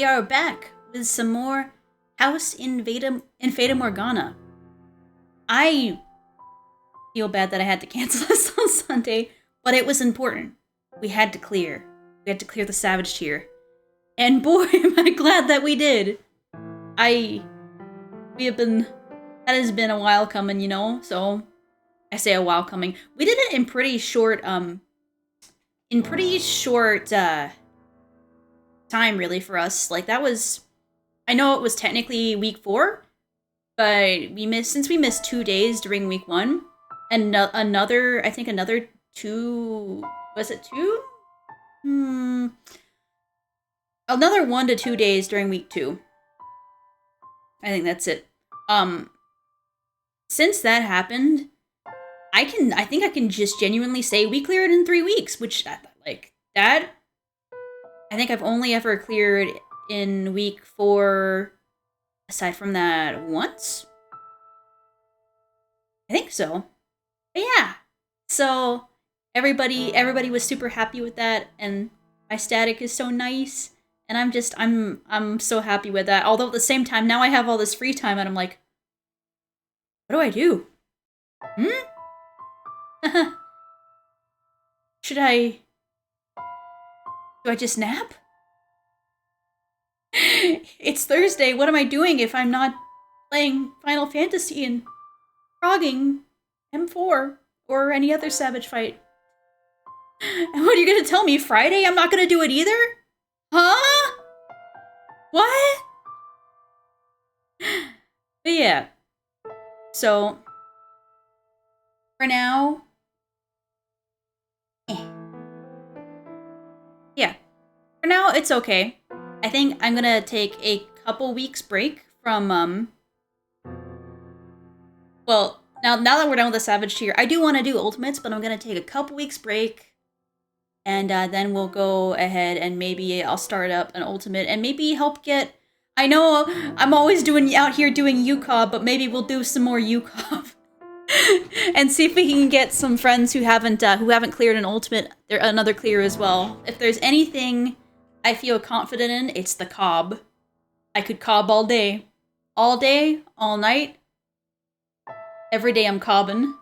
we are back with some more House in Fata Morgana. I feel bad that I had to cancel this on Sunday, but it was important. We had to clear. We had to clear the Savage tier. And boy, am I glad that we did. That has been a while coming, you know, so I say a while coming. We did it in pretty short, time, really, for us. Like, that was, I know it was technically week 4, but since we missed 2 days during week 1, and another 2, was it 2? Another 1 to 2 days during week 2. I think that's it. Since that happened, I think I can just genuinely say we cleared in 3 weeks, which, like, that, I think I've only ever cleared in week 4, aside from that, once? I think so. But yeah, so everybody was super happy with that, and my static is so nice, and I'm so happy with that. Although at the same time, now I have all this free time, and I'm like, what do I do? Do I just nap? It's Thursday, what am I doing if I'm not playing Final Fantasy and frogging M4 or any other Savage fight? And what are you gonna tell me, Friday I'm not gonna do it either? Huh? What? But yeah. So, for now, yeah. For now, it's okay. I think I'm gonna take a couple weeks break from, well, now that we're done with the Savage tier, I do want to do Ultimates, but I'm gonna take a couple weeks break, and then we'll go ahead and maybe I'll start up an Ultimate, and maybe help get, I know I'm always out here doing UCOB, but maybe we'll do some more UCOB. And see if we can get some friends who haven't cleared an Ultimate, another clear as well. If there's anything I feel confident in, it's the cob. I could cob all day. All day, all night. Every day I'm cobbing.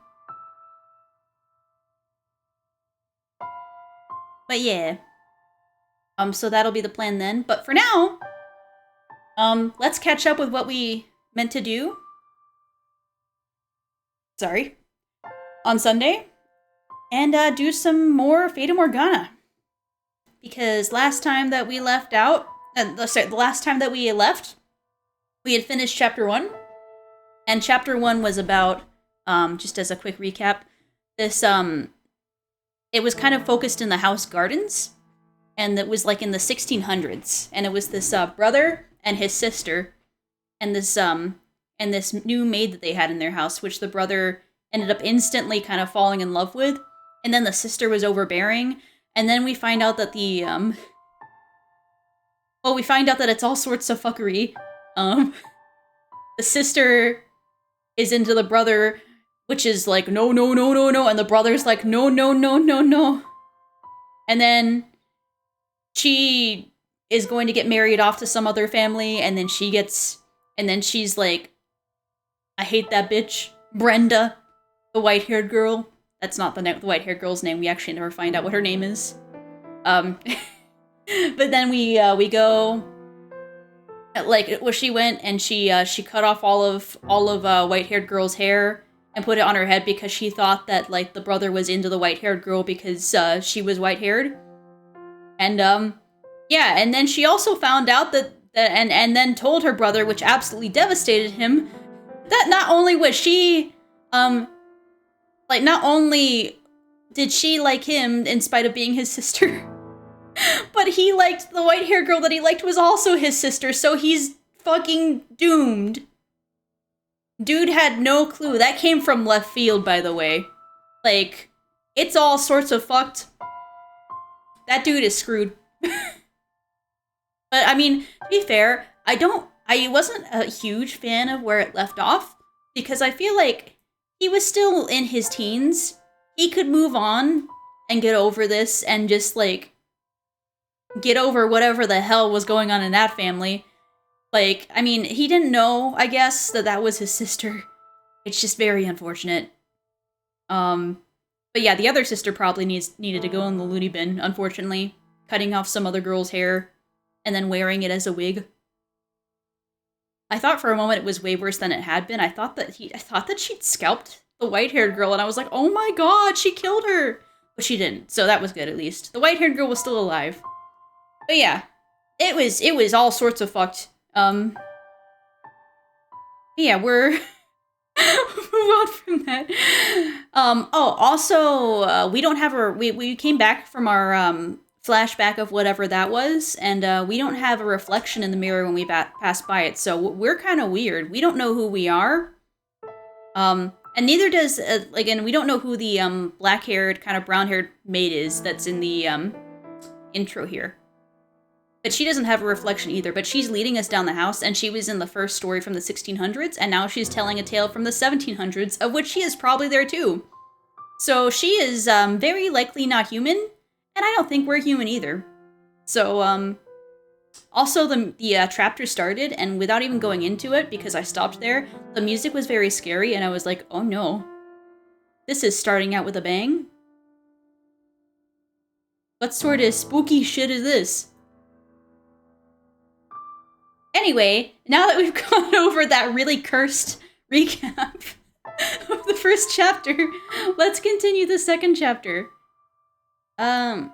But yeah. So that'll be the plan then. But for now, let's catch up with what we meant to do. Sorry. On Sunday. And do some more Fata Morgana. Because last time that we left, we had finished Chapter 1. And Chapter 1 was about, just as a quick recap, this, it was kind of focused in the house gardens. And it was like in the 1600s. And it was this, brother and his sister. And this new maid that they had in their house, which the brother ended up instantly kind of falling in love with. And then the sister was overbearing. And then we find out that we find out that it's all sorts of fuckery. The sister is into the brother, which is like, no, and the brother's like, no. And then she is going to get married off to some other family, and then she's like, I hate that bitch, Brenda, the white-haired girl. That's not the white-haired girl's name. We actually never find out what her name is. But then we go, like, well, she went and she cut off all of white-haired girl's hair and put it on her head because she thought that, like, the brother was into the white-haired girl because she was white-haired. And yeah, and then she also found out that and then told her brother, which absolutely devastated him, that not only was she not only did she like him in spite of being his sister, but he liked the white-haired girl that he liked was also his sister, so he's fucking doomed. Dude had no clue. That came from left field, by the way. Like, it's all sorts of fucked. That dude is screwed. But, I mean, to be fair, I wasn't a huge fan of where it left off, because I feel like he was still in his teens. He could move on and get over this and just, like, get over whatever the hell was going on in that family. Like, I mean, he didn't know, I guess, that that was his sister. It's just very unfortunate. But yeah, the other sister probably needed to go in the loony bin, unfortunately. Cutting off some other girl's hair and then wearing it as a wig. I thought for a moment it was way worse than it had been. I thought that she'd scalped the white-haired girl, and I was like, oh my god, she killed her! But she didn't, so that was good at least. The white-haired girl was still alive. But yeah, it was all sorts of fucked. Yeah, we're move on from that. Oh, also, we don't have we came back from our flashback of whatever that was, and we don't have a reflection in the mirror when we pass by it, so we're kind of weird. We don't know who we are. And neither does, again, we don't know who the black-haired, kind of brown-haired maid is that's in the intro here. But she doesn't have a reflection either, but she's leading us down the house, and she was in the first story from the 1600s, and now she's telling a tale from the 1700s, of which she is probably there too. So she is very likely not human, and I don't think we're human either. So, also the chapter started, and without even going into it, because I stopped there, the music was very scary, and I was like, oh no. This is starting out with a bang? What sort of spooky shit is this? Anyway, now that we've gone over that really cursed recap of the first chapter, let's continue the second chapter. What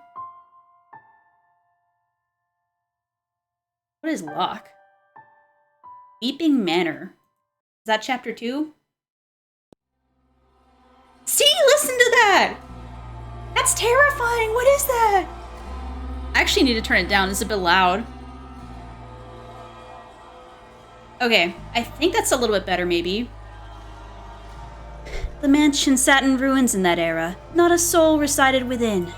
is Lock? Weeping Manor. Is that chapter 2? See, listen to that! That's terrifying, what is that? I actually need to turn it down, it's a bit loud. Okay, I think that's a little bit better, maybe. The mansion sat in ruins in that era. Not a soul resided within.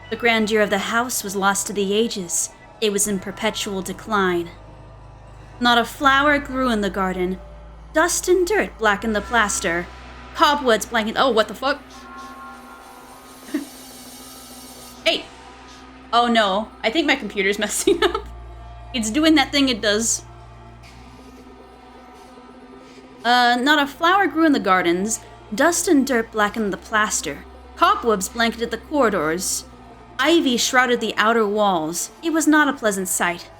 The grandeur of the house was lost to the ages. It was in perpetual decline. Not a flower grew in the garden. Dust and dirt blackened the plaster. Cobwebs blanketed— oh, what the fuck? Hey! Oh no, I think my computer's messing up. It's doing that thing it does. Not a flower grew in the gardens. Dust and dirt blackened the plaster. Cobwebs blanketed the corridors. Ivy shrouded the outer walls. It was not a pleasant sight.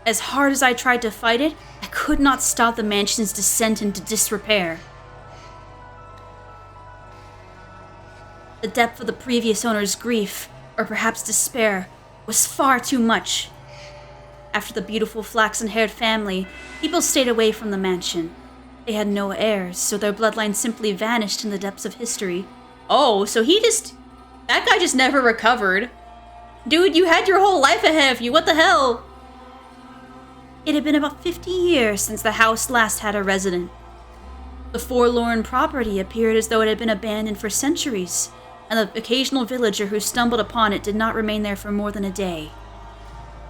As hard as I tried to fight it, I could not stop the mansion's descent into disrepair. The depth of the previous owner's grief, or perhaps despair, was far too much. After the beautiful flaxen-haired family, people stayed away from the mansion. They had no heirs, so their bloodline simply vanished in the depths of history. Oh, so that guy just never recovered. Dude, you had your whole life ahead of you, what the hell? It had been about 50 years since the house last had a resident. The forlorn property appeared as though it had been abandoned for centuries, and the occasional villager who stumbled upon it did not remain there for more than a day.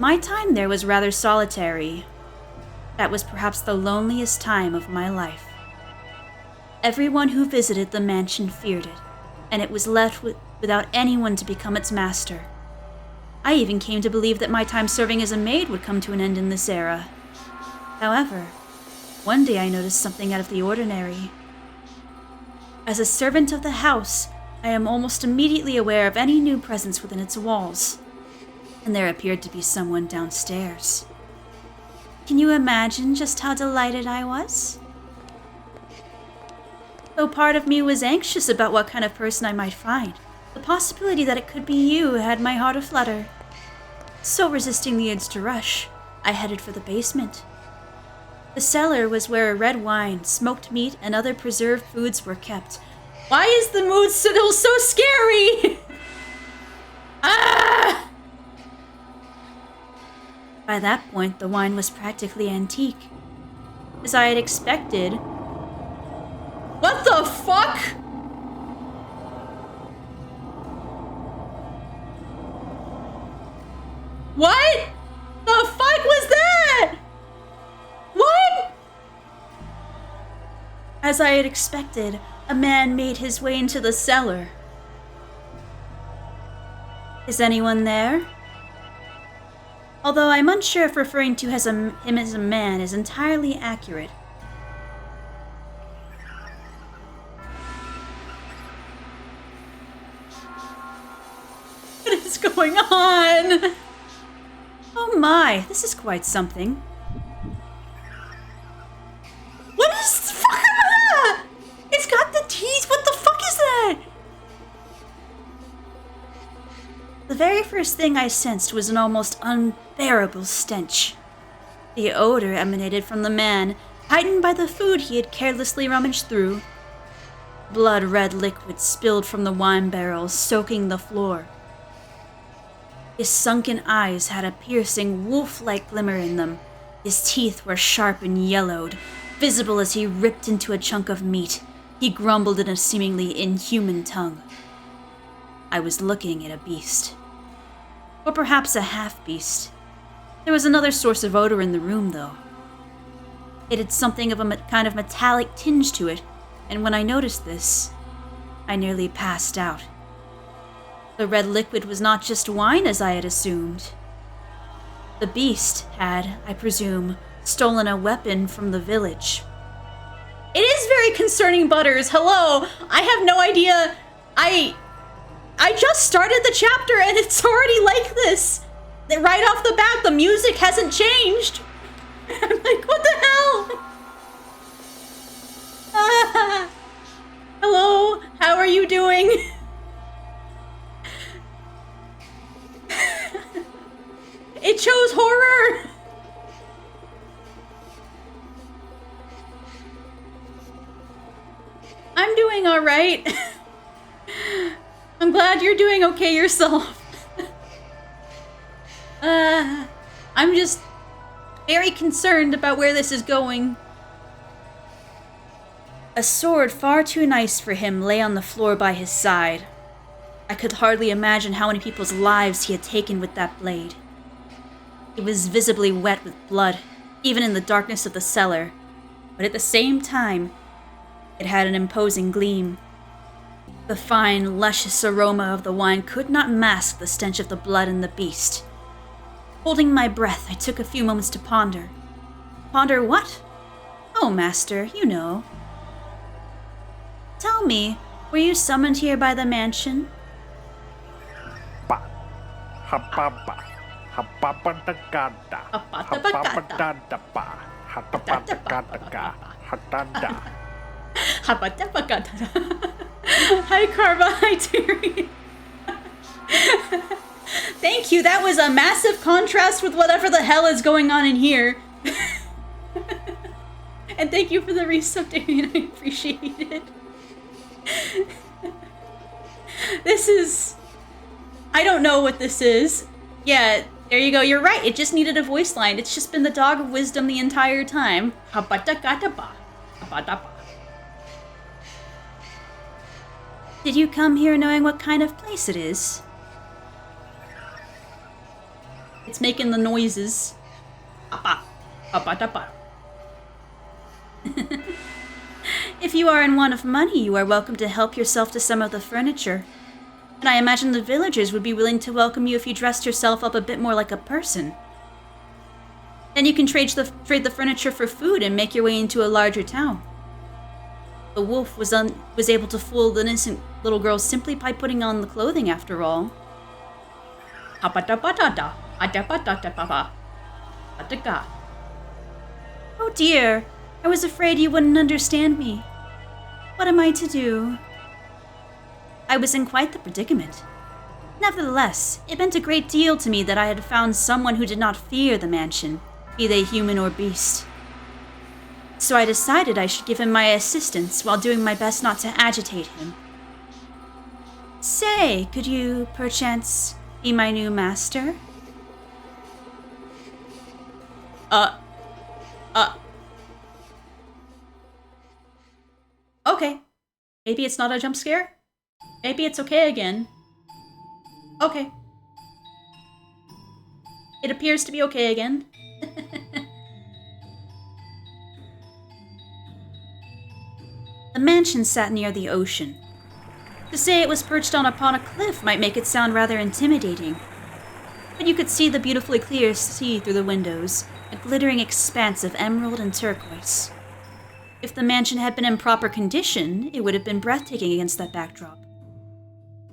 My time there was rather solitary. That was perhaps the loneliest time of my life. Everyone who visited the mansion feared it, and it was left without anyone to become its master. I even came to believe that my time serving as a maid would come to an end in this era. However, one day I noticed something out of the ordinary. As a servant of the house, I am almost immediately aware of any new presence within its walls, and there appeared to be someone downstairs. Can you imagine just how delighted I was? Though part of me was anxious about what kind of person I might find, the possibility that it could be you had my heart aflutter. So resisting the urge to rush, I headed for the basement. The cellar was where red wine, smoked meat, and other preserved foods were kept. Why is the mood still so scary? Ah! By that point, the wine was practically antique. As I had expected. What the fuck? What the fuck was that? What? As I had expected, a man made his way into the cellar. Is anyone there? Although I'm unsure if referring to him as a man is entirely accurate. What is going on? Oh my, this is quite something. What is the fuck? It's got the teeth. What the fuck is that? The very first thing I sensed was an almost unbearable stench. The odor emanated from the man, heightened by the food he had carelessly rummaged through. Blood-red liquid spilled from the wine barrels, soaking the floor. His sunken eyes had a piercing, wolf-like glimmer in them. His teeth were sharp and yellowed, visible as he ripped into a chunk of meat. He grumbled in a seemingly inhuman tongue. I was looking at a beast. Or perhaps a half-beast. There was another source of odor in the room, though. It had something of a kind of metallic tinge to it, and when I noticed this, I nearly passed out. The red liquid was not just wine, as I had assumed. The beast had, I presume, stolen a weapon from the village. It is very concerning, Butters. Hello. I have no idea. I just started the chapter and it's already like this. Right off the bat, the music hasn't changed. I'm like, what the hell? Hello. How are you doing? It chose horror! I'm doing alright. I'm glad you're doing okay yourself. I'm just very concerned about where this is going. A sword far too nice for him lay on the floor by his side. I could hardly imagine how many people's lives he had taken with that blade. It was visibly wet with blood, even in the darkness of the cellar, but at the same time, it had an imposing gleam. The fine, luscious aroma of the wine could not mask the stench of the blood in the beast. Holding my breath, I took a few moments to ponder. Ponder what? Oh, master, you know. Tell me, were you summoned here by the mansion? Hi, Karma. Hi, Terry. Thank you. That was a massive contrast with whatever the hell is going on in here. And thank you for the resub, Darian. I appreciate it. This is... I don't know what this is. Yeah, there you go. You're right. It just needed a voice line. It's just been the dog of wisdom the entire time. Did you come here knowing what kind of place it is? It's making the noises. If you are in want of money, you are welcome to help yourself to some of the furniture. And I imagine the villagers would be willing to welcome you if you dressed yourself up a bit more like a person. Then you can trade the furniture for food and make your way into a larger town. The wolf was able to fool the innocent little girl simply by putting on the clothing, after all. Oh dear, I was afraid you wouldn't understand me. What am I to do? I was in quite the predicament. Nevertheless, it meant a great deal to me that I had found someone who did not fear the mansion, be they human or beast. So I decided I should give him my assistance while doing my best not to agitate him. Say, could you, perchance, be my new master? Okay. Maybe it's not a jump scare? Maybe it's okay again. Okay. It appears to be okay again. The mansion sat near the ocean. To say it was perched upon a cliff might make it sound rather intimidating. but you could see the beautifully clear sea through the windows, a glittering expanse of emerald and turquoise. If the mansion had been in proper condition, it would have been breathtaking against that backdrop.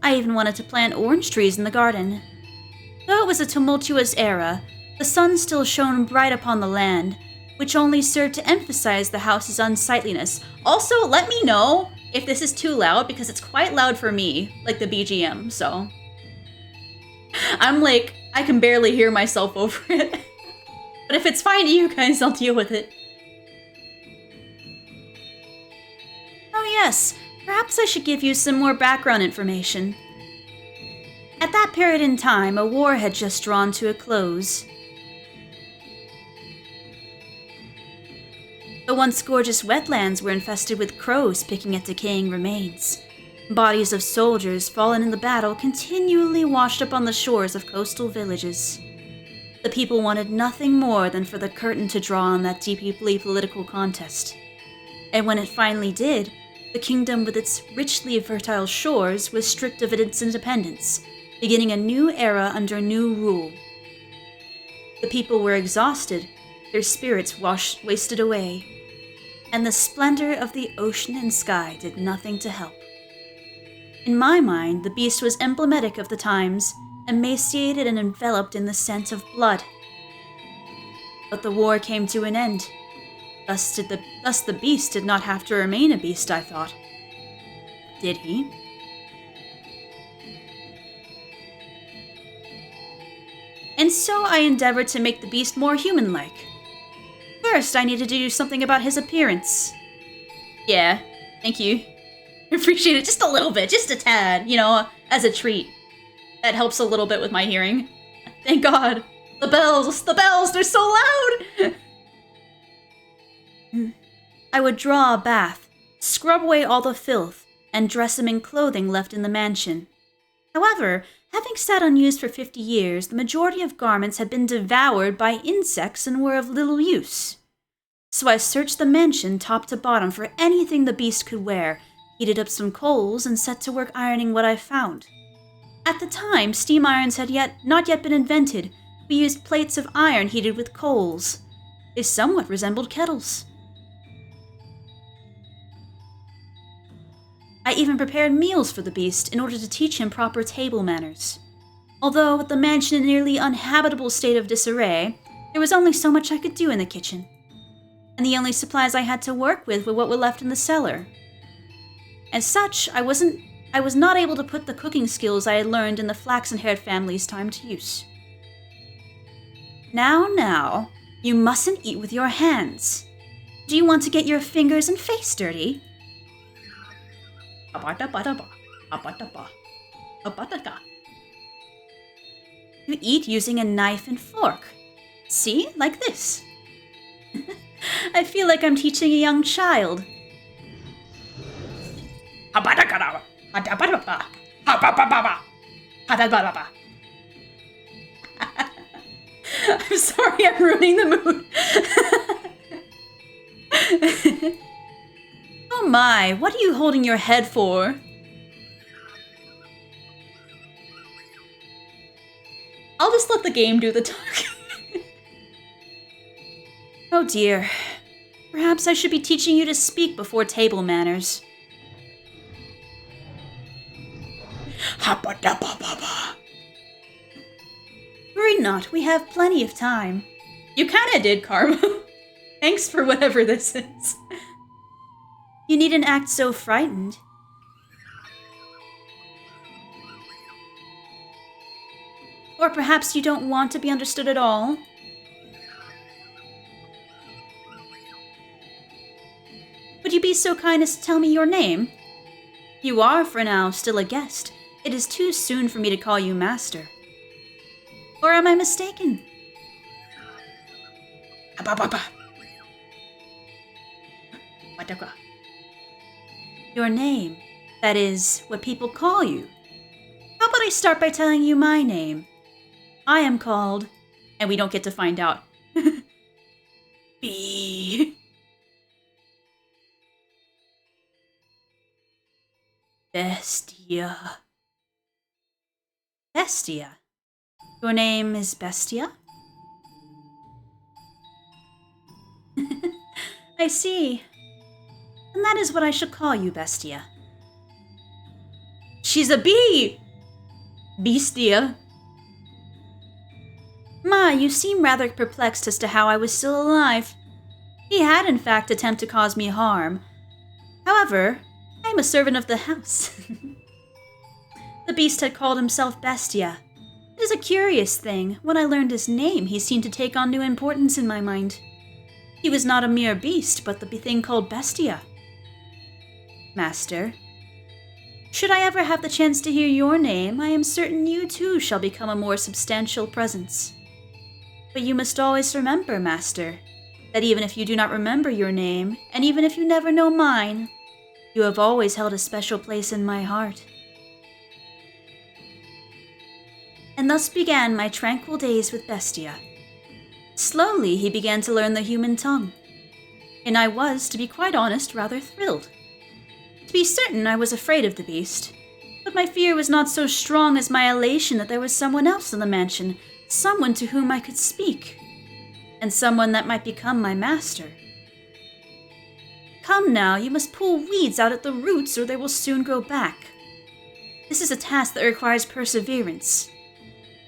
I even wanted to plant orange trees in the garden. Though it was a tumultuous era, the sun still shone bright upon the land, which only served to emphasize the house's unsightliness. Also, let me know if this is too loud, because it's quite loud for me, like the BGM, so. I'm like, I can barely hear myself over it. But if it's fine to you guys, I'll deal with it. Oh yes, perhaps I should give you some more background information. At that period in time, a war had just drawn to a close. The once gorgeous wetlands were infested with crows picking at decaying remains. Bodies of soldiers fallen in the battle continually washed up on the shores of coastal villages. The people wanted nothing more than for the curtain to draw on that deeply political contest. And when it finally did, the kingdom with its richly fertile shores was stripped of its independence, beginning a new era under new rule. The people were exhausted, their spirits wasted away, and the splendor of the ocean and sky did nothing to help. In my mind, the beast was emblematic of the times, emaciated and enveloped in the scent of blood. But the war came to an end. Thus the beast did not have to remain a beast, I thought. Did he? And so I endeavored to make the beast more human-like. First, I needed to do something about his appearance. Yeah, thank you. I appreciate it just a little bit, just a tad, you know, as a treat. That helps a little bit with my hearing. Thank God. The bells, they're so loud! I would draw a bath, scrub away all the filth, and dress him in clothing left in the mansion. However, having sat unused for 50 years, the majority of garments had been devoured by insects and were of little use. So I searched the mansion top to bottom for anything the beast could wear, heated up some coals, and set to work ironing what I found. At the time, steam irons had not yet been invented. We used plates of iron heated with coals. They somewhat resembled kettles. I even prepared meals for the beast in order to teach him proper table manners. Although, with the mansion in a nearly uninhabitable state of disarray, there was only so much I could do in the kitchen. And the only supplies I had to work with were what were left in the cellar. As such, I was not able to put the cooking skills I had learned in the flaxen-haired family's time to use. Now, you mustn't eat with your hands. Do you want to get your fingers and face dirty? You eat using a knife and fork. See? Like this. I feel like I'm teaching a young child. I'm sorry, I'm ruining the mood. Oh my, what are you holding your head for? I'll just let the game do the talking. Oh dear. Perhaps I should be teaching you to speak before table manners. Worry not, we have plenty of time. You kinda did, Karma. Thanks for whatever this is. You needn't act so frightened. Or perhaps you don't want to be understood at all? Would you be so kind as to tell me your name? You are, for now, still a guest. It is too soon for me to call you master. Or am I mistaken? Your name. That is, what people call you. How about I start by telling you my name? I am called... And we don't get to find out. B. Bestia. Bestia? Your name is Bestia? I see. And that is what I should call you, Bestia. She's a bee! Bestia. Ma, you seem rather perplexed as to how I was still alive. He had, in fact, attempted to cause me harm. However, I am a servant of the house. The beast had called himself Bestia. It is a curious thing. When I learned his name, he seemed to take on new importance in my mind. He was not a mere beast, but the thing called Bestia. Master, should I ever have the chance to hear your name, I am certain you too shall become a more substantial presence. But you must always remember, Master, that even if you do not remember your name, and even if you never know mine, you have always held a special place in my heart. And thus began my tranquil days with Bestia. Slowly he began to learn the human tongue, and I was, to be quite honest, rather thrilled. To be certain, I was afraid of the beast, but my fear was not so strong as my elation that there was someone else in the mansion, someone to whom I could speak, and someone that might become my master. Come now, you must pull weeds out at the roots or they will soon grow back. This is a task that requires perseverance.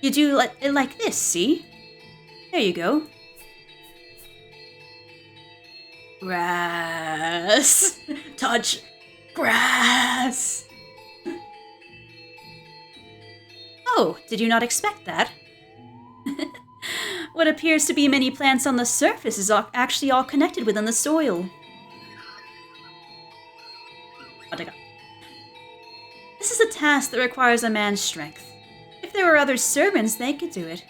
You do it like this, see? There you go. Grass. Touch grass. Oh, did you not expect that? What appears to be many plants on the surface is actually all connected within the soil. This is a task that requires a man's strength. If there were other servants, they could do it.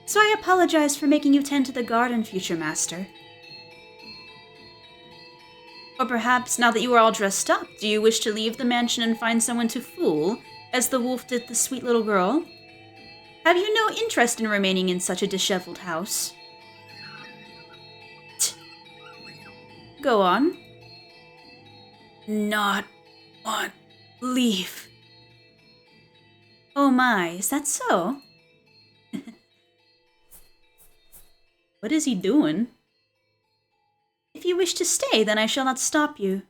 So I apologize for making you tend to the garden, future master. Or perhaps, now that you are all dressed up, do you wish to leave the mansion and find someone to fool, as the wolf did the sweet little girl? Have you no interest in remaining in such a disheveled house? Go on. Not want leave. Oh my, is that so? What is he doing? If you wish to stay, then I shall not stop you.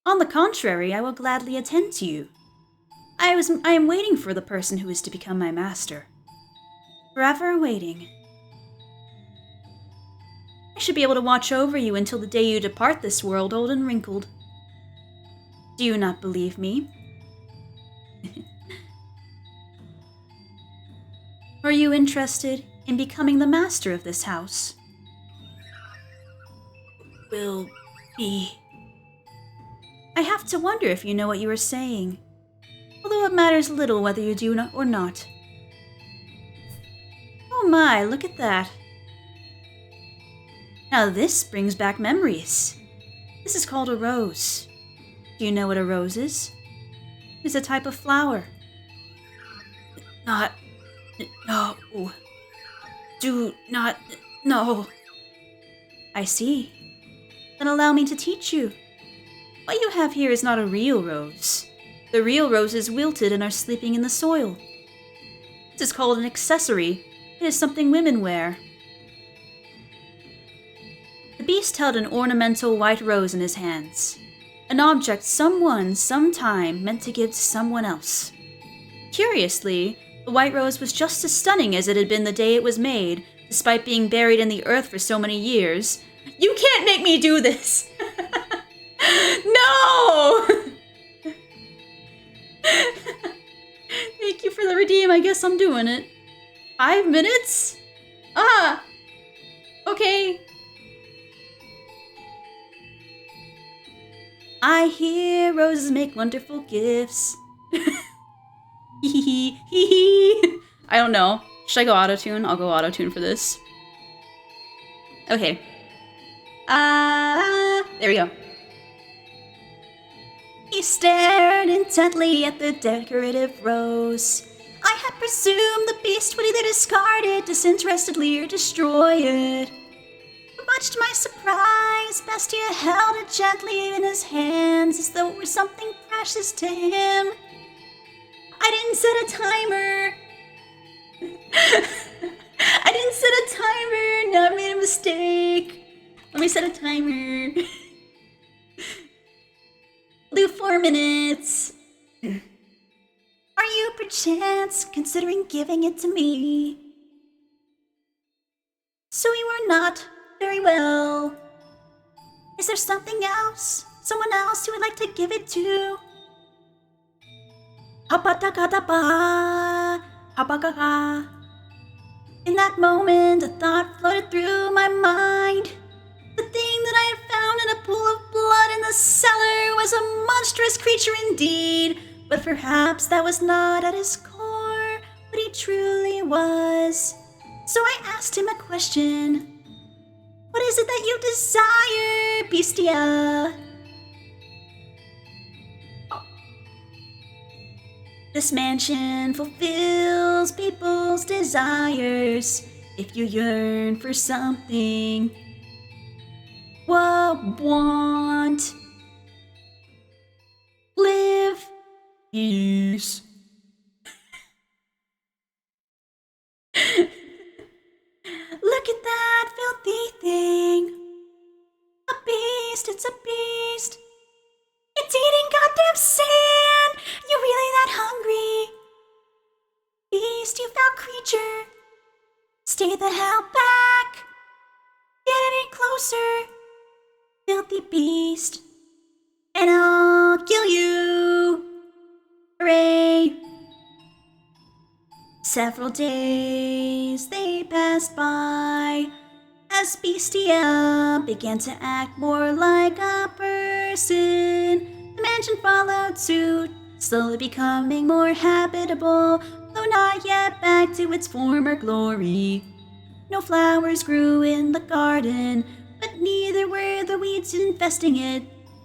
On the contrary, I will gladly attend to you. I am waiting for the person who is to become my master. Forever waiting. I should be able to watch over you until the day you depart this world old and wrinkled. Do you not believe me? Are you interested in becoming the master of this house? Will be. I have to wonder if you know what you are saying, although it matters little whether you do or not. Oh my, look at that. Now this brings back memories. This is called a rose. Do you know what a rose is? It's a type of flower. No. Do not know. I see. Then allow me to teach you. What you have here is not a real rose. The real roses wilted and are sleeping in the soil. This is called an accessory. It is something women wear. The beast held an ornamental white rose in his hands. An object someone, sometime, meant to give to someone else. Curiously, the white rose was just as stunning as it had been the day it was made, despite being buried in the earth for so many years. You can't make me do this! No! Thank you for the redeem, I guess I'm doing it. 5 minutes? Ah! Okay. I hear roses make wonderful gifts. Hee hee. I don't know. Should I go auto-tune? I'll go auto-tune for this. Okay. There we go. He stared intently at the decorative rose. I had presumed the beast would either discard it disinterestedly or destroy it. Much to my surprise, Bestia held it gently in his hands as though it were something precious to him. I didn't set a timer. I didn't set a timer. Now I made a mistake. Let me set a timer. Do 4 minutes. Are you perchance considering giving it to me? So you are not very well. Is there something else? Someone else you would like to give it to? Hapatakatapa, hapakaka. In that moment, a thought floated through my mind. The thing that I had found in a pool of blood in the cellar was a monstrous creature indeed, but perhaps that was not at his core what he truly was. So I asked him a question. What is it that you desire, Bestia? This mansion fulfills people's desires. If you yearn for something, what want? Live peace. Look at that filthy thing. A beast, it's a beast. It's eating goddamn sand! You really that hungry? Beast, you foul creature! Stay the hell back! Get any closer, filthy beast, and I'll kill you! Hooray! Several days they passed by as Bestia began to act more like a person. The mansion followed suit, slowly becoming more habitable, though not yet back to its former glory. No flowers grew in the garden, but neither were the weeds infesting it.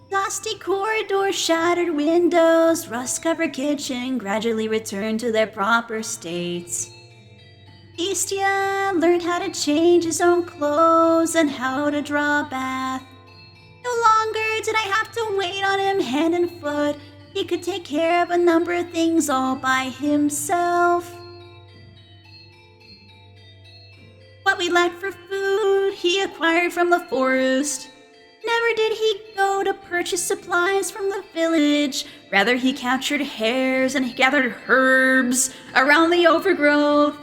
Dusty corridors, shattered windows, rust-covered kitchen gradually returned to their proper states. Bestia learned how to change his own clothes and how to draw a bath. No longer did I have to wait on him hand and foot. He could take care of a number of things all by himself. What we lacked for food, he acquired from the forest. Never did he go to purchase supplies from the village. Rather, he captured hares and he gathered herbs around the overgrowth.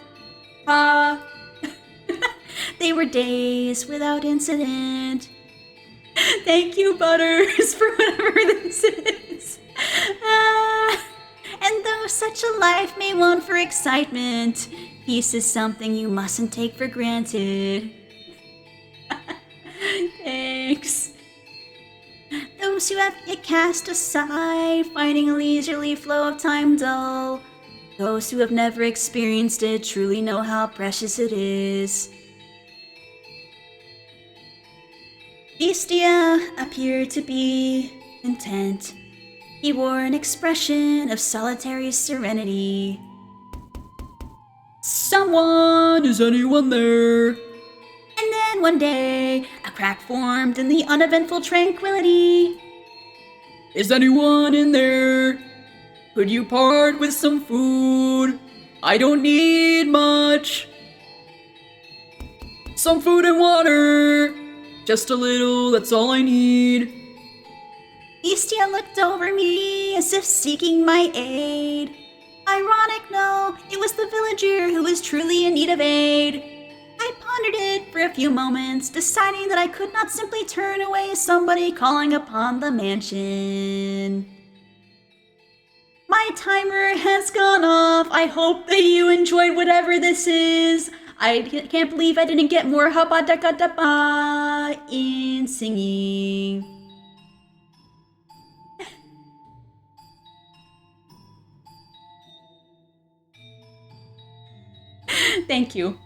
They were days without incident. Thank you, Butters, for whatever this is. And though such a life may want for excitement, peace is something you mustn't take for granted. Thanks. Those who have it cast aside, finding a leisurely flow of time dull. Those who have never experienced it truly know how precious it is. Bestia appeared to be content. He wore an expression of solitary serenity. Someone, is anyone there? And then one day, a crack formed in the uneventful tranquility. Is anyone in there? Could you part with some food? I don't need much. Some food and water. Just a little, that's all I need. Bestia looked over me as if seeking my aid. Ironic, no, it was the villager who was truly in need of aid. I pondered it for a few moments, deciding that I could not simply turn away somebody calling upon the mansion. My timer has gone off. I hope that you enjoyed whatever this is. I can't believe I didn't get more hapadakadapa in singing. Thank you.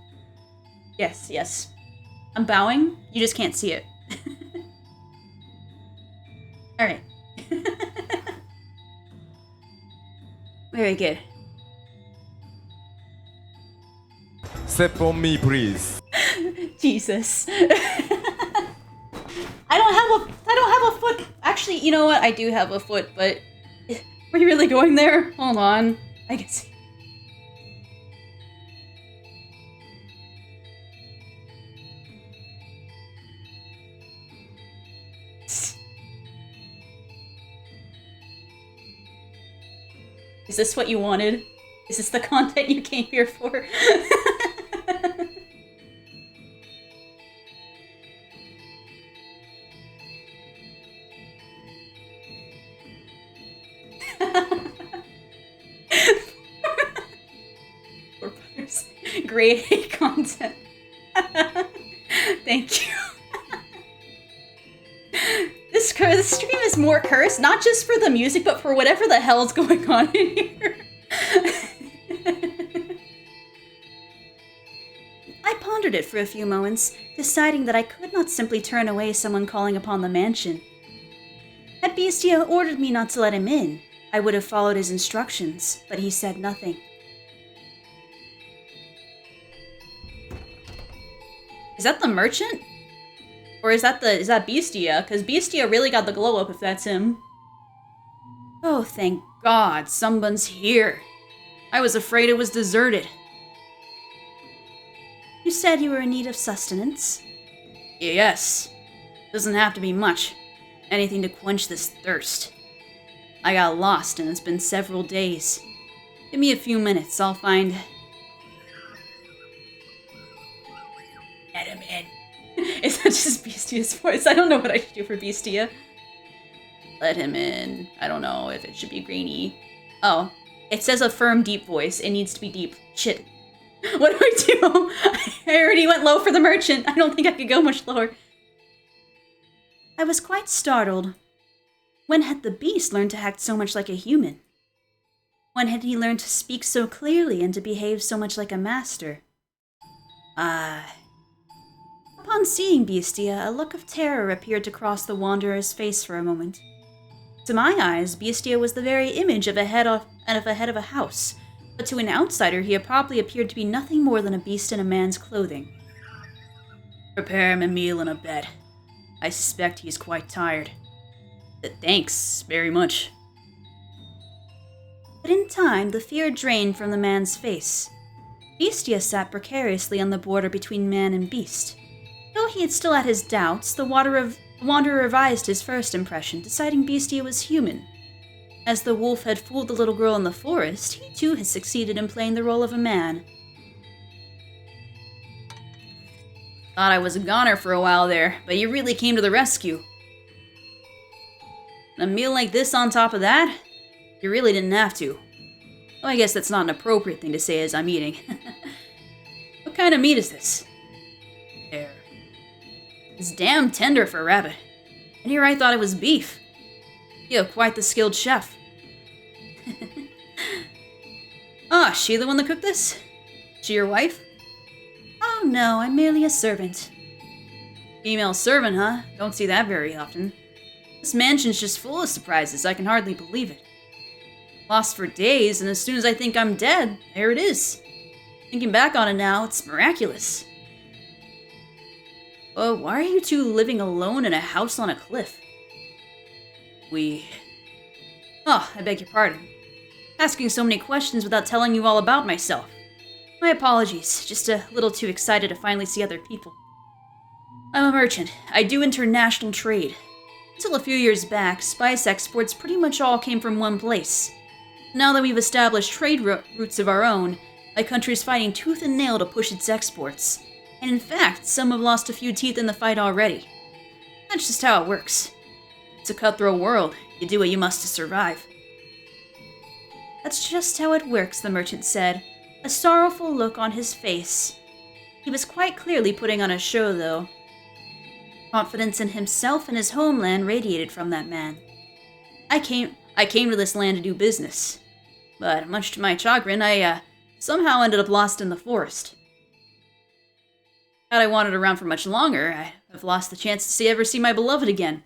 Yes, yes. I'm bowing. You just can't see it. Alright. Very good. Step on me, please. Jesus. I don't have a foot. Actually, you know what? I do have a foot, but were you really going there? Hold on. I can see. Is this what you wanted? Is this the content you came here for? Four brothers. Grade A content. Thank you. This stream is more cursed, not just for the music, but for whatever the hell's going on in here. I pondered it for a few moments, deciding that I could not simply turn away someone calling upon the mansion. Had Bestia ordered me not to let him in, I would have followed his instructions, but he said nothing. Is that the merchant? Or is that Bestia? Because Bestia really got the glow up if that's him. Oh, thank God, someone's here. I was afraid it was deserted. You said you were in need of sustenance? Yes. Doesn't have to be much. Anything to quench this thirst. I got lost and it's been several days. Give me a few minutes, I'll find... Let him in. Is that just Bestia's voice? I don't know what I should do for Bestia. Let him in. I don't know if it should be grainy. Oh, it says a firm, deep voice. It needs to be deep. Shit. What do I do? I already went low for the merchant. I don't think I could go much lower. I was quite startled. When had the beast learned to act so much like a human? When had he learned to speak so clearly and to behave so much like a master? Upon seeing Bestia, a look of terror appeared to cross the wanderer's face for a moment. To my eyes, Bestia was the very image of a head of a house, but to an outsider he probably appeared to be nothing more than a beast in a man's clothing. Prepare him a meal and a bed. I suspect he's quite tired. Thanks, very much. But in time, the fear drained from the man's face. Bestia sat precariously on the border between man and beast. Though he had still had his doubts, the wanderer revised his first impression, deciding Bestia was human. As the wolf had fooled the little girl in the forest, he too had succeeded in playing the role of a man. Thought I was a goner for a while there, but you really came to the rescue. A meal like this on top of that? You really didn't have to. Well, I guess that's not an appropriate thing to say as I'm eating. What kind of meat is this? There. It's damn tender for a rabbit. And here I thought it was beef. You're quite the skilled chef. Ah, she the one that cooked this? She your wife? Oh no, I'm merely a servant. Female servant, huh? Don't see that very often. This mansion's just full of surprises, I can hardly believe it. Lost for days, and as soon as I think I'm dead, there it is. Thinking back on it now, it's miraculous. Why are you two living alone in a house on a cliff? Oh, I beg your pardon. Asking so many questions without telling you all about myself. My apologies, just a little too excited to finally see other people. I'm a merchant. I do international trade. Until a few years back, spice exports pretty much all came from one place. Now that we've established trade routes of our own, my country's fighting tooth and nail to push its exports. And in fact, some have lost a few teeth in the fight already. That's just how it works. It's a cutthroat world. You do what you must to survive. That's just how it works, the merchant said, a sorrowful look on his face. He was quite clearly putting on a show, though. Confidence in himself and his homeland radiated from that man. I came to this land to do business. But much to my chagrin, I somehow ended up lost in the forest. Had I wandered around for much longer, I'd have lost the chance to ever see my beloved again.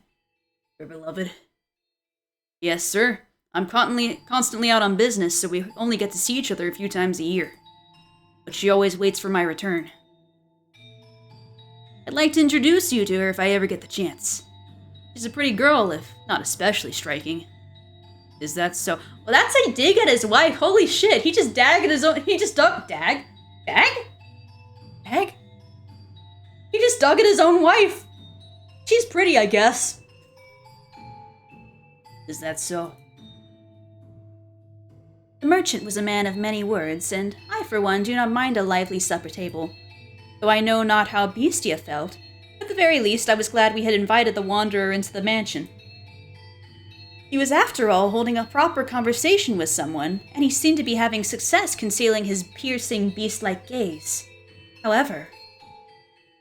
Your beloved? Yes, sir. I'm constantly out on business, so we only get to see each other a few times a year. But she always waits for my return. I'd like to introduce you to her if I ever get the chance. She's a pretty girl, if not especially striking. Is that so? Well, that's a dig at his wife. Holy shit, he just dagged his own. He just dug. Dag? Dag? Dag? He just dug at his own wife. She's pretty, I guess. Is that so? The merchant was a man of many words, and I, for one, do not mind a lively supper table. Though I know not how Bestia felt, at the very least I was glad we had invited the wanderer into the mansion. He was, after all, holding a proper conversation with someone, and he seemed to be having success concealing his piercing, beast-like gaze. However...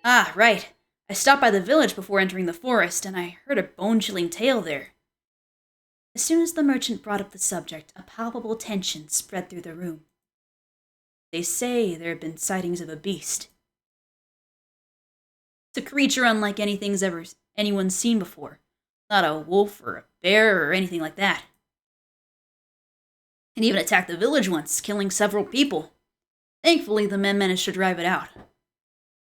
Ah, right. I stopped by the village before entering the forest, and I heard a bone-chilling tale there. As soon as the merchant brought up the subject, a palpable tension spread through the room. They say there have been sightings of a beast. It's a creature unlike anyone's seen before. Not a wolf or a bear or anything like that. It even attacked the village once, killing several people. Thankfully, the men managed to drive it out.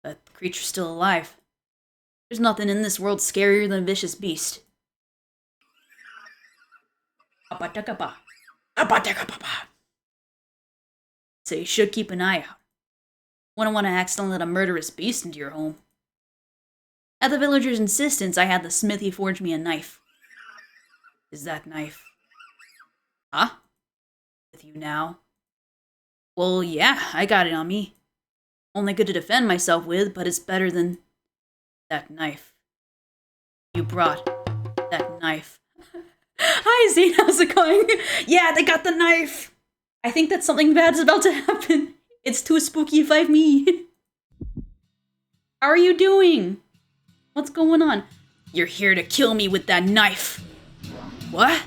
But the creature's still alive. There's nothing in this world scarier than a vicious beast. So you should keep an eye out. Wouldn't want to accidentally let a murderous beast into your home. At the villager's insistence, I had the smithy forge me a knife. Is that knife? Huh? With you now? Well, yeah, I got it on me. Only good to defend myself with, but it's better than that knife. You brought that knife. Hi, Zane, how's it going? Yeah, they got the knife. I think that something bad's about to happen. It's too spooky if I'm me. How are you doing? What's going on? You're here to kill me with that knife. What?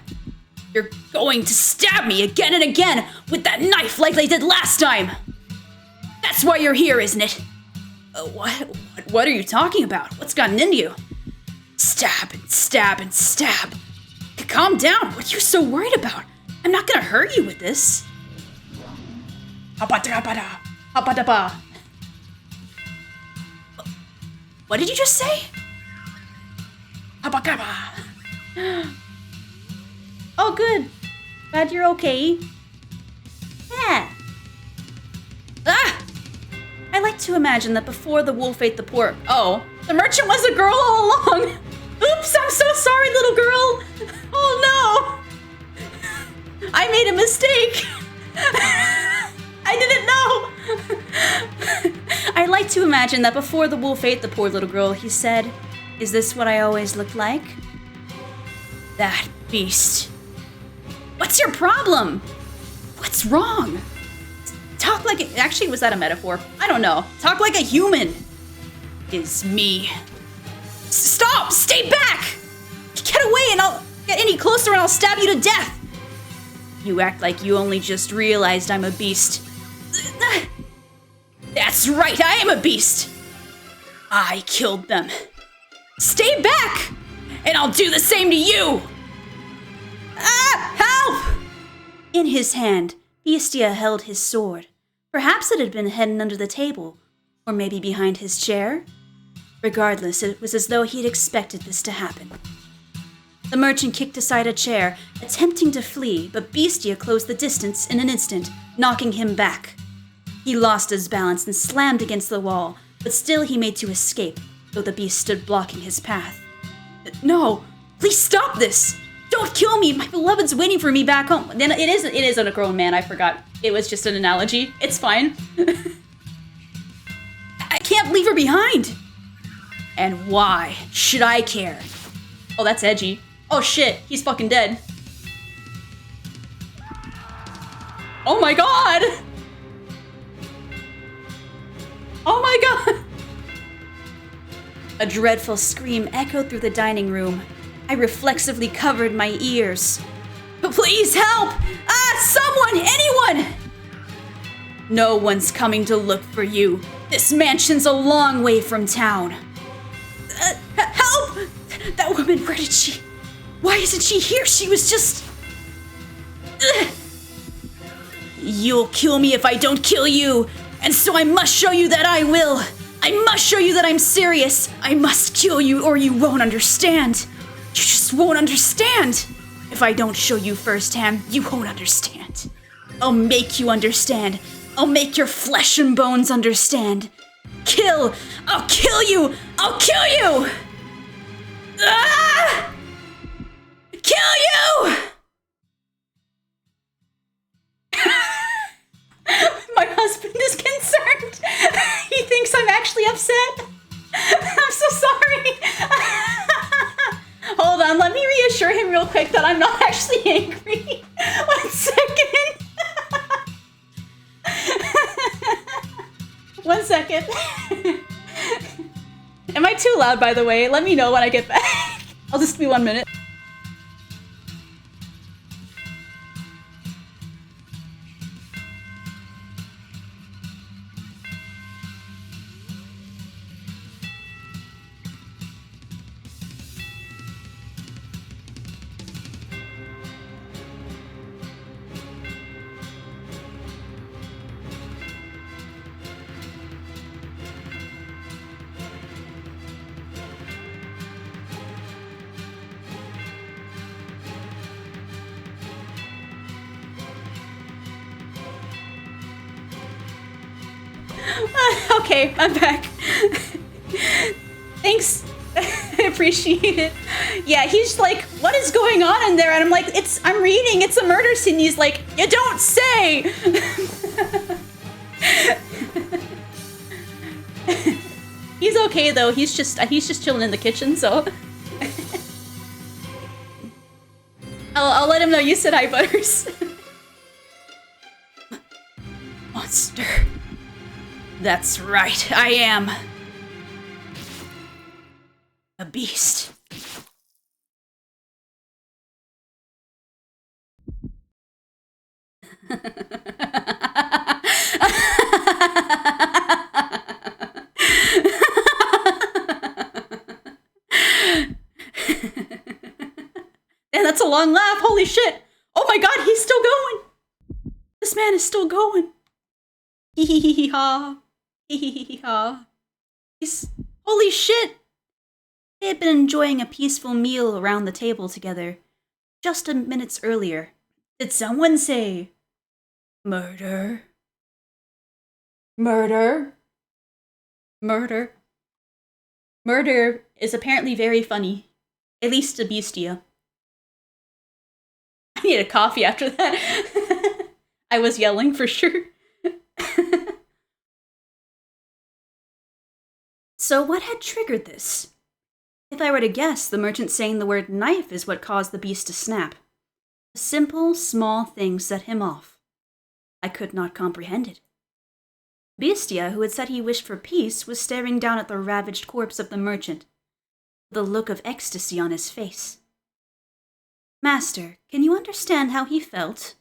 You're going to stab me again and again with that knife like they did last time. That's why you're here, isn't it? What are you talking about? What's gotten into you? Stab and stab and stab. Calm down. What are you so worried about? I'm not gonna hurt you with this. What did you just say? Oh, good. Glad you're okay. Yeah. Ah! I like to imagine that before the wolf ate the poor... Oh, the merchant was a girl all along. Oops, I'm so sorry, little girl. Oh, no. I made a mistake. I didn't know. I like to imagine that before the wolf ate the poor little girl, he said, "Is this what I always looked like?" That beast. What's your problem? What's wrong? Talk like a... Actually, was that a metaphor? I don't know. Talk like a human. Is me. Stop! Stay back! Get away and I'll get any closer and I'll stab you to death! You act like you only just realized I'm a beast. That's right, I am a beast! I killed them. Stay back! And I'll do the same to you! Ah! Help! In his hand, Bestia held his sword. Perhaps it had been hidden under the table, or maybe behind his chair. Regardless, it was as though he had expected this to happen. The merchant kicked aside a chair, attempting to flee, but Bestia closed the distance in an instant, knocking him back. He lost his balance and slammed against the wall, but still he made to escape, though the beast stood blocking his path. No! Please stop this! Don't kill me! My beloved's waiting for me back home. Then it isn't a grown man, I forgot. It was just an analogy. It's fine. I can't leave her behind! And why should I care? Oh, that's edgy. Oh shit, he's fucking dead. Oh my god! Oh my god! A dreadful scream echoed through the dining room. I reflexively covered my ears. Please help! Someone! Anyone! No one's coming to look for you. This mansion's a long way from town. Help! That woman, where did she... Why isn't she here? She was just... You'll kill me if I don't kill you. And so I must show you that I will. I must show you that I'm serious. I must kill you or you won't understand. You just won't understand. If I don't show you firsthand, you won't understand. I'll make you understand. I'll make your flesh and bones understand. Kill! I'll kill you! I'll kill you! Ah! Kill you! on, let me reassure him real quick that I'm not actually angry. 1 second. 1 second. Am I too loud, by the way? Let me know when I get back. I'll just be 1 minute. Okay, I'm back. Thanks. I appreciate it. Yeah, he's like, what is going on in there? And I'm like, I'm reading, it's a murder scene. He's like, you don't say! He's okay though, he's just chilling in the kitchen, so. I'll let him know you said hi, Butters. Monster. That's right, I am a beast. And that's a long laugh, holy shit. Oh my god, he's still going. This man is still going. Hee hee hee hee ha. Hee hee hee hee ha. He's... Holy shit! They had been enjoying a peaceful meal around the table together just minutes earlier. Did someone say... murder? Murder? Murder? Murder is apparently very funny. At least to Beastia. I need a coffee after that. I was yelling for sure. So what had triggered this? If I were to guess, the merchant saying the word knife is what caused the beast to snap. A simple, small thing set him off. I could not comprehend it. Beastia, who had said he wished for peace, was staring down at the ravaged corpse of the merchant, with a look of ecstasy on his face. Master, can you understand how he felt?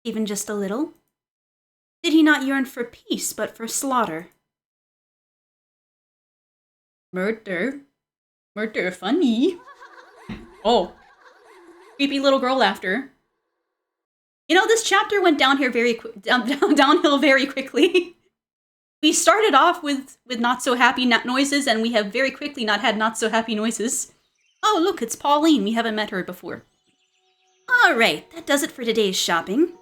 Even just a little? Did he not yearn for peace, but for slaughter? Murder? Murder funny? Oh. Creepy little girl laughter. You know, this chapter went down here downhill very quickly. We started off with not so happy noises, and we have very quickly not had not so happy noises. Oh, look, it's Pauline. We haven't met her before. Alright, that does it for today's shopping.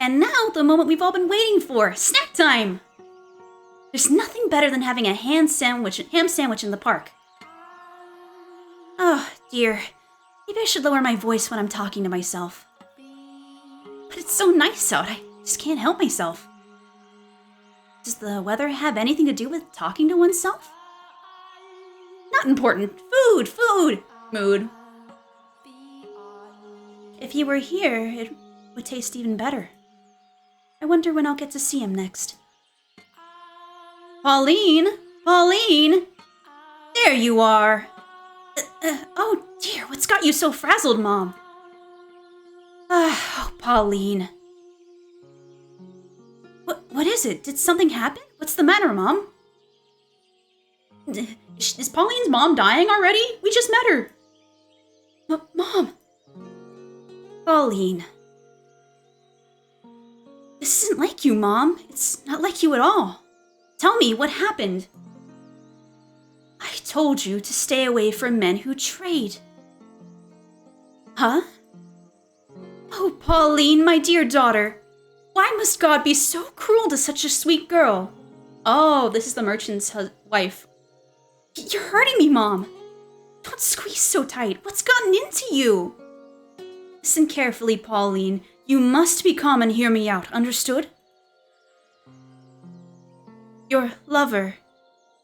And now, the moment we've all been waiting for, snack time! There's nothing better than having a ham sandwich in the park. Oh, dear. Maybe I should lower my voice when I'm talking to myself. But it's so nice out, I just can't help myself. Does the weather have anything to do with talking to oneself? Not important. Food, food! Mood. If he were here, it would taste even better. I wonder when I'll get to see him next. Pauline! Pauline! There you are! Oh dear, what's got you so frazzled, Mom? Oh, Pauline. What is it? Did something happen? What's the matter, Mom? Is Pauline's mom dying already? We just met her. Mom. Pauline. This isn't like you, Mom. It's not like you at all. Tell me, what happened? I told you to stay away from men who trade. Huh? Oh, Pauline, my dear daughter. Why must God be so cruel to such a sweet girl? Oh, this is the merchant's wife. You're hurting me, Mom. Don't squeeze so tight. What's gotten into you? Listen carefully, Pauline. You must be calm and hear me out, understood? Your lover,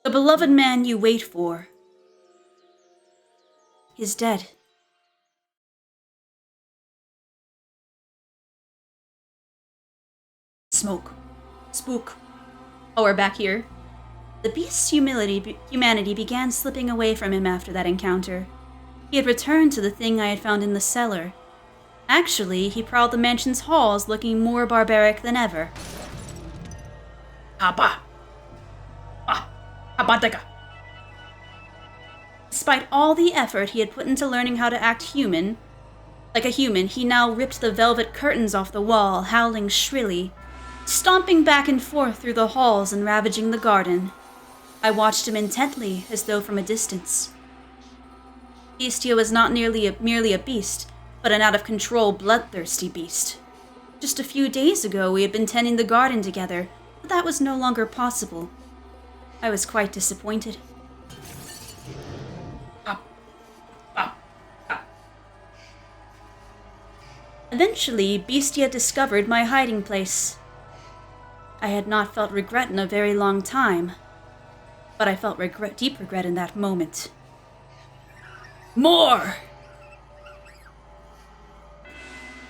the beloved man you wait for. He's dead. Smoke. Spook. Oh, we're back here. The beast's humanity began slipping away from him after that encounter. He had returned to the thing I had found in the cellar. Actually, he prowled the mansion's halls looking more barbaric than ever. Abba! Abadega! Despite all the effort he had put into learning how to act human, like a human, he now ripped the velvet curtains off the wall, howling shrilly, stomping back and forth through the halls and ravaging the garden. I watched him intently, as though from a distance. Beastia was not merely a beast, but an out-of-control, bloodthirsty beast. Just a few days ago, we had been tending the garden together, but that was no longer possible. I was quite disappointed. Eventually, Beastia discovered my hiding place. I had not felt regret in a very long time, but I felt deep regret in that moment. More!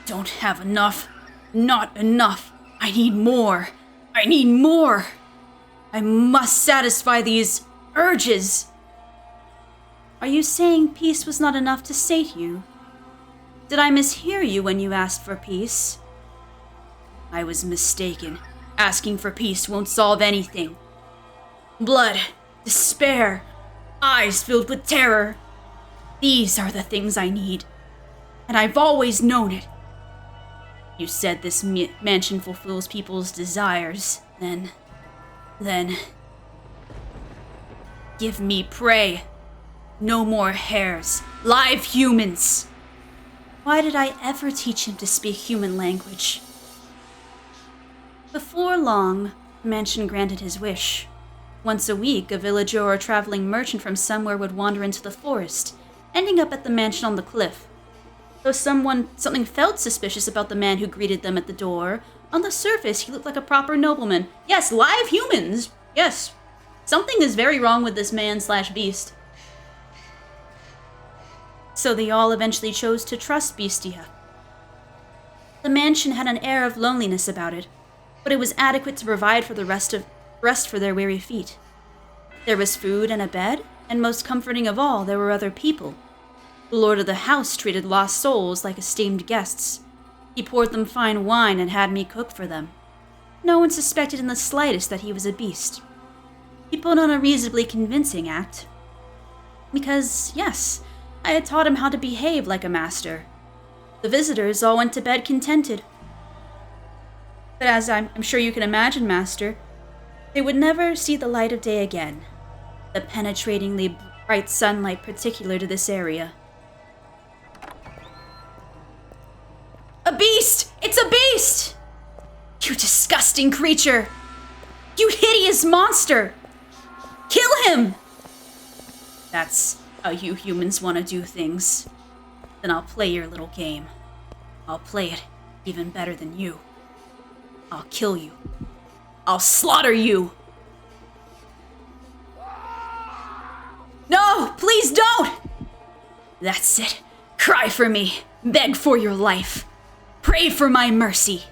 Don't have enough. Not enough. I need more. I need more. I must satisfy these urges. Are you saying peace was not enough to sate you? Did I mishear you when you asked for peace? I was mistaken. Asking for peace won't solve anything. Blood, despair, eyes filled with terror. These are the things I need. And I've always known it. You said this mansion fulfills people's desires. Then... give me prey. No more hares. Live humans. Why did I ever teach him to speak human language? Before long, the mansion granted his wish. Once a week, a villager or a traveling merchant from somewhere would wander into the forest, ending up at the mansion on the cliff. Though something felt suspicious about the man who greeted them at the door, on the surface he looked like a proper nobleman. Yes, live humans! Yes. Something is very wrong with this man/beast. So they all eventually chose to trust Beastia. The mansion had an air of loneliness about it, but it was adequate to provide for the rest for their weary feet. There was food and a bed, and most comforting of all, there were other people. The lord of the house treated lost souls like esteemed guests. He poured them fine wine and had me cook for them. No one suspected in the slightest that he was a beast. He put on a reasonably convincing act. Because, yes, I had taught him how to behave like a master. The visitors all went to bed contented. But as I'm sure you can imagine, Master, they would never see the light of day again. The penetratingly bright sunlight particular to this area. A beast! It's a beast! You disgusting creature! You hideous monster! Kill him! That's how you humans want to do things. Then I'll play your little game. I'll play it even better than you. I'll kill you. I'll slaughter you! No! Please don't! That's it. Cry for me. Beg for your life. Pray for my mercy.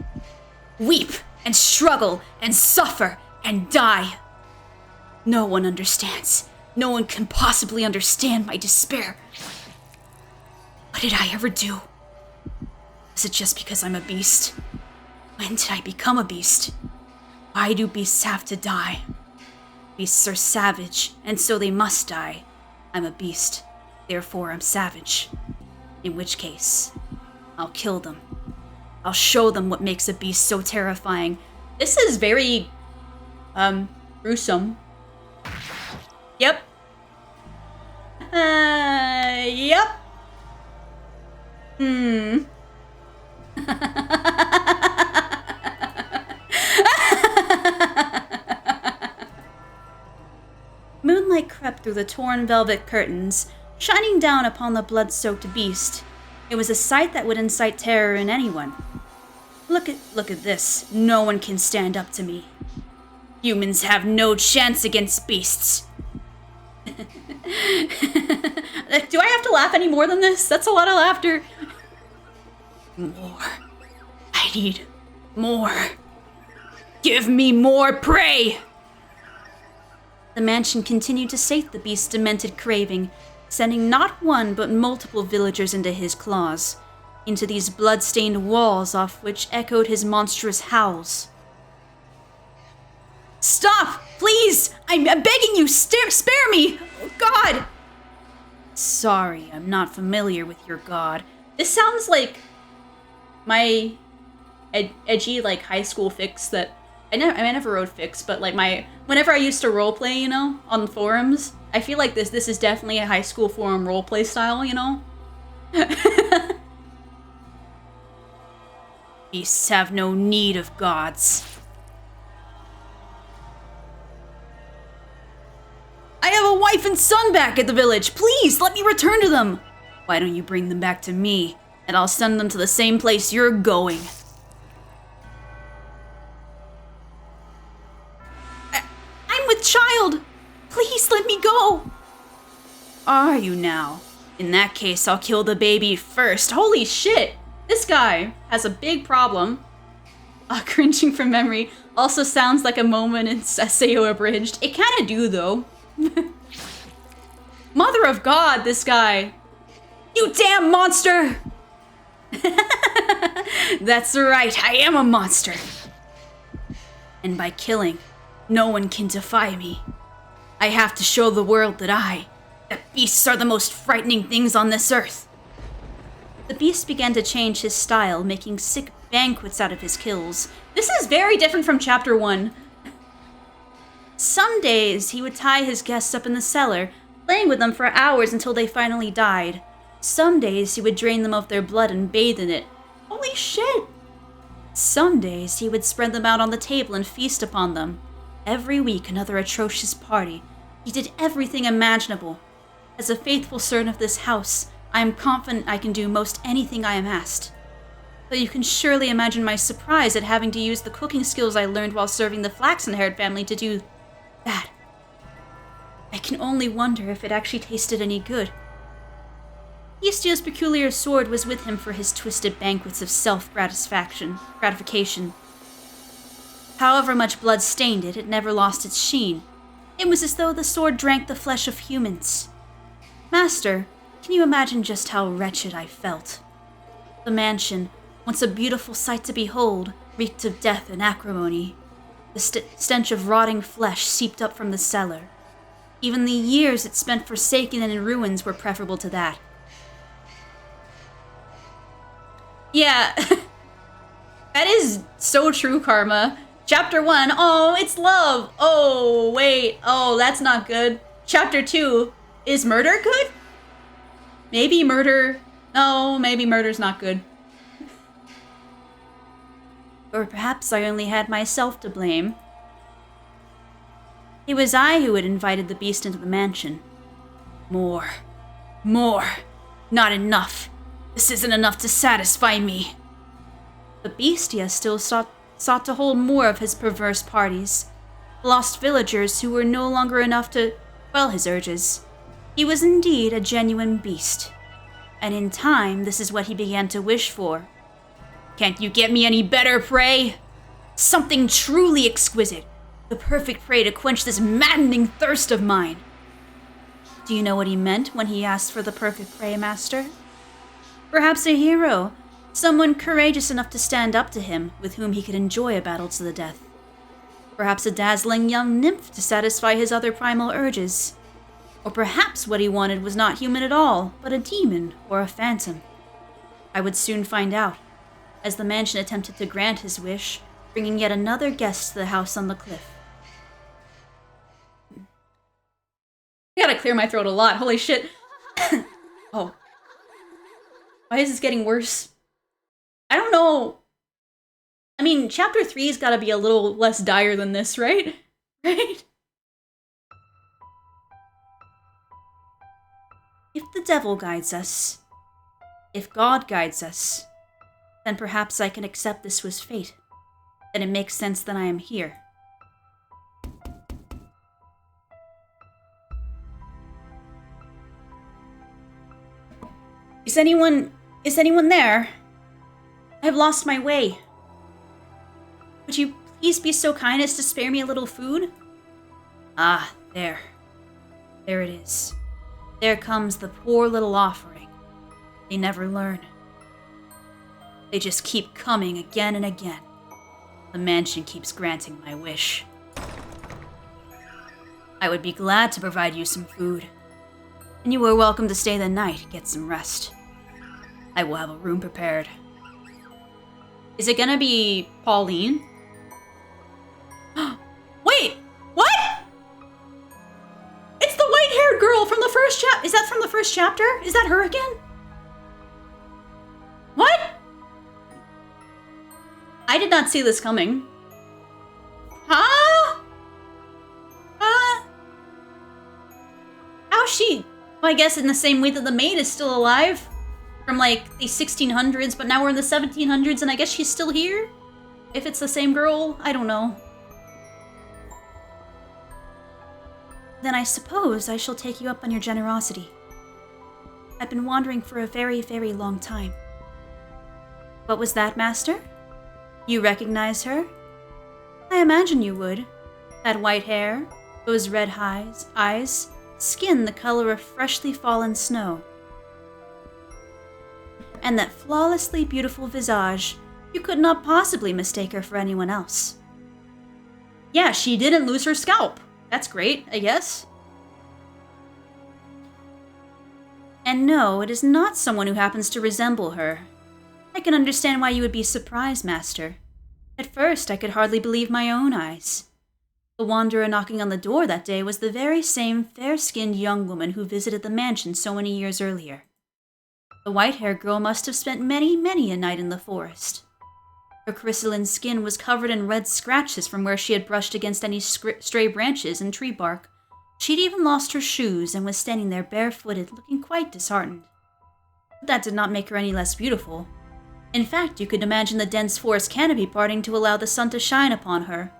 Weep and struggle and suffer and die. No one understands. No one can possibly understand my despair. What did I ever do? Is it just because I'm a beast? When did I become a beast? Why do beasts have to die? Beasts are savage, and so they must die. I'm a beast, therefore I'm savage. In which case, I'll kill them. I'll show them what makes a beast so terrifying. This is very, gruesome. Yep. Yep. Moonlight crept through the torn velvet curtains, shining down upon the blood-soaked beast. It was a sight that would incite terror in anyone. Look at this. No one can stand up to me. Humans have no chance against beasts. Do I have to laugh any more than this? That's a lot of laughter. More. I need more. Give me more prey! The mansion continued to sate the beast's demented craving, sending not one but multiple villagers into his claws, into these blood-stained walls off which echoed his monstrous howls. Stop! Please! I'm begging you! Spare me! Oh, God! Sorry, I'm not familiar with your god. This sounds like my edgy, like, high school fics that... I never wrote fics, but, like, whenever I used to roleplay, you know, on forums, I feel like this is definitely a high school forum roleplay style, you know? Beasts have no need of gods. I have a wife and son back at the village. Please, let me return to them. Why don't you bring them back to me, and I'll send them to the same place you're going. I'm with child. Please let me go. Are you now? In that case, I'll kill the baby first. Holy shit. This guy has a big problem. Cringing from memory also sounds like a moment in SAO Abridged. It kind of do, though. Mother of God, this guy. You damn monster! That's right, I am a monster. And by killing, no one can defy me. I have to show the world that beasts are the most frightening things on this earth. The beast began to change his style, making sick banquets out of his kills. This is very different from Chapter 1. Some days, he would tie his guests up in the cellar, playing with them for hours until they finally died. Some days, he would drain them of their blood and bathe in it. Holy shit! Some days, he would spread them out on the table and feast upon them. Every week, another atrocious party. He did everything imaginable. As a faithful servant of this house, I am confident I can do most anything I am asked. But you can surely imagine my surprise at having to use the cooking skills I learned while serving the flaxen-haired family to do that. I can only wonder if it actually tasted any good. Eastio's peculiar sword was with him for his twisted banquets of gratification. However much blood stained it, it never lost its sheen. It was as though the sword drank the flesh of humans. Master, can you imagine just how wretched I felt? The mansion, once a beautiful sight to behold, reeked of death and acrimony. The stench of rotting flesh seeped up from the cellar. Even the years it spent forsaken and in ruins were preferable to that. Yeah, that is so true, Karma. Chapter 1, oh, it's love. Oh, wait, oh, that's not good. Chapter 2, is murder good? Maybe murder, no, maybe murder's not good. Or perhaps I only had myself to blame. It was I who had invited the beast into the mansion. More. Not enough. This isn't enough to satisfy me. The beastia still sought to hold more of his perverse parties. Lost villagers who were no longer enough to quell his urges. He was indeed a genuine beast. And in time, this is what he began to wish for. Can't you get me any better prey? Something truly exquisite. The perfect prey to quench this maddening thirst of mine. Do you know what he meant when he asked for the perfect prey, Master? Perhaps a hero. Someone courageous enough to stand up to him, with whom he could enjoy a battle to the death. Perhaps a dazzling young nymph to satisfy his other primal urges. Or perhaps what he wanted was not human at all, but a demon or a phantom. I would soon find out, as the mansion attempted to grant his wish, bringing yet another guest to the house on the cliff. I gotta clear my throat a lot, holy shit. Oh. Why is this getting worse? I don't know. I mean, chapter 3's gotta be a little less dire than this, right? Right? If the devil guides us, if God guides us, then perhaps I can accept this was fate. Then it makes sense that I am here. Is anyone there? I have lost my way. Would you please be so kind as to spare me a little food? Ah, there. There it is. There comes the poor little offering. They never learn. They just keep coming again and again. The mansion keeps granting my wish. I would be glad to provide you some food. And you are welcome to stay the night, get some rest. I will have a room prepared. Is it gonna be Pauline? Wait! What? It's the white-haired girl from the first chapter. Is that from the first chapter? Is that her again? What? I did not see this coming. Huh? How's she? Well, I guess in the same way that the maid is still alive. From like the 1600s, but now we're in the 1700s and I guess she's still here? If it's the same girl, I don't know. Then I suppose I shall take you up on your generosity. I've been wandering for a very, very long time. What was that, Master? You recognize her? I imagine you would. That white hair, those red eyes, skin the color of freshly fallen snow. And that flawlessly beautiful visage, you could not possibly mistake her for anyone else. Yeah, she didn't lose her scalp. That's great, I guess. And no, it is not someone who happens to resemble her. I can understand why you would be surprised, Master. At first, I could hardly believe my own eyes. The wanderer knocking on the door that day was the very same fair-skinned young woman who visited the mansion so many years earlier. The white-haired girl must have spent many, many a night in the forest. Her crystalline skin was covered in red scratches from where she had brushed against any stray branches and tree bark. She'd even lost her shoes and was standing there barefooted, looking quite disheartened. But that did not make her any less beautiful. In fact, you could imagine the dense forest canopy parting to allow the sun to shine upon her.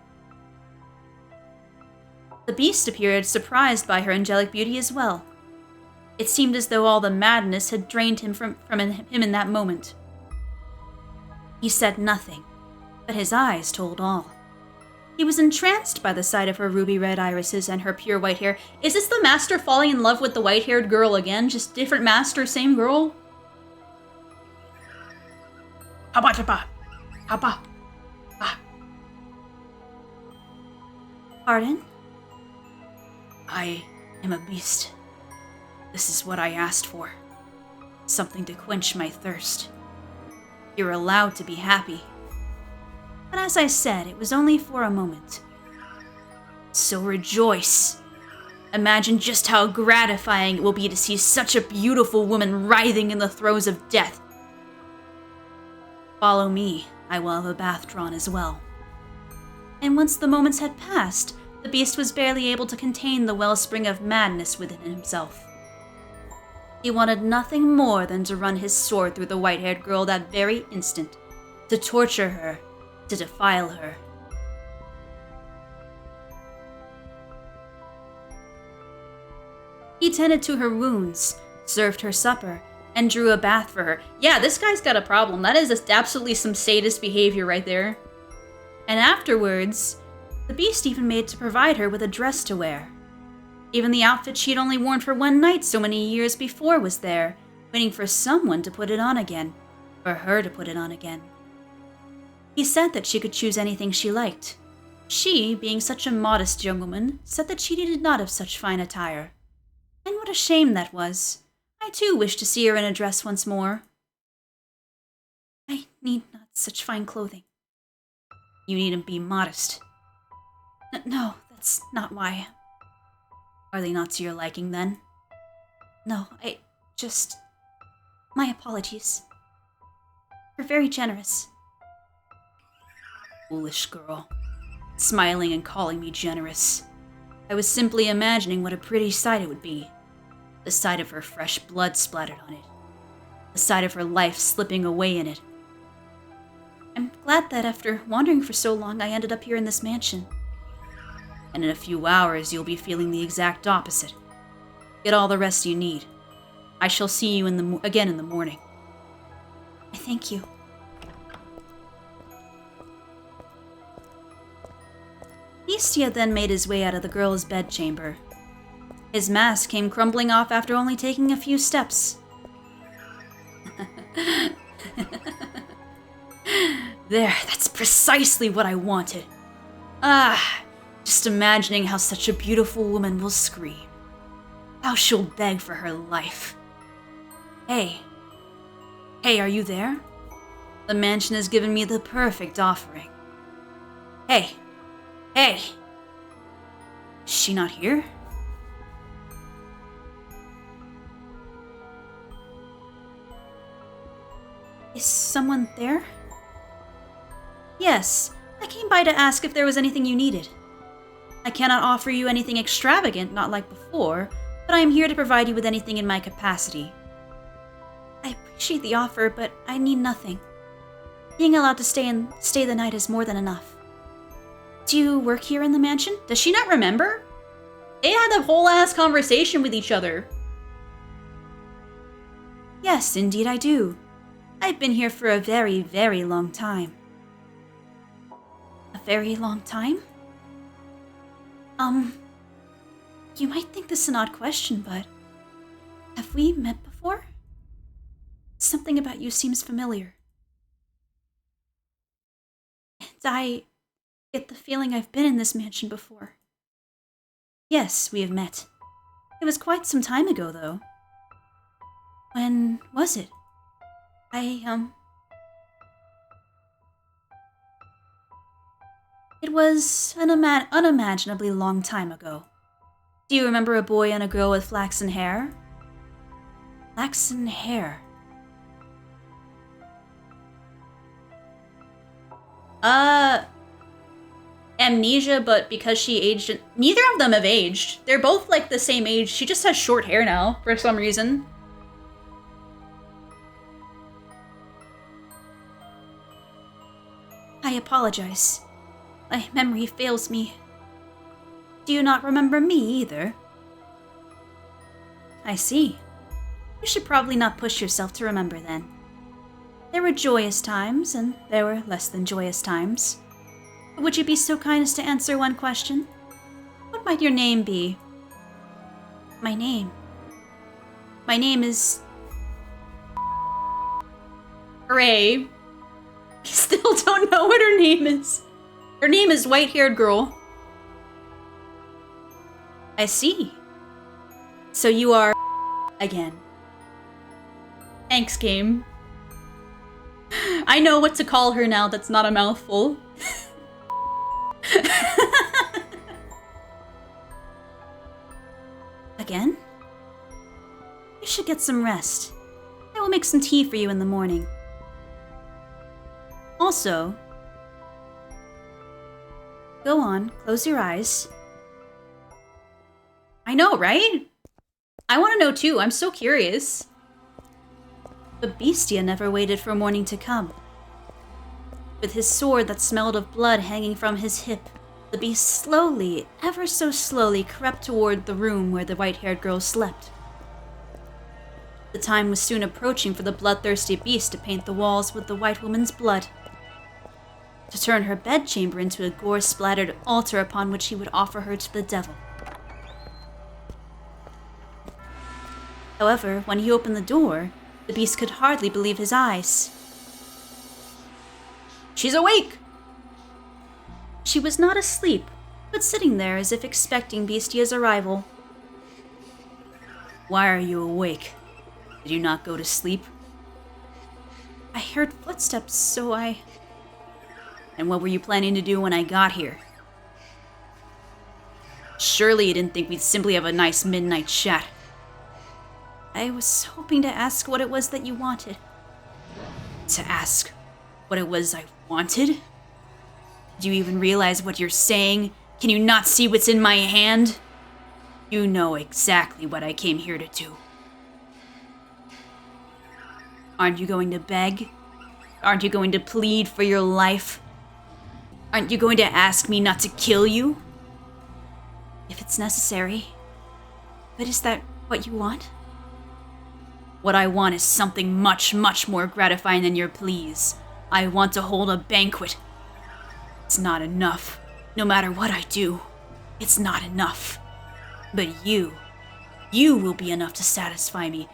The beast appeared surprised by her angelic beauty as well. It seemed as though all the madness had drained him from him in that moment. He said nothing, but his eyes told all. He was entranced by the sight of her ruby-red irises and her pure white hair. Is this the master falling in love with the white-haired girl again? Just different master, same girl? Pardon? I am a beast. This is what I asked for. Something to quench my thirst. You're allowed to be happy. But as I said, it was only for a moment. So rejoice. Imagine just how gratifying it will be to see such a beautiful woman writhing in the throes of death. Follow me. I will have a bath drawn as well. And once the moments had passed, the beast was barely able to contain the wellspring of madness within himself. He wanted nothing more than to run his sword through the white-haired girl that very instant, to torture her, to defile her. He tended to her wounds, served her supper, and drew a bath for her. Yeah, this guy's got a problem. That is absolutely some sadist behavior right there. And afterwards, the beast even made to provide her with a dress to wear. Even the outfit she'd only worn for one night so many years before was there, waiting for someone to put it on again, for her to put it on again. He said that she could choose anything she liked. She, being such a modest young woman, said that she needed not of such fine attire. And what a shame that was. I too wished to see her in a dress once more. I need not such fine clothing. You needn't be modest. No, that's not why. Are they not to your liking, then? No, my apologies. You're very generous. Foolish girl. Smiling and calling me generous. I was simply imagining what a pretty sight it would be. The sight of her fresh blood splattered on it. The sight of her life slipping away in it. I'm glad that after wandering for so long, I ended up here in this mansion. And in a few hours, you'll be feeling the exact opposite. Get all the rest you need. I shall see you again in the morning. I thank you. Bestia then made his way out of the girl's bedchamber. His mask came crumbling off after only taking a few steps. There, that's precisely what I wanted. Just imagining how such a beautiful woman will scream. How she'll beg for her life. Hey, are you there? The mansion has given me the perfect offering. Hey! Is she not here? Is someone there? Yes, I came by to ask if there was anything you needed. I cannot offer you anything extravagant, not like before, but I am here to provide you with anything in my capacity. I appreciate the offer, but I need nothing. Being allowed to stay the night is more than enough. Do you work here in the mansion? Does she not remember? They had a whole ass conversation with each other. Yes, indeed I do. I've been here for a very, very long time. A very long time? You might think this an odd question, but have we met before? Something about you seems familiar. And I get the feeling I've been in this mansion before. Yes, we have met. It was quite some time ago, though. When was it? It was an unimaginably long time ago. Do you remember a boy and a girl with flaxen hair? Flaxen hair. Amnesia, but because she aged... Neither of them have aged. They're both like the same age. She just has short hair now, for some reason. I apologize. My memory fails me. Do you not remember me either? I see. You should probably not push yourself to remember then. There were joyous times, and there were less than joyous times. But would you be so kind as to answer one question? What might your name be? My name is... Hooray. I still don't know what her name is. Her name is White-Haired Girl. I see. So you are... again. Thanks, game. I know what to call her now that's not a mouthful. Again? You should get some rest. I will make some tea for you in the morning. Also, go on, close your eyes. I know, right? I want to know too, I'm so curious. But Bestia never waited for morning to come. With his sword that smelled of blood hanging from his hip, the beast slowly, ever so slowly, crept toward the room where the white-haired girl slept. The time was soon approaching for the bloodthirsty beast to paint the walls with the white woman's blood, to turn her bedchamber into a gore-splattered altar upon which he would offer her to the devil. However, when he opened the door, the beast could hardly believe his eyes. She's awake! She was not asleep, but sitting there as if expecting Bestia's arrival. Why are you awake? Did you not go to sleep? I heard footsteps, so I... And what were you planning to do when I got here? Surely you didn't think we'd simply have a nice midnight chat. I was hoping to ask what it was that you wanted. To ask what it was I wanted? Do you even realize what you're saying? Can you not see what's in my hand? You know exactly what I came here to do. Aren't you going to beg? Aren't you going to plead for your life? Aren't you going to ask me not to kill you? If it's necessary. But is that what you want? What I want is something much, much more gratifying than your pleas. I want to hold a banquet. It's not enough. No matter what I do, it's not enough. But you will be enough to satisfy me,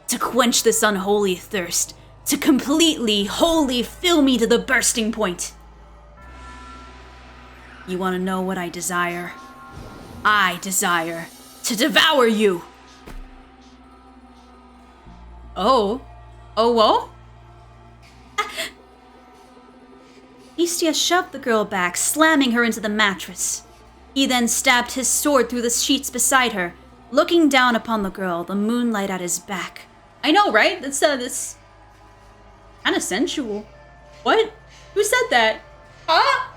to quench this unholy thirst, to completely, wholly fill me to the bursting point. You want to know what I desire? I desire to devour you. Oh? Beastia shoved the girl back, slamming her into the mattress. He then stabbed his sword through the sheets beside her, looking down upon the girl, the moonlight at his back. I know, right? That's kind of sensual. What? Who said that? Huh?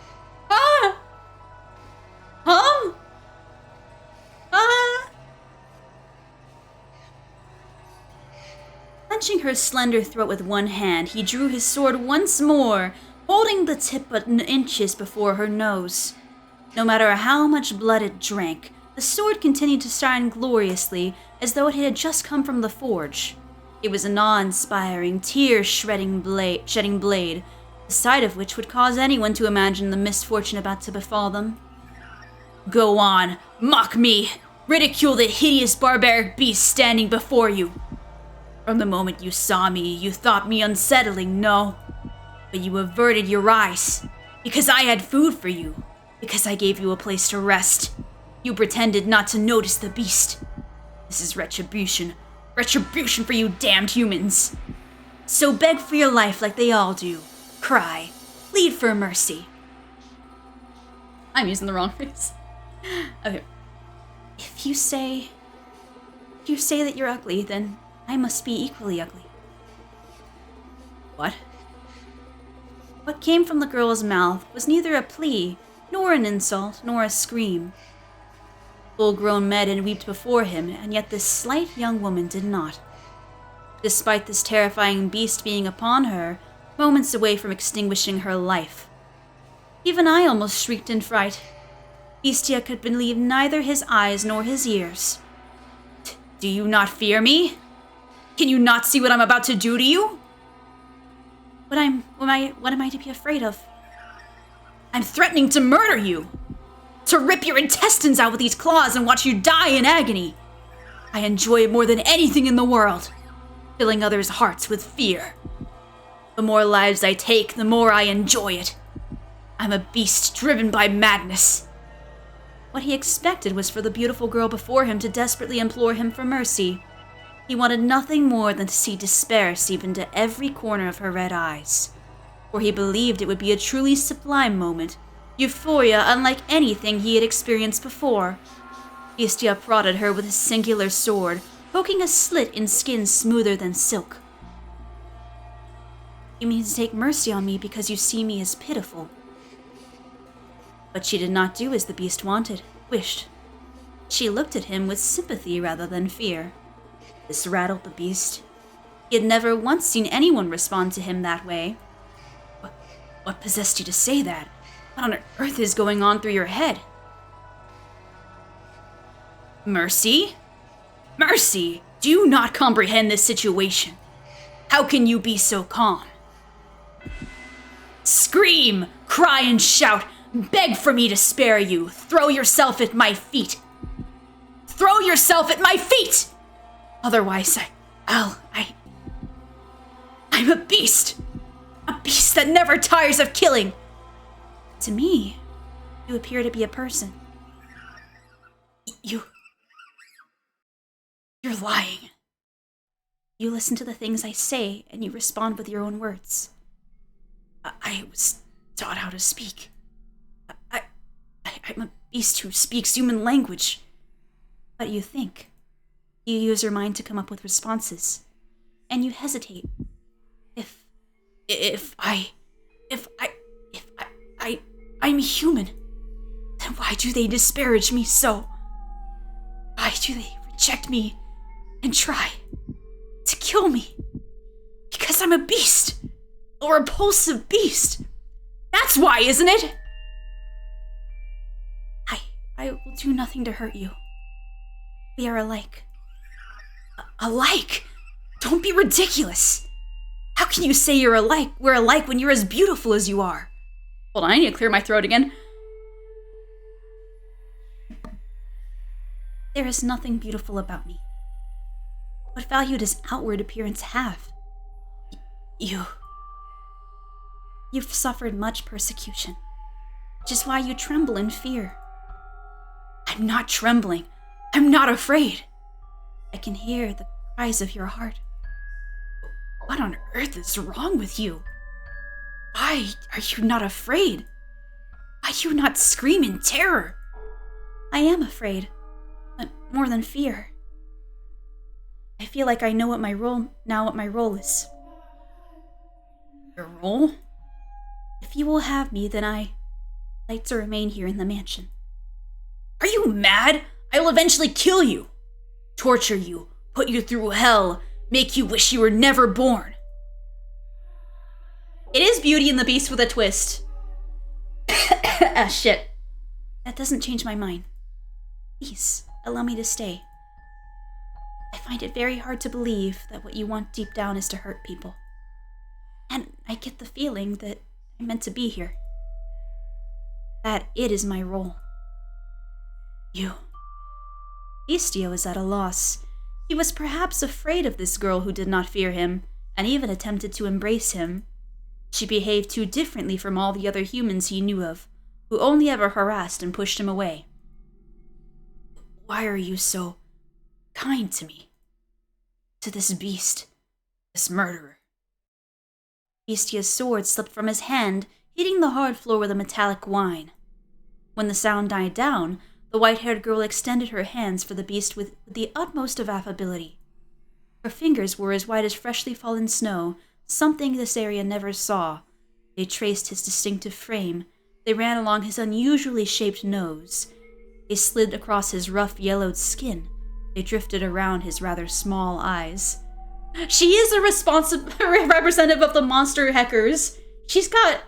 Clenching her slender throat with one hand, he drew his sword once more, holding the tip but inches before her nose. No matter how much blood it drank, the sword continued to shine gloriously, as though it had just come from the forge. It was an awe-inspiring, tear-shedding blade, the sight of which would cause anyone to imagine the misfortune about to befall them. Go on, mock me, ridicule the hideous barbaric beast standing before you. From the moment you saw me, you thought me unsettling, no? But you averted your eyes, because I had food for you, because I gave you a place to rest. You pretended not to notice the beast. This is retribution. Retribution for you damned humans. So beg for your life like they all do. Cry. Plead for mercy. I'm using the wrong phrase. Okay. If you say that you're ugly, then I must be equally ugly. What? What came from the girl's mouth was neither a plea, nor an insult, nor a scream. Full-grown men had wept before him, and yet this slight young woman did not. Despite this terrifying beast being upon her, moments away from extinguishing her life. Even I almost shrieked in fright. Beastia could believe neither his eyes nor his ears. Do you not fear me? Can you not see what I'm about to do to you? What am I to be afraid of? I'm threatening to murder you! To rip your intestines out with these claws and watch you die in agony! I enjoy it more than anything in the world, filling others' hearts with fear. The more lives I take, the more I enjoy it. I'm a beast driven by madness. What he expected was for the beautiful girl before him to desperately implore him for mercy. He wanted nothing more than to see despair seep into every corner of her red eyes. For he believed it would be a truly sublime moment, euphoria unlike anything he had experienced before. Beastia prodded her with his singular sword, poking a slit in skin smoother than silk. You mean to take mercy on me because you see me as pitiful. But she did not do as the beast wished. She looked at him with sympathy rather than fear. This rattled the beast. He had never once seen anyone respond to him that way. What possessed you to say that? What on earth is going on through your head? Mercy? Mercy! Do you not comprehend this situation? How can you be so calm? Scream! Cry and shout! Beg for me to spare you! Throw yourself at my feet! Throw yourself at my feet! Otherwise, I'm a beast! A beast that never tires of killing! To me, you appear to be a person. You're lying. You listen to the things I say, and you respond with your own words. I was taught how to speak. I'm a beast who speaks human language. But you think. You use your mind to come up with responses. And you hesitate. I'm human, then why do they disparage me so? Why do they reject me and try to kill me? Because I'm a beast, a repulsive beast. That's why, isn't it? I will do nothing to hurt you. We are alike. Alike? Don't be ridiculous! How can you say we're alike when you're as beautiful as you are? Hold on, I need to clear my throat again. There is nothing beautiful about me. What value does outward appearance have? You've suffered much persecution, which is why you tremble in fear. I'm not trembling. I'm not afraid. I can hear the cries of your heart. What on earth is wrong with you? Why are you not afraid? Why do you not scream in terror? I am afraid, but more than fear. I feel like I know what my role is. Your role? If you will have me, then I'd like to remain here in the mansion. Are you mad? I will eventually kill you, torture you, put you through hell, make you wish you were never born. It is Beauty and the Beast with a twist. Ah, shit. That doesn't change my mind. Please, allow me to stay. I find it very hard to believe that what you want deep down is to hurt people. And I get the feeling that I'm meant to be here. That it is my role. You. Beastia was at a loss. He was perhaps afraid of this girl who did not fear him, and even attempted to embrace him. She behaved too differently from all the other humans he knew of, who only ever harassed and pushed him away. Why are you so kind to me? To this beast, this murderer? Beastia's sword slipped from his hand, hitting the hard floor with a metallic whine. When the sound died down, the white-haired girl extended her hands for the beast with the utmost of affability. Her fingers were as white as freshly fallen snow, something this area never saw. They traced his distinctive frame. They ran along his unusually shaped nose. They slid across his rough, yellowed skin. They drifted around his rather small eyes. She is a representative of the monster heckers. She's a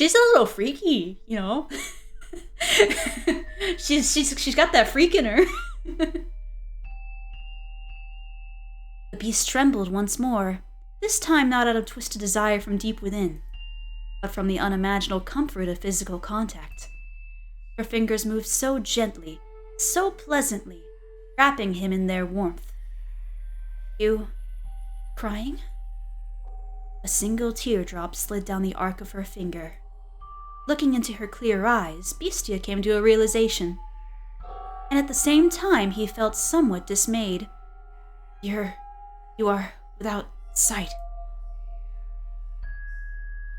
little freaky, you know? she's got that freak in her. The beast trembled once more, this time not out of twisted desire from deep within, but from the unimaginable comfort of physical contact. Her fingers moved so gently, so pleasantly, wrapping him in their warmth. You crying? A single teardrop slid down the arc of her finger. Looking into her clear eyes, Beastia came to a realization. And at the same time, he felt somewhat dismayed. You are without sight.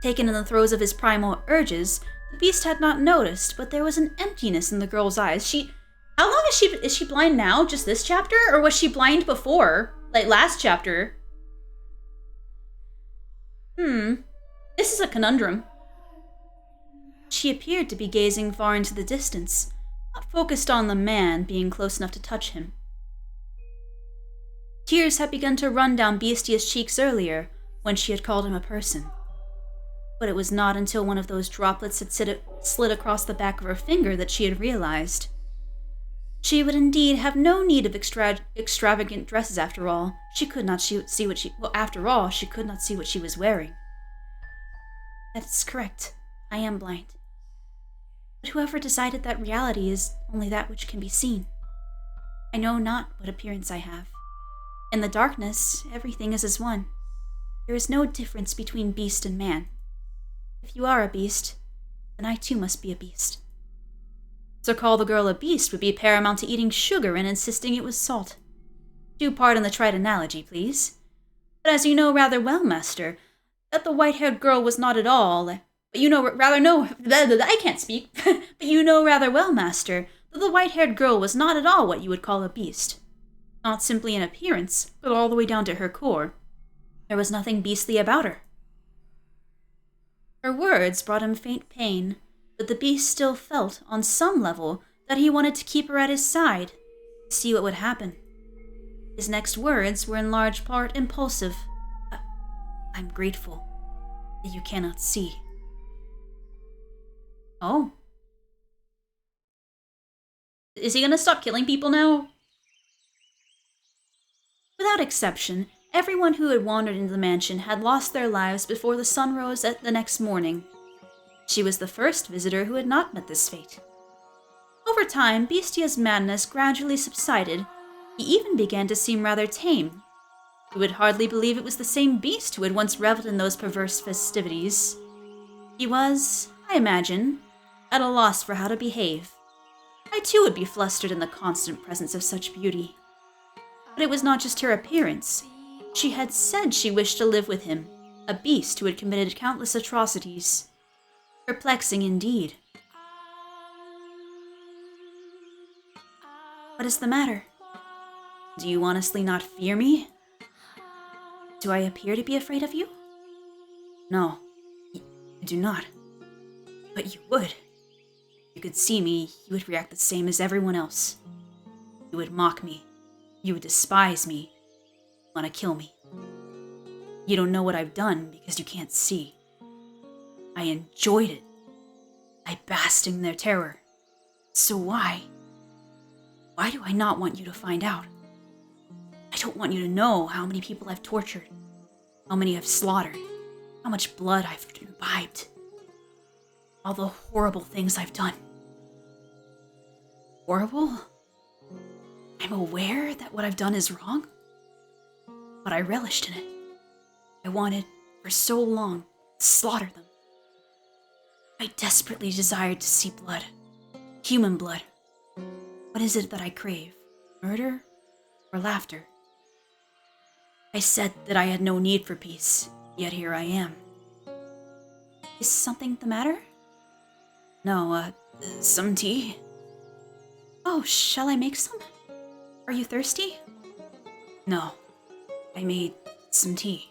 Taken in the throes of his primal urges, the beast had not noticed, but there was an emptiness in the girl's eyes. How long is she blind now? Just this chapter? Or was she blind before? Like last chapter? This is a conundrum. She appeared to be gazing far into the distance, not focused on the man being close enough to touch him. Tears had begun to run down Beastia's cheeks earlier, when she had called him a person. But it was not until one of those droplets had slid across the back of her finger that she had realized. She would indeed have no need of extravagant dresses after all. She could not see what she was wearing. That's correct. I am blind. But whoever decided that reality is only that which can be seen. I know not what appearance I have. In the darkness, everything is as one. There is no difference between beast and man. If you are a beast, then I too must be a beast. To call the girl a beast would be paramount to eating sugar and insisting it was salt. Do pardon the trite analogy, please. But as you know rather well, master, that the white-haired girl was not at all... I can't speak. But you know rather well, master, that the white-haired girl was not at all what you would call a beast. Not simply in appearance, but all the way down to her core. There was nothing beastly about her. Her words brought him faint pain, but the beast still felt, on some level, that he wanted to keep her at his side, to see what would happen. His next words were in large part impulsive. I'm grateful that you cannot see. Oh. Is he gonna stop killing people now? Without exception, everyone who had wandered into the mansion had lost their lives before the sun rose at the next morning. She was the first visitor who had not met this fate. Over time, Bestia's madness gradually subsided. He even began to seem rather tame. You would hardly believe it was the same beast who had once reveled in those perverse festivities. He was, I imagine, at a loss for how to behave. I too would be flustered in the constant presence of such beauty. But it was not just her appearance. She had said she wished to live with him, a beast who had committed countless atrocities. Perplexing indeed. What is the matter? Do you honestly not fear me? Do I appear to be afraid of you? No, you do not. But you would. If you could see me, you would react the same as everyone else. You would mock me. You would despise me. You want to kill me. You don't know what I've done because you can't see. I enjoyed it. I basked in their terror. So why? Why do I not want you to find out? I don't want you to know how many people I've tortured, how many I've slaughtered, how much blood I've imbibed, all the horrible things I've done. Horrible? I'm aware that what I've done is wrong, but I relished in it. I wanted, for so long, to slaughter them. I desperately desired to see blood, human blood. What is it that I crave? Murder or laughter? I said that I had no need for peace, yet here I am. Is something the matter? No, some tea? Oh, shall I make some? Are you thirsty? No, I made some tea.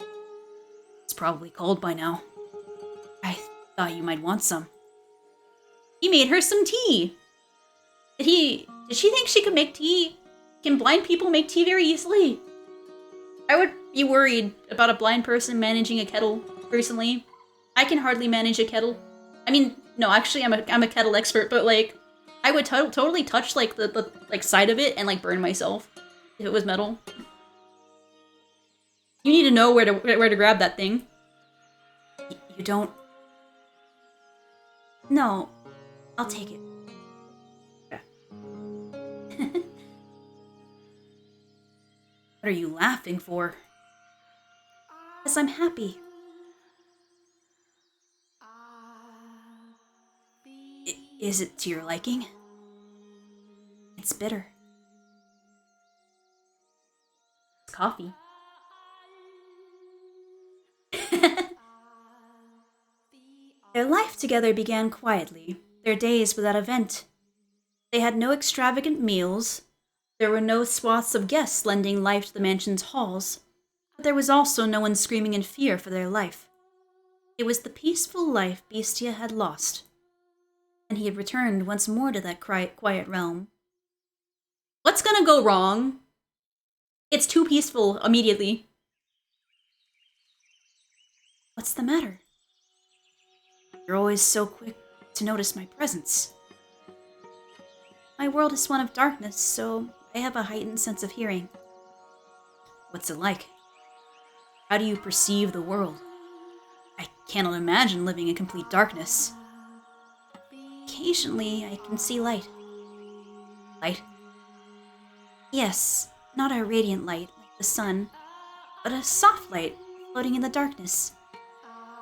It's probably cold by now. I thought you might want some. He made her some tea. Did she think she could make tea? Can blind people make tea very easily? I would be worried about a blind person managing a kettle, personally. I can hardly manage a kettle. I mean, no, actually I'm a kettle expert, but like, I would totally touch like the like side of it and like burn myself if it was metal. You need to know where to grab that thing. You don't... No, I'll take it. What are you laughing for? Because I'm happy. Is it to your liking? It's bitter. It's coffee. Their life together began quietly, their days without event. They had no extravagant meals. There were no swaths of guests lending life to the mansion's halls, but there was also no one screaming in fear for their life. It was the peaceful life Bestia had lost, and he had returned once more to that quiet realm. What's gonna go wrong? It's too peaceful immediately. What's the matter? You're always so quick to notice my presence. My world is one of darkness, so I have a heightened sense of hearing. What's it like? How do you perceive the world? I cannot imagine living in complete darkness. Occasionally, I can see light. Light? Yes, not a radiant light like the sun, but a soft light floating in the darkness.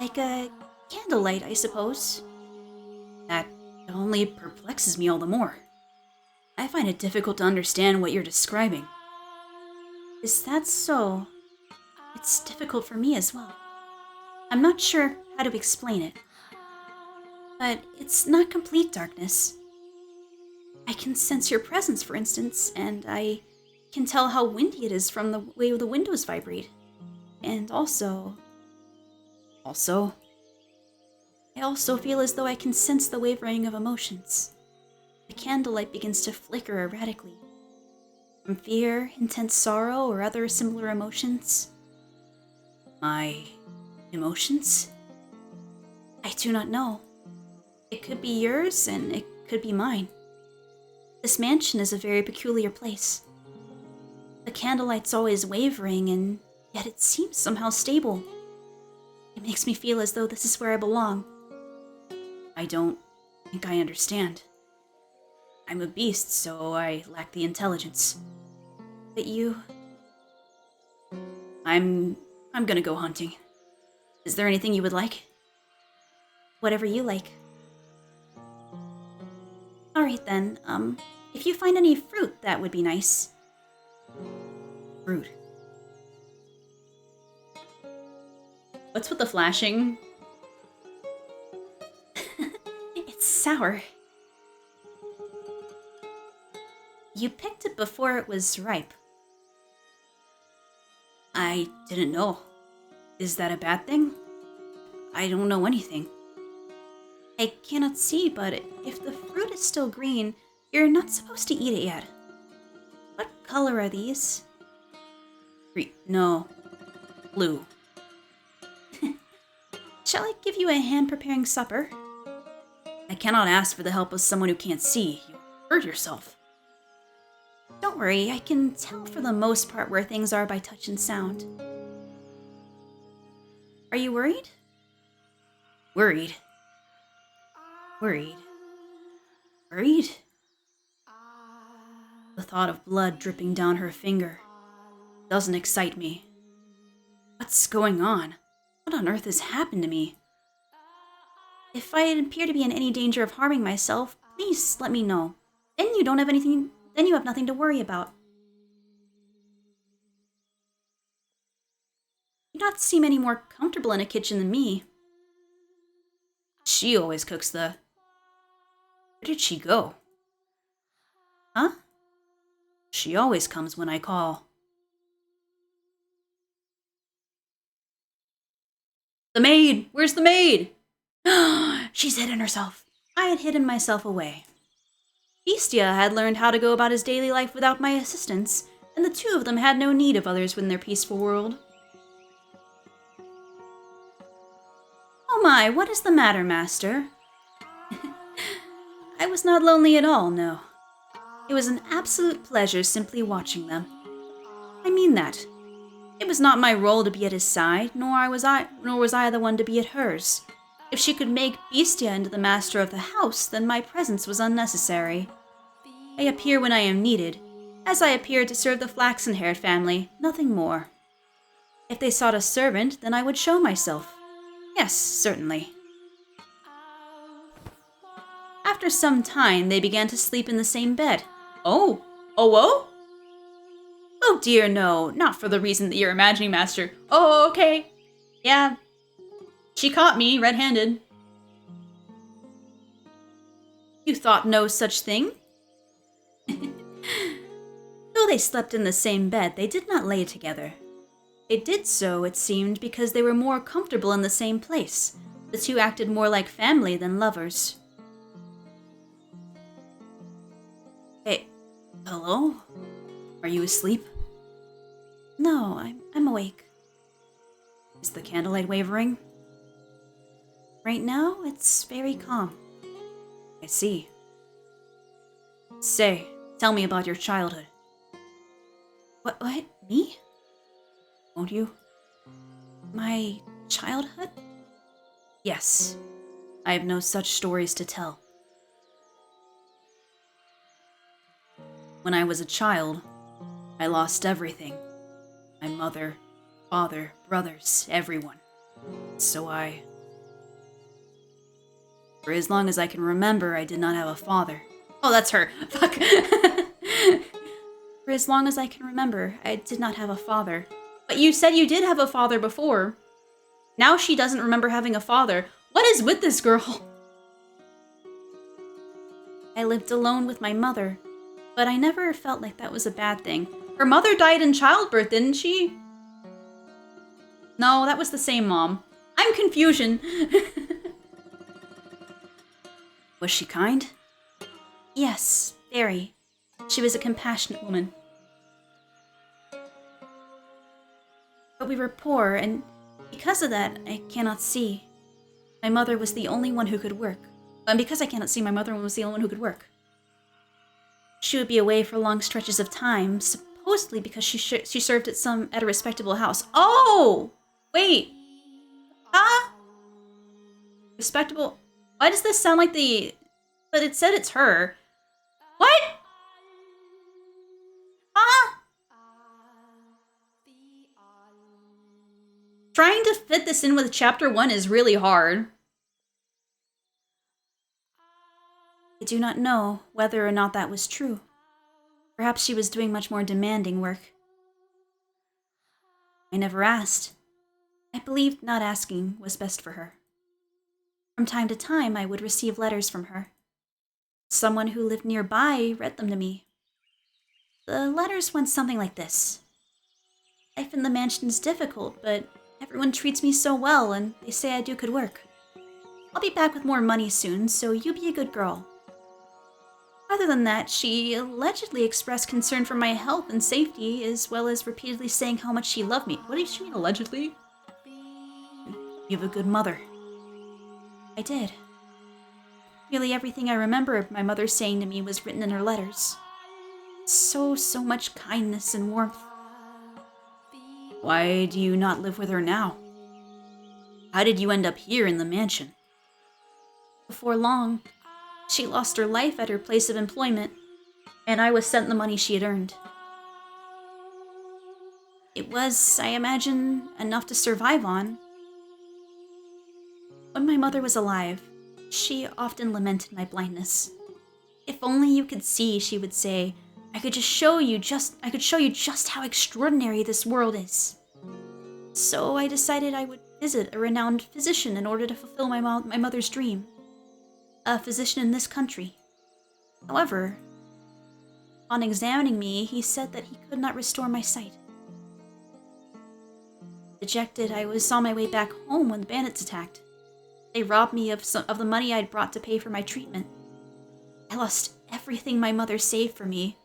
Like a candlelight, I suppose. That only perplexes me all the more. I find it difficult to understand what you're describing. Is that so? It's difficult for me as well. I'm not sure how to explain it. But it's not complete darkness. I can sense your presence, for instance, and I can tell how windy it is from the way the windows vibrate. And also... I also feel as though I can sense the wavering of emotions. The candlelight begins to flicker erratically. From fear, intense sorrow, or other similar emotions. My emotions? I do not know. It could be yours, and it could be mine. This mansion is a very peculiar place. The candlelight's always wavering, and yet it seems somehow stable. It makes me feel as though this is where I belong. I don't think I understand. I'm a beast, so I lack the intelligence. But you... I'm gonna go hunting. Is there anything you would like? Whatever you like. Alright then, if you find any fruit, that would be nice. Fruit. What's with the flashing? It's sour. You picked it before it was ripe. I didn't know. Is that a bad thing? I don't know anything. I cannot see, but if the fruit is still green, you're not supposed to eat it yet. What color are these? Green. No. Blue. Shall I give you a hand preparing supper? I cannot ask for the help of someone who can't see. You hurt yourself. Don't worry, I can tell for the most part where things are by touch and sound. Are you worried? Worried? Worried? Worried? The thought of blood dripping down her finger doesn't excite me. What's going on? What on earth has happened to me? If I appear to be in any danger of harming myself, please let me know. Then you don't have anything. Then you have nothing to worry about. You do not seem any more comfortable in a kitchen than me. She always cooks the... Where did she go? Huh? She always comes when I call. The maid! Where's the maid? She's hidden herself. I had hidden myself away. Beastia had learned how to go about his daily life without my assistance, and the two of them had no need of others in their peaceful world. Oh my, what is the matter, master? I was not lonely at all, no. It was an absolute pleasure simply watching them. I mean that. It was not my role to be at his side, nor was I the one to be at hers. If she could make Beastia into the master of the house, then my presence was unnecessary. I appear when I am needed, as I appeared to serve the flaxen-haired family, nothing more. If they sought a servant, then I would show myself. Yes, certainly. After some time, they began to sleep in the same bed. Oh? Oh? Oh dear, no, not for the reason that You're imagining, master. Oh, okay. Yeah. She caught me red-handed. You thought no such thing? Though they slept in the same bed, they did not lay together. They did so, it seemed, because they were more comfortable in the same place. The two acted more like family than lovers. Hey, hello? Are you asleep? No, I'm awake. Is the candlelight wavering? Right now, it's very calm. I see. Say, tell me about your childhood. What, me? Won't you? My childhood? Yes. I have no such stories to tell. When I was a child, I lost everything. My mother, father, brothers, everyone. So for as long as I can remember, I did not have a father. Oh, that's her. Fuck. For as long as I can remember, I did not have a father. But you said you did have a father before. Now she doesn't remember having a father. What is with this girl? I lived alone with my mother, but I never felt like that was a bad thing. Her mother died in childbirth, didn't she? No, that was the same mom. I'm confusion. Was she kind? Yes, very. She was a compassionate woman. But we were poor, and because of that, I cannot see. My mother was the only one who could work. And because I cannot see, my mother was the only one who could work. She would be away for long stretches of time, supposedly because she served at a respectable house. Oh! Wait. Huh? Respectable? Why does this sound like the... But it said it's her. What? Huh? Trying to fit this in with chapter 1 is really hard. I do not know whether or not that was true. Perhaps she was doing much more demanding work. I never asked. I believed not asking was best for her. From time to time, I would receive letters from her. Someone who lived nearby read them to me. The letters went something like this. Life in the mansion is difficult, but everyone treats me so well, and they say I do good work. I'll be back with more money soon, so you be a good girl. Other than that, she allegedly expressed concern for my health and safety, as well as repeatedly saying how much she loved me. What does she mean, allegedly? You have a good mother. I did. Nearly everything I remember my mother saying to me was written in her letters. So much kindness and warmth. Why do you not live with her now? How did you end up here in the mansion? Before long, she lost her life at her place of employment, and I was sent the money she had earned. It was, I imagine, enough to survive on. When my mother was alive, she often lamented my blindness. If only you could see, she would say, I could show you just how extraordinary this world is. So I decided I would visit a renowned physician in order to fulfill my mother's dream. A physician in this country. However, on examining me, he said that he could not restore my sight. Dejected, I was on my way back home when the bandits attacked. They robbed me of the money I'd brought to pay for my treatment. I lost everything my mother saved for me.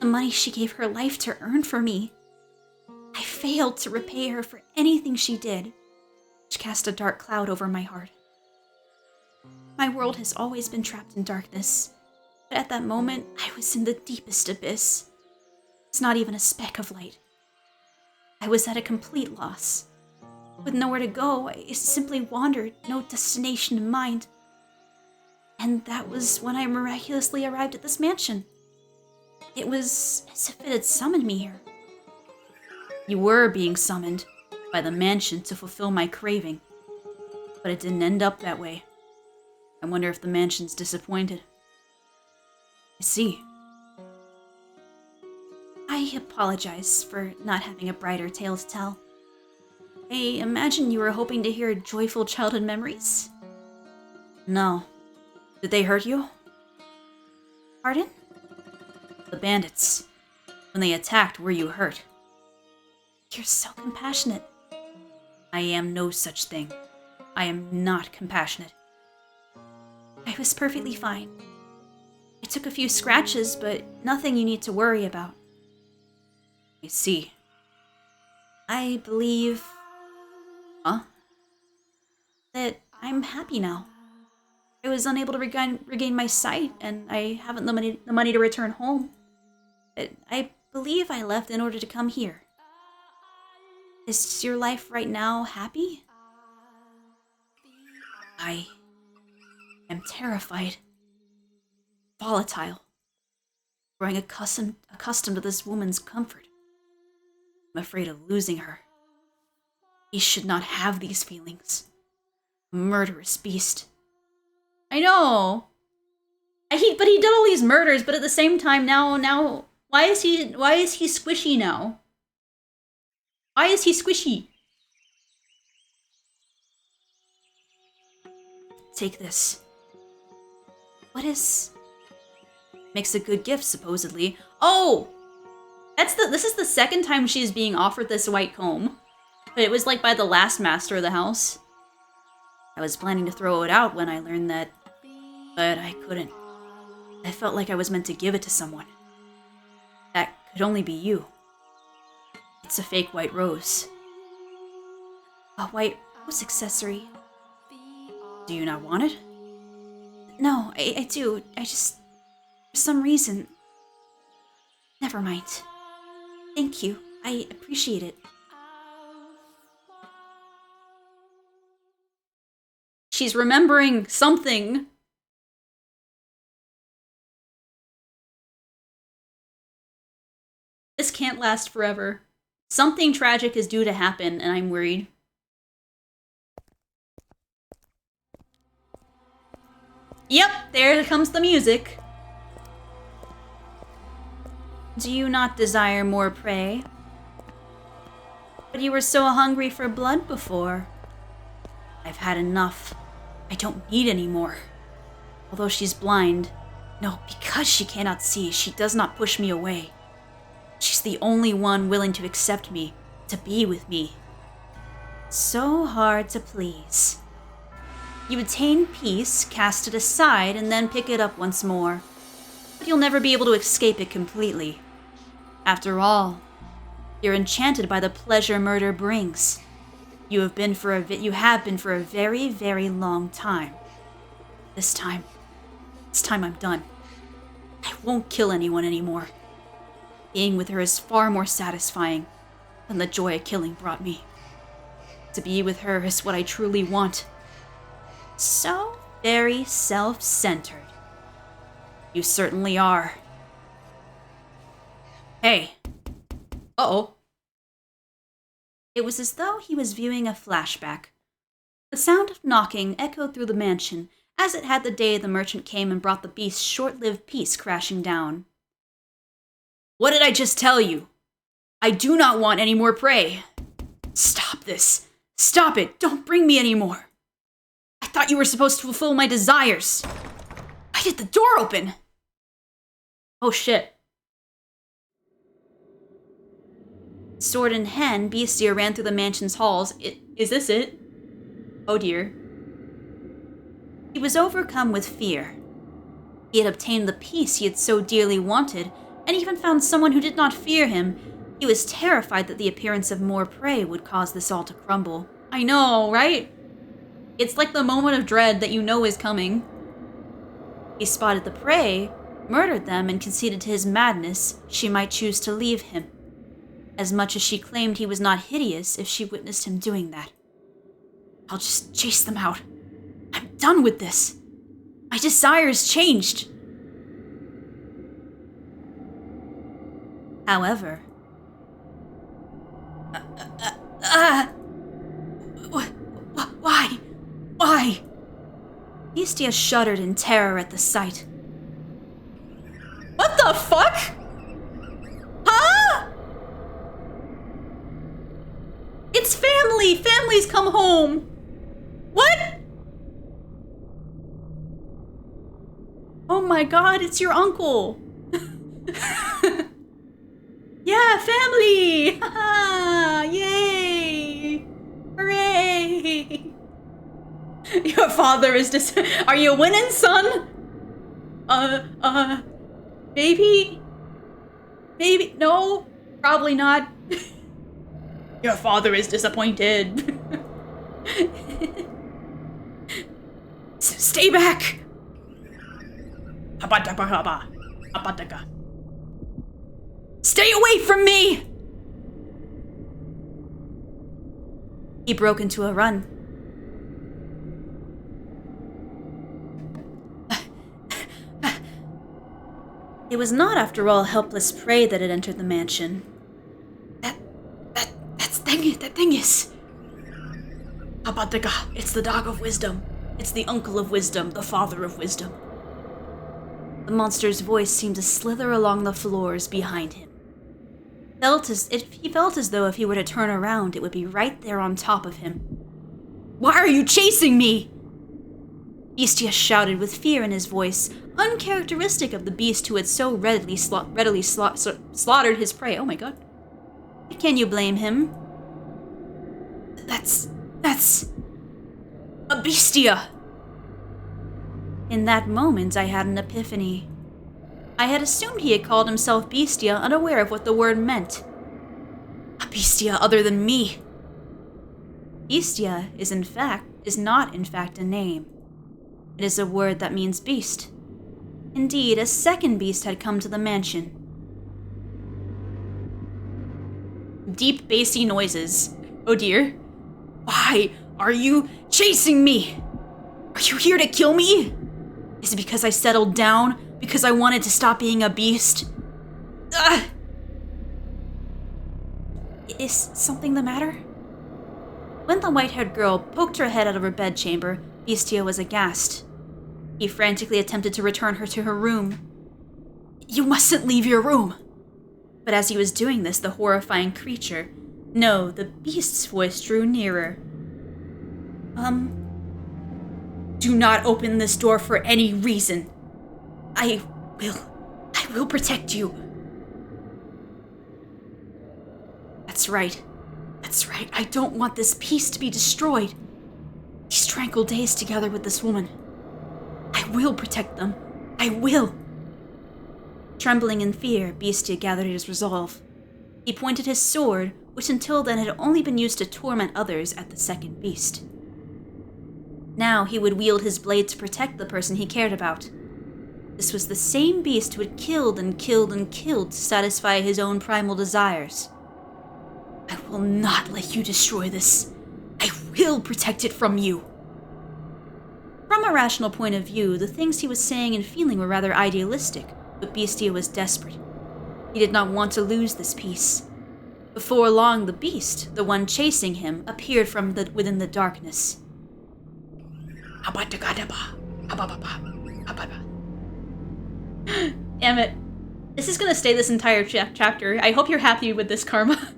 The money she gave her life to earn for me. I failed to repay her for anything she did, which cast a dark cloud over my heart. My world has always been trapped in darkness, but at that moment, I was in the deepest abyss. It's not even a speck of light. I was at a complete loss. With nowhere to go, I simply wandered, no destination in mind. And that was when I miraculously arrived at this mansion. It was as if it had summoned me here. You were being summoned by the mansion to fulfill my craving, but it didn't end up that way. I wonder if the mansion's disappointed. I see. I apologize for not having a brighter tale to tell. I imagine you were hoping to hear joyful childhood memories? No. Did they hurt you? Pardon? The bandits. When they attacked, were you hurt? You're so compassionate. I am no such thing. I am not compassionate. I was perfectly fine. I took a few scratches, but nothing you need to worry about. I see. I believe... Huh? That I'm happy now. I was unable to regain my sight, and I haven't the money to return home. But I believe I left in order to come here. Is your life right now happy? I am terrified. Volatile. Growing accustomed to this woman's comfort. I'm afraid of losing her. He should not have these feelings. A murderous beast. I know. But he did all these murders, but at the same time now why is he squishy now? Why is he squishy? Take this. What is... Makes a good gift, supposedly. Oh! This is the second time she's being offered this white comb. But it was like by the last master of the house. I was planning to throw it out when I learned that, but I couldn't. I felt like I was meant to give it to someone. That could only be you. It's a fake white rose. A white rose accessory. Do you not want it? No, I do. I just... For some reason... Never mind. Thank you. I appreciate it. She's remembering something. This can't last forever. Something tragic is due to happen, and I'm worried. Yep, there comes the music. Do you not desire more prey? But you were so hungry for blood before. I've had enough. I don't need any more. Although she's blind, no, because she cannot see, she does not push me away. She's the only one willing to accept me, to be with me. So hard to please. You attain peace, cast it aside, and then pick it up once more. But you'll never be able to escape it completely. After all, you're enchanted by the pleasure murder brings. You have been for a very, very long time. This time I'm done. I won't kill anyone anymore. Being with her is far more satisfying than the joy of killing brought me. To be with her is what I truly want. So very self-centered. You certainly are. Hey. Uh-oh. It was as though he was viewing a flashback. The sound of knocking echoed through the mansion, as it had the day the merchant came and brought the beast's short-lived peace crashing down. What did I just tell you? I do not want any more prey. Stop this. Stop it. Don't bring me any more. I thought you were supposed to fulfill my desires. Why did the door open? Oh shit. Sword in hand, Beastia ran through the mansion's halls. Is this it? Oh dear. He was overcome with fear. He had obtained the peace he had so dearly wanted, and even found someone who did not fear him. He was terrified that the appearance of more prey would cause this all to crumble. I know, right? It's like the moment of dread that you know is coming. He spotted the prey, murdered them, and conceded to his madness she might choose to leave him. As much as she claimed he was not hideous if she witnessed him doing that. I'll just chase them out. I'm done with this. My desires changed. However... Why? Why? Beastia shuddered in terror at the sight. What the fuck? Huh? It's family! Family's come home! What? Oh my god, it's your uncle! Yeah, family! Haha! Yay! Hooray! Your father is Are you winning, son? Maybe? Maybe? No? Probably not. Your father is disappointed. Stay back! Stay away from me! He broke into a run. It was not, after all, helpless prey that had entered the mansion. That thing is... Abadaga, it's the dog of wisdom. It's the uncle of wisdom, the father of wisdom. The monster's voice seemed to slither along the floors behind him. He felt as though if he were to turn around, it would be right there on top of him. Why are you chasing me? Beastia shouted with fear in his voice, uncharacteristic of the beast who had so readily slaughtered his prey. Oh my god. Can you blame him? That's a Beastia. In that moment, I had an epiphany. I had assumed he had called himself Beastia, unaware of what the word meant. A Beastia other than me. Beastia is not in fact a name. It is a word that means beast. Indeed, a second beast had come to the mansion. Deep, bassy noises. Oh dear. Why are you chasing me? Are you here to kill me? Is it because I settled down? Because I wanted to stop being a beast? Ugh! Is something the matter? When the white-haired girl poked her head out of her bedchamber, Beastia was aghast. He frantically attempted to return her to her room. You mustn't leave your room! But as he was doing this, the horrifying creature, no, the beast's voice drew nearer. Do not open this door for any reason. I will protect you. That's right. I don't want this peace to be destroyed. These tranquil days together with this woman. I will protect them. I will. Trembling in fear, Beastia gathered his resolve. He pointed his sword, which until then had only been used to torment others, at the second beast. Now he would wield his blade to protect the person he cared about. This was the same beast who had killed and killed and killed to satisfy his own primal desires. I will not let you destroy this. I will protect it from you. From a rational point of view, the things he was saying and feeling were rather idealistic, but Beastia was desperate. He did not want to lose this peace. Before long, the beast, the one chasing him, appeared from within the darkness. Damn it. This is gonna stay this entire chapter. I hope you're happy with this karma.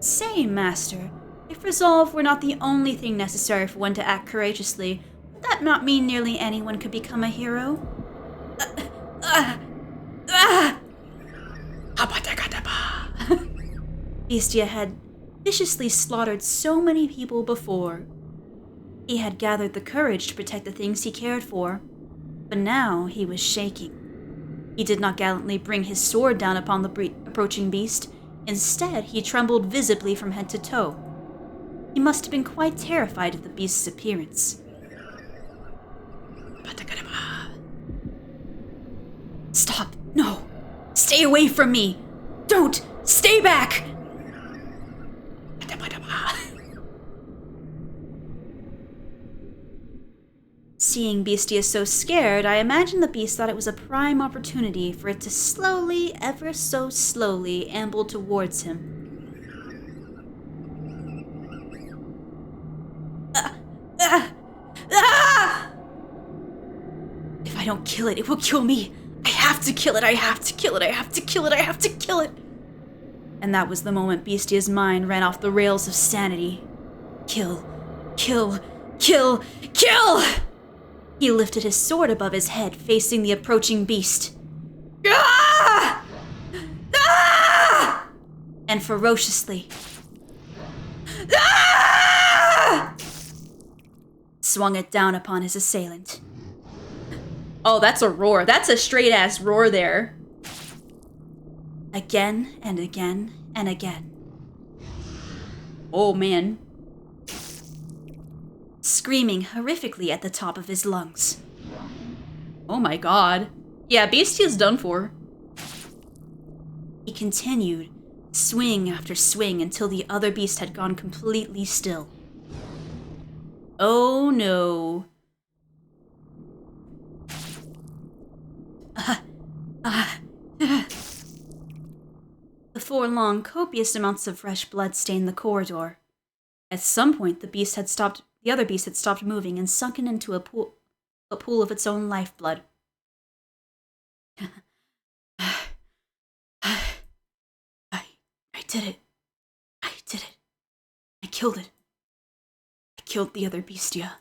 Say, Master, if resolve were not the only thing necessary for one to act courageously, would that not mean nearly anyone could become a hero? Beastia had viciously slaughtered so many people before. He had gathered the courage to protect the things he cared for, but now he was shaking. He did not gallantly bring his sword down upon the approaching beast. Instead, he trembled visibly from head to toe. He must have been quite terrified at the beast's appearance. Stop! No! Stay away from me! Don't! Stay back! Seeing Beastia so scared, I imagine the beast thought it was a prime opportunity for it to slowly, ever so slowly, amble towards him. If I don't kill it, it will kill me. I have to kill it. I have to kill it. I have to kill it. I have to kill it. And that was the moment Beastia's mind ran off the rails of sanity. Kill. Kill. Kill. Kill! He lifted his sword above his head, facing the approaching beast. Ah! Ah! And ferociously swung it down upon his assailant. Oh, that's a roar. That's a straight-ass roar there. Again and again and again. Oh, man. Screaming horrifically at the top of his lungs. Oh my god. Yeah, Beastia's done for. He continued, swing after swing, until the other beast had gone completely still. Oh no. Before long, copious amounts of fresh blood stained the corridor. At some point, the other beast had stopped moving and sunken into a pool of its own lifeblood. I did it. I did it. I killed it. I killed the other beastia.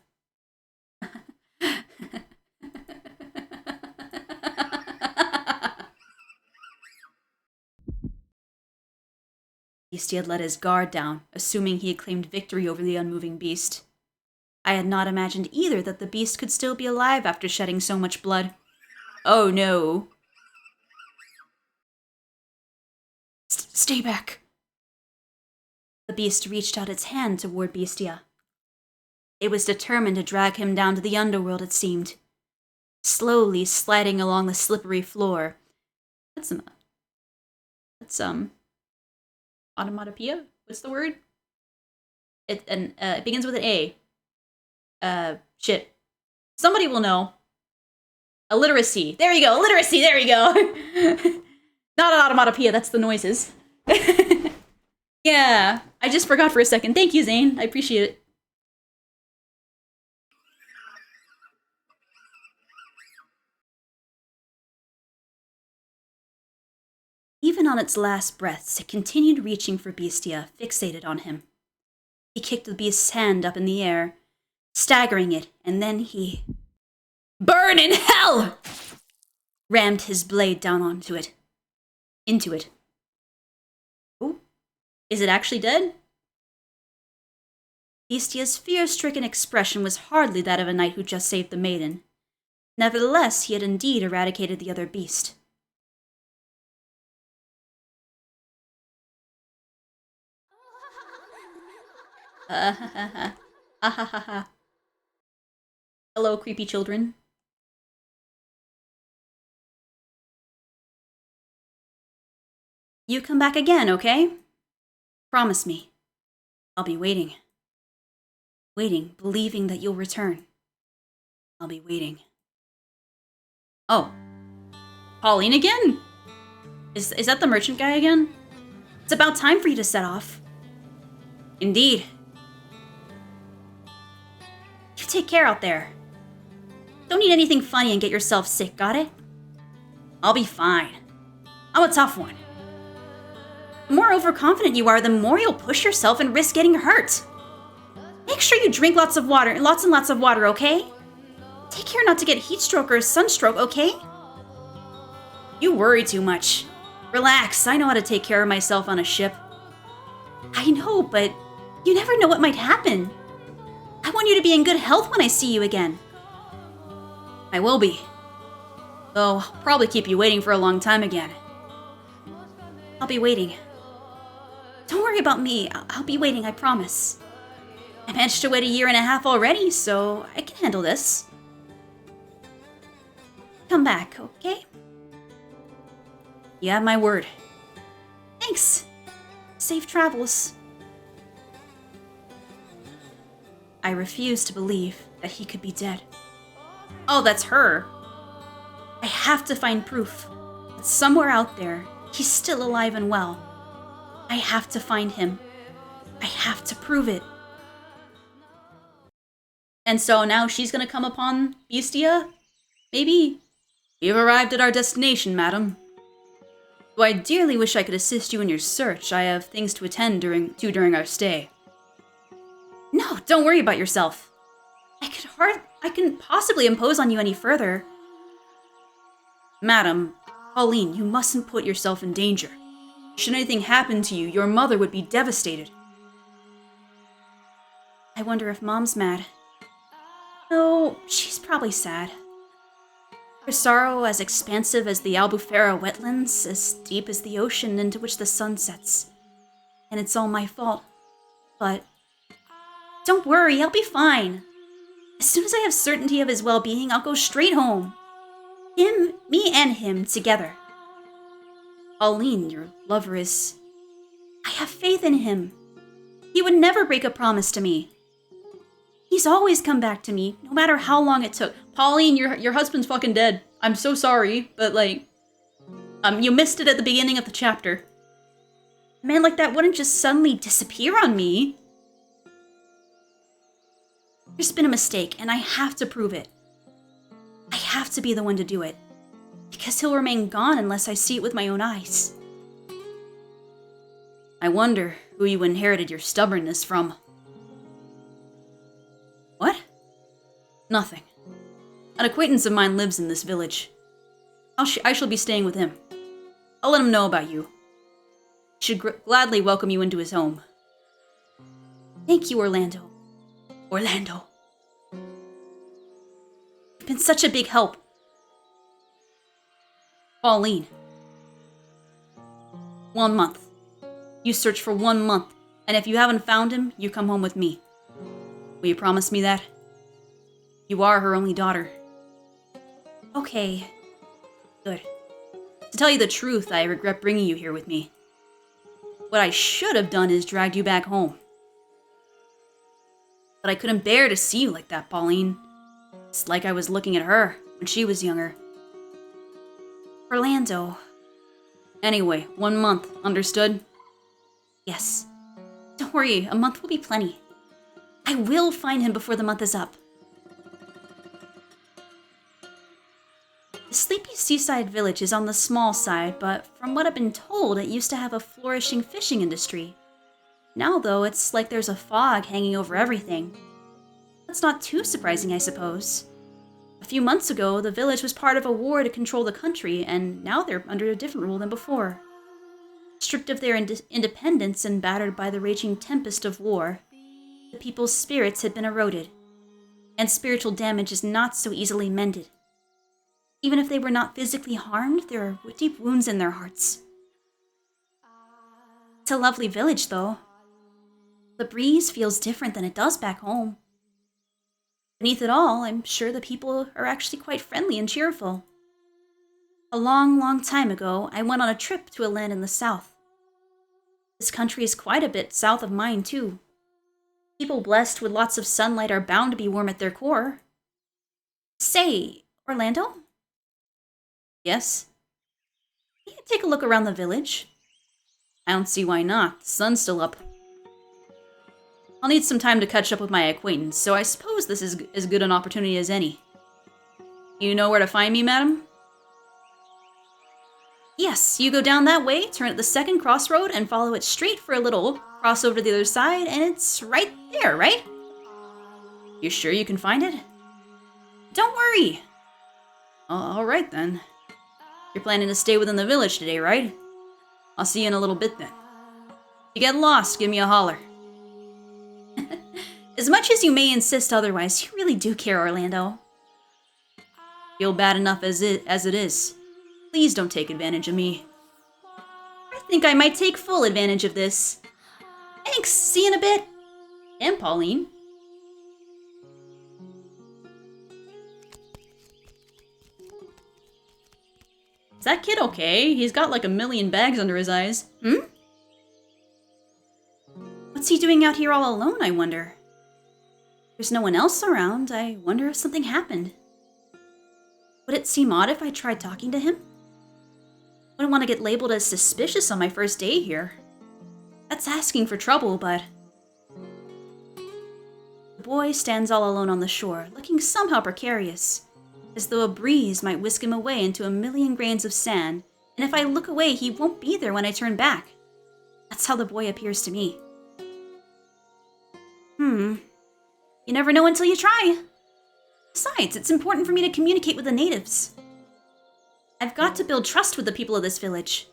Beastia had let his guard down, assuming he had claimed victory over the unmoving beast. I had not imagined either that the beast could still be alive after shedding so much blood. Oh no. Stay back. The beast reached out its hand toward Beastia. It was determined to drag him down to the underworld, it seemed. Slowly sliding along the slippery floor. That's onomatopoeia? What's the word? It begins with an A. Shit. Somebody will know. Alliteracy. There you go. Alliteracy. There you go. Not an onomatopoeia. That's the noises. Yeah. I just forgot for a second. Thank you, Zane. I appreciate it. Even on its last breaths, it continued reaching for Bestia, fixated on him. He kicked the beast's hand up in the air, staggering it, and then he... Burn in hell! Rammed his blade down onto it. Into it. Oh, is it actually dead? Bestia's fear-stricken expression was hardly that of a knight who just saved the maiden. Nevertheless, he had indeed eradicated the other beast. Hello, creepy children. You come back again, okay? Promise me. I'll be waiting. Waiting, believing that you'll return. I'll be waiting. Oh. Pauline again? Is that the merchant guy again? It's about time for you to set off. Indeed. You take care out there. Don't eat anything funny and get yourself sick, got it? I'll be fine. I'm a tough one. The more overconfident you are, the more you'll push yourself and risk getting hurt. Make sure you drink lots of water, lots and lots of water, okay? Take care not to get heat stroke or sunstroke, okay? You worry too much. Relax, I know how to take care of myself on a ship. I know, but you never know what might happen. I want you to be in good health when I see you again. I will be. Though, I'll probably keep you waiting for a long time again. I'll be waiting. Don't worry about me. I'll be waiting, I promise. I managed to wait 1.5 years already, so I can handle this. Come back, okay? You have my word. Thanks. Safe travels. I refuse to believe that he could be dead. Oh, that's her. I have to find proof that somewhere out there, he's still alive and well. I have to find him. I have to prove it. And so now she's gonna come upon Bestia? Maybe? You've arrived at our destination, madam. Though I dearly wish I could assist you in your search, I have things to attend during our stay. No, don't worry about yourself. I couldn't possibly impose on you any further. Madam, Pauline, you mustn't put yourself in danger. Should anything happen to you, your mother would be devastated. I wonder if Mom's mad. No, she's probably sad. Her sorrow as expansive as the Albufera wetlands, as deep as the ocean into which the sun sets. And it's all my fault. But don't worry, I'll be fine. As soon as I have certainty of his well-being, I'll go straight home. Me and him together. Pauline, your lover is... I have faith in him. He would never break a promise to me. He's always come back to me, no matter how long it took. Pauline, your husband's fucking dead. I'm so sorry, but you missed it at the beginning of the chapter. A man like that wouldn't just suddenly disappear on me. There's been a mistake, and I have to prove it. I have to be the one to do it, because he'll remain gone unless I see it with my own eyes. I wonder who you inherited your stubbornness from. What? Nothing. An acquaintance of mine lives in this village. I shall be staying with him. I'll let him know about you. He should gladly welcome you into his home. Thank you, Orlando. Orlando. You've been such a big help. Pauline. 1 month. You search for 1 month, and if you haven't found him, you come home with me. Will you promise me that? You are her only daughter. Okay. Good. To tell you the truth, I regret bringing you here with me. What I should have done is dragged you back home. But I couldn't bear to see you like that, Pauline. It's like I was looking at her when she was younger. Orlando. Anyway, 1 month, understood? Yes. Don't worry, a month will be plenty. I will find him before the month is up. The sleepy seaside village is on the small side, but from what I've been told, it used to have a flourishing fishing industry. Now, though, it's like there's a fog hanging over everything. That's not too surprising, I suppose. A few months ago, the village was part of a war to control the country, and now they're under a different rule than before. Stripped of their independence and battered by the raging tempest of war, the people's spirits had been eroded, and spiritual damage is not so easily mended. Even if they were not physically harmed, there are deep wounds in their hearts. It's a lovely village, though. The breeze feels different than it does back home. Beneath it all, I'm sure the people are actually quite friendly and cheerful. A long, long time ago, I went on a trip to a land in the south. This country is quite a bit south of mine, too. People blessed with lots of sunlight are bound to be warm at their core. Say, Orlando? Yes? Can you take a look around the village? I don't see why not. The sun's still up. I'll need some time to catch up with my acquaintance, so I suppose this is as good an opportunity as any. You know where to find me, madam? Yes, you go down that way, turn at the second crossroad, and follow it straight for a little, cross over to the other side, and it's right there, right? You sure you can find it? Don't worry. Alright then. You're planning to stay within the village today, right? I'll see you in a little bit then. If you get lost, give me a holler. As much as you may insist otherwise, you really do care, Orlando. Feel bad enough as it is. Please don't take advantage of me. I think I might take full advantage of this. Thanks, see you in a bit. And Pauline. Is that kid okay? He's got like 1,000,000 bags under his eyes. What's he doing out here all alone, I wonder? There's no one else around. I wonder if something happened. Would it seem odd if I tried talking to him? Wouldn't want to get labeled as suspicious on my first day here. That's asking for trouble, but... The boy stands all alone on the shore, looking somehow precarious, as though a breeze might whisk him away into 1,000,000 grains of sand, and if I look away, he won't be there when I turn back. That's how the boy appears to me. You never know until you try. Besides, it's important for me to communicate with the natives. I've got to build trust with the people of this village.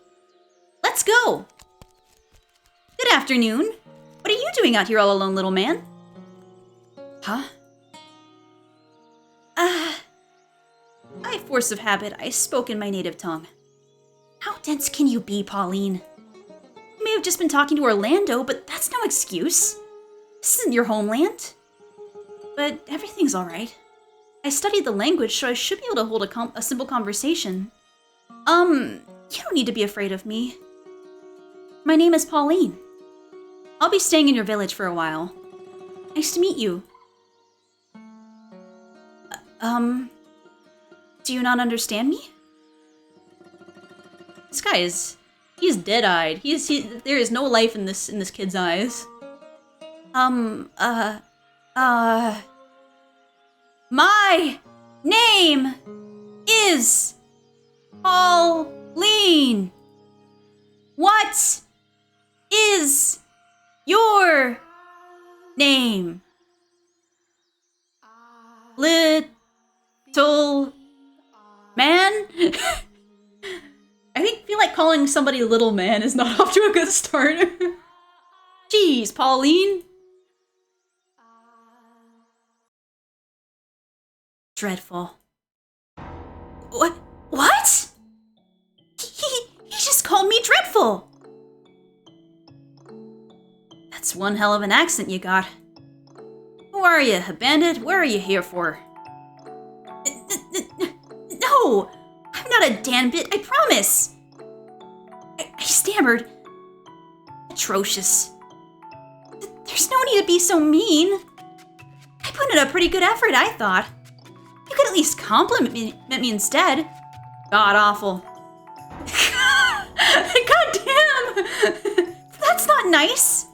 Let's go! Good afternoon. What are you doing out here all alone, little man? Huh? By force of habit, I spoke in my native tongue. How dense can you be, Pauline? You may have just been talking to Orlando, but that's no excuse. This isn't your homeland. But everything's all right. I studied the language, so I should be able to hold a simple conversation. You don't need to be afraid of me. My name is Pauline. I'll be staying in your village for a while. Nice to meet you. Do you not understand me? This guy he's dead-eyed. There is no life in this kid's eyes. My name is Pauline. What is your name? Little man? I feel like calling somebody little man is not off to a good start. Jeez, Pauline. Dreadful. What? He just called me dreadful. That's one hell of an accent you got. Who are you, a bandit? What are you here for? No! I'm not a damn bit, I promise! I stammered. Atrocious. There's no need to be so mean. I put in a pretty good effort, I thought. You could at least compliment me instead. God awful. God damn! That's not nice.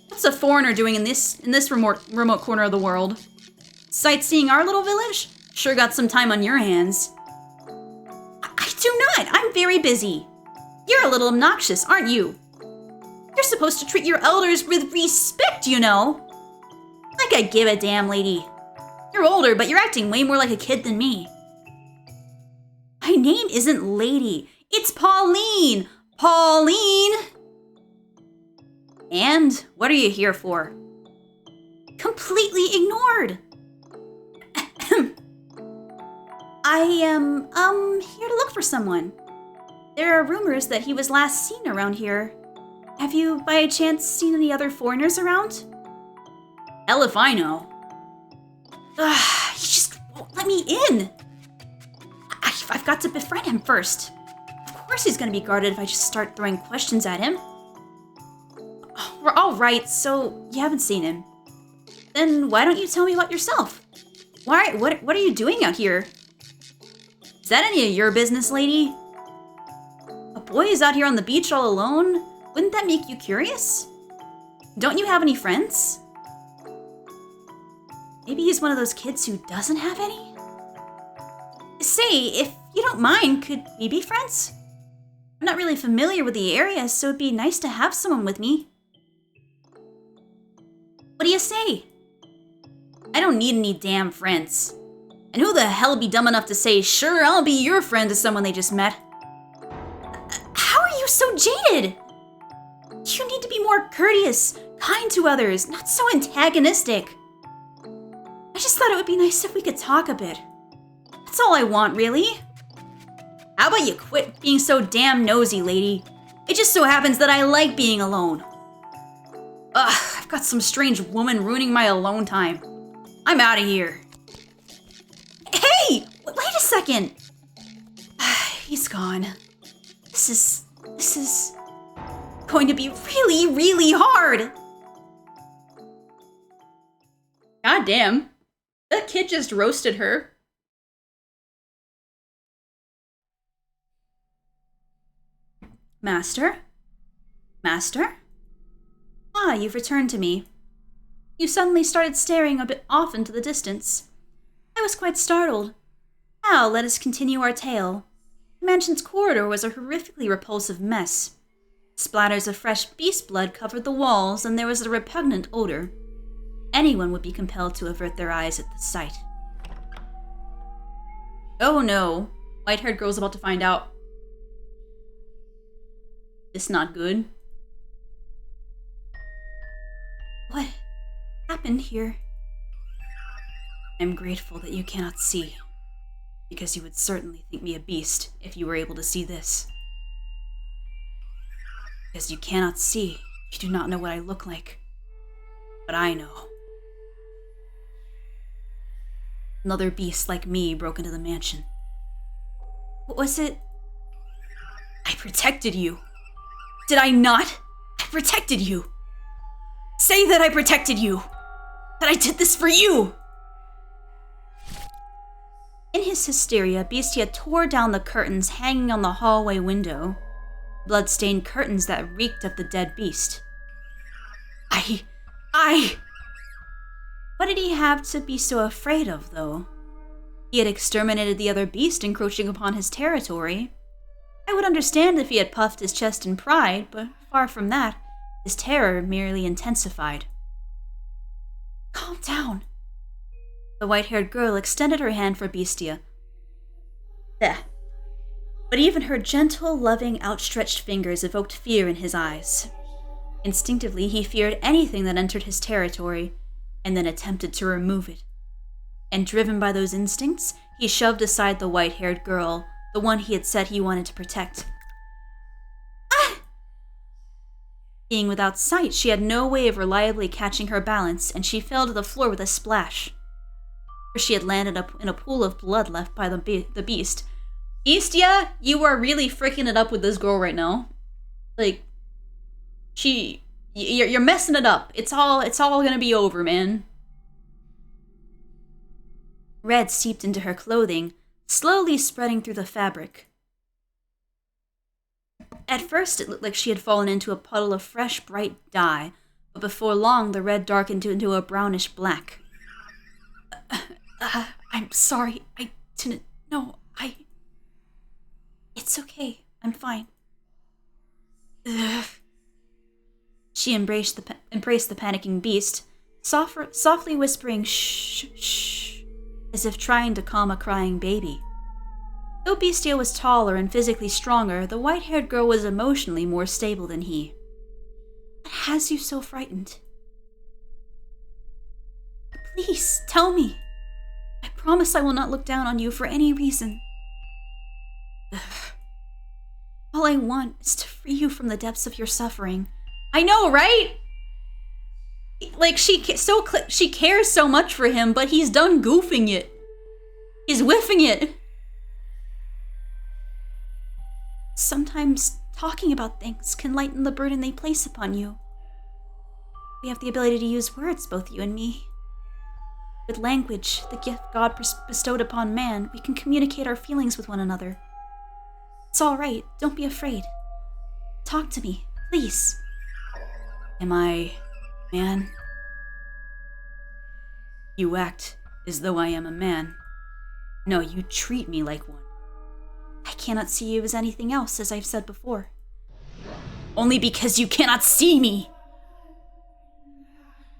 What's a foreigner doing in this remote corner of the world? Sightseeing our little village? Sure got some time on your hands. I do not. I'm very busy. You're a little obnoxious, aren't you? You're supposed to treat your elders with respect, you know. Like I give a damn, lady. You're older, but you're acting way more like a kid than me. My name isn't Lady. It's Pauline. Pauline! And what are you here for? Completely ignored. I am, here to look for someone. There are rumors that he was last seen around here. Have you, by chance, seen any other foreigners around? Hell if I know. He just won't let me in. I've got to befriend him first. Of course he's gonna be guarded if I just start throwing questions at him. We're all right, so you haven't seen him. Then why don't you tell me about yourself? What are you doing out here? Is that any of your business, lady? A boy is out here on the beach all alone? Wouldn't that make you curious? Don't you have any friends? Maybe he's one of those kids who doesn't have any? Say, if you don't mind, could we be friends? I'm not really familiar with the area, so it'd be nice to have someone with me. What do you say? I don't need any damn friends. And who the hell would be dumb enough to say, sure, I'll be your friend to someone they just met? How are you so jaded? You need to be more courteous, kind to others, not so antagonistic. I just thought it would be nice if we could talk a bit. That's all I want, really. How about you quit being so damn nosy, lady? It just so happens that I like being alone. Ugh, I've got some strange woman ruining my alone time. I'm out of here. Hey! Wait a second! He's gone. This is going to be really, really hard! God damn. That kid just roasted her. Master? Master? Ah, you've returned to me. You suddenly started staring a bit off into the distance. I was quite startled. Now, let us continue our tale. The mansion's corridor was a horrifically repulsive mess. Splatters of fresh beast blood covered the walls, and there was a repugnant odor. Anyone would be compelled to avert their eyes at the sight. Oh no. White-haired girl's about to find out. This not good. What happened here? I'm grateful that you cannot see, because you would certainly think me a beast if you were able to see this. Because you cannot see, you do not know what I look like. But I know. Another beast like me broke into the mansion. What was it? I protected you. Did I not? I protected you. Say that I protected you. That I did this for you. In his hysteria, Bestia tore down the curtains hanging on the hallway window. Blood-stained curtains that reeked of the dead beast. What did he have to be so afraid of, though? He had exterminated the other beast encroaching upon his territory. I would understand if he had puffed his chest in pride, but far from that, his terror merely intensified. Calm down. The white-haired girl extended her hand for Bestia. There. But even her gentle, loving, outstretched fingers evoked fear in his eyes. Instinctively, he feared anything that entered his territory, and then attempted to remove it. And driven by those instincts, he shoved aside the white-haired girl, the one he had said he wanted to protect. Ah! Being without sight, she had no way of reliably catching her balance, and she fell to the floor with a splash. For she had landed up in a pool of blood left by the beast. Beastia, you are really freaking it up with this girl right now. Like, you're messing it up. It's all gonna be over, man. Red seeped into her clothing, slowly spreading through the fabric. At first, it looked like she had fallen into a puddle of fresh, bright dye, but before long, the red darkened into a brownish black. I'm sorry. I didn't know. It's okay. I'm fine. Ugh. She embraced the panicking beast, softly whispering shh, shh, as if trying to calm a crying baby. Though Beastia was taller and physically stronger, the white-haired girl was emotionally more stable than he. What has you so frightened? Please, tell me. I promise I will not look down on you for any reason. Ugh. All I want is to free you from the depths of your suffering. I know, right? Like, she cares so much for him, but he's done goofing it. He's whiffing it. Sometimes talking about things can lighten the burden they place upon you. We have the ability to use words, both you and me. With language, the gift God bestowed upon man, we can communicate our feelings with one another. It's all right. Don't be afraid. Talk to me, please. Am I man? You act as though I am a man. No, you treat me like one. I cannot see you as anything else, as I've said before. Only because you cannot see me!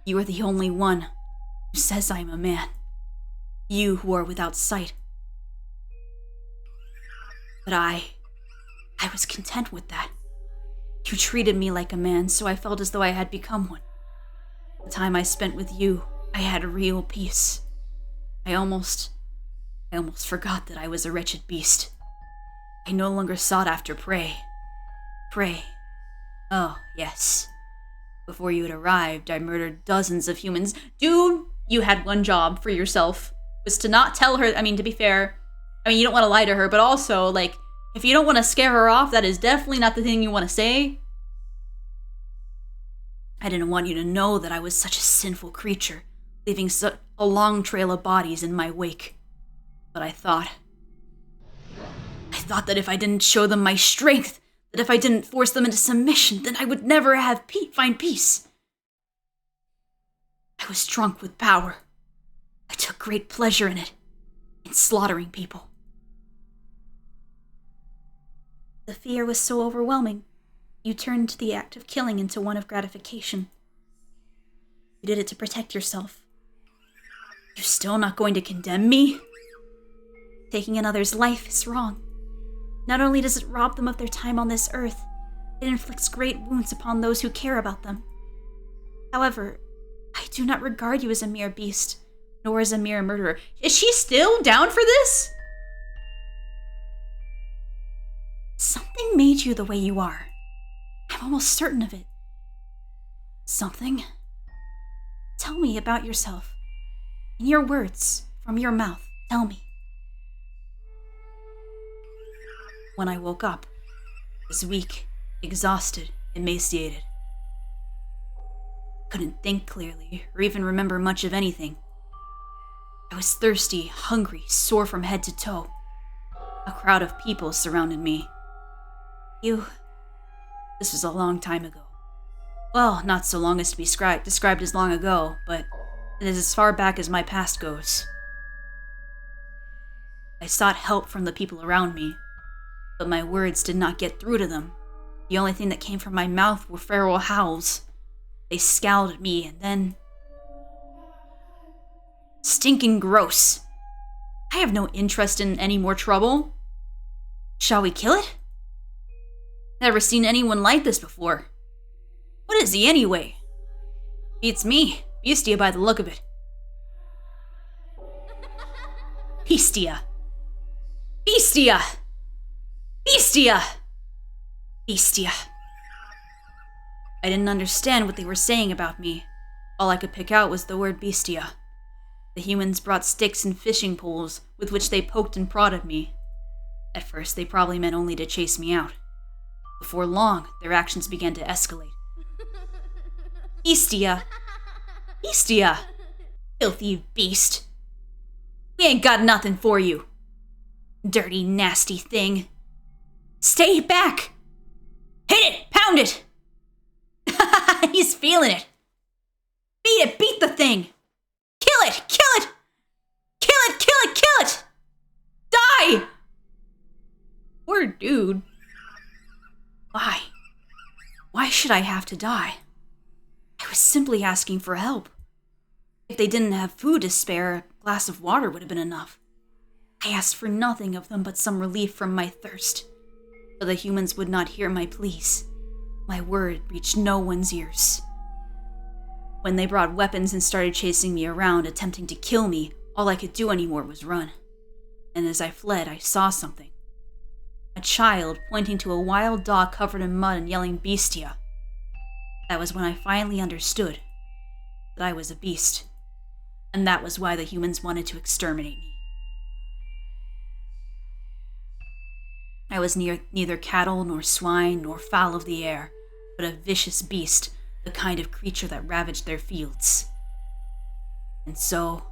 You are the only one who says I am a man. You who are without sight. But I was content with that. You treated me like a man, so I felt as though I had become one. The time I spent with you, I had real peace. I almost forgot that I was a wretched beast. I no longer sought after prey. Prey. Oh, yes. Before you had arrived, I murdered dozens of humans. Dude, you had one job for yourself. Was to not tell her, to be fair, you don't want to lie to her, but also, like, if you don't want to scare her off, that is definitely not the thing you want to say. I didn't want you to know that I was such a sinful creature, leaving a long trail of bodies in my wake. But I thought that if I didn't show them my strength, that if I didn't force them into submission, then I would never find peace. I was drunk with power. I took great pleasure in it, in slaughtering people. The fear was so overwhelming, you turned the act of killing into one of gratification. You did it to protect yourself. You're still not going to condemn me? Taking another's life is wrong. Not only does it rob them of their time on this earth, it inflicts great wounds upon those who care about them. However, I do not regard you as a mere beast, nor as a mere murderer. Is she still down for this? Something made you the way you are. I'm almost certain of it. Something? Tell me about yourself. In your words, from your mouth, tell me. When I woke up, I was weak, exhausted, emaciated. Couldn't think clearly, or even remember much of anything. I was thirsty, hungry, sore from head to toe. A crowd of people surrounded me. This was a long time ago. Well, not so long as to be described as long ago, but it is as far back as my past goes. I sought help from the people around me, but my words did not get through to them. The only thing that came from my mouth were feral howls. They scowled at me, and then... Stinking gross. I have no interest in any more trouble. Shall we kill it? Never seen anyone like this before. What is he anyway? Beats me, Beastia by the look of it. Beastia. Beastia! Beastia! Beastia. I didn't understand what they were saying about me. All I could pick out was the word bestia. The humans brought sticks and fishing poles with which they poked and prodded me. At first, they probably meant only to chase me out. Before long, their actions began to escalate. Bestia! Bestia! Filthy beast! We ain't got nothing for you! Dirty, nasty thing! Stay back! Hit it! Pound it! He's feeling it! Beat it! Beat the thing! Kill it! Kill it! Kill it! Kill it! Kill it! Die! Poor dude. Why? Why should I have to die? I was simply asking for help. If they didn't have food to spare, a glass of water would have been enough. I asked for nothing of them but some relief from my thirst. But the humans would not hear my pleas. My word reached no one's ears. When they brought weapons and started chasing me around, attempting to kill me, all I could do anymore was run. And as I fled, I saw something. A child pointing to a wild dog covered in mud and yelling bestia. That was when I finally understood that I was a beast. And that was why the humans wanted to exterminate me. I was neither cattle nor swine nor fowl of the air, but a vicious beast, the kind of creature that ravaged their fields. And so,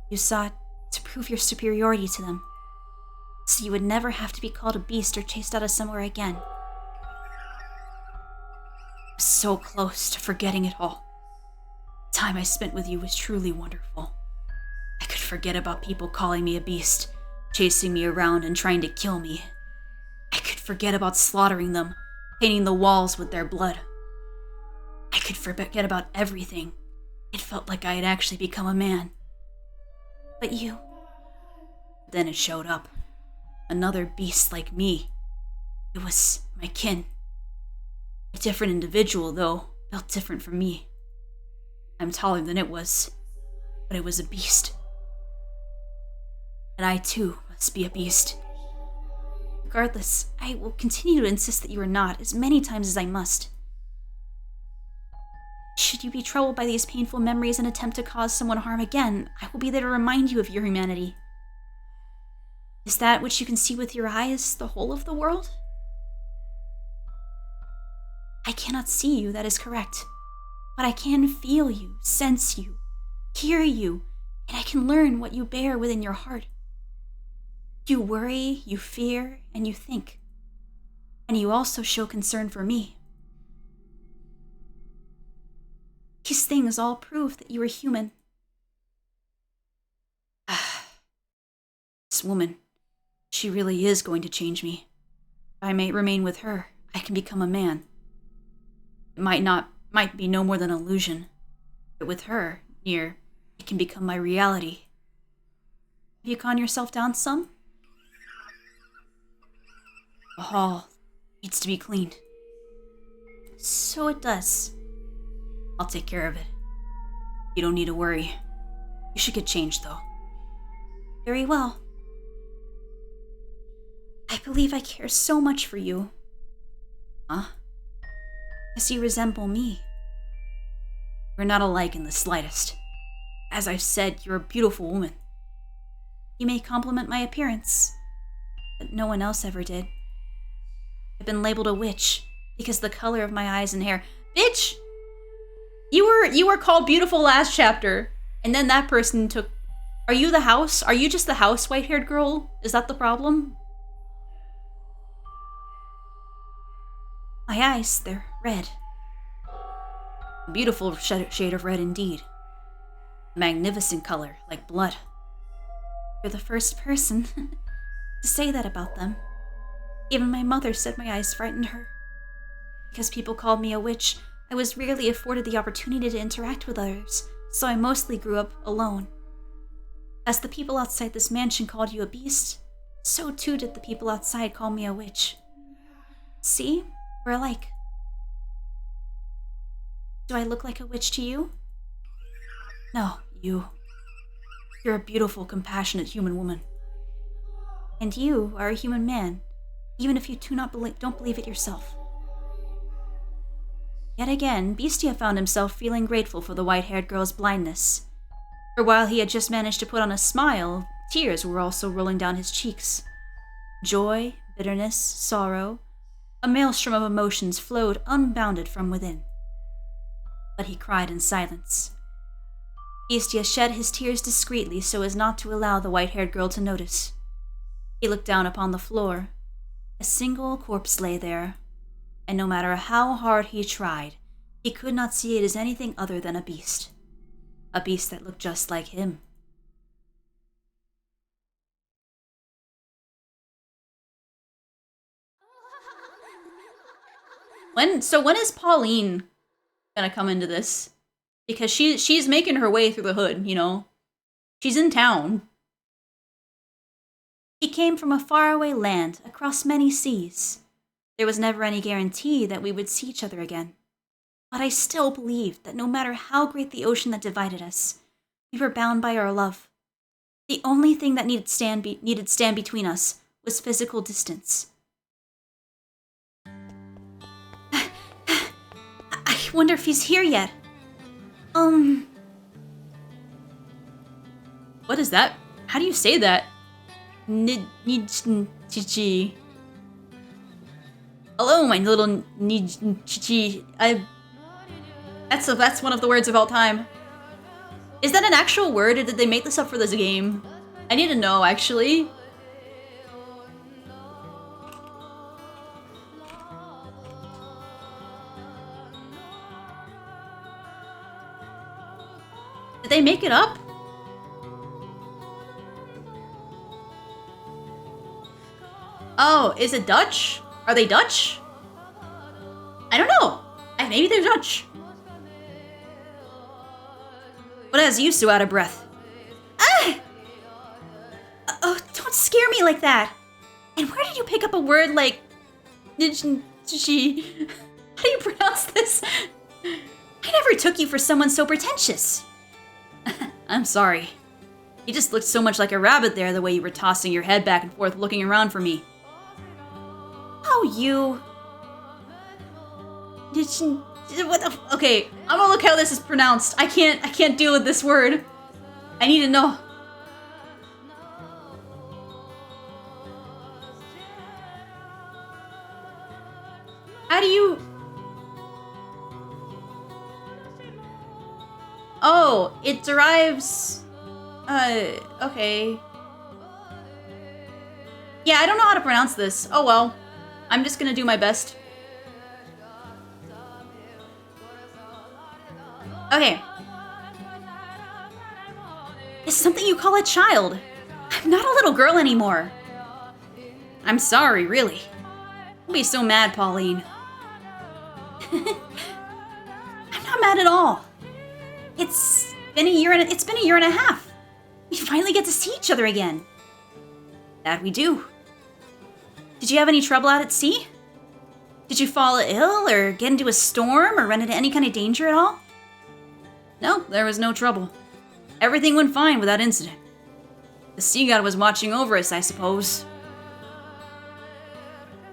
you sought to prove your superiority to them, so you would never have to be called a beast or chased out of somewhere again. I was so close to forgetting it all. The time I spent with you was truly wonderful. I could forget about people calling me a beast, chasing me around and trying to kill me. I could forget about slaughtering them, painting the walls with their blood. I could forget about everything. It felt like I had actually become a man. But you... Then it showed up. Another beast like me. It was my kin. A different individual, though, built different from me. I'm taller than it was, but it was a beast. And I, too, must be a beast. Regardless, I will continue to insist that you are not, as many times as I must. Should you be troubled by these painful memories and attempt to cause someone harm again, I will be there to remind you of your humanity. Is that which you can see with your eyes the whole of the world? I cannot see you, that is correct. But I can feel you, sense you, hear you, and I can learn what you bear within your heart. You worry, you fear, and you think. And you also show concern for me. These things all prove that you are human. This woman, she really is going to change me. If I may remain with her, I can become a man. It might be no more than an illusion, but with her near, it can become my reality. Have you calmed yourself down some? The hall needs to be cleaned. So it does. I'll take care of it. You don't need to worry. You should get changed, though. Very well. I believe I care so much for you. Huh? Because you resemble me. We're not alike in the slightest. As I've said, you're a beautiful woman. You may compliment my appearance, but no one else ever did. I've been labeled a witch because of the color of my eyes and hair. Bitch! You were called beautiful last chapter, and then that person took... Are you the house? Are you just the house white-haired girl? Is that the problem? My eyes, they're red. A beautiful shade of red indeed. A magnificent color, like blood. You're the first person to say that about them. Even my mother said my eyes frightened her. Because people called me a witch, I was rarely afforded the opportunity to interact with others, so I mostly grew up alone. As the people outside this mansion called you a beast, so too did the people outside call me a witch. See? We're alike. Do I look like a witch to you? No, you're a beautiful, compassionate human woman. And you are a human man, even if you don't believe it yourself. Yet again, Bestia found himself feeling grateful for the white-haired girl's blindness. For while he had just managed to put on a smile, tears were also rolling down his cheeks. Joy, bitterness, sorrow, a maelstrom of emotions flowed unbounded from within. But he cried in silence. Bestia shed his tears discreetly so as not to allow the white-haired girl to notice. He looked down upon the floor. A single corpse lay there, and no matter how hard he tried, he could not see it as anything other than a beast. A beast that looked just like him. When is Pauline gonna come into this? Because she's making her way through the hood, you know? She's in town. He came from a faraway land, across many seas. There was never any guarantee that we would see each other again. But I still believed that no matter how great the ocean that divided us, we were bound by our love. The only thing that needed stand between us was physical distance. I wonder if he's here yet. What is that? How do you say that? Nijchichi. Hello, my little Nijchichi. That's one of the words of all time. Is that an actual word, or did they make this up for this game? I need to know, actually. Did they make it up? Oh, is it Dutch? Are they Dutch? I don't know. Maybe they're Dutch. What has you so out of breath? Ah! Oh, don't scare me like that. And where did you pick up a word like... How do you pronounce this? I never took you for someone so pretentious. I'm sorry. You just looked so much like a rabbit there, the way you were tossing your head back and forth looking around for me. Oh, you... What the okay, I'm gonna look how this is pronounced. I can't deal with this word. I need to know. How do you... Oh, it derives... okay. Yeah, I don't know how to pronounce this. Oh well. I'm just gonna do my best. Okay. It's something you call a child. I'm not a little girl anymore. I'm sorry, really. Don't be so mad, Pauline. I'm not mad at all. It's been a year and a half. We finally get to see each other again. That we do. Did you have any trouble out at sea? Did you fall ill or get into a storm or run into any kind of danger at all? No, there was no trouble. Everything went fine without incident. The sea god was watching over us, I suppose.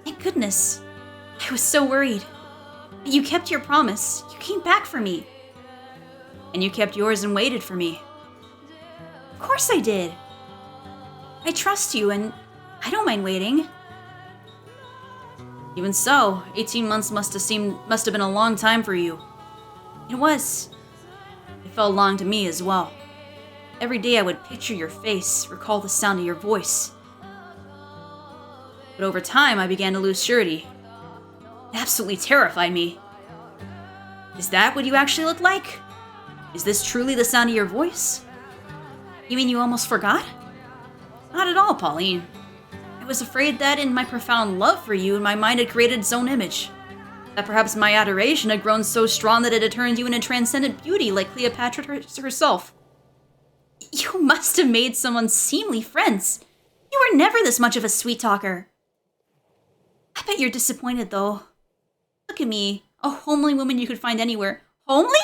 Thank goodness. I was so worried. But you kept your promise. You came back for me. And you kept yours and waited for me. Of course I did. I trust you and I don't mind waiting. Even so, 18 months must have been a long time for you. It was. It felt long to me as well. Every day I would picture your face, recall the sound of your voice. But over time, I began to lose surety. It absolutely terrified me. Is that what you actually look like? Is this truly the sound of your voice? You mean you almost forgot? Not at all, Pauline. I was afraid that in my profound love for you, my mind had created its own image. That perhaps my adoration had grown so strong that it had turned you into transcendent beauty like Cleopatra herself. You must have made some unseemly friends. You were never this much of a sweet talker. I bet you're disappointed, though. Look at me, a homely woman you could find anywhere. Homely?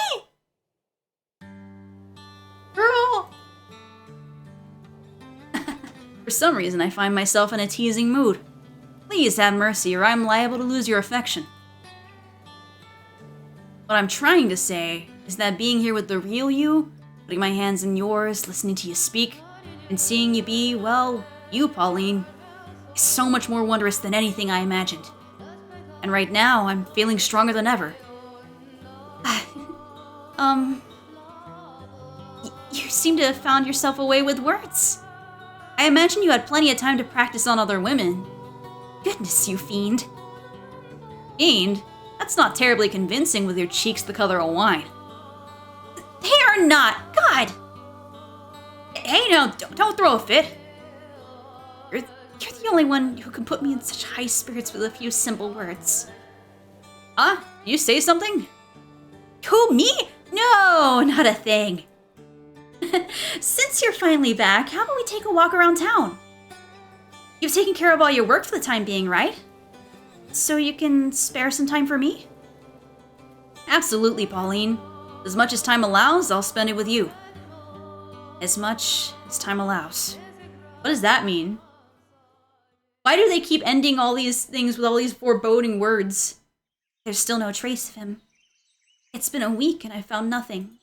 Girl! For some reason, I find myself in a teasing mood. Please have mercy, or I'm liable to lose your affection. What I'm trying to say is that being here with the real you, putting my hands in yours, listening to you speak, and seeing you be, well, you, Pauline, is so much more wondrous than anything I imagined. And right now, I'm feeling stronger than ever. You seem to have found yourself a way with words. I imagine you had plenty of time to practice on other women. Goodness, you fiend. Fiend? That's not terribly convincing with your cheeks the color of wine. They are not! God! Hey, no, don't throw a fit. You're the only one who can put me in such high spirits with a few simple words. Huh? You say something? Who, me? No, not a thing. Since you're finally back, how about we take a walk around town? You've taken care of all your work for the time being, right? So you can spare some time for me? Absolutely, Pauline. As much as time allows, I'll spend it with you. As much as time allows. What does that mean? Why do they keep ending all these things with all these foreboding words? There's still no trace of him. It's been a week and I've found nothing.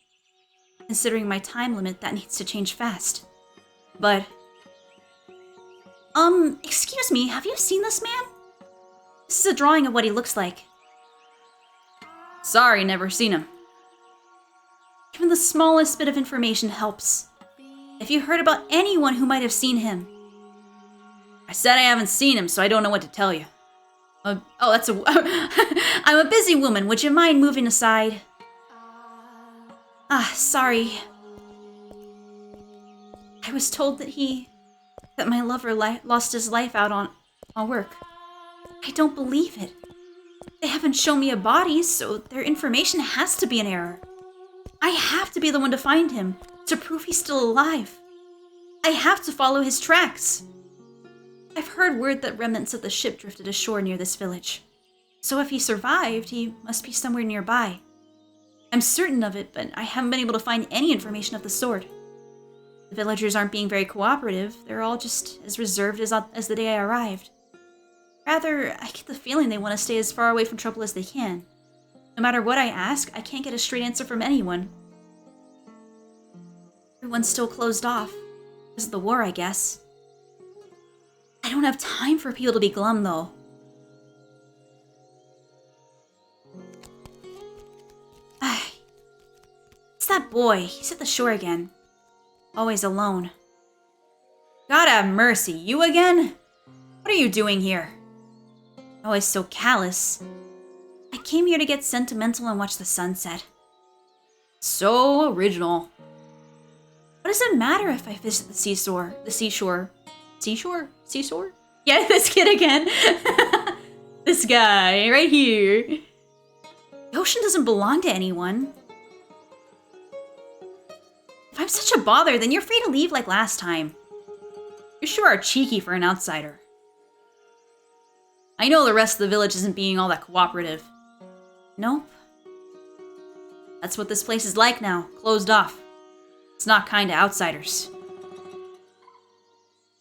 Considering my time limit, that needs to change fast. But... excuse me, have you seen this man? This is a drawing of what he looks like. Sorry, never seen him. Even the smallest bit of information helps. If you heard about anyone who might have seen him. I said I haven't seen him, so I don't know what to tell you. That's a... I'm a busy woman, would you mind moving aside? Sorry. I was told that my lover lost his life out on work. I don't believe it. They haven't shown me a body, so their information has to be an error. I have to be the one to find him, to prove he's still alive. I have to follow his tracks. I've heard word that remnants of the ship drifted ashore near this village. So if he survived, he must be somewhere nearby. I'm certain of it, but I haven't been able to find any information of the sort. The villagers aren't being very cooperative. They're all just as reserved as the day I arrived. Rather, I get the feeling they want to stay as far away from trouble as they can. No matter what I ask, I can't get a straight answer from anyone. Everyone's still closed off. Because of the war, I guess. I don't have time for people to be glum, though. It's that boy. He's at the shore again. Always alone. God have mercy, you again? What are you doing here? Always so callous. I came here to get sentimental and watch the sunset. So original. What does it matter if I visit the seashore? Seashore? Yeah, this kid again. This guy, right here. The ocean doesn't belong to anyone. If I'm such a bother, then you're free to leave like last time. You sure are cheeky for an outsider. I know the rest of the village isn't being all that cooperative. Nope. That's what this place is like now, closed off. It's not kind to outsiders.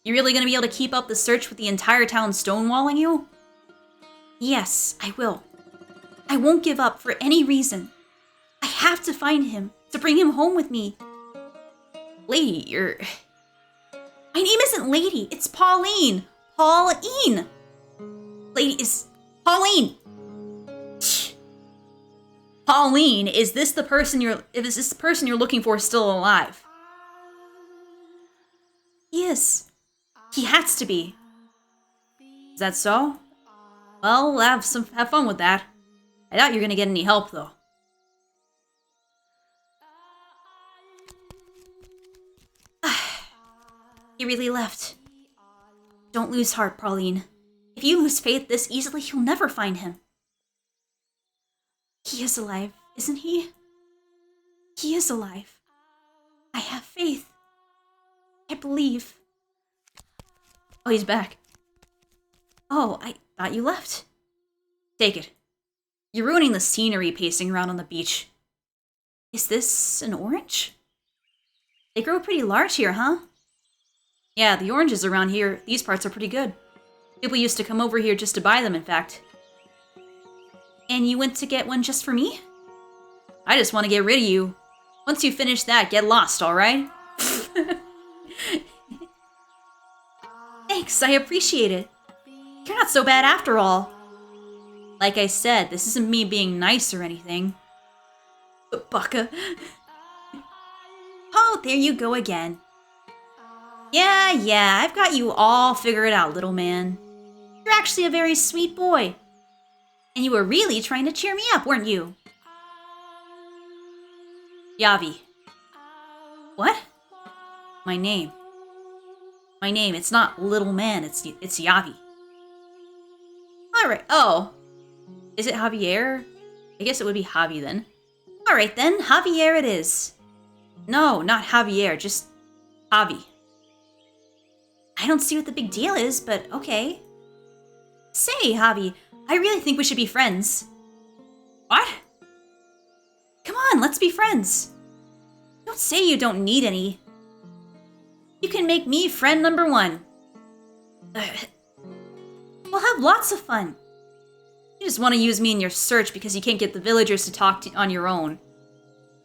You really gonna be able to keep up the search with the entire town stonewalling you? Yes, I will. I won't give up for any reason. I have to find him, to bring him home with me. Lady, you're... My name isn't Lady, it's Pauline. Pauline! Lady is... Pauline! Pauline, is this the person you're looking for still alive? Yes. He has to be. Is that so? Well, have fun with that. I doubt you're gonna get any help, though. He really left. Don't lose heart, Pauline. If you lose faith this easily, you'll never find him. He is alive, isn't he? He is alive. I have faith. I believe. Oh, he's back. Oh, I thought you left. Take it. You're ruining the scenery pacing around on the beach. Is this an orange? They grow pretty large here, huh? Yeah, the oranges around here, these parts are pretty good. People used to come over here just to buy them, in fact. And you went to get one just for me? I just want to get rid of you. Once you finish that, get lost, alright? Thanks, I appreciate it. You're not so bad after all. Like I said, this isn't me being nice or anything. But Baka. Oh, there you go again. Yeah, I've got you all figured out, little man. You're actually a very sweet boy. And you were really trying to cheer me up, weren't you? Yavi. What? My name. My name, it's not little man, it's Yavi. Alright, oh. Is it Javier? I guess it would be Javi then. Alright then, Javier it is. No, not Javier, just Javi. I don't see what the big deal is, but okay. Say, Javi, I really think we should be friends. What? Come on, let's be friends. Don't say you don't need any. You can make me friend number 1. We'll have lots of fun. You just want to use me in your search because you can't get the villagers to talk to on your own.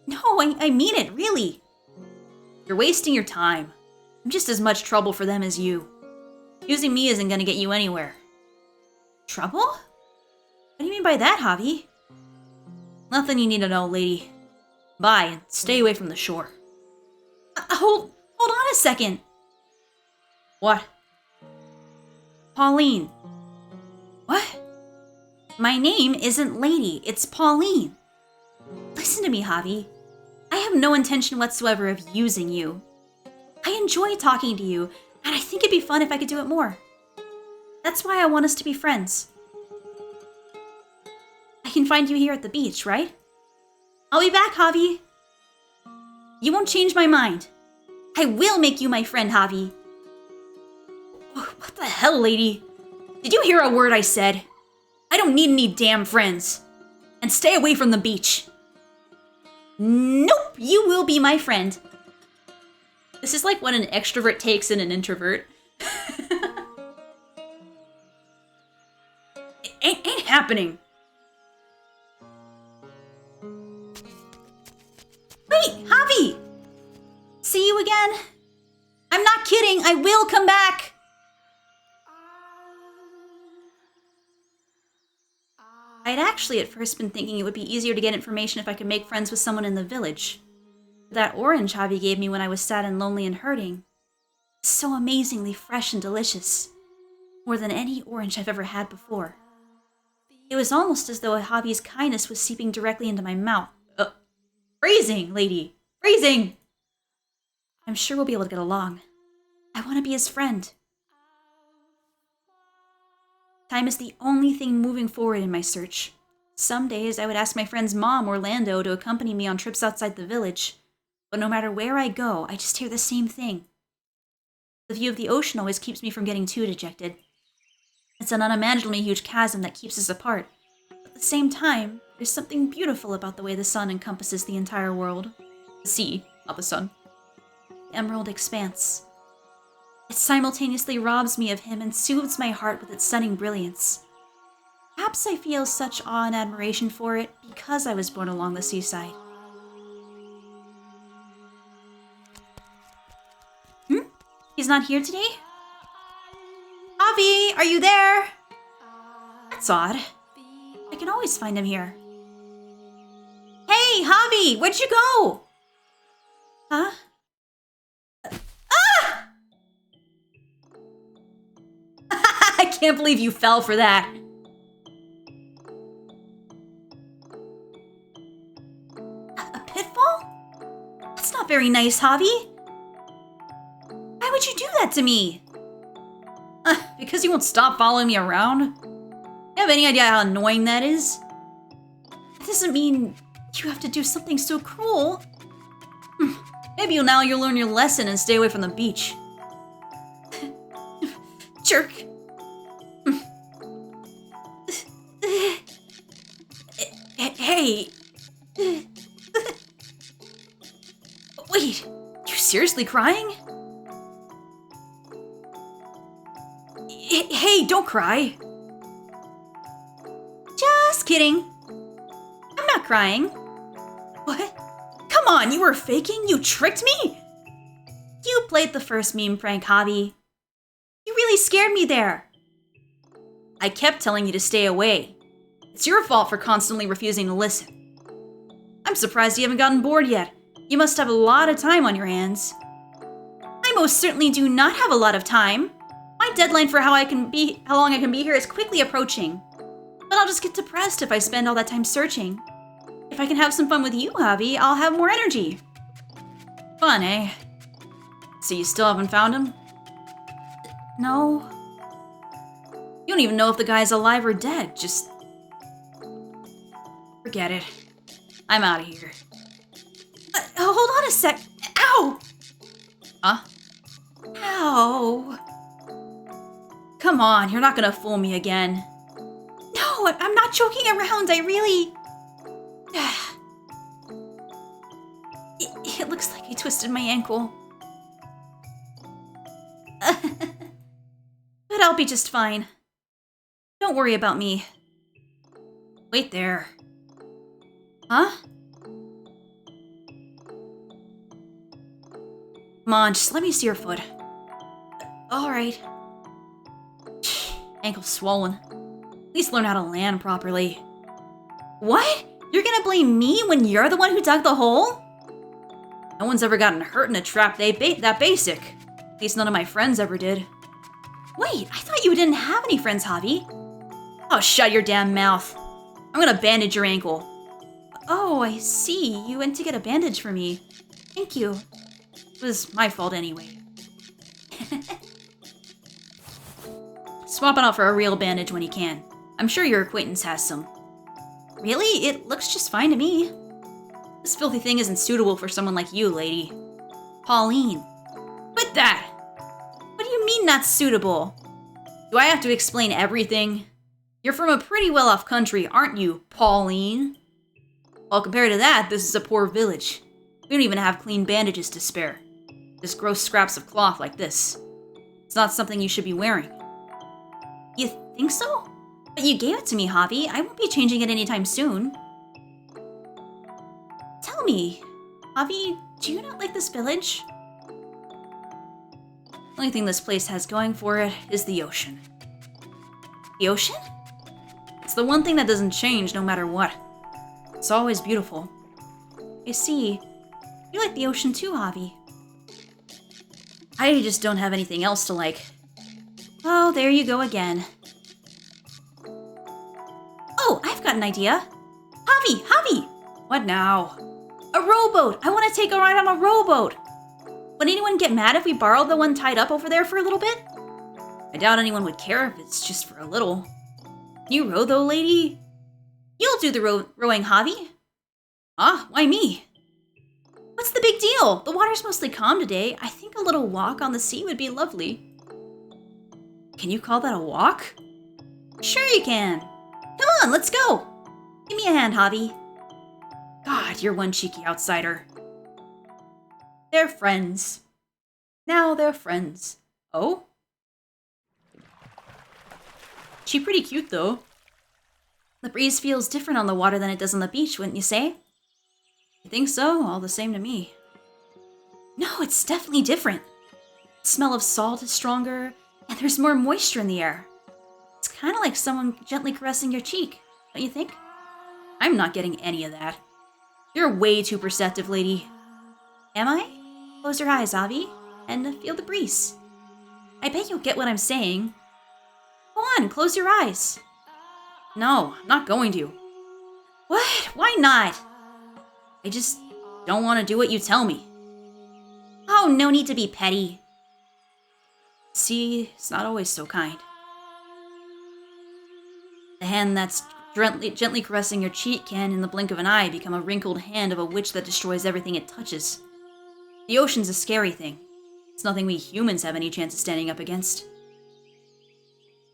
No, I mean it, really. You're wasting your time. I'm just as much trouble for them as you. Using me isn't gonna get you anywhere. Trouble? What do you mean by that, Javi? Nothing you need to know, lady. Bye, and stay away from the shore. Hold on a second. What? Pauline. What? My name isn't Lady, it's Pauline. Listen to me, Javi. I have no intention whatsoever of using you. I enjoy talking to you, and I think it'd be fun if I could do it more. That's why I want us to be friends. I can find you here at the beach, right? I'll be back, Javi. You won't change my mind. I will make you my friend, Javi. What the hell, lady? Did you hear a word I said? I don't need any damn friends. And stay away from the beach. Nope, you will be my friend. This is like what an extrovert takes in an introvert. It ain't happening. Wait, Javi! See you again? I'm not kidding, I will come back! I'd actually at first been thinking it would be easier to get information if I could make friends with someone in the village. That orange Javi gave me when I was sad and lonely and hurting is so amazingly fresh and delicious. More than any orange I've ever had before. It was almost as though Javi's kindness was seeping directly into my mouth. Phrasing, lady! Phrasing! I'm sure we'll be able to get along. I want to be his friend. Time is the only thing moving forward in my search. Some days I would ask my friend's mom or Lando to accompany me on trips outside the village. But no matter where I go, I just hear the same thing. The view of the ocean always keeps me from getting too dejected. It's an unimaginably huge chasm that keeps us apart. But at the same time, there's something beautiful about the way the sun encompasses the entire world. The sea, not the sun. The emerald expanse. It simultaneously robs me of him and soothes my heart with its stunning brilliance. Perhaps I feel such awe and admiration for it because I was born along the seaside. He's not here today? Javi, are you there? That's odd. I can always find him here. Hey, Javi, where'd you go? Huh? Ah! I can't believe you fell for that. A pitfall? That's not very nice, Javi. Why would you do that to me? Because you won't stop following me around? You have any idea how annoying that is? That doesn't mean you have to do something so cruel. Maybe now you'll learn your lesson and stay away from the beach. Jerk. Hey. Wait, you seriously crying? Hey, don't cry. Just kidding. I'm not crying. What? Come on, you were faking? You tricked me? You played the first meme prank, Javi. You really scared me there. I kept telling you to stay away. It's your fault for constantly refusing to listen. I'm surprised you haven't gotten bored yet. You must have a lot of time on your hands. I most certainly do not have a lot of time. My deadline for how long I can be here is quickly approaching. But I'll just get depressed if I spend all that time searching. If I can have some fun with you, Javi, I'll have more energy. Fun, eh? So you still haven't found him? No. You don't even know if the guy's alive or dead. Just forget it. I'm out of here. Hold on a sec. Ow! Huh? Ow. Come on, you're not gonna fool me again. No, I'm not joking around. I really... It looks like I twisted my ankle. But I'll be just fine. Don't worry about me. Wait there. Huh? Come on, just let me see your foot. Alright. Ankle swollen. At least learn how to land properly. What? You're gonna blame me when you're the one who dug the hole? No one's ever gotten hurt in a trap that basic. At least none of my friends ever did. Wait, I thought you didn't have any friends, Javi. Oh, shut your damn mouth. I'm gonna bandage your ankle. Oh, I see. You went to get a bandage for me. Thank you. It was my fault anyway. Swap it out for a real bandage when you can. I'm sure your acquaintance has some. Really? It looks just fine to me. This filthy thing isn't suitable for someone like you, lady. Pauline. Quit that! What do you mean not suitable? Do I have to explain everything? You're from a pretty well-off country, aren't you, Pauline? Well, compared to that, this is a poor village. We don't even have clean bandages to spare. Just gross scraps of cloth like this. It's not something you should be wearing. You think so? But you gave it to me, Javi. I won't be changing it anytime soon. Tell me, Javi, do you not like this village? The only thing this place has going for it is the ocean. The ocean? It's the one thing that doesn't change no matter what. It's always beautiful. I see. You like the ocean too, Javi. I just don't have anything else to like. Oh, there you go again. Oh, I've got an idea. Javi! What now? A rowboat! I want to take a ride on a rowboat! Would anyone get mad if we borrowed the one tied up over there for a little bit? I doubt anyone would care if it's just for a little. Can you row though, lady? You'll do the rowing, Javi. Ah, why me? What's the big deal? The water's mostly calm today. I think a little walk on the sea would be lovely. Can you call that a walk? Sure you can. Come on, let's go. Give me a hand, Javi. God, you're one cheeky outsider. They're friends. Now they're friends. Oh? She's pretty cute, though. The breeze feels different on the water than it does on the beach, wouldn't you say? You think so? All the same to me. No, it's definitely different. The smell of salt is stronger, and there's more moisture in the air. It's kind of like someone gently caressing your cheek, don't you think? I'm not getting any of that. You're way too perceptive, lady. Am I? Close your eyes, Javi, and feel the breeze. I bet you'll get what I'm saying. Go on, close your eyes. No, I'm not going to. What? Why not? I just don't want to do what you tell me. Oh, no need to be petty. See, it's not always so kind. The hand that's gently caressing your cheek can, in the blink of an eye, become a wrinkled hand of a witch that destroys everything it touches. The ocean's a scary thing. It's nothing we humans have any chance of standing up against.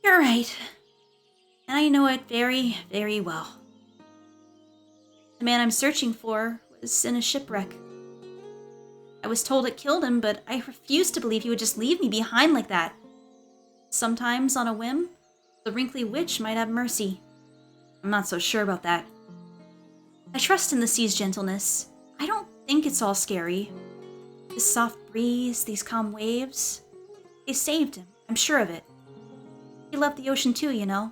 You're right. And I know it very, very well. The man I'm searching for was in a shipwreck. I was told it killed him, but I refused to believe he would just leave me behind like that. Sometimes, on a whim, the wrinkly witch might have mercy. I'm not so sure about that. I trust in the sea's gentleness. I don't think it's all scary. This soft breeze, these calm waves, they saved him. I'm sure of it. He loved the ocean too, you know.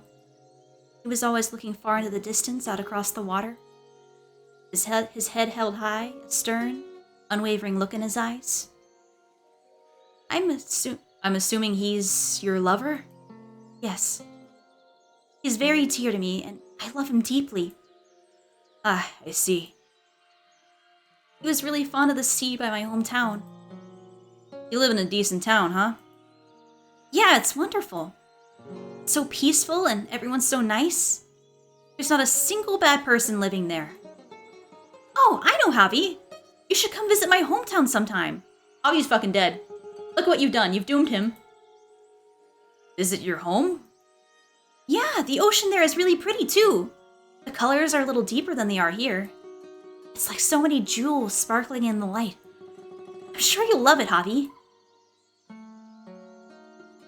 He was always looking far into the distance out across the water. His head held high, a stern, unwavering look in his eyes. I'm assuming he's your lover? Yes. He's very dear to me, and I love him deeply. Ah, I see. He was really fond of the sea by my hometown. You live in a decent town, huh? Yeah, it's wonderful. It's so peaceful and everyone's so nice. There's not a single bad person living there. Oh, I know, Javi. You should come visit my hometown sometime. Javi's fucking dead. Look what you've done. You've doomed him. Visit your home? Yeah, the ocean there is really pretty too. The colors are a little deeper than they are here. It's like so many jewels sparkling in the light. I'm sure you'll love it, Javi.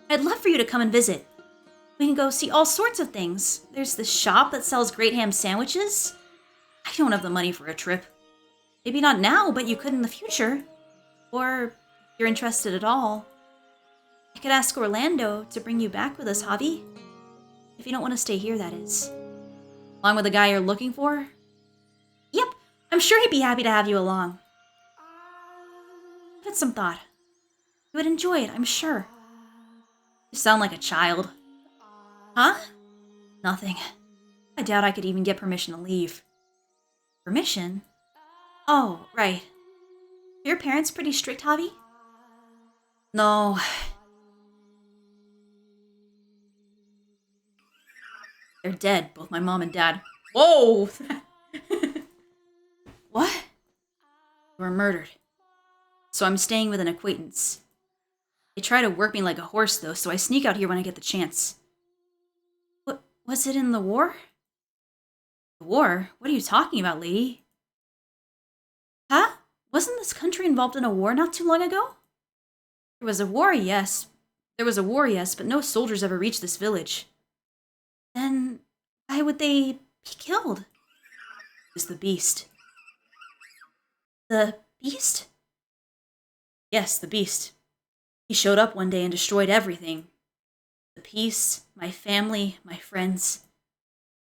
I'd love for you to come and visit. We can go see all sorts of things. There's this shop that sells great ham sandwiches. I don't have the money for a trip. Maybe not now, but you could in the future. Or, if you're interested at all, I could ask Orlando to bring you back with us, Javi. If you don't want to stay here, that is. Along with the guy you're looking for? Yep, I'm sure he'd be happy to have you along. Give it some thought. You would enjoy it, I'm sure. You sound like a child. Huh? Nothing. I doubt I could even get permission to leave. Permission? Oh, right. Are your parents pretty strict, Javi? No. They're dead, both my mom and dad. Whoa! What? They were murdered. So I'm staying with an acquaintance. They try to work me like a horse, though, so I sneak out here when I get the chance. What, was it in the war? The war? What are you talking about, lady? Huh? Wasn't this country involved in a war not too long ago? There was a war, yes. But no soldiers ever reached this village. Then why would they be killed? It was the beast. The beast? Yes, the beast. He showed up one day and destroyed everything. The peace, my family, my friends,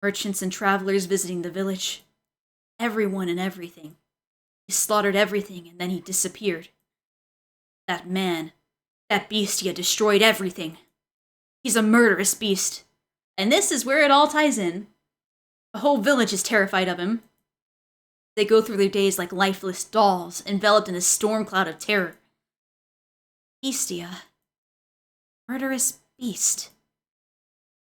merchants and travelers visiting the village. Everyone and everything. He slaughtered everything and then he disappeared. That man, that beast, he had destroyed everything. He's a murderous beast. And this is where it all ties in. The whole village is terrified of him. They go through their days like lifeless dolls, enveloped in a storm cloud of terror. Bestia. Murderous beast.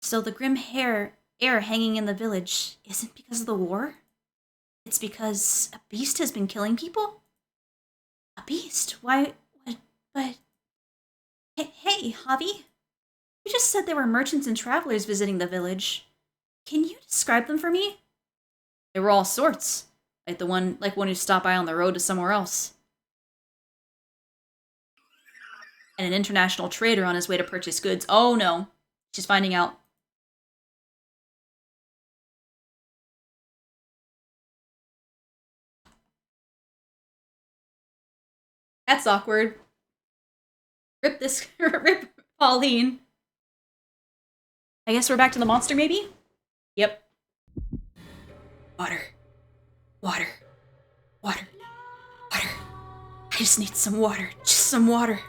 So the grim air hanging in the village isn't because of the war? It's because a beast has been killing people? A beast? Why? But... Hey, Javi. You just said there were merchants and travelers visiting the village. Can you describe them for me? They were all sorts. Like one who stopped by on the road to somewhere else. And an international trader on his way to purchase goods. Oh no. She's finding out. That's awkward. Rip Pauline. I guess we're back to the monster, maybe? Yep. Water. Water. Water. Water. I just need some water. Just some water.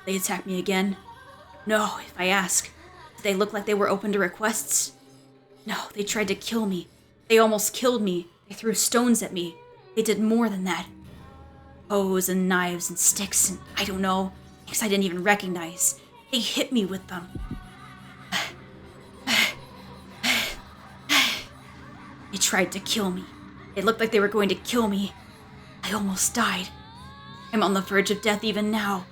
They attack me again. No, if I ask. Did they look like they were open to requests? No, they tried to kill me. They almost killed me. They threw stones at me. They did more than that. Bows and knives and sticks and I don't know, things I didn't even recognize. They hit me with them. They tried to kill me. It looked like they were going to kill me. I almost died. I'm on the verge of death even now.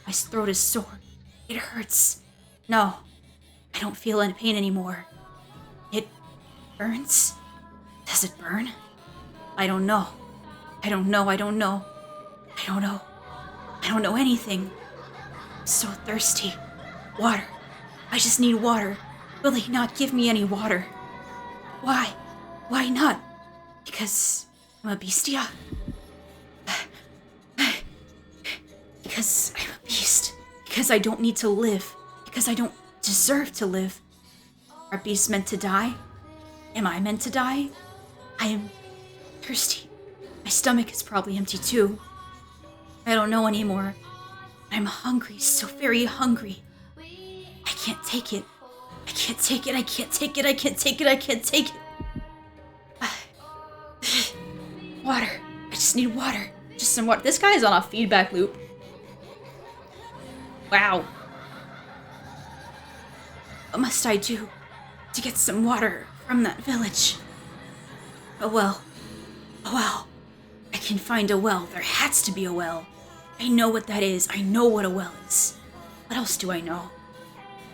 My throat is sore. It hurts. No, I don't feel any pain anymore. It burns? Does it burn? I don't know. I don't know. I don't know. I don't know. I don't know anything. I'm so thirsty. Water. I just need water. Will he not give me any water? Why? Why not? Because I'm a beastia? Because I'm a beast. Because I don't need to live. Because I don't deserve to live. Are beasts meant to die? Am I meant to die? I am thirsty. My stomach is probably empty too. I don't know anymore. I'm hungry, so very hungry. I can't take it. I can't take it, I can't take it, I can't take it, I can't take it. Water. I just need water. Just some water. This guy is on a feedback loop. Wow. What must I do to get some water from that village? A well. A well. I can find a well. There has to be a well. I know what that is. I know what a well is. What else do I know?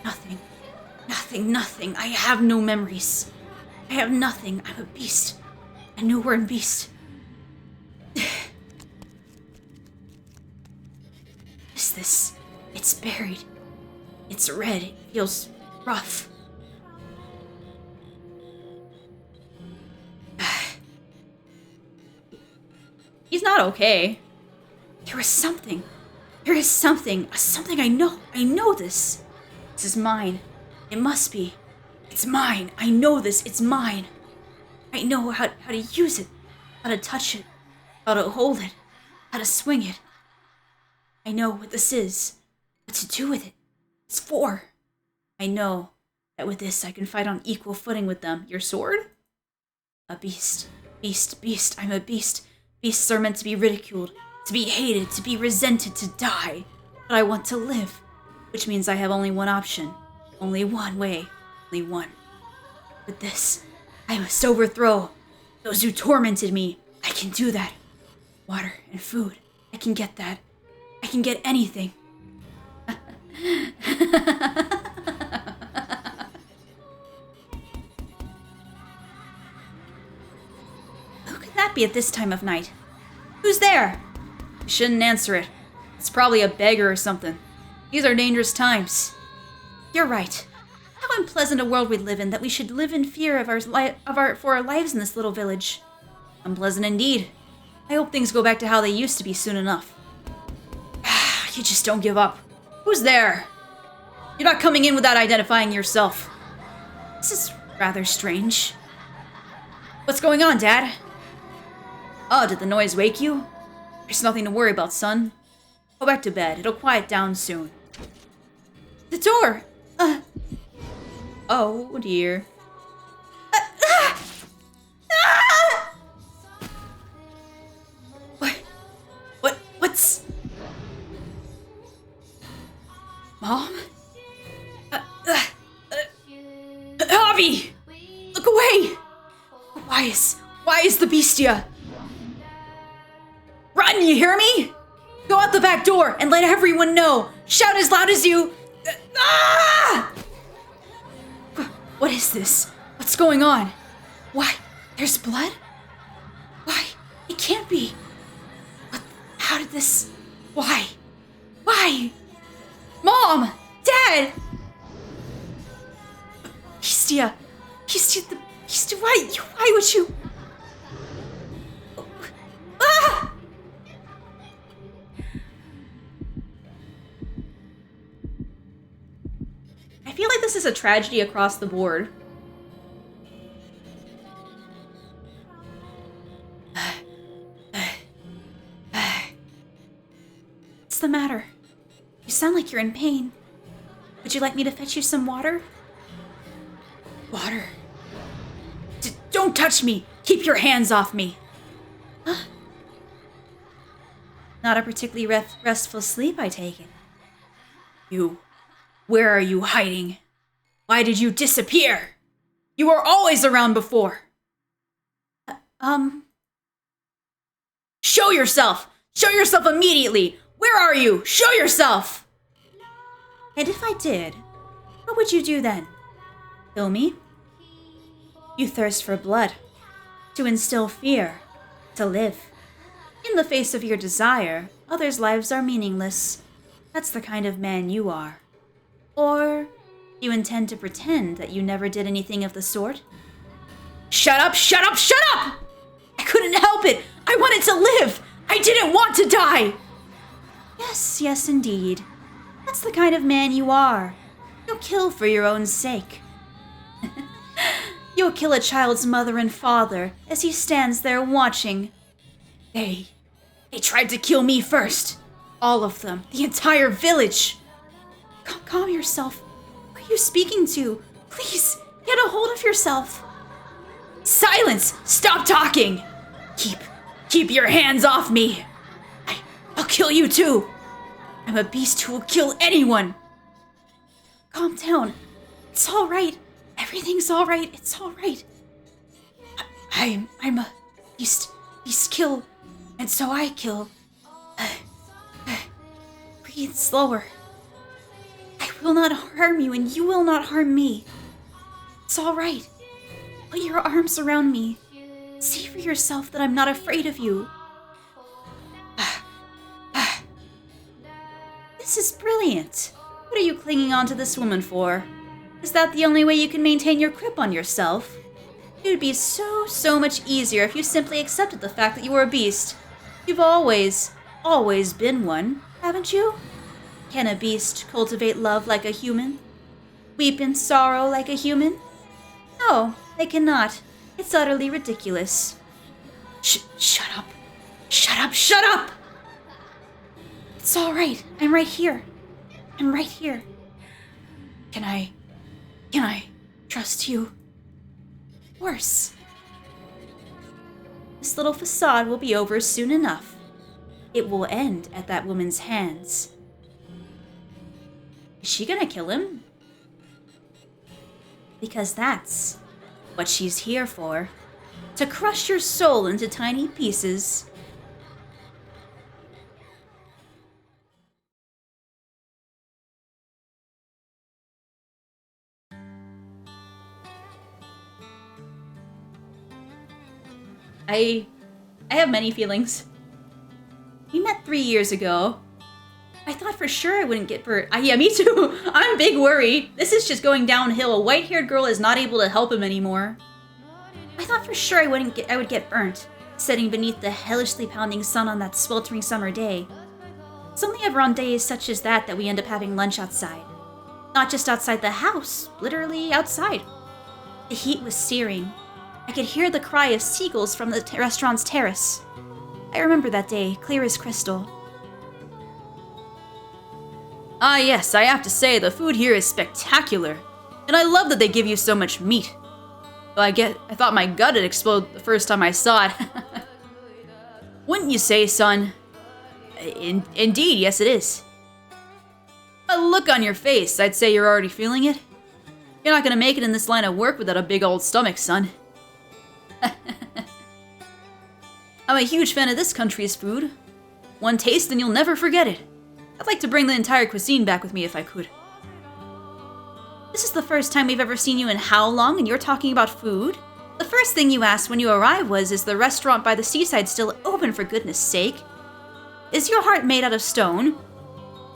Nothing. Nothing, nothing. I have no memories. I have nothing. I'm a beast. A new word, beast. What is this? It's buried. It's red. It feels rough. He's not okay. There is something. There is something. Something I know. I know this. This is mine. It must be. It's mine. I know this. It's mine. I know how to use it. How to touch it. How to hold it. How to swing it. I know what this is. What to do with it. It's for. I know that with this I can fight on equal footing with them. Your sword? A beast. Beast. Beast. I'm a beast. Beasts are meant to be ridiculed. To be hated. To be resented. To die. But I want to live. Which means I have only one option. Only one way. Only one. With this, I must overthrow those who tormented me. I can do that. Water and food. I can get that. I can get anything. Who could that be at this time of night? Who's there? I shouldn't answer it. It's probably a beggar or something. These are dangerous times. You're right. How unpleasant a world we live in that we should live in fear for our lives in this little village. Unpleasant indeed. I hope things go back to how they used to be soon enough. You just don't give up. Who's there? You're not coming in without identifying yourself. This is rather strange. What's going on, Dad? Oh, did the noise wake you? There's nothing to worry about, son. Go back to bed. It'll quiet down soon. The door! Oh, dear. What's... Mom? Avi! Look away! Why is the bestia? Run, you hear me? Go out the back door and let everyone know. Shout as loud as you... Ah! What is this? What's going on? Why? There's blood? Why? It can't be. What? How did this... Why? Why? Mom! Dad! Bestia, why would you... Ah! I feel like this is a tragedy across the board. What's the matter? You sound like you're in pain. Would you like me to fetch you some water? Water. Don't touch me! Keep your hands off me! Huh? Not a particularly restful sleep, I take it. You. Where are you hiding? Why did you disappear? You were always around before. Show yourself! Show yourself immediately! Where are you? Show yourself! And if I did, what would you do then? Kill me? You thirst for blood, to instill fear, to live. In the face of your desire, others' lives are meaningless. That's the kind of man you are. Or you intend to pretend that you never did anything of the sort? Shut up, shut up, shut up! I couldn't help it! I wanted to live! I didn't want to die! Yes, yes, indeed. That's the kind of man you are. You'll kill for your own sake. You'll kill a child's mother and father as he stands there watching. They tried to kill me first. All of them. The entire village. Calm yourself. Who are you speaking to? Please, get a hold of yourself. Silence! Stop talking! Keep your hands off me! I'll kill you too! I'm a beast who will kill anyone! Calm down. It's all right. Everything's all right. It's all right. I'm a beast. Beasts kill, and so I kill. Breathe slower. I will not harm you, and you will not harm me. It's all right. Put your arms around me. See for yourself that I'm not afraid of you. This is brilliant. What are you clinging on to this woman for? Is that the only way you can maintain your grip on yourself? It would be so much easier if you simply accepted the fact that you were a beast. You've always been one, haven't you? Can a beast cultivate love like a human? Weep in sorrow like a human? No, they cannot. It's utterly ridiculous. Shut up. Shut up, shut up! It's all right. I'm right here. I'm right here. Can I trust you? Of course. This little facade will be over soon enough. It will end at that woman's hands. Is she gonna kill him? Because that's what she's here for. To crush your soul into tiny pieces. I have many feelings. We met 3 years ago. I thought for sure I wouldn't get burnt. Yeah, me too. I'm big worry. This is just going downhill. A white-haired girl is not able to help him anymore. I thought for sure I would get burnt, sitting beneath the hellishly pounding sun on that sweltering summer day. It's only ever on days such as that we end up having lunch outside. Not just outside the house, literally outside. The heat was searing. I could hear the cry of seagulls from the restaurant's terrace. I remember that day, clear as crystal. Ah yes, I have to say, the food here is spectacular. And I love that they give you so much meat. Though I thought my gut would explode the first time I saw it. Wouldn't you say, son? Indeed, yes it is. A look on your face, I'd say you're already feeling it. You're not gonna make it in this line of work without a big old stomach, son. I'm a huge fan of this country's food. One taste and you'll never forget it. I'd like to bring the entire cuisine back with me if I could. This is the first time we've ever seen you in how long, and you're talking about food? The first thing you asked when you arrived was, is the restaurant by the seaside still open, for goodness sake? Is your heart made out of stone?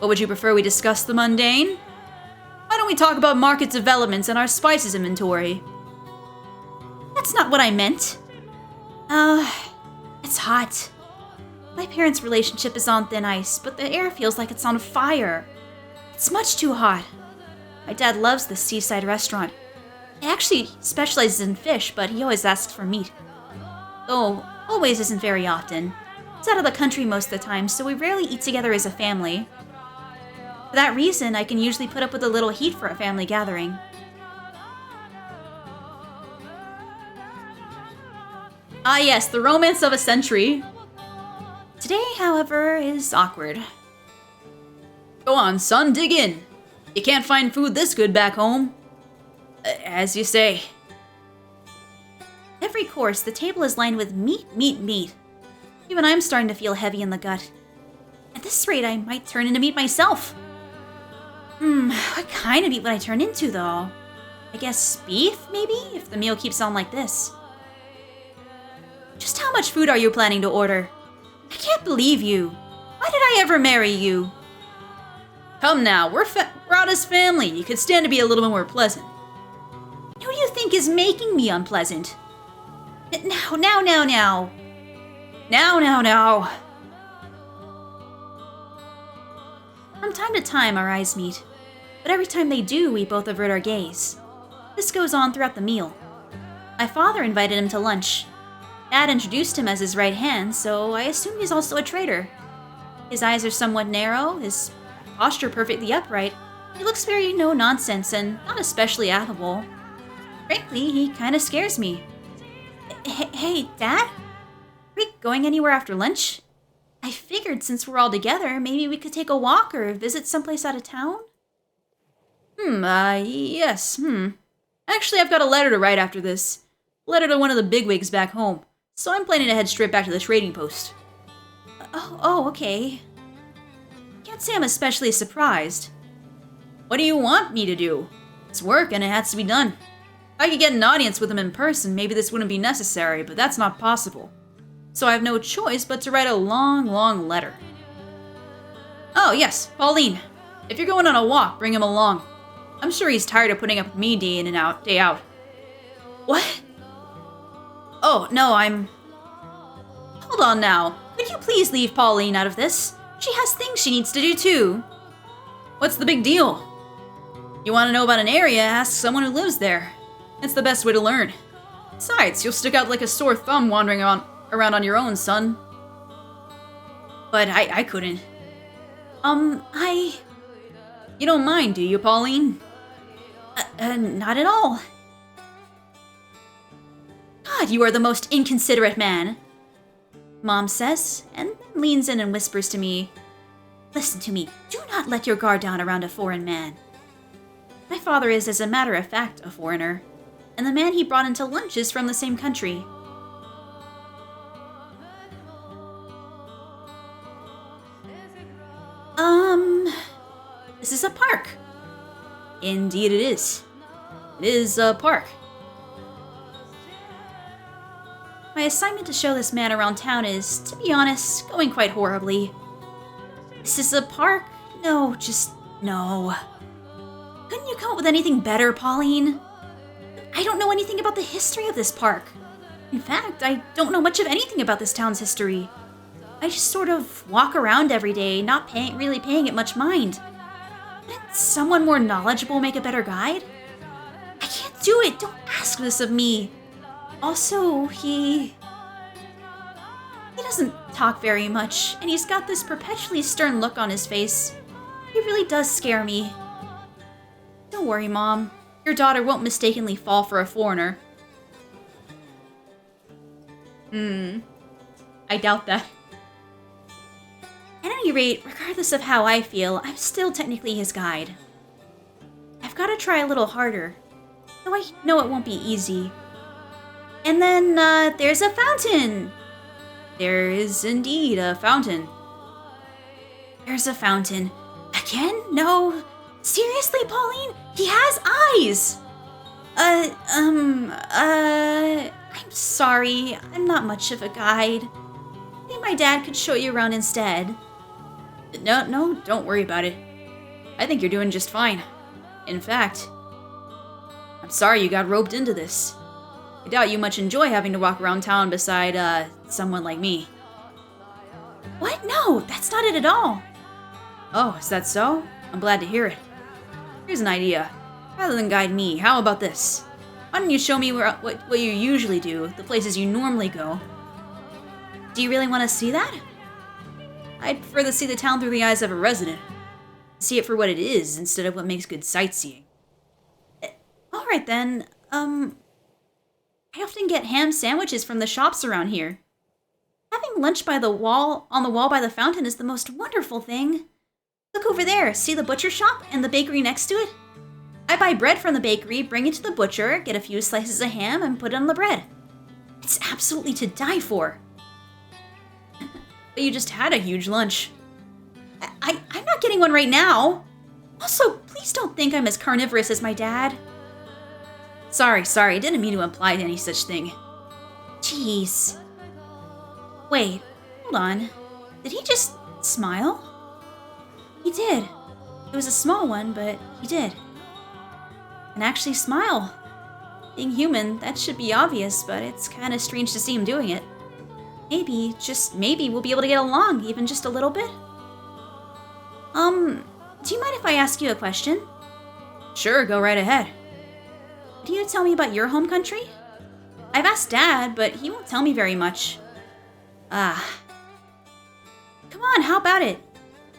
Or would you prefer we discuss the mundane? Why don't we talk about market developments and our spices inventory? That's not what I meant. It's hot. My parents' relationship is on thin ice, but the air feels like it's on fire. It's much too hot. My dad loves this seaside restaurant. He actually specializes in fish, but he always asks for meat. Though, always isn't very often. He's out of the country most of the time, so we rarely eat together as a family. For that reason, I can usually put up with a little heat for a family gathering. Ah yes, the romance of a century. Today, however, is awkward. Go on, son, dig in. You can't find food this good back home. As you say. Every course, the table is lined with meat, meat, meat. Even I'm starting to feel heavy in the gut. At this rate, I might turn into meat myself. What kind of meat would I turn into, though? I guess beef, maybe, if the meal keeps on like this. Just how much food are you planning to order? I can't believe you. Why did I ever marry you? Come now, we're out as family. You could stand to be a little more pleasant. Who do you think is making me unpleasant? Now. Now. From time to time, our eyes meet, but every time they do, we both avert our gaze. This goes on throughout the meal. My father invited him to lunch. Dad introduced him as his right hand, so I assume he's also a traitor. His eyes are somewhat narrow, his posture perfectly upright. He looks very no-nonsense and not especially affable. Frankly, he kinda scares me. Hey, Dad? Are we going anywhere after lunch? I figured since we're all together, maybe we could take a walk or visit someplace out of town? Yes. Actually, I've got a letter to write after this. A letter to one of the bigwigs back home. So I'm planning to head straight back to the trading post. Oh, okay. Can't say I'm especially surprised. What do you want me to do? It's work and it has to be done. If I could get an audience with him in person, maybe this wouldn't be necessary, but that's not possible. So I have no choice but to write a long letter. Oh, yes, Pauline. If you're going on a walk, bring him along. I'm sure he's tired of putting up with me day in and out, day out. What? Oh, no, Hold on now. Could you please leave Pauline out of this? She has things she needs to do too. What's the big deal? You want to know about an area, ask someone who lives there. It's the best way to learn. Besides, you'll stick out like a sore thumb wandering around on your own, son. But I couldn't. You don't mind, do you, Pauline? Not at all. God, you are the most inconsiderate man. Mom says, and then leans in and whispers to me, Listen to me, do not let your guard down around a foreign man. My father is, as a matter of fact, a foreigner, and the man he brought into lunch is from the same country. This is a park. Indeed it is. It is a park. My assignment to show this man around town is, to be honest, going quite horribly. This is a park? No, just no. Couldn't you come up with anything better, Pauline? I don't know anything about the history of this park. In fact, I don't know much of anything about this town's history. I just sort of walk around every day, not really paying it much mind. Couldn't someone more knowledgeable make a better guide? I can't do it! Don't ask this of me! Also, he doesn't talk very much, and he's got this perpetually stern look on his face. He really does scare me. Don't worry, Mom. Your daughter won't mistakenly fall for a foreigner. I doubt that. At any rate, regardless of how I feel, I'm still technically his guide. I've got to try a little harder, though I know it won't be easy. And then, there's a fountain! There is indeed a fountain. There's a fountain. Again? No. Seriously, Pauline? He has eyes! I'm sorry. I'm not much of a guide. I think my dad could show you around instead. No, don't worry about it. I think you're doing just fine. In fact, I'm sorry you got roped into this. I doubt you much enjoy having to walk around town beside, someone like me. What? No, that's not it at all. Oh, is that so? I'm glad to hear it. Here's an idea. Rather than guide me, how about this? Why don't you show me what you usually do, the places you normally go? Do you really want to see that? I'd prefer to see the town through the eyes of a resident. See it for what it is, instead of what makes good sightseeing. Alright then, I often get ham sandwiches from the shops around here. Having lunch on the wall by the fountain is the most wonderful thing. Look over there, see the butcher shop and the bakery next to it? I buy bread from the bakery, bring it to the butcher, get a few slices of ham, and put it on the bread. It's absolutely to die for. But you just had a huge lunch. I'm not getting one right now. Also, please don't think I'm as carnivorous as my dad. Sorry, didn't mean to imply any such thing. Jeez. Wait, hold on. Did he just smile? He did. It was a small one, but he did. And actually smile. Being human, that should be obvious, but it's kind of strange to see him doing it. Maybe, just maybe, we'll be able to get along, even just a little bit. Do you mind if I ask you a question? Sure, go right ahead. Could you tell me about your home country? I've asked Dad, but he won't tell me very much. Come on, how about it?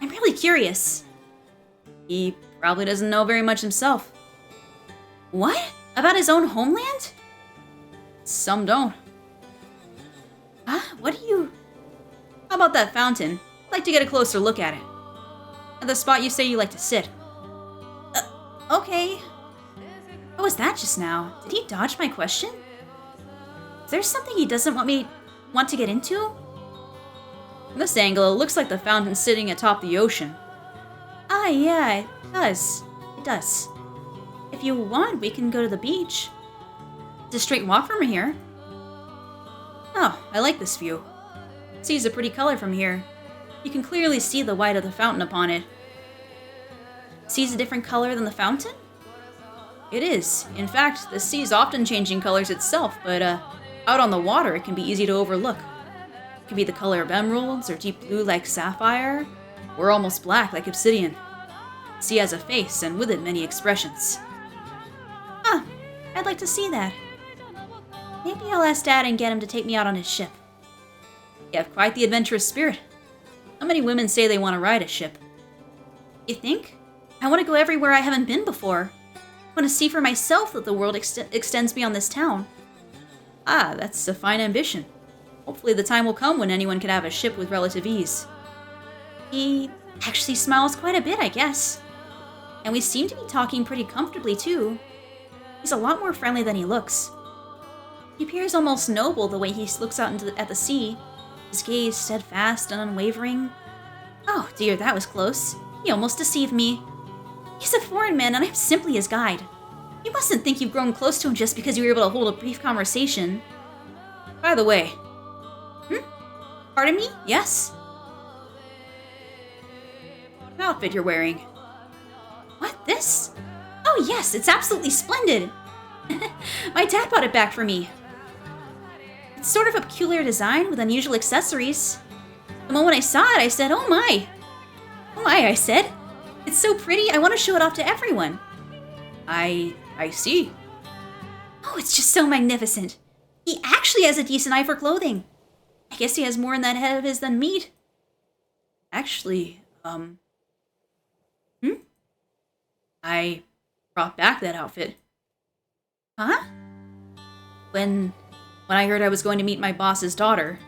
I'm really curious. He probably doesn't know very much himself. What? About his own homeland? Some don't. What do you... How about that fountain? I'd like to get a closer look at it. At the spot you say you like to sit. Okay. What was that just now? Did he dodge my question? Is there something he doesn't want to get into? From this angle, it looks like the fountain's sitting atop the ocean. Yeah, it does. It does. If you want, we can go to the beach. It's a straight walk from here. Oh, I like this view. The sea's a pretty color from here. You can clearly see the white of the fountain upon it. Sea's a different color than the fountain? It is. In fact, the sea is often changing colors itself, but out on the water it can be easy to overlook. It can be the color of emeralds, or deep blue like sapphire, or almost black like obsidian. The sea has a face, and with it many expressions. I'd like to see that. Maybe I'll ask Dad and get him to take me out on his ship. You have quite the adventurous spirit. How many women say they want to ride a ship? You think? I want to go everywhere I haven't been before. I want to see for myself that the world extends beyond this town. That's a fine ambition. Hopefully the time will come when anyone can have a ship with relative ease. He actually smiles quite a bit, I guess. And we seem to be talking pretty comfortably, too. He's a lot more friendly than he looks. He appears almost noble the way he looks out at the sea, his gaze steadfast and unwavering. Oh dear, that was close. He almost deceived me. He's a foreign man and I'm simply his guide. You mustn't think you've grown close to him just because you were able to hold a brief conversation. By the way... Pardon me? Yes? What outfit you're wearing? What, this? Oh yes, it's absolutely splendid! My dad bought it back for me. It's sort of a peculiar design with unusual accessories. The moment I saw it, I said, oh my! Oh my, I said. It's so pretty, I want to show it off to everyone. I see. Oh, it's just so magnificent. He actually has a decent eye for clothing. I guess he has more in that head of his than meat. Actually, I brought back that outfit. Huh? When I heard I was going to meet my boss's daughter,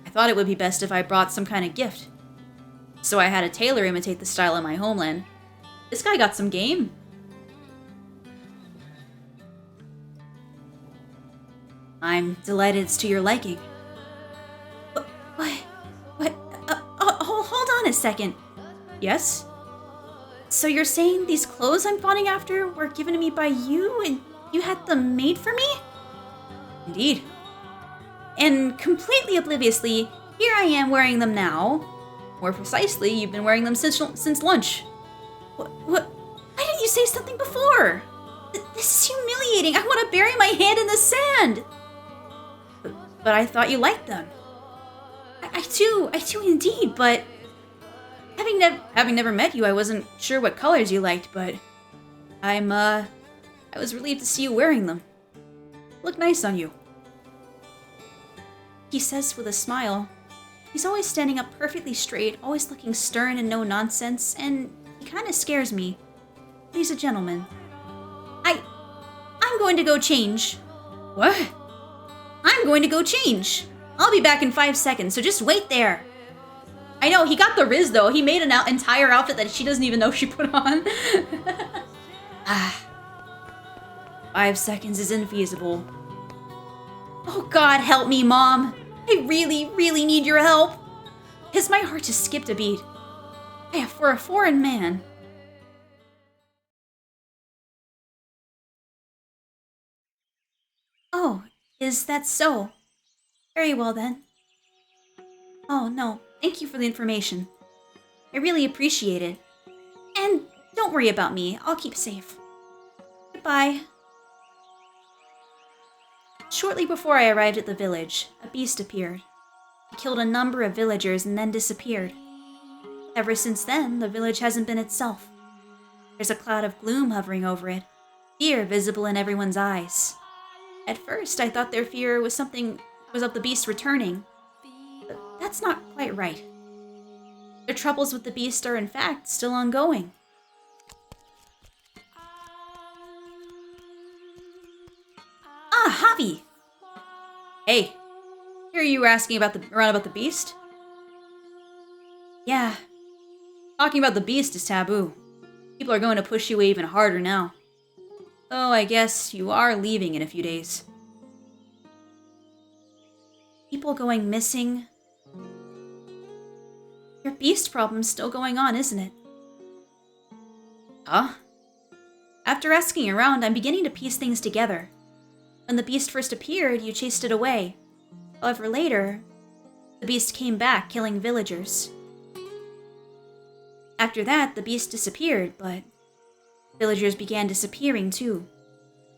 I thought it would be best if I brought some kind of gift. So I had a tailor imitate the style of my homeland. This guy got some game. I'm delighted it's to your liking. What? Hold on a second. Yes? So you're saying these clothes I'm fawning after were given to me by you and you had them made for me? Indeed. And completely obliviously, here I am wearing them now. More precisely, you've been wearing them since lunch. What? Why didn't you say something before? This is humiliating. I want to bury my hand in the sand. But I thought you liked them. I do indeed, but... Having never met you, I wasn't sure what colors you liked, but... I was relieved to see you wearing them. Look nice on you. He says with a smile. He's always standing up perfectly straight, always looking stern and no nonsense, and he kind of scares me. But he's a gentleman. I'm going to go change. What? I'm going to go change. I'll be back in 5 seconds, so just wait there. I know, he got the riz though. He made an entire outfit that she doesn't even know she put on. 5 seconds is infeasible. Oh God, help me, Mom. I really, really need your help. Because my heart just skipped a beat. For a foreign man. Oh, is that so? Very well then. Oh no, thank you for the information. I really appreciate it. And don't worry about me, I'll keep safe. Goodbye. Shortly before I arrived at the village, a beast appeared. It killed a number of villagers and then disappeared. Ever since then, the village hasn't been itself. There's a cloud of gloom hovering over it, fear visible in everyone's eyes. At first, I thought their fear was of the beast returning, but that's not quite right. Their troubles with the beast are in fact still ongoing. Ah, Javi! Hey, hear you were asking about the beast? Yeah. Talking about the beast is taboo. People are going to push you even harder now. Oh, I guess you are leaving in a few days. People going missing. Your beast problem's still going on, isn't it? Huh? After asking around, I'm beginning to piece things together. When the beast first appeared, you chased it away. However, later, the beast came back, killing villagers. After that, the beast disappeared, but villagers began disappearing too.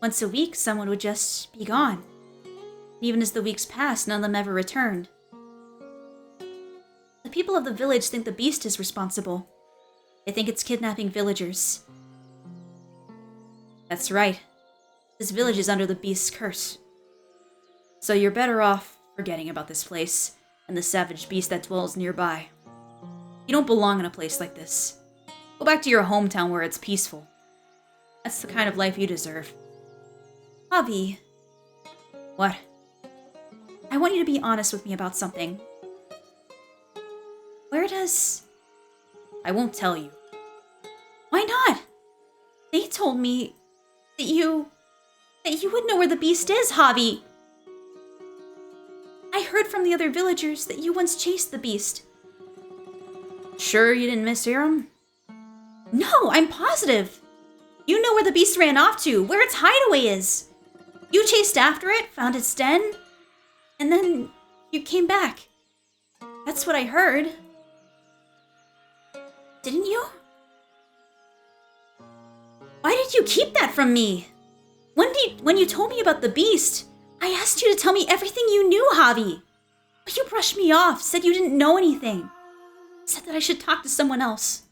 Once a week, someone would just be gone. Even as the weeks passed, none of them ever returned. The people of the village think the beast is responsible. They think it's kidnapping villagers. That's right. This village is under the beast's curse. So you're better off forgetting about this place and the savage beast that dwells nearby. You don't belong in a place like this. Go back to your hometown where it's peaceful. That's the kind of life you deserve. Javi. What? I want you to be honest with me about something. Where does... I won't tell you. Why not? They told me that you would know where the beast is, Javi. I heard from the other villagers that you once chased the beast. Sure you didn't mishear him? No, I'm positive. You know where the beast ran off to, where its hideaway is. You chased after it, found its den, and then you came back. That's what I heard. Didn't you? Why did you keep that from me? When you told me about the beast, I asked you to tell me everything you knew, Javi. But you brushed me off, said you didn't know anything. Said that I should talk to someone else.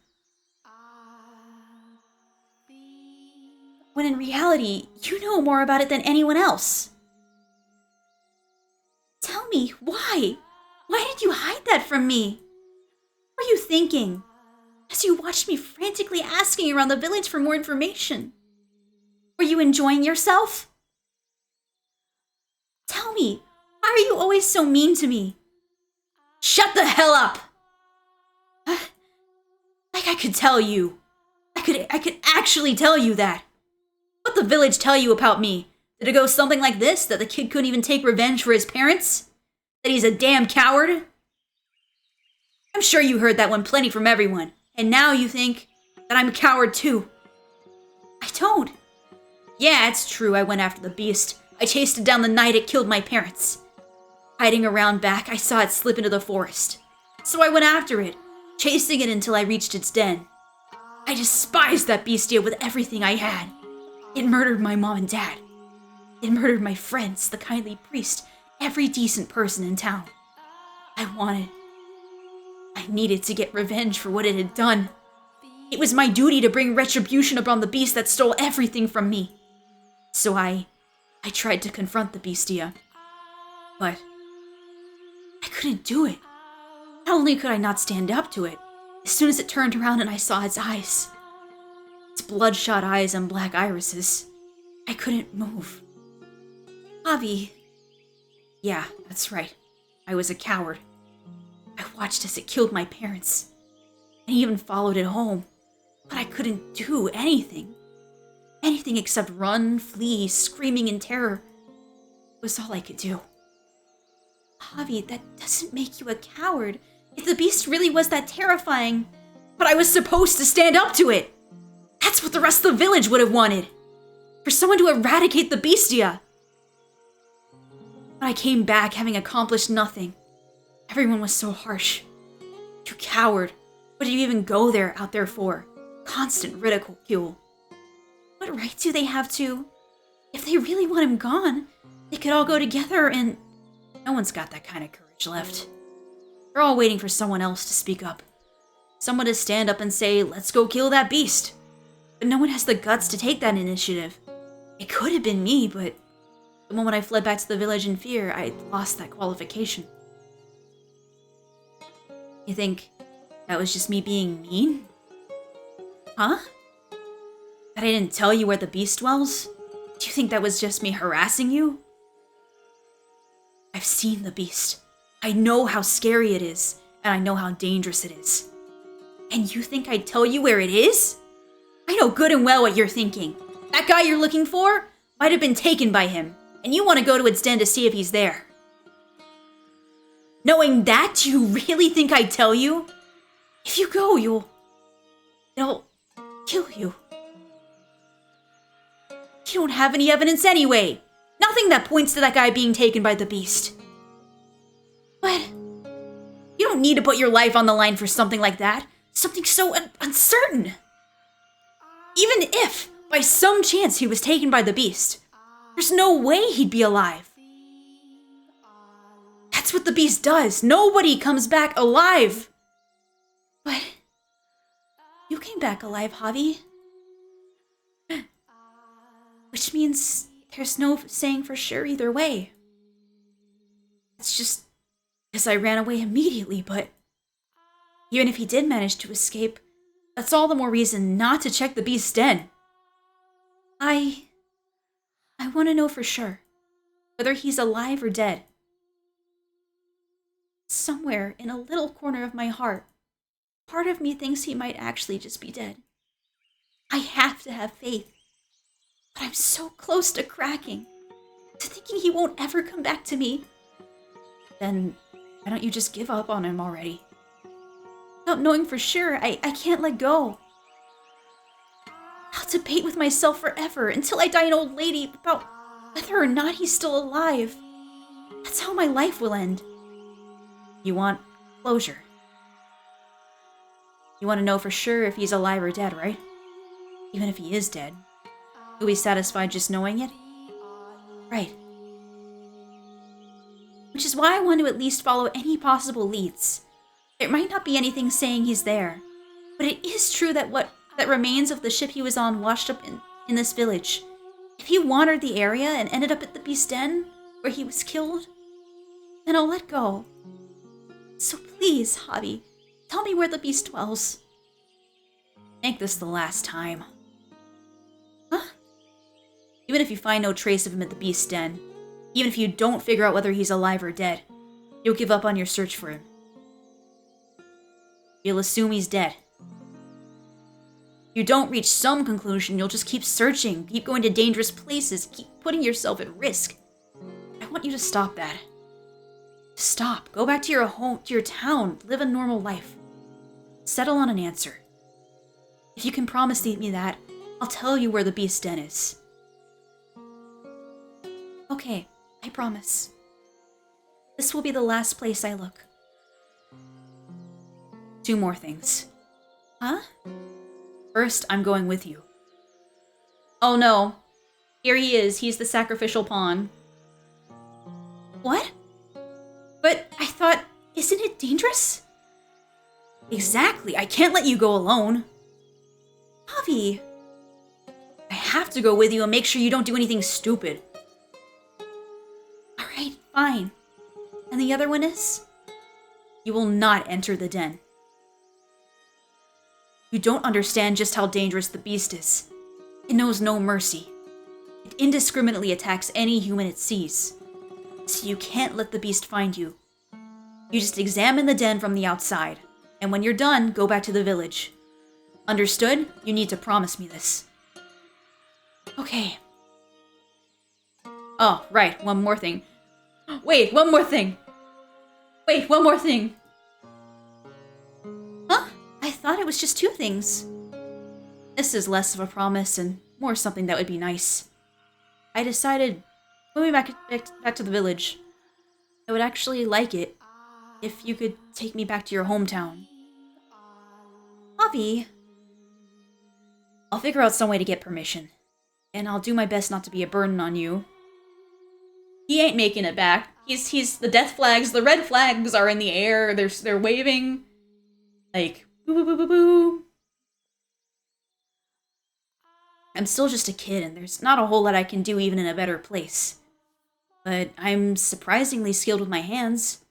When in reality, you know more about it than anyone else. Tell me, why? Why did you hide that from me? What were you thinking? As you watched me frantically asking around the village for more information. Were you enjoying yourself? Tell me, why are you always so mean to me? Shut the hell up! Like I could tell you. I could actually tell you that. What'd the village tell you about me? Did it go something like this? That the kid couldn't even take revenge for his parents? That he's a damn coward? I'm sure you heard that one plenty from everyone. And now you think that I'm a coward too. I don't. Yeah, it's true, I went after the beast. I chased it down the night it killed my parents. Hiding around back, I saw it slip into the forest. So I went after it, chasing it until I reached its den. I despised that beastia with everything I had. It murdered my mom and dad. It murdered my friends, the kindly priest, every decent person in town. I needed to get revenge for what it had done. It was my duty to bring retribution upon the beast that stole everything from me. So I tried to confront the beastia. But I couldn't do it. Not only could I not stand up to it, as soon as it turned around and I saw its eyes, its bloodshot eyes and black irises, I couldn't move. Javi. Yeah, that's right. I was a coward. I watched as it killed my parents, and even followed it home, but I couldn't do anything. Anything except run, flee, screaming in terror. It was all I could do. Javi, that doesn't make you a coward. If the beast really was that terrifying. But I was supposed to stand up to it. That's what the rest of the village would have wanted. For someone to eradicate the beastia. But I came back having accomplished nothing. Everyone was so harsh. You coward. What did you even go out there for? Constant ridicule. What right do they have to? If they really want him gone, they could all go together and... No one's got that kind of courage left. They're all waiting for someone else to speak up. Someone to stand up and say, let's go kill that beast. But no one has the guts to take that initiative. It could have been me, but the moment I fled back to the village in fear, I lost that qualification. You think that was just me being mean? Huh? That I didn't tell you where the beast dwells? Do you think that was just me harassing you? I've seen the beast. I know how scary it is, and I know how dangerous it is. And you think I'd tell you where it is? I know good and well what you're thinking. That guy you're looking for might have been taken by him, and you want to go to its den to see if he's there. Knowing that, do you really think I'd tell you? If you go, they'll kill you. You don't have any evidence anyway. Nothing that points to that guy being taken by the beast. But you don't need to put your life on the line for something like that. Something so uncertain. Even if, by some chance, he was taken by the beast, there's no way he'd be alive. That's what the beast does. Nobody comes back alive. But you came back alive, Javi. Which means there's no saying for sure either way. It's just because I ran away immediately, but even if he did manage to escape, that's all the more reason not to check the beast's den. I want to know for sure whether he's alive or dead. Somewhere in a little corner of my heart, part of me thinks he might actually just be dead. I have to have faith. But I'm so close to cracking, to thinking he won't ever come back to me. Then why don't you just give up on him already? Without knowing for sure, I can't let go. I'll debate with myself forever until I die an old lady about whether or not he's still alive. That's how my life will end. You want closure. You want to know for sure if he's alive or dead, right? Even if he is dead. You'll be satisfied just knowing it? Right. Which is why I want to at least follow any possible leads. There might not be anything saying he's there, but it is true that what remains of the ship he was on washed up in this village. If he wandered the area and ended up at the beast's den, where he was killed, then I'll let go. So please, Javi, tell me where the beast dwells. Make this the last time. Huh? Even if you find no trace of him at the beast's den, even if you don't figure out whether he's alive or dead, you'll give up on your search for him. You'll assume he's dead. If you don't reach some conclusion, you'll just keep searching, keep going to dangerous places, keep putting yourself at risk. I want you to stop that. Stop. Go back to your home, to your town, live a normal life. Settle on an answer. If you can promise me that, I'll tell you where the beast's den is. Okay, I promise. This will be the last place I look. 2 more things. Huh? First, I'm going with you. Oh no. Here he is. He's the sacrificial pawn. What? But I thought, isn't it dangerous? Exactly. I can't let you go alone. Javi. I have to go with you and make sure you don't do anything stupid. Alright, fine. And the other one is? You will not enter the den. You don't understand just how dangerous the beast is. It knows no mercy. It indiscriminately attacks any human it sees. So you can't let the beast find you. You just examine the den from the outside, and when you're done, go back to the village. Understood? You need to promise me this. Okay. Oh, right, one more thing. Wait, one more thing! Wait, one more thing! Huh? I thought it was just 2 things. This is less of a promise and more something that would be nice. I decided, moving back to the village, I would actually like it if you could take me back to your hometown. Javi. I'll figure out some way to get permission, and I'll do my best not to be a burden on you. He ain't making it back. He's the death flags, the red flags are in the air. They're waving. Like, boo boo boo boo boo. I'm still just a kid, and there's not a whole lot I can do even in a better place. But I'm surprisingly skilled with my hands.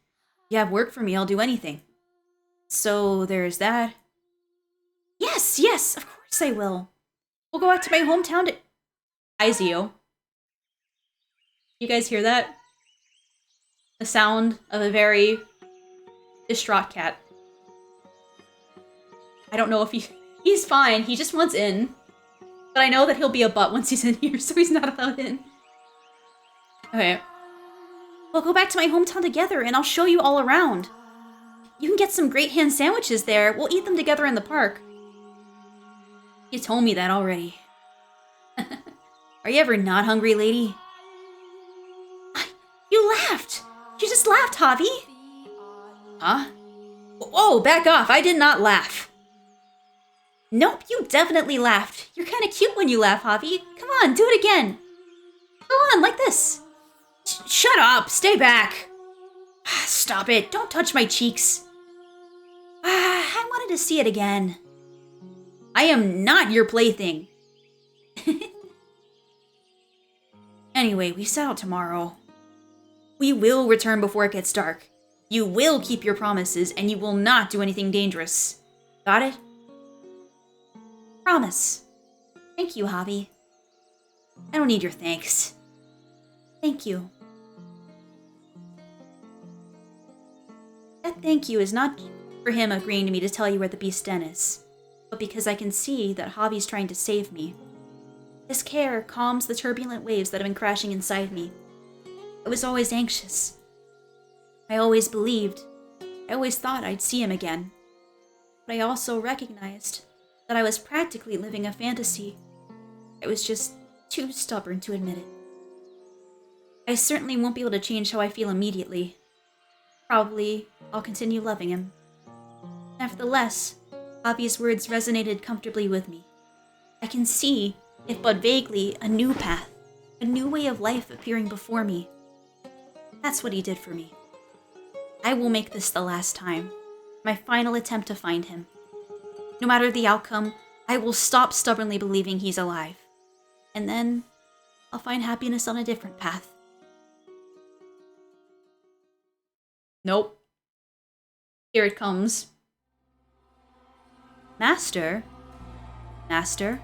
If you have work for me, I'll do anything. So there's that. Yes, of course I will. We'll go out to my hometown to... Izio. You guys hear that? The sound of a very distraught cat. I don't know if he's fine. He just wants in. But I know that he'll be a butt once he's in here, so he's not allowed in. Okay. We'll go back to my hometown together, and I'll show you all around. You can get some great ham sandwiches there. We'll eat them together in the park. You told me that already. Are you ever not hungry, lady? You laughed! You just laughed, Javi! Huh? Whoa, back off! I did not laugh! Nope, you definitely laughed. You're kinda cute when you laugh, Javi. Come on, do it again. Go on, like this. Shut up! Stay back! Stop it! Don't touch my cheeks! I wanted to see it again. I am not your plaything. Anyway, we set out tomorrow. We will return before it gets dark. You will keep your promises, and you will not do anything dangerous. Got it? Promise. Thank you, Javi. I don't need your thanks. Thank you. That thank you is not for him agreeing to me to tell you where the beast den is, but because I can see that Javi's trying to save me. His care calms the turbulent waves that have been crashing inside me. I was always anxious. I always believed. I always thought I'd see him again. But I also recognized that I was practically living a fantasy. I was just too stubborn to admit it. I certainly won't be able to change how I feel immediately. Probably, I'll continue loving him. Nevertheless, Javi's words resonated comfortably with me. I can see, if but vaguely, a new path, a new way of life appearing before me. That's what he did for me. I will make this the last time, my final attempt to find him. No matter the outcome, I will stop stubbornly believing he's alive. And then, I'll find happiness on a different path. Nope. Here it comes. Master? Master?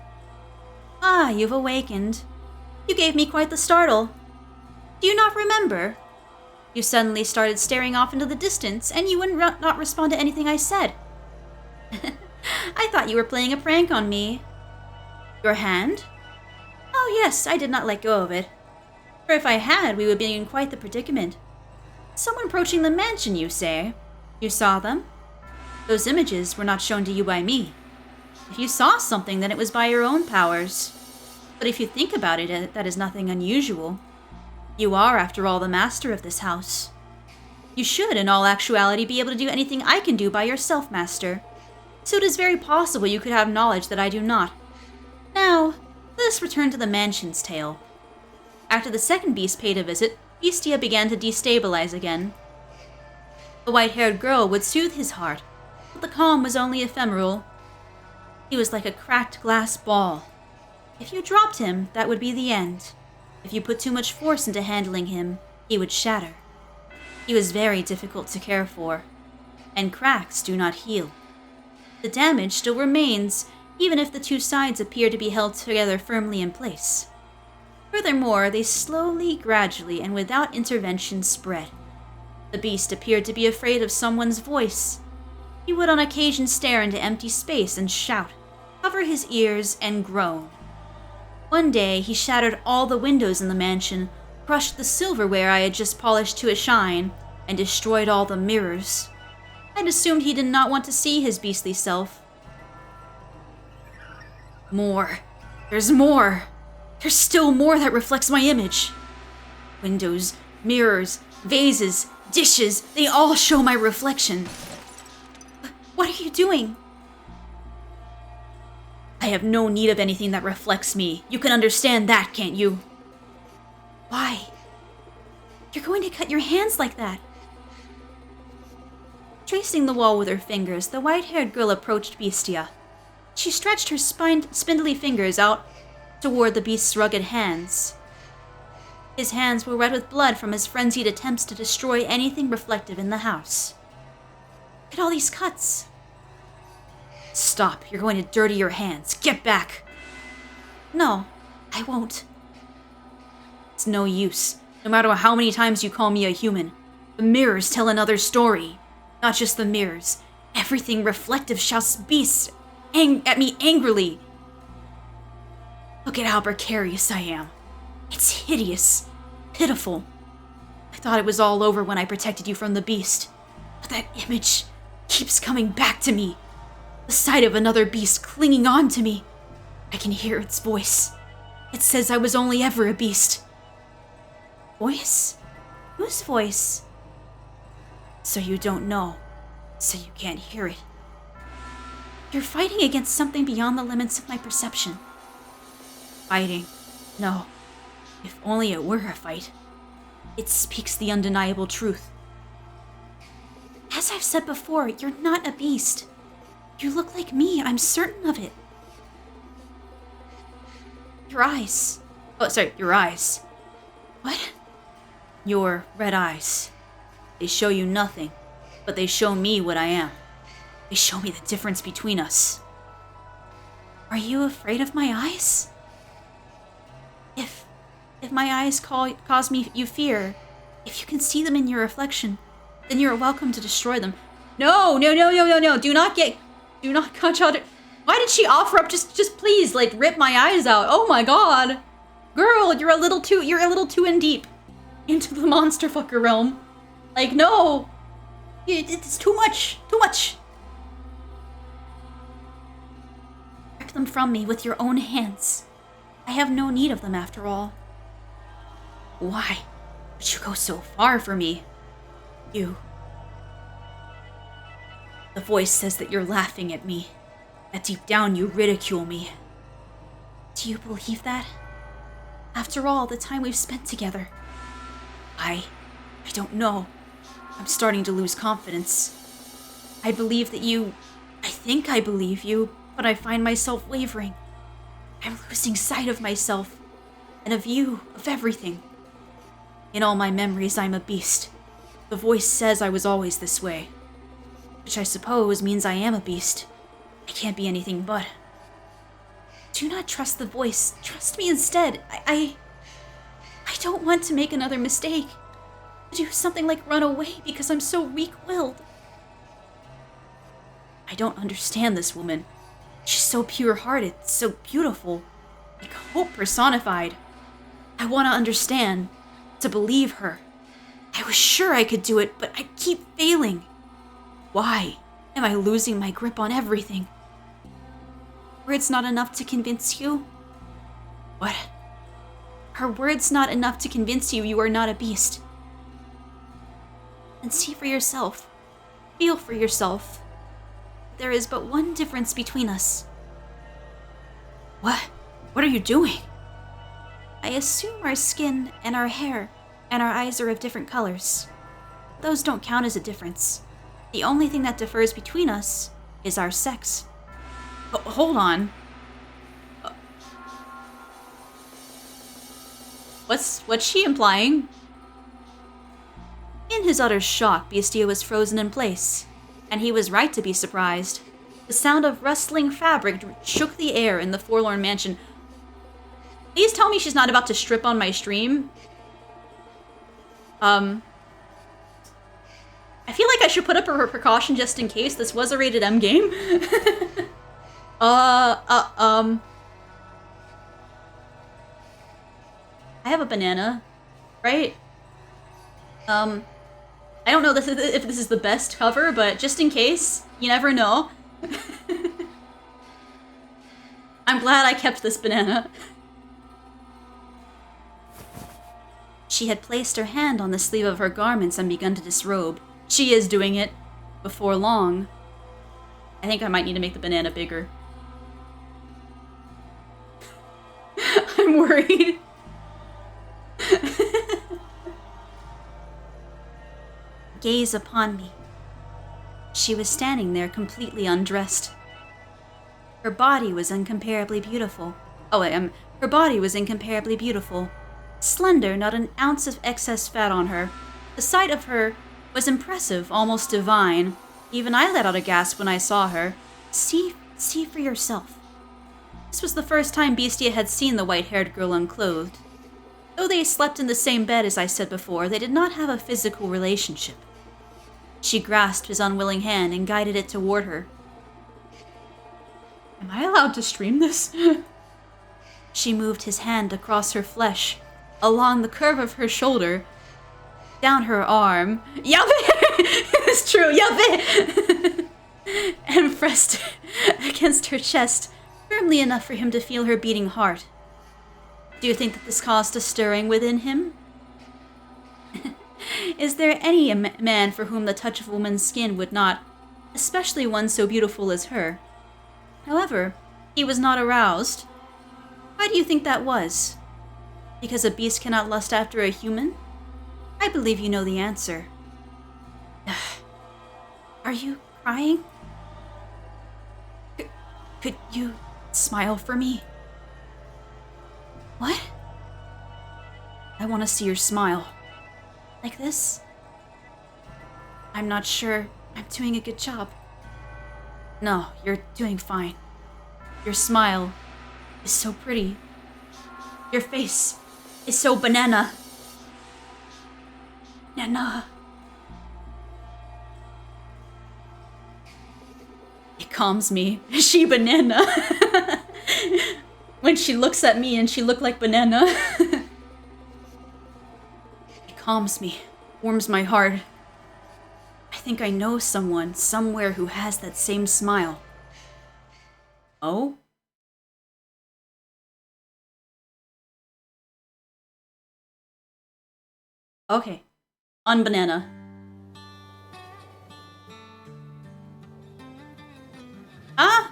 Ah, you've awakened. You gave me quite the startle. Do you not remember? You suddenly started staring off into the distance, and you would not respond to anything I said. I thought you were playing a prank on me. Your hand? Oh yes, I did not let go of it. For if I had, we would be in quite the predicament. Someone approaching the mansion, you say? You saw them? Those images were not shown to you by me. If you saw something, then it was by your own powers. But if you think about it, that is nothing unusual. You are, after all, the master of this house. You should, in all actuality, be able to do anything I can do by yourself, master. So it is very possible you could have knowledge that I do not. Now, let us return to the mansion's tale. After the second beast paid a visit, Bestia began to destabilize again. The white-haired girl would soothe his heart, but the calm was only ephemeral. He was like a cracked glass ball. If you dropped him, that would be the end. If you put too much force into handling him, he would shatter. He was very difficult to care for, and cracks do not heal. The damage still remains, even if the two sides appear to be held together firmly in place. Furthermore, they slowly, gradually, and without intervention spread. The beast appeared to be afraid of someone's voice. He would on occasion stare into empty space and shout, cover his ears, and groan. One day, he shattered all the windows in the mansion, crushed the silverware I had just polished to a shine, and destroyed all the mirrors. I'd assumed he did not want to see his beastly self. More. There's more. There's still more that reflects my image. Windows, mirrors, vases, dishes, they all show my reflection. What are you doing? I have no need of anything that reflects me. You can understand that, can't you? Why? You're going to cut your hands like that. Tracing the wall with her fingers, the white-haired girl approached Beastia. She stretched her spindly fingers out toward the beast's rugged hands. His hands were red with blood from his frenzied attempts to destroy anything reflective in the house. Look at all these cuts. Stop, you're going to dirty your hands. Get back. No, I won't. It's no use. No matter how many times you call me a human, the mirrors tell another story. Not just the mirrors. Everything reflective shouts beasts at me angrily. Look at how precarious I am. It's hideous. Pitiful. I thought it was all over when I protected you from the beast. But that image keeps coming back to me. The sight of another beast clinging on to me. I can hear its voice. It says I was only ever a beast. Voice? Whose voice? So you don't know. So you can't hear it. You're fighting against something beyond the limits of my perception. Fighting? No. If only it were a fight. It speaks the undeniable truth. As I've said before, you're not a beast. You look like me, I'm certain of it. Your eyes. Oh, sorry, your eyes. What? Your red eyes. They show you nothing, but they show me what I am. They show me the difference between us. Are you afraid of my eyes? If my eyes cause me you fear, if you can see them in your reflection, then you're welcome to destroy them. No, no, no, no, no, no. Do not catch out. Why did she offer up just please, like, rip my eyes out? Oh my god. Girl, you're a little too in deep into the monster fucker realm. Like, no. It's too much. Too much. Rip them from me with your own hands. I have no need of them after all. Why would you go so far for me? You. The voice says that you're laughing at me. That deep down you ridicule me. Do you believe that? After all the time we've spent together. I don't know. I'm starting to lose confidence. I think I believe you, but I find myself wavering. I'm losing sight of myself, and of you, of everything. In all my memories, I'm a beast. The voice says I was always this way, which I suppose means I am a beast. I can't be anything but. Do not trust the voice. Trust me instead. I don't want to make another mistake. Do something like run away because I'm so weak-willed. I don't understand this woman. She's so pure-hearted, so beautiful, like hope personified. I want to understand, to believe her. I was sure I could do it, but I keep failing. Why am I losing my grip on everything? Words not enough to convince you? What? Are words not enough to convince you are not a beast? And see for yourself. Feel for yourself. There is but one difference between us. What? What are you doing? I assume our skin and our hair and our eyes are of different colors. Those don't count as a difference. The only thing that differs between us is our sex. Hold on. What's she implying? In his utter shock, Beastia was frozen in place, and he was right to be surprised. The sound of rustling fabric shook the air in the forlorn mansion. Please tell me she's not about to strip on my stream. I feel like I should put up a precaution just in case. This was a rated M game. I have a banana, right? I don't know if this is the best cover, but just in case, you never know. I'm glad I kept this banana. She had placed her hand on the sleeve of her garments and begun to disrobe. She is doing it. Before long. I think I might need to make the banana bigger. I'm worried. gaze upon me. She was standing there completely undressed. Her body was incomparably beautiful. Her body was incomparably beautiful. Slender, not an ounce of excess fat on her. The sight of her was impressive, almost divine. Even I let out a gasp when I saw her. See for yourself. This was the first time Beastia had seen the white-haired girl unclothed. Though they slept in the same bed as I said before, they did not have a physical relationship. She grasped his unwilling hand and guided it toward her. Am I allowed to stream this? She moved his hand across her flesh, along the curve of her shoulder, down her arm. Yabe! It's true, yabe! And pressed against her chest, firmly enough for him to feel her beating heart. Do you think that this caused a stirring within him? Is there any man for whom the touch of a woman's skin would not, especially one so beautiful as her? However, he was not aroused. Why do you think that was? Because a beast cannot lust after a human? I believe you know the answer. Are you crying? Could you smile for me? What? I want to see your smile. Like this? I'm not sure I'm doing a good job. No, you're doing fine. Your smile is so pretty. Your face is so banana. Banana. It calms me. She banana. When she looks at me and she looked like banana. It calms me. Warms my heart. I think I know someone somewhere who has that same smile. Oh? Okay. Unbanana. Ah!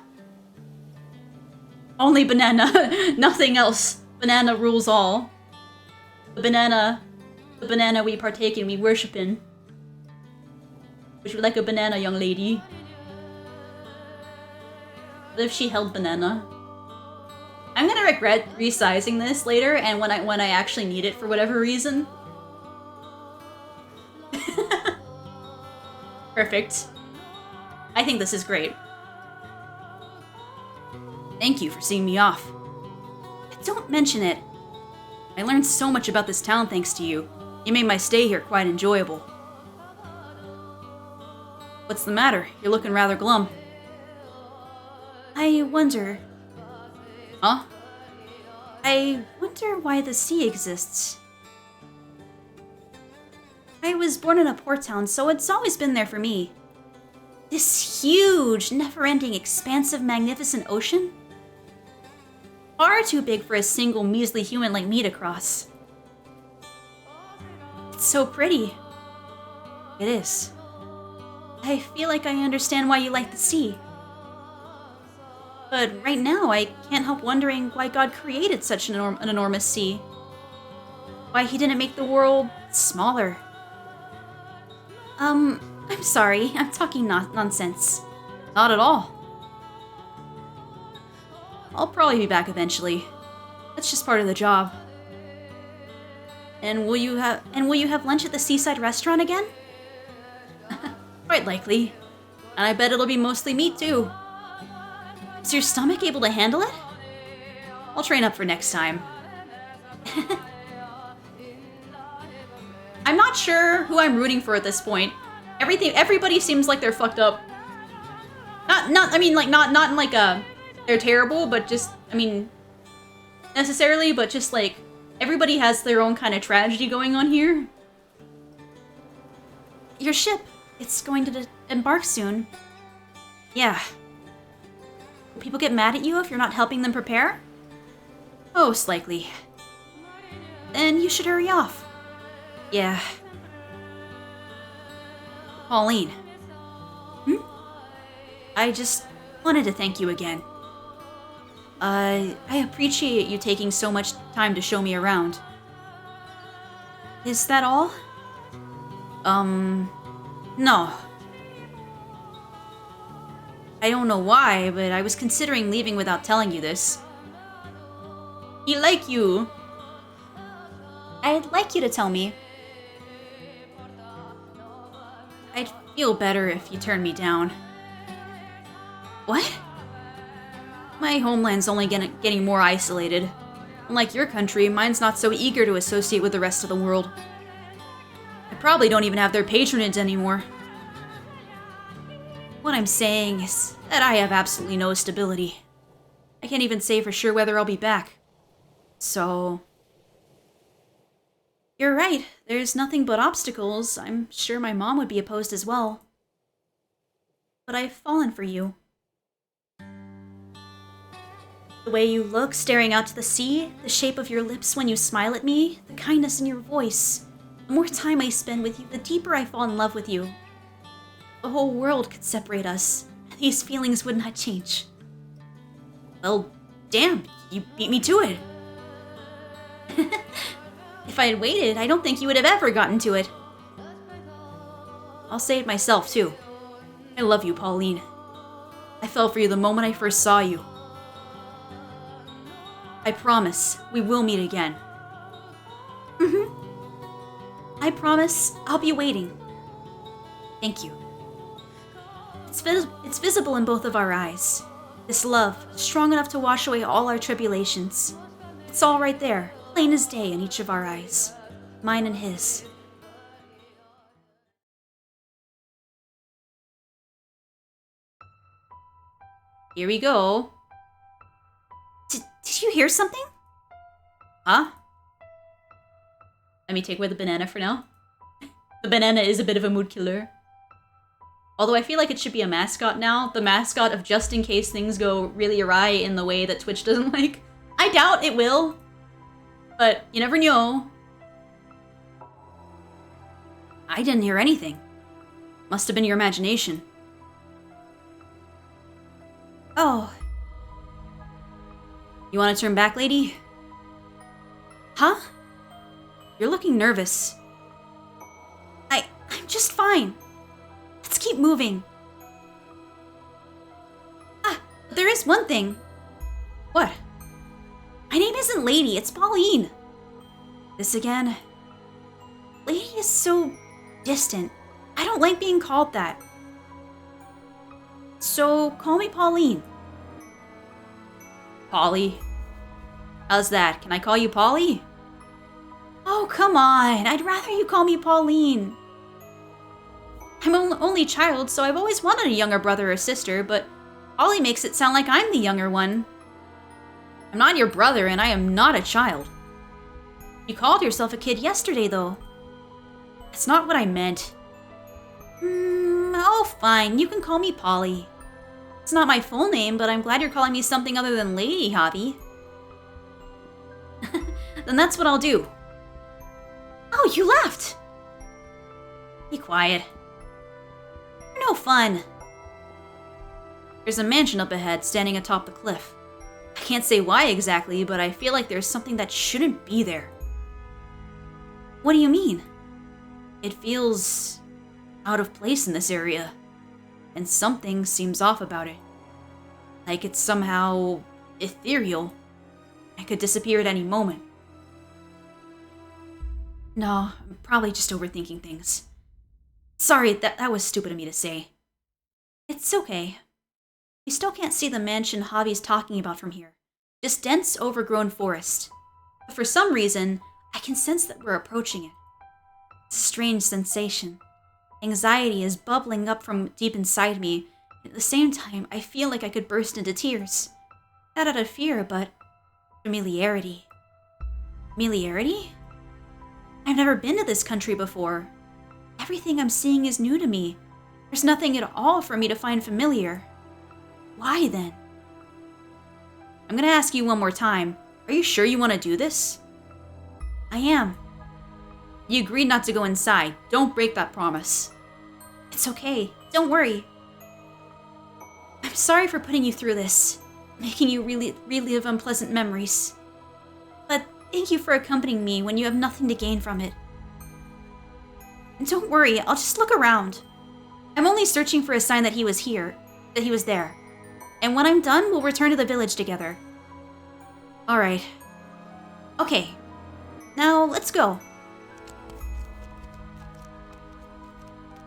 Only banana. Nothing else. Banana rules all. The banana we partake in, we worship in. Would you like a banana, young lady? What if she held banana? I'm gonna regret resizing this later, and when I actually need it for whatever reason. Perfect. I think this is great. Thank you for seeing me off. Don't mention it. I learned so much about this town thanks to you. You made my stay here quite enjoyable. What's the matter? You're looking rather glum. I wonder... Huh? I wonder why the sea exists. I was born in a port town, so it's always been there for me. This huge, never-ending, expansive, magnificent ocean? Far too big for a single measly human like me to cross. It's so pretty. It is. I feel like I understand why you like the sea. But right now, I can't help wondering why God created such an enormous sea. Why he didn't make the world smaller. I'm sorry, I'm talking nonsense. Not at all. I'll probably be back eventually. That's just part of the job. And will you have lunch at the seaside restaurant again? Quite likely. And I bet it'll be mostly meat too. Is your stomach able to handle it? I'll train up for next time. I'm not sure who I'm rooting for at this point. Everybody seems like they're fucked up. Not in like a they're terrible, but just, I mean, necessarily, but just like everybody has their own kind of tragedy going on here. Your ship, it's going to embark soon. Yeah. Will people get mad at you if you're not helping them prepare? Most likely. Then you should hurry off. Yeah. Pauline. I just wanted to thank you again. I appreciate you taking so much time to show me around. Is that all? No. I don't know why, but I was considering leaving without telling you this. He like you. I'd like you to tell me. I'd feel better if you turned me down. What? My homeland's only getting more isolated. Unlike your country, mine's not so eager to associate with the rest of the world. I probably don't even have their patronage anymore. What I'm saying is that I have absolutely no stability. I can't even say for sure whether I'll be back. So... You're right, there's nothing but obstacles. I'm sure my mom would be opposed as well. But I've fallen for you. The way you look staring out to the sea, the shape of your lips when you smile at me, the kindness in your voice. The more time I spend with you, the deeper I fall in love with you. The whole world could separate us, and these feelings would not change. Well, damn, you beat me to it. If I had waited, I don't think you would have ever gotten to it. I'll say it myself, too. I love you, Pauline. I fell for you the moment I first saw you. I promise we will meet again. I promise I'll be waiting. Thank you. It's visible in both of our eyes. This love, strong enough to wash away all our tribulations. It's all right there, plain as day in each of our eyes. Mine and his. Here we go. Did you hear something? Huh? Let me take away the banana for now. The banana is a bit of a mood killer. Although I feel like it should be a mascot now. The mascot of just in case things go really awry in the way that Twitch doesn't like. I doubt it will. But you never know. I didn't hear anything. Must have been your imagination. Oh. You want to turn back, lady? Huh? You're looking nervous. I'm just fine. Let's keep moving. Ah, but there is one thing. What? My name isn't Lady, it's Pauline. This again. Lady is so distant. I don't like being called that. So, call me Pauline. Polly? How's that? Can I call you Polly? Oh, come on. I'd rather you call me Pauline. I'm an only child, so I've always wanted a younger brother or sister, but Polly makes it sound like I'm the younger one. I'm not your brother, and I am not a child. You called yourself a kid yesterday, though. That's not what I meant. Oh, fine. You can call me Polly. It's not my full name, but I'm glad you're calling me something other than Lady, Hobby. Then that's what I'll do. Oh, you left! Be quiet. You're no fun. There's a mansion up ahead, standing atop the cliff. I can't say why exactly, but I feel like there's something that shouldn't be there. What do you mean? It feels out of place in this area, and something seems off about it. Like it's somehow ethereal. I could disappear at any moment. No, I'm probably just overthinking things. Sorry, that was stupid of me to say. It's okay. You still can't see the mansion Javi's talking about from here. Just dense, overgrown forest. But for some reason, I can sense that we're approaching it. It's a strange sensation. Anxiety is bubbling up from deep inside me. At the same time, I feel like I could burst into tears. Not out of fear, but familiarity. Familiarity? I've never been to this country before. Everything I'm seeing is new to me. There's nothing at all for me to find familiar. Why then? I'm gonna ask you one more time. Are you sure you want to do this? I am. You agreed not to go inside. Don't break that promise. It's okay. Don't worry. I'm sorry for putting you through this, making you relive unpleasant memories. But thank you for accompanying me when you have nothing to gain from it. And don't worry, I'll just look around. I'm only searching for a sign that he was here, that he was there. And when I'm done, we'll return to the village together. Alright. Okay. Now, let's go.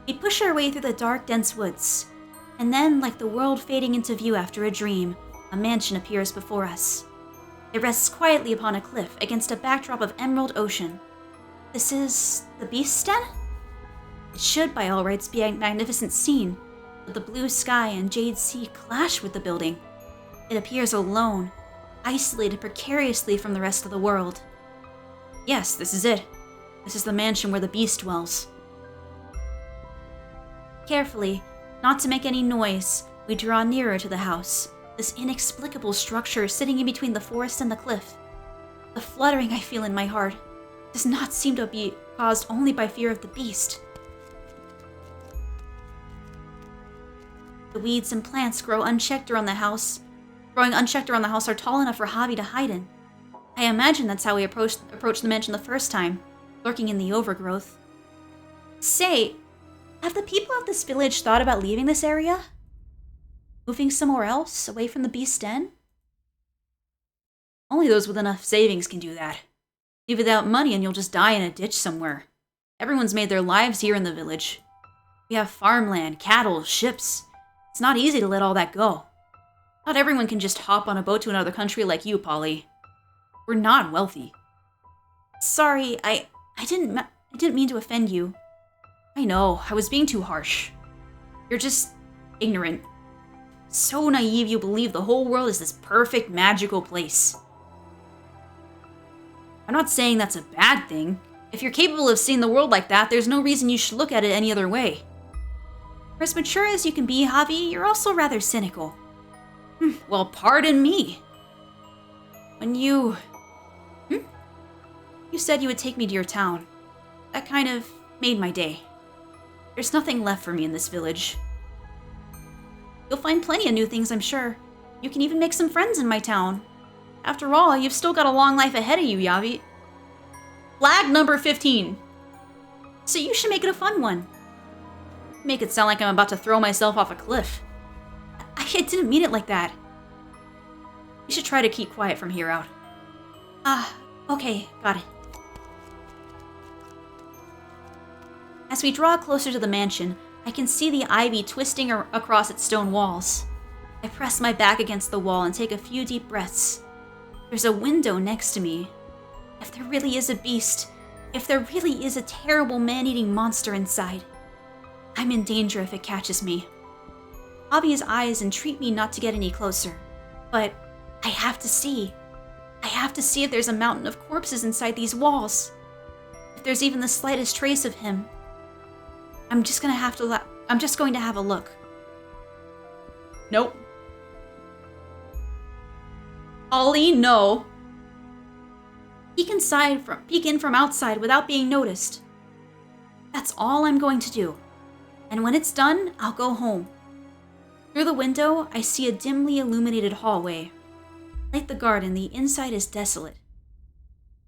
We push our way through the dark, dense woods. And then, like the world fading into view after a dream, a mansion appears before us. It rests quietly upon a cliff against a backdrop of emerald ocean. This is the Beast's Den? It should, by all rights, be a magnificent scene, but the blue sky and jade sea clash with the building. It appears alone, isolated precariously from the rest of the world. Yes, this is it. This is the mansion where the beast dwells. Carefully, not to make any noise, we draw nearer to the house, this inexplicable structure sitting in between the forest and the cliff. The fluttering I feel in my heart does not seem to be caused only by fear of the beast. The weeds and plants growing unchecked around the house are tall enough for Javi to hide in. I imagine that's how we approached the mansion the first time, lurking in the overgrowth. Say, have the people of this village thought about leaving this area? Moving somewhere else, away from the Beast's Den? Only those with enough savings can do that. Leave without money and you'll just die in a ditch somewhere. Everyone's made their lives here in the village. We have farmland, cattle, ships. It's not easy to let all that go. Not everyone can just hop on a boat to another country like you, Polly. We're not wealthy. Sorry, I didn't mean to offend you. I know, I was being too harsh. You're just ignorant. So naive you believe the whole world is this perfect, magical place. I'm not saying that's a bad thing. If you're capable of seeing the world like that, there's no reason you should look at it any other way. For as mature as you can be, Javi, you're also rather cynical. Well, pardon me. When you said you would take me to your town, that kind of made my day. There's nothing left for me in this village. You'll find plenty of new things, I'm sure. You can even make some friends in my town. After all, you've still got a long life ahead of you, Javi. Flag number 15. So you should make it a fun one. Make it sound like I'm about to throw myself off a cliff. I didn't mean it like that. You should try to keep quiet from here out. Okay, got it. As we draw closer to the mansion, I can see the ivy twisting across its stone walls. I press my back against the wall and take a few deep breaths. There's a window next to me. If there really is a beast, if there really is a terrible man-eating monster inside, I'm in danger if it catches me. Javi's eyes entreat me not to get any closer, but I have to see. I have to see if there's a mountain of corpses inside these walls. If there's even the slightest trace of him. I'm just going to have a look. Nope. Ollie, no. Peek in from outside without being noticed. That's all I'm going to do. And when it's done, I'll go home. Through the window, I see a dimly illuminated hallway. Like the garden, the inside is desolate.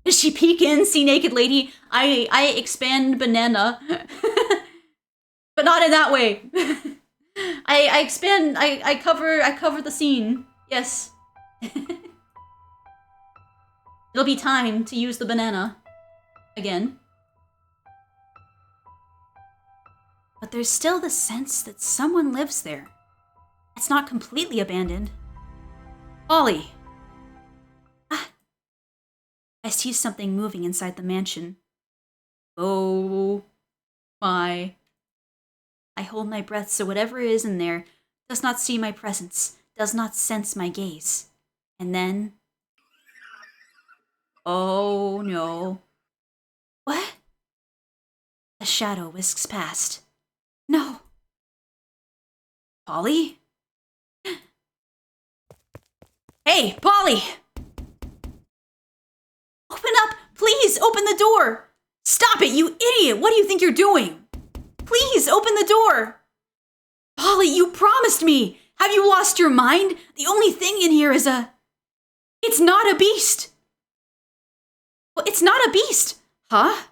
Does she peek in, see naked lady? I expand banana. But not in that way. I expand, I cover the scene. Yes. It'll be time to use the banana. Again. But there's still the sense that someone lives there. It's not completely abandoned. Ollie. I see something moving inside the mansion. Oh my. I hold my breath so whatever is in there does not see my presence, does not sense my gaze. And then... oh no. What? A shadow whisks past. No. Polly? Hey, Polly! Open up! Please, open the door! Stop it, you idiot! What do you think you're doing? Please, open the door! Polly, you promised me! Have you lost your mind? The only thing in here is a... It's not a beast! Well, it's not a beast! Huh?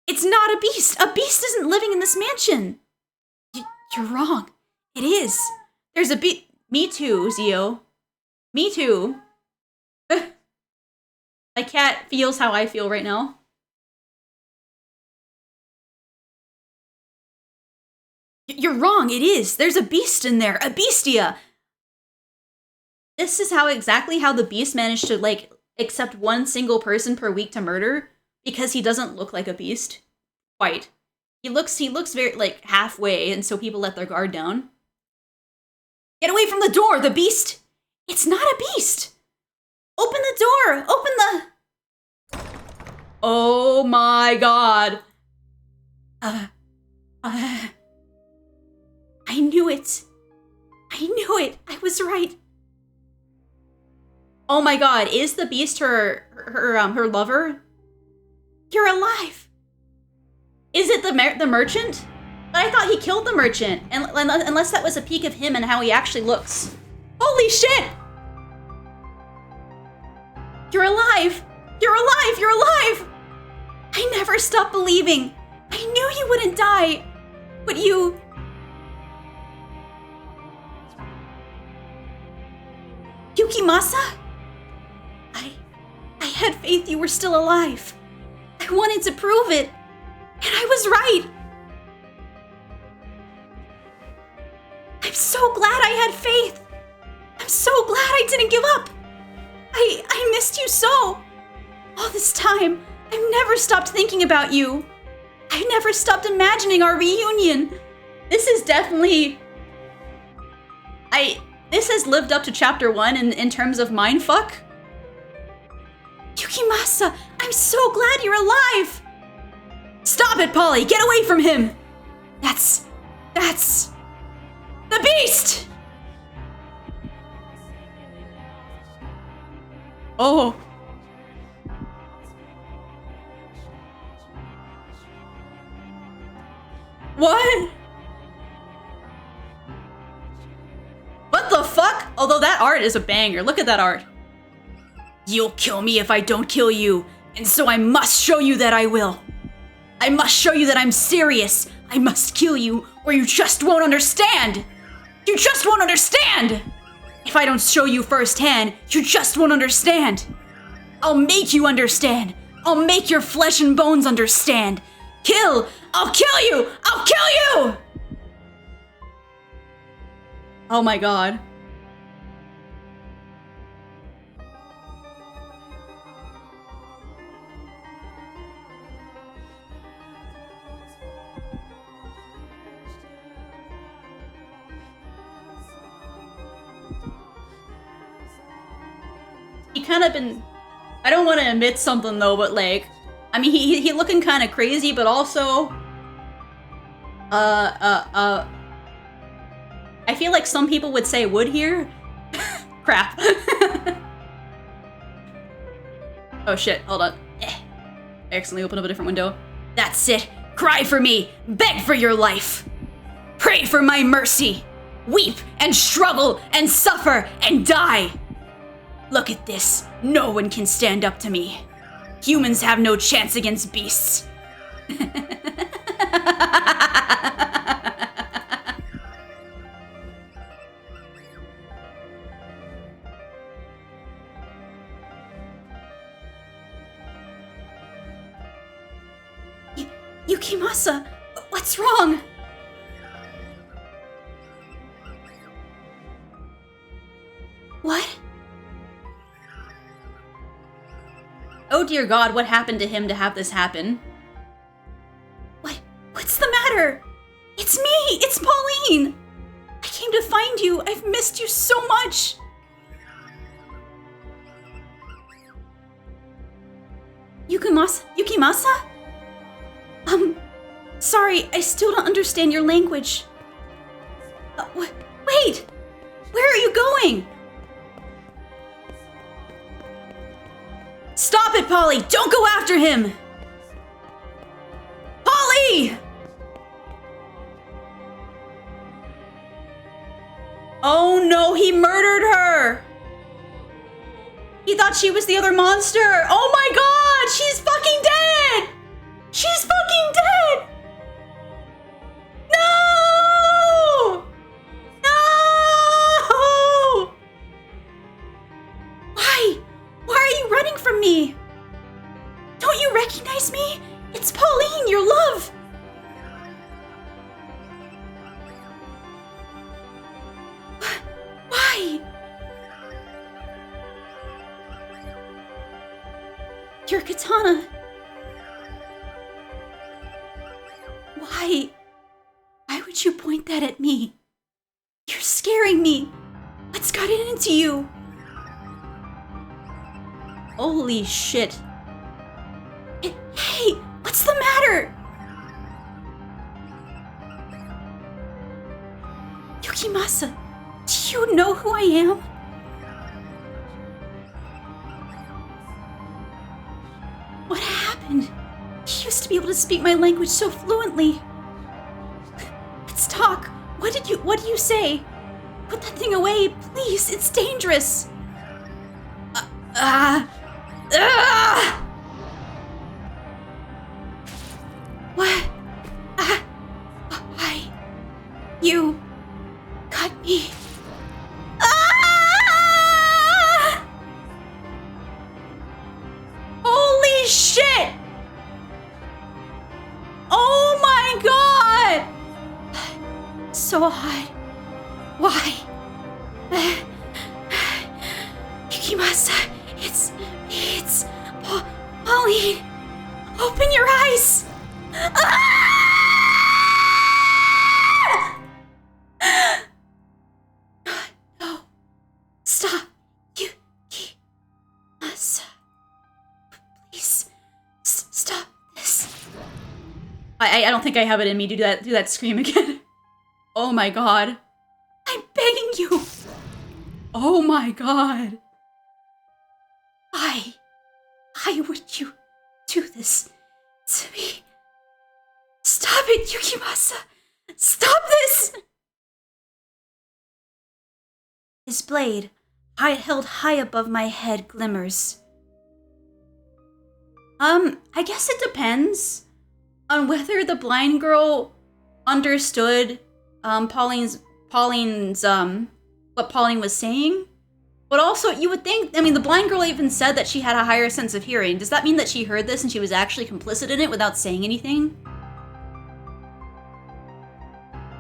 It's not a beast! A beast isn't living in this mansion! You're wrong. It is. There's a beast. Me too, Zio. Me too. My cat feels how I feel right now. You're wrong. It is. There's a beast in there. A bestia. This is exactly how the beast managed to, like, accept one single person per week to murder, because he doesn't look like a beast. Quite. He looks very, like, halfway, and so people let their guard down. Get away from the door, the beast! It's not a beast! Open the door! Open the... Oh my god. I knew it. I knew it. I was right. Oh my god, is the beast her lover? You're alive. Is it the merchant? But I thought he killed the merchant, and unless that was a peek of him and how he actually looks. Holy shit! You're alive! You're alive! You're alive! I never stopped believing. I knew you wouldn't die. But you... Yukimasa? I had faith you were still alive. I wanted to prove it. And I was right. I'm so glad I had faith. I'm so glad I didn't give up. I missed you so. All this time, I've never stopped thinking about you. I never stopped imagining our reunion. This is definitely... This has lived up to chapter 1 in terms of mindfuck. Yukimasa, I'm so glad you're alive. Stop it, Polly! Get away from him! That's... the beast! Oh. What? What the fuck? Although that art is a banger. Look at that art. You'll kill me if I don't kill you, and so I must show you that I will. I must show you that I'm serious. I must kill you, or you just won't understand. You just won't understand. If I don't show you firsthand, you just won't understand. I'll make you understand. I'll make your flesh and bones understand. Kill! I'll kill you! I'll kill you! Oh my god. He kind of been... I don't want to admit something though, but like... I mean, he looking kind of crazy, but also... I feel like some people would say wood here. Crap. Oh shit, hold on. I accidentally opened up a different window. That's it. Cry for me. Beg for your life. Pray for my mercy. Weep and struggle and suffer and die. Look at this. No one can stand up to me. Humans have no chance against beasts. Yukimasa, what's wrong? What? Oh dear god, what happened to him to have this happen? What's the matter? It's me! It's Pauline! I came to find you. I've missed you so much. Yukimasa? Sorry, I still don't understand your language. Wait! Where are you going? Stop it, Polly! Don't go after him! Polly! Oh no, he murdered her! He thought she was the other monster! Oh my god! She's fucking dead! She's fucking dead! No! me? It's Pauline, your love! Why? Your katana. Why? Why would you point that at me? You're scaring me. What's gotten into you? Holy shit. Hey, what's the matter? Yukimasa, do you know who I am? What happened? You used to be able to speak my language so fluently. Let's talk. What do you say? Put that thing away, please. It's dangerous. What? Why? You cut me. Holy shit! Oh my god! So hot. Why? Yukimasa, it's Pauline. Open your eyes. No. Stop. Yukimasa. Please. Stop this. I don't think I have it in me to do that scream again. Oh my god. I'm begging you. Oh my god. Why would you do this to me? Stop it, Yukimasa! Stop this! His blade, held high above my head, glimmers. I guess it depends on whether the blind girl understood Pauline's what Pauline was saying. But also, you would think, I mean, the blind girl even said that she had a higher sense of hearing. Does that mean that she heard this and she was actually complicit in it without saying anything?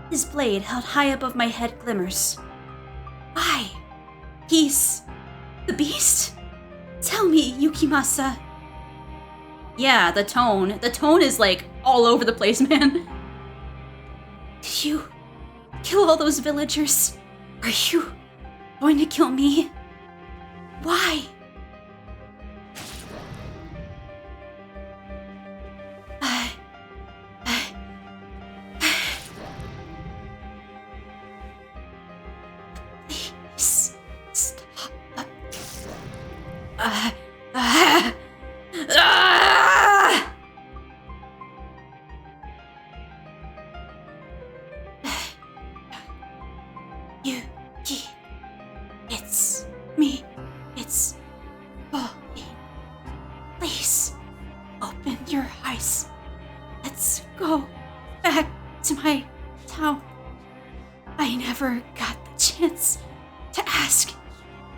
His blade, held high above my head, glimmers. Why? He's the beast? Tell me, Yukimasa. Yeah, the tone. The tone is like all over the place, man. Did you kill all those villagers? Are you going to kill me? Why? Please stop. Yuki, it's me. It's Pauline. Please open your eyes. Let's go back to my town. I never got the chance to ask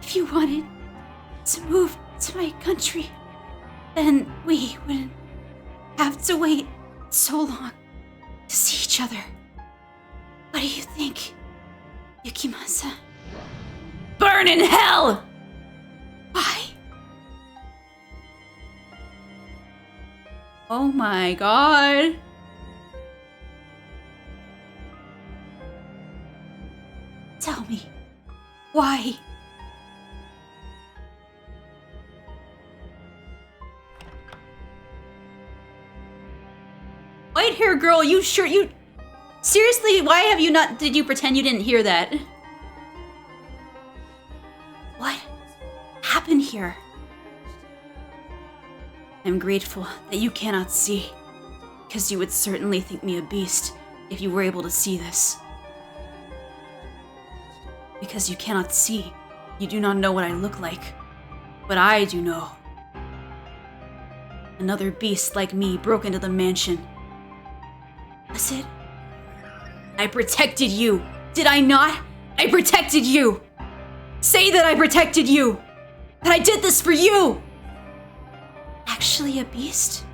if you wanted to move to my country. Then we wouldn't have to wait so long to see each other. What do you think, Yukimasa? Burn in hell! Why? Oh my god. Tell me, why? White hair girl, you sure you... Seriously, why have you not... Did you pretend you didn't hear that? What happened here? I'm grateful that you cannot see, because you would certainly think me a beast if you were able to see this. Because you cannot see, you do not know what I look like. But I do know. Another beast like me broke into the mansion. Was it? I protected you. Did I not? I protected you. Say that I protected you. That I did this for you. Actually a beast?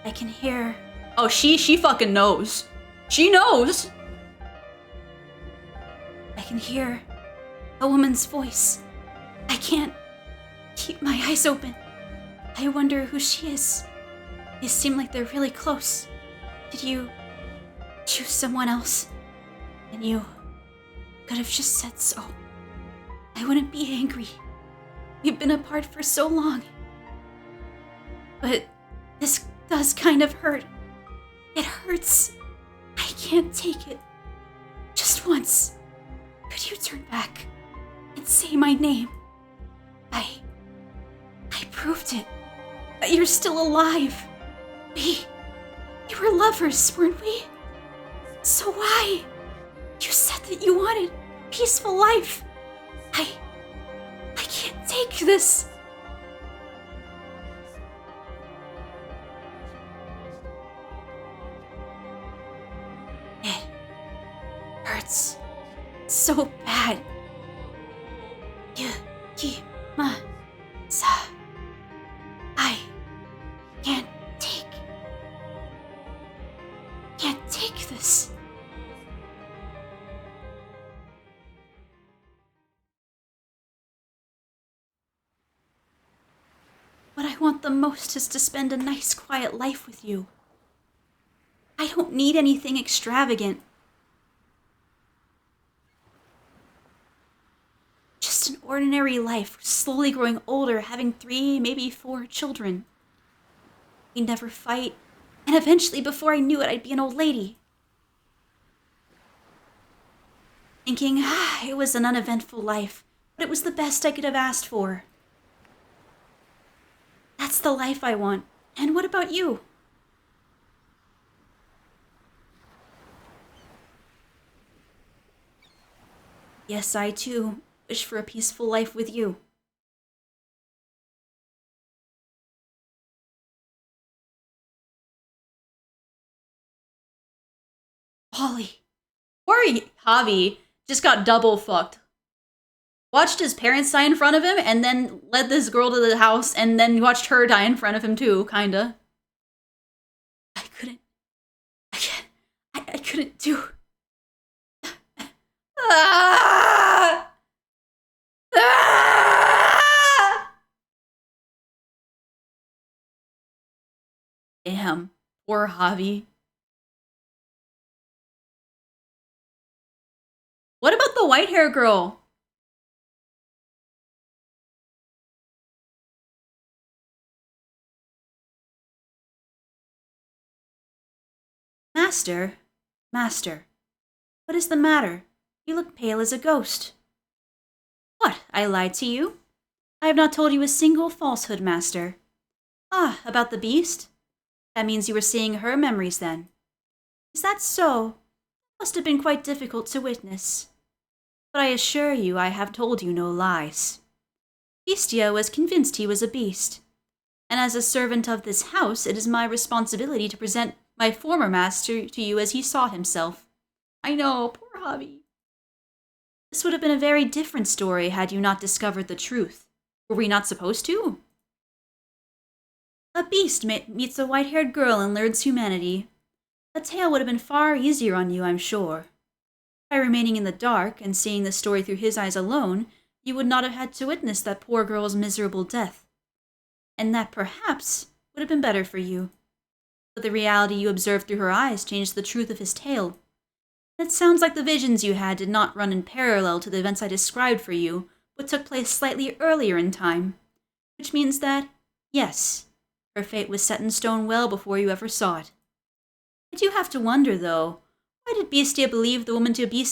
I can hear... Oh, she fucking knows. She knows! I can hear a woman's voice. I can't keep my eyes open. I wonder who she is. They seem like they're really close. Did you choose someone else? And you could have just said so. I wouldn't be angry. We've been apart for so long. But this does kind of hurt. It hurts. I can't take it. Just once. Could you turn back and say my name? I proved it. That you're still alive. We were lovers, weren't we? So why? You said that you wanted a peaceful life. I can't take this. It hurts so bad. I can't take this. What I want the most is to spend a nice, quiet life with you. I don't need anything extravagant. Just an ordinary life, slowly growing older, having 3, maybe 4 children. We never fight, and eventually, before I knew it, I'd be an old lady. Thinking, it was an uneventful life, but it was the best I could have asked for. That's the life I want. And what about you? Yes, I too wish for a peaceful life with you. Polly. Poor Javi just got double fucked. Watched his parents die in front of him, and then led this girl to the house, and then watched her die in front of him too, kinda. I couldn't do... Ah! Ah! Damn, poor Javi. What about the white hair girl? Master, what is the matter? You look pale as a ghost. What, I lied to you? I have not told you a single falsehood, Master. Ah, about the beast? That means you were seeing her memories then. Is that so? Must have been quite difficult to witness. But I assure you I have told you no lies. Bestia was convinced he was a beast. And as a servant of this house, it is my responsibility to present my former master to you as he saw himself. I know, poor Javi. This would have been a very different story had you not discovered the truth. Were we not supposed to? A beast meets a white-haired girl and learns humanity. A tale would have been far easier on you, I'm sure. By remaining in the dark and seeing the story through his eyes alone, you would not have had to witness that poor girl's miserable death. And that, perhaps, would have been better for you. But the reality you observed through her eyes changed the truth of his tale. It sounds like the visions you had did not run in parallel to the events I described for you, but took place slightly earlier in time. Which means that, yes, her fate was set in stone well before you ever saw it. I do have to wonder, though, why did Bestia believe the woman to be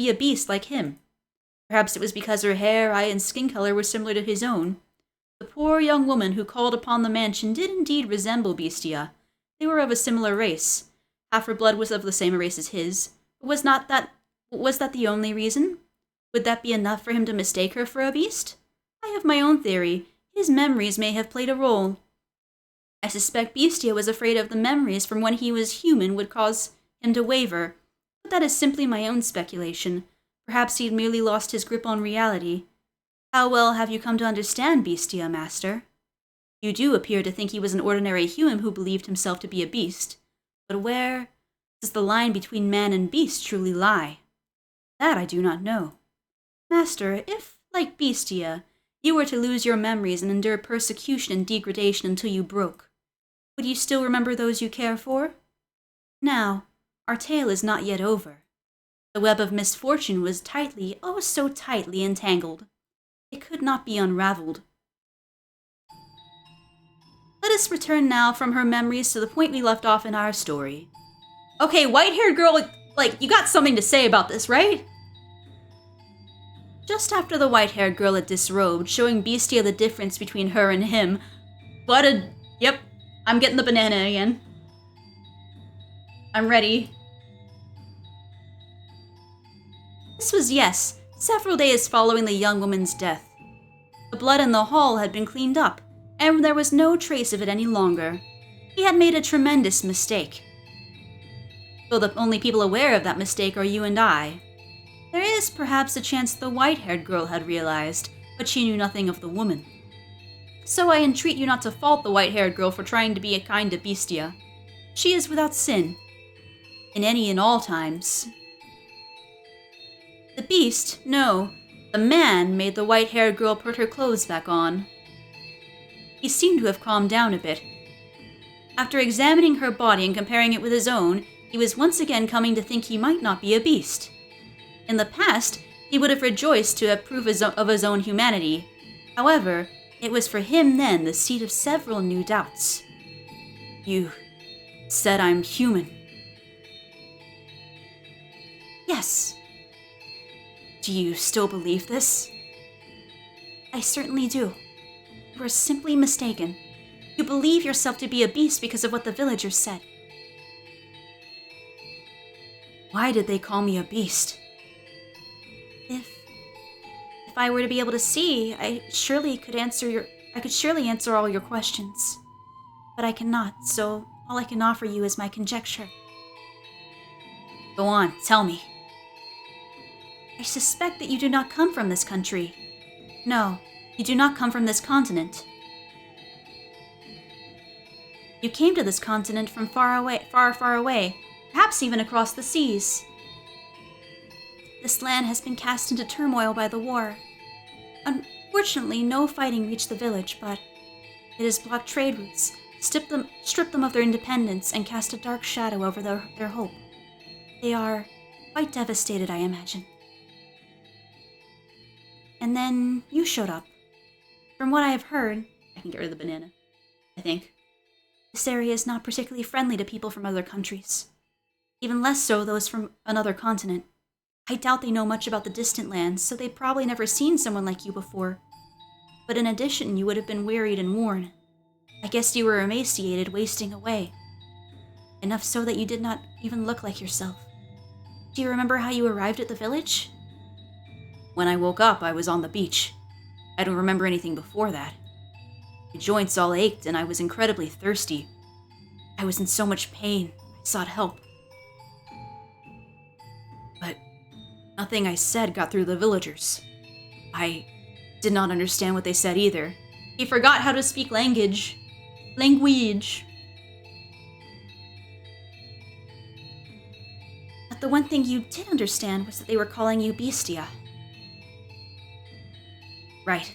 a beast like him? Perhaps it was because her hair, eye, and skin color were similar to his own. The poor young woman who called upon the mansion did indeed resemble Bestia. They were of a similar race. Half her blood was of the same race as his. But was that the only reason? Would that be enough for him to mistake her for a beast? I have my own theory. His memories may have played a role. I suspect Bestia was afraid of the memories from when he was human would cause him to waver, but that is simply my own speculation. Perhaps he had merely lost his grip on reality. How well have you come to understand Bestia, Master? You do appear to think he was an ordinary human who believed himself to be a beast. But where does the line between man and beast truly lie? That I do not know. Master, if, like Bestia, you were to lose your memories and endure persecution and degradation until you broke, would you still remember those you care for? Now, our tale is not yet over. The web of misfortune was tightly, oh so tightly entangled. It could not be unraveled. Let us return now from her memories to the point we left off in our story. Okay, white-haired girl, like, you got something to say about this, right? Just after the white-haired girl had disrobed, showing Bestia the difference between her and him, Yep, I'm getting the banana again. I'm ready. This was, yes, several days following the young woman's death. The blood in the hall had been cleaned up, and there was no trace of it any longer. He had made a tremendous mistake. Though the only people aware of that mistake are you and I. There is perhaps a chance the white-haired girl had realized, but she knew nothing of the woman. So I entreat you not to fault the white-haired girl for trying to be a kind to Bestia. She is without sin. In any and all times. The beast, no, the man made the white-haired girl put her clothes back on. He seemed to have calmed down a bit. After examining her body and comparing it with his own, he was once again coming to think he might not be a beast. In the past, he would have rejoiced to have proof of his own humanity. However, it was for him then the seat of several new doubts. You said I'm human. Yes. Do you still believe this? I certainly do. You are simply mistaken. You believe yourself to be a beast because of what the villagers said. Why did they call me a beast? If I were to be able to see, I could surely answer all your questions. But I cannot, so all I can offer you is my conjecture. Go on, tell me. I suspect that you do not come from this country. No, you do not come from this continent. You came to this continent from far, far away, perhaps even across the seas. This land has been cast into turmoil by the war. Unfortunately, no fighting reached the village, but it has blocked trade routes, stripped them of their independence, and cast a dark shadow over their hope. They are quite devastated, I imagine. And then you showed up. From what I have heard, I can get rid of the banana, I think. This area is not particularly friendly to people from other countries. Even less so those from another continent. I doubt they know much about the distant lands, so they've probably never seen someone like you before. But in addition, you would have been wearied and worn. I guess you were emaciated, wasting away. Enough so that you did not even look like yourself. Do you remember how you arrived at the village? When I woke up, I was on the beach. I don't remember anything before that. My joints all ached, and I was incredibly thirsty. I was in so much pain, I sought help. But nothing I said got through the villagers. I did not understand what they said either. He forgot how to speak language. But the one thing you did understand was that they were calling you Bestia. Right.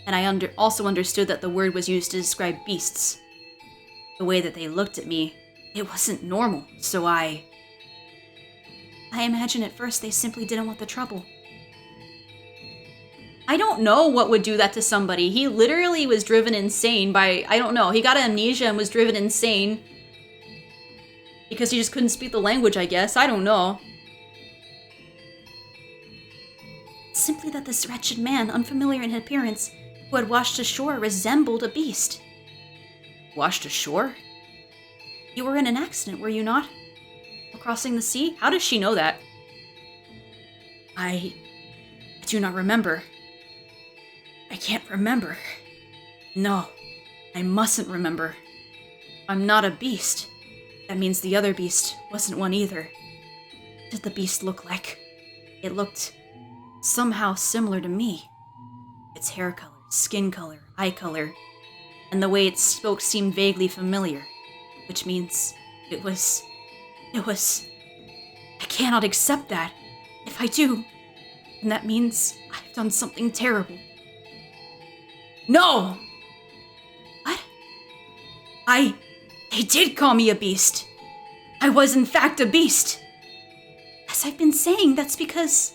And I also understood that the word was used to describe beasts. The way that they looked at me, it wasn't normal, so I imagine at first they simply didn't want the trouble. I don't know what would do that to somebody. He literally was driven insane by, I don't know, he got amnesia and was driven insane because he just couldn't speak the language, I guess. I don't know. Simply that this wretched man, unfamiliar in appearance, who had washed ashore, resembled a beast. Washed ashore? You were in an accident, were you not? Crossing the sea? How does she know that? I do not remember. I can't remember. No, I mustn't remember. I'm not a beast. That means the other beast wasn't one either. What did the beast look like? It looked somehow similar to me. Its hair color, skin color, eye color. and the way it spoke seemed vaguely familiar, which means it was... I cannot accept that. If I do, then that means I've done something terrible. No! What? They did call me a beast. I was in fact a beast. As I've been saying, that's because...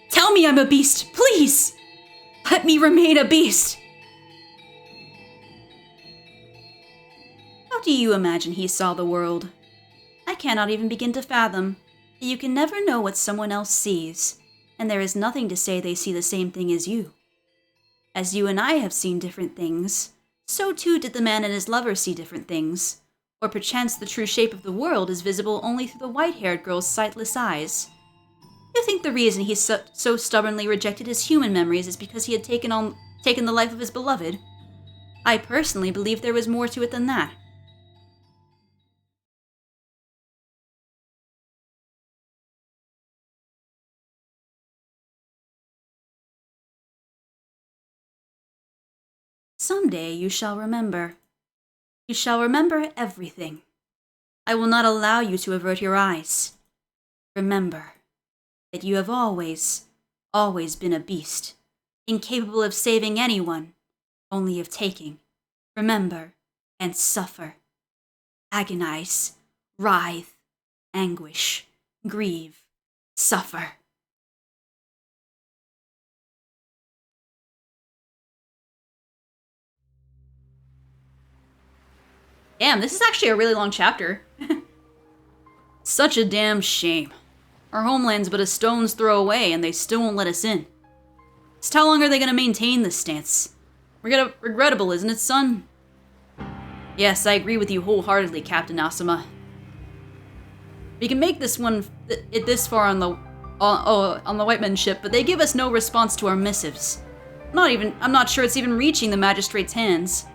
Tell me I'm a beast, please! Let me remain a beast! How do you imagine he saw the world? I cannot even begin to fathom that you can never know what someone else sees, and there is nothing to say they see the same thing as you. As you and I have seen different things, so too did the man and his lover see different things, or perchance the true shape of the world is visible only through the white-haired girl's sightless eyes. You think the reason he so stubbornly rejected his human memories is because he had taken the life of his beloved? I personally believe there was more to it than that. Someday you shall remember. You shall remember everything. I will not allow you to avert your eyes. Remember that you have always been a beast, incapable of saving anyone, only of taking. Remember and suffer. Agonize, writhe, anguish, grieve, suffer. Damn, this is actually a really long chapter. Such a damn shame. Our homeland's but a stone's throw away, and they still won't let us in. Just how long are they gonna maintain this stance? Regrettable, isn't it, son? Yes, I agree with you wholeheartedly, Captain Asuma. We can make this far on the white men's ship, but they give us no response to our missives. I'm not sure it's even reaching the magistrate's hands.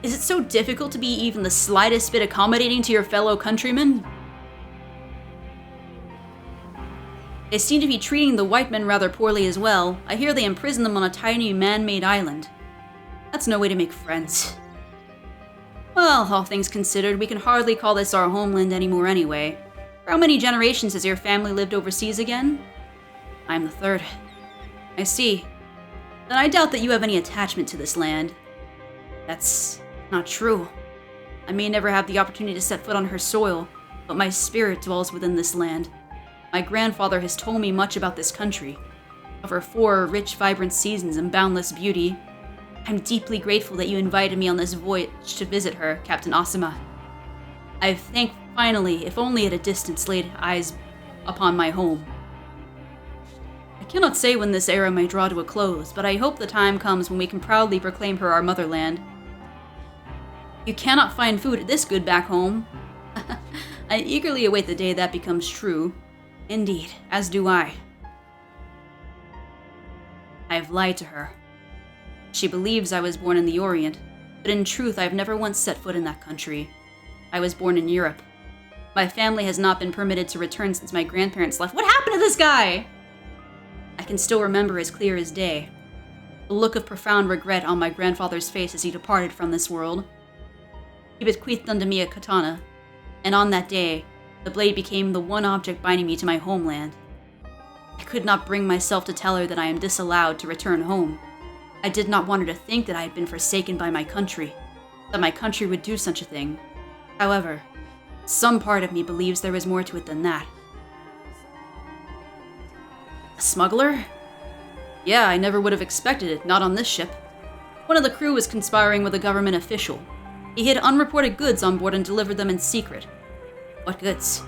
Is it so difficult to be even the slightest bit accommodating to your fellow countrymen? They seem to be treating the white men rather poorly as well. I hear they imprison them on a tiny man-made island. That's no way to make friends. Well, all things considered, we can hardly call this our homeland anymore anyway. For how many generations has your family lived overseas again? I'm the third. I see. Then I doubt that you have any attachment to this land. That's not true. I may never have the opportunity to set foot on her soil, but my spirit dwells within this land. My grandfather has told me much about this country, of her 4 rich, vibrant seasons and boundless beauty. I'm deeply grateful that you invited me on this voyage to visit her, Captain Asuma. I've finally, if only at a distance, laid eyes upon my home. I cannot say when this era may draw to a close, but I hope the time comes when we can proudly proclaim her our motherland. You cannot find food this good back home. I eagerly await the day that becomes true. Indeed, as do I. I have lied to her. She believes I was born in the Orient, but in truth I have never once set foot in that country. I was born in Europe. My family has not been permitted to return since my grandparents left. What happened to this guy? I can still remember as clear as day the look of profound regret on my grandfather's face as he departed from this world. He bequeathed unto me a katana, and on that day, the blade became the one object binding me to my homeland. I could not bring myself to tell her that I am disallowed to return home. I did not want her to think that I had been forsaken by my country, that my country would do such a thing. However, some part of me believes there is more to it than that. A smuggler? Yeah, I never would have expected it, not on this ship. One of the crew was conspiring with a government official. He hid unreported goods on board and delivered them in secret. What goods?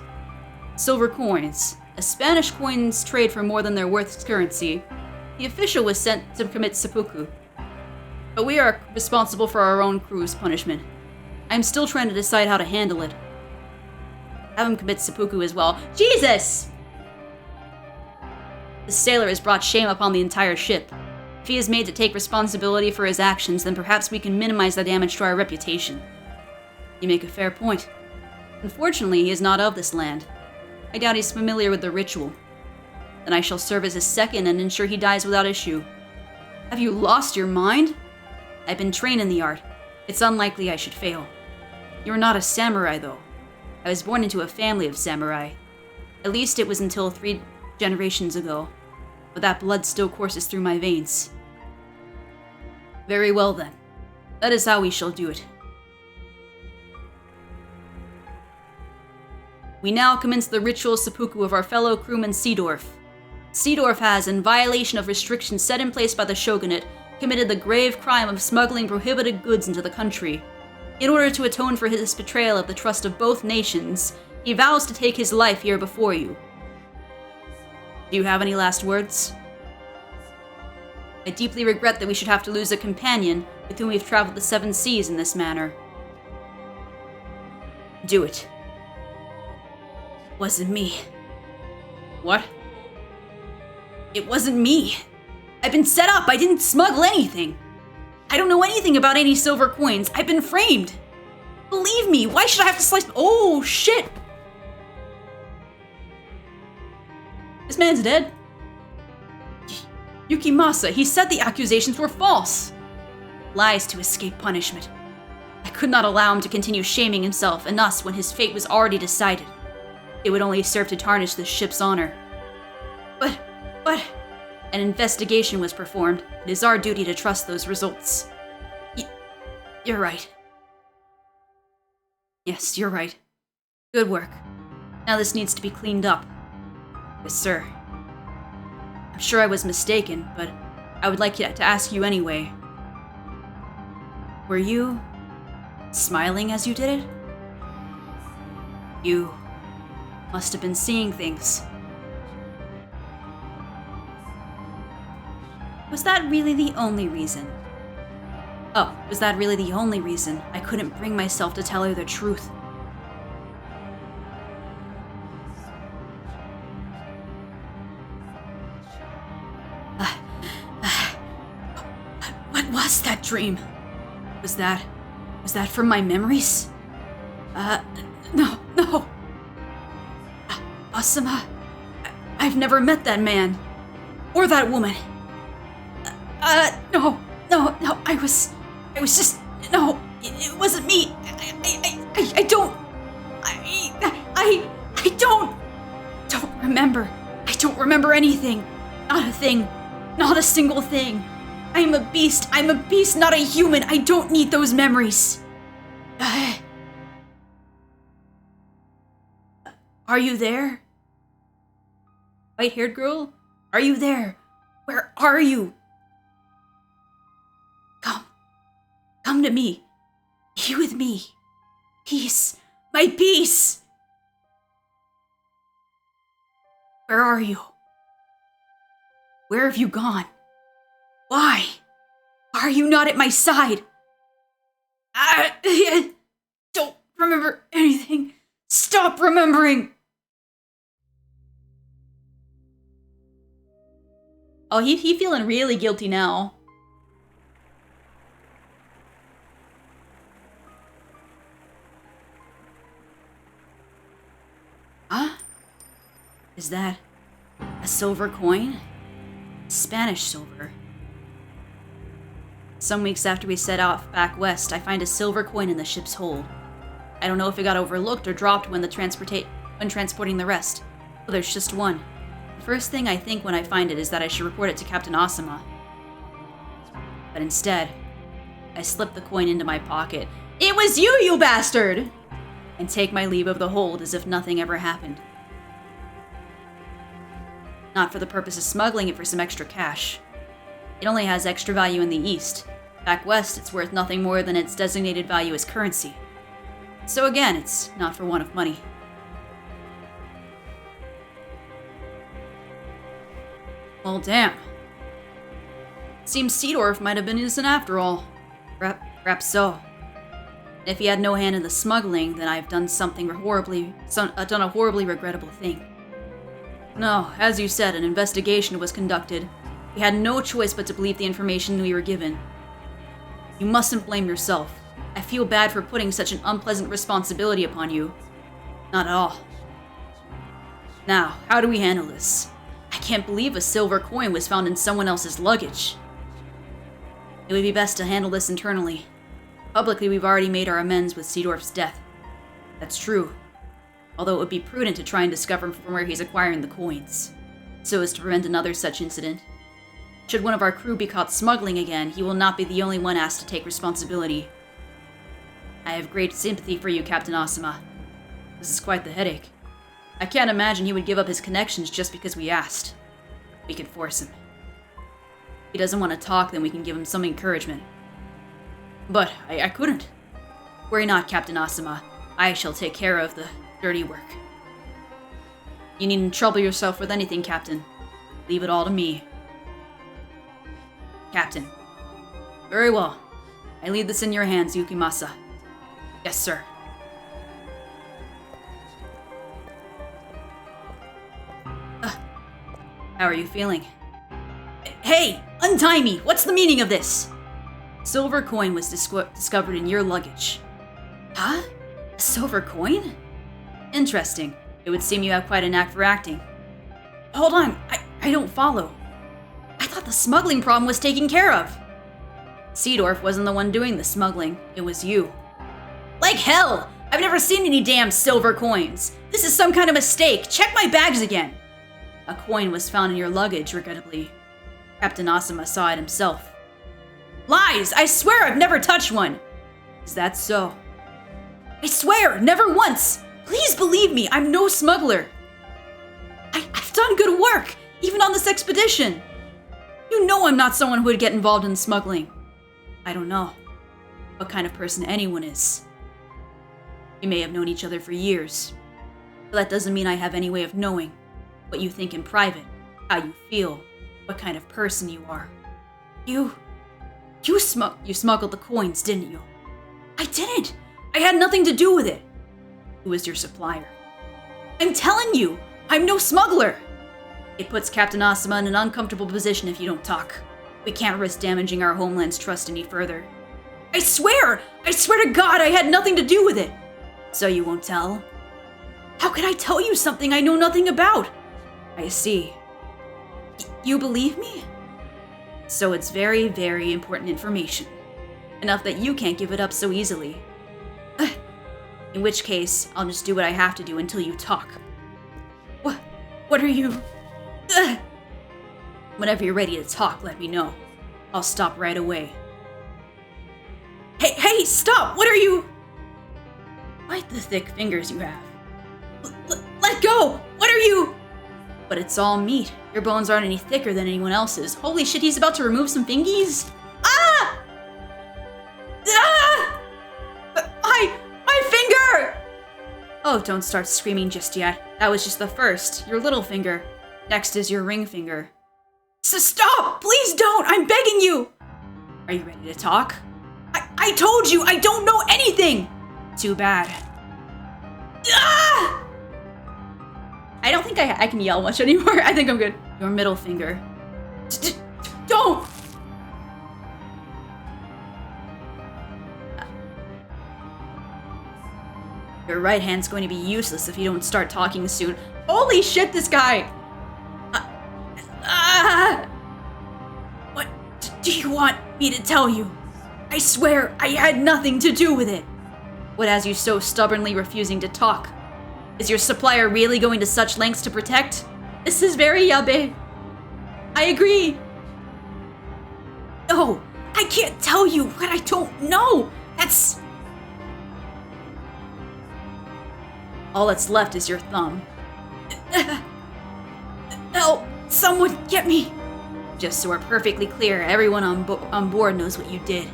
Silver coins. As Spanish coins trade for more than their worth as currency, the official was sent to commit seppuku. But we are responsible for our own crew's punishment. I'm still trying to decide how to handle it. Have him commit seppuku as well. Jesus! The sailor has brought shame upon the entire ship. If he is made to take responsibility for his actions, then perhaps we can minimize the damage to our reputation. You make a fair point. Unfortunately, he is not of this land. I doubt he's familiar with the ritual. Then I shall serve as his second and ensure he dies without issue. Have you lost your mind? I've been trained in the art. It's unlikely I should fail. You're not a samurai, though. I was born into a family of samurai. At least it was until 3 generations ago. But that blood still courses through my veins. Very well, then. That is how we shall do it. We now commence the ritual seppuku of our fellow crewman Seedorf. Seedorf has, in violation of restrictions set in place by the shogunate, committed the grave crime of smuggling prohibited goods into the country. In order to atone for his betrayal of the trust of both nations, he vows to take his life here before you. Do you have any last words? I deeply regret that we should have to lose a companion with whom we've traveled the 7 seas in this manner. Do it. Wasn't me. What? It wasn't me. I've been set up. I didn't smuggle anything. I don't know anything about any silver coins. I've been framed. Believe me, why should I have to slice— Oh, shit! This man's dead. Yukimasa, he said the accusations were false. Lies to escape punishment. I could not allow him to continue shaming himself and us when his fate was already decided. It would only serve to tarnish the ship's honor. But, an investigation was performed. It is our duty to trust those results. You're right. Yes, you're right. Good work. Now this needs to be cleaned up. Yes, sir. I'm sure I was mistaken, but I would like to ask you anyway. Were you smiling as you did it? You must have been seeing things. Was that really the only reason? Oh, was that really the only reason I couldn't bring myself to tell her the truth? What was that dream? Was that from my memories? No. Asuma, I've never met that man. Or that woman. No, I was just, no, it wasn't me. I don't remember. I don't remember anything. Not a thing. Not a single thing. I'm a beast, not a human. I don't need those memories. Are you there? White-haired girl? Are you there? Where are you? Come to me. Be with me. Peace. My peace. Where are you? Where have you gone? Why? Are you not at my side? I don't remember anything. Stop remembering. Oh, he feeling really guilty now. Huh? Is that a silver coin? Spanish silver. Some weeks after we set off back west, I find a silver coin in the ship's hold. I don't know if it got overlooked or dropped when transporting the rest. But there's just one. The first thing I think when I find it is that I should report it to Captain Asuma. But instead, I slip the coin into my pocket. It was you, you bastard! And take my leave of the hold as if nothing ever happened. Not for the purpose of smuggling it for some extra cash. It only has extra value in the east. Back west, it's worth nothing more than its designated value as currency. So again, it's not for want of money. Well, damn. Seems Seedorf might have been innocent after all. Perhaps so. And if he had no hand in the smuggling, then I've done a horribly regrettable thing. No, as you said, an investigation was conducted. We had no choice but to believe the information we were given. You mustn't blame yourself. I feel bad for putting such an unpleasant responsibility upon you. Not at all. Now, how do we handle this? I can't believe a silver coin was found in someone else's luggage. It would be best to handle this internally. Publicly, we've already made our amends with Seedorf's death. That's true. Although it would be prudent to try and discover from where he's acquiring the coins, so as to prevent another such incident. Should one of our crew be caught smuggling again, he will not be the only one asked to take responsibility. I have great sympathy for you, Captain Asuma. This is quite the headache. I can't imagine he would give up his connections just because we asked. We can force him. If he doesn't want to talk, then we can give him some encouragement. But I couldn't. Worry not, Captain Asuma. I shall take care of the dirty work. You needn't trouble yourself with anything, Captain. Leave it all to me. Captain. Very well. I leave this in your hands, Yukimasa. Yes, sir. How are you feeling? Hey! Untie me! What's the meaning of this? Silver coin was discovered in your luggage. Huh? A silver coin? Interesting. It would seem you have quite a knack for acting. Hold on, I don't follow. I thought the smuggling problem was taken care of. Seedorf wasn't the one doing the smuggling. It was you. Like hell! I've never seen any damn silver coins. This is some kind of mistake. Check my bags again. A coin was found in your luggage, regrettably. Captain Asuma saw it himself. Lies! I swear I've never touched one! Is that so? I swear, never once! Please believe me, I'm no smuggler. I've done good work, even on this expedition. You know I'm not someone who would get involved in smuggling. I don't know what kind of person anyone is. We may have known each other for years, but that doesn't mean I have any way of knowing what you think in private, how you feel, what kind of person you are. You smuggled the coins, didn't you? I didn't! I had nothing to do with it! Who was your supplier? I'm telling you! I'm no smuggler! It puts Captain Asuma in an uncomfortable position if you don't talk. We can't risk damaging our homeland's trust any further. I swear to God I had nothing to do with it! So you won't tell? How can I tell you something I know nothing about? I see. You believe me? So it's very, very important information. Enough that you can't give it up so easily. In which case, I'll just do what I have to do until you talk. What are you... Whenever you're ready to talk, let me know. I'll stop right away. Hey, stop! What are you... Bite the thick fingers you have. Let go! What are you... But it's all meat. Your bones aren't any thicker than anyone else's. Holy shit, he's about to remove some fingies? Ah! Ah! My finger! Oh, don't start screaming just yet. That was just the first. Your little finger. Next is your ring finger. So stop! Please don't! I'm begging you! Are you ready to talk? I told you! I don't know anything! Too bad. Ah! I don't think I can yell much anymore. I think I'm good. Your middle finger. Don't! Your right hand's going to be useless if you don't start talking soon. Holy shit, this guy! What do you want me to tell you? I swear I had nothing to do with it. What has you so stubbornly refusing to talk? Is your supplier really going to such lengths to protect? This is very yabe. I agree. No, I can't tell you what I don't know. That's... All that's left is your thumb. Help! Someone get me! Just so we're perfectly clear, everyone on board knows what you did.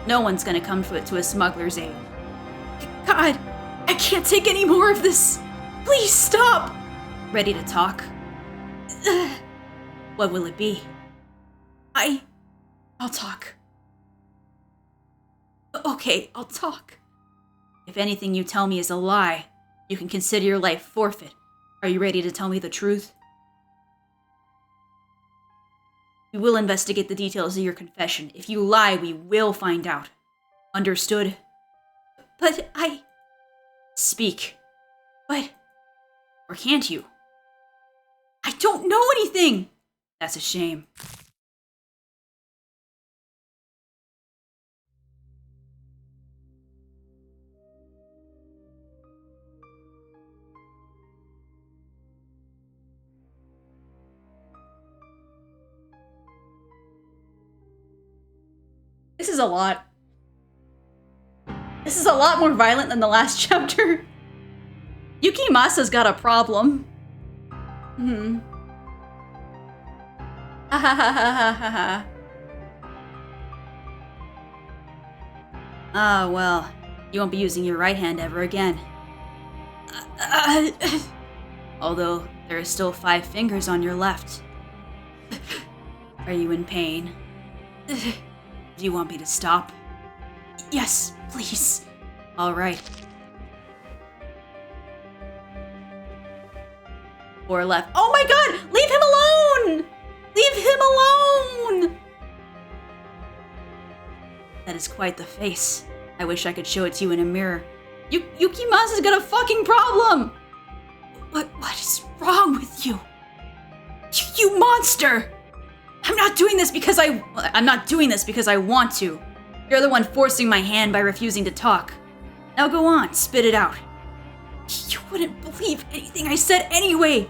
No one's gonna come to a smuggler's aid. God, I can't take any more of this! Please stop! Ready to talk? What will it be? I'll talk. Okay, I'll talk. If anything you tell me is a lie, you can consider your life forfeit. Are you ready to tell me the truth? We will investigate the details of your confession. If you lie, we will find out. Understood? But Speak. What? Or can't you? I don't know anything! That's a shame. This is a lot. This is a lot more violent than the last chapter. Yukimasa's got a problem. Hmm. Ha ha ha ha ha ha ha. Ah, well, you won't be using your right hand ever again. Although, there are still 5 fingers on your left. Are you in pain? Do you want me to stop? Yes, please. Alright. 4 left. Oh my god! Leave him alone! Leave him alone! That is quite the face. I wish I could show it to you in a mirror. Yukimasa's got a fucking problem! What is wrong with you? You monster! I'm not doing this because I want to. You're the one forcing my hand by refusing to talk. Now go on, spit it out. You wouldn't believe anything I said anyway.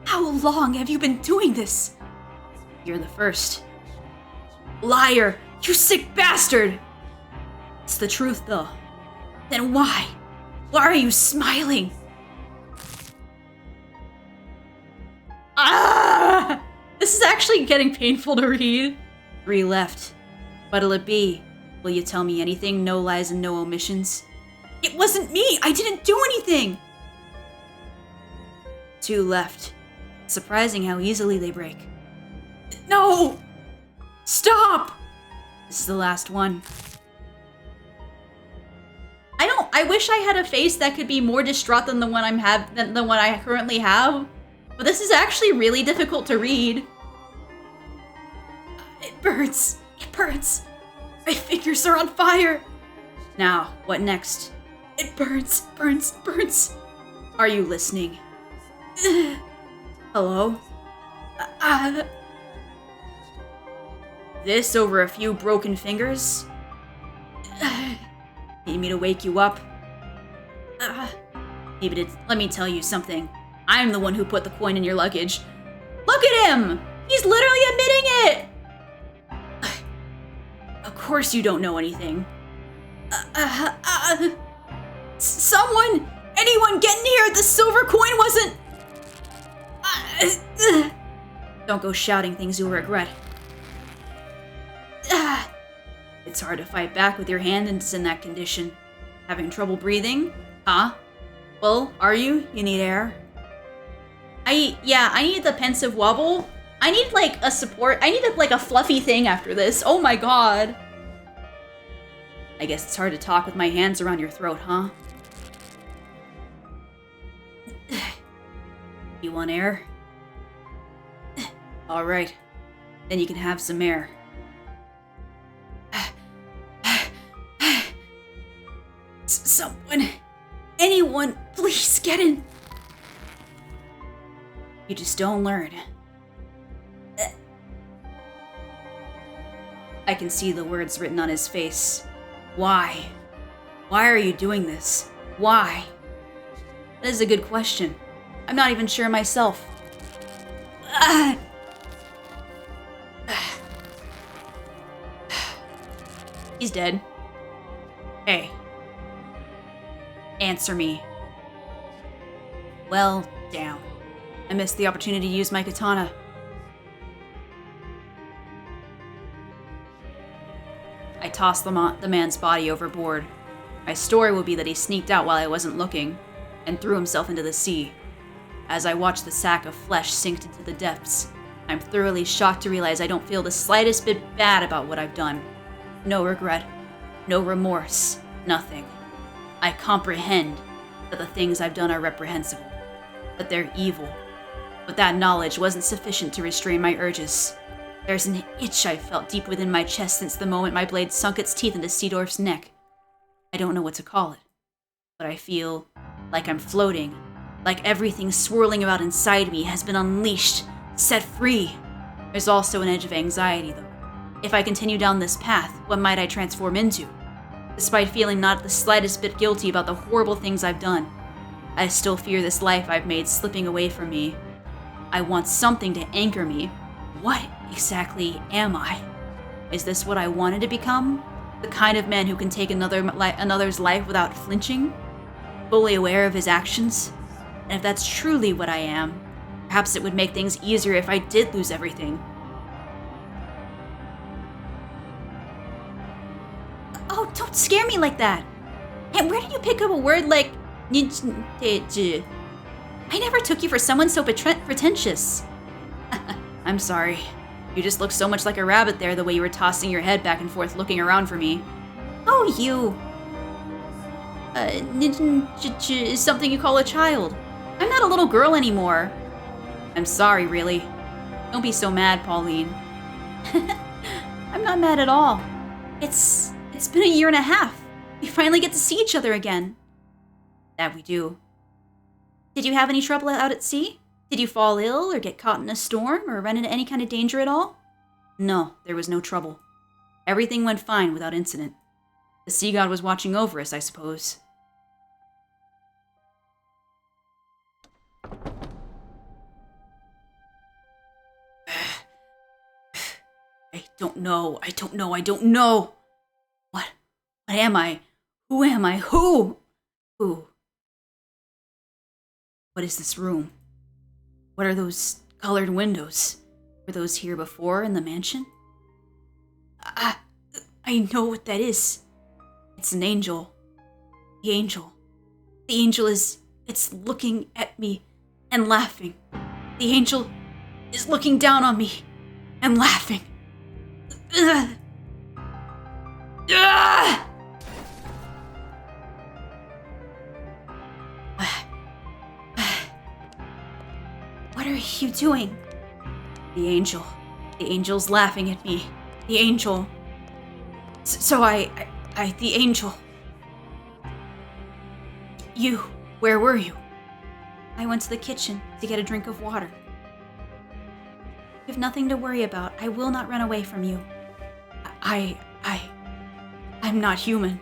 How long have you been doing this? You're the first. Liar! You sick bastard! It's the truth, though. Then why? Why are you smiling? Ah! This is actually getting painful to read. 3 left. What'll it be? Will you tell me anything? No lies and no omissions? It wasn't me! I didn't do anything! 2 left. Surprising how easily they break. No! Stop! This is the last one. I wish I had a face that could be more distraught than the one I currently have. But this is actually really difficult to read. It burns. It burns. My fingers are on fire. Now, what next? It burns, burns, burns. Are you listening? Hello? This over a few broken fingers? Need me to wake you up? Let me tell you something. I'm the one who put the coin in your luggage. Look at him! He's literally admitting it! Of course you don't know anything. Someone! Anyone get in here! The silver coin wasn't... Don't go shouting things you'll regret. It's hard to fight back with your hand and it's in that condition. Having trouble breathing? Huh? Well, are you? You need air? I need the pensive wobble. I need, like, a support. I need, like, a fluffy thing after this. Oh my god. I guess it's hard to talk with my hands around your throat, huh? You want air? Alright. Then you can have some air. Someone, anyone, please get in. You just don't learn. I can see the words written on his face. Why? Why are you doing this? Why? That is a good question. I'm not even sure myself. He's dead. Hey. Answer me. Well, damn. I missed the opportunity to use my katana. I tossed the man's body overboard. My story will be that he sneaked out while I wasn't looking, and threw himself into the sea. As I watched the sack of flesh sink into the depths, I'm thoroughly shocked to realize I don't feel the slightest bit bad about what I've done. No regret, no remorse, nothing. I comprehend that the things I've done are reprehensible, that they're evil. But that knowledge wasn't sufficient to restrain my urges. There's an itch I felt deep within my chest since the moment my blade sunk its teeth into Seedorf's neck. I don't know what to call it, but I feel like I'm floating, like everything swirling about inside me has been unleashed, set free. There's also an edge of anxiety, though. If I continue down this path, what might I transform into? Despite feeling not the slightest bit guilty about the horrible things I've done, I still fear this life I've made slipping away from me. I want something to anchor me. What exactly am I? Is this what I wanted to become? The kind of man who can take another's life without flinching? Fully aware of his actions? And if that's truly what I am, perhaps it would make things easier if I did lose everything. Oh, don't scare me like that! And where did you pick up a word like I never took you for someone so pretentious. I'm sorry. You just look so much like a rabbit there, the way you were tossing your head back and forth looking around for me. Oh, you. Is something you call a child. I'm not a little girl anymore. I'm sorry, really. Don't be so mad, Pauline. I'm not mad at all. It's been a year and a half. We finally get to see each other again. That we do. Did you have any trouble out at sea? Did you fall ill or get caught in a storm or run into any kind of danger at all? No, there was no trouble. Everything went fine without incident. The sea god was watching over us, I suppose. I don't know. What am I? Who am I? Who? What is this room? What are those colored windows? Were those here before in the mansion? I know what that is. It's an angel. The angel it's looking at me and laughing. The angel is looking down on me and laughing. Ugh. Ugh. What are you doing? The angel's laughing at me. The angel. The angel. You, where were you? I went to the kitchen to get a drink of water. You have nothing to worry about. I will not run away from you. I'm not human,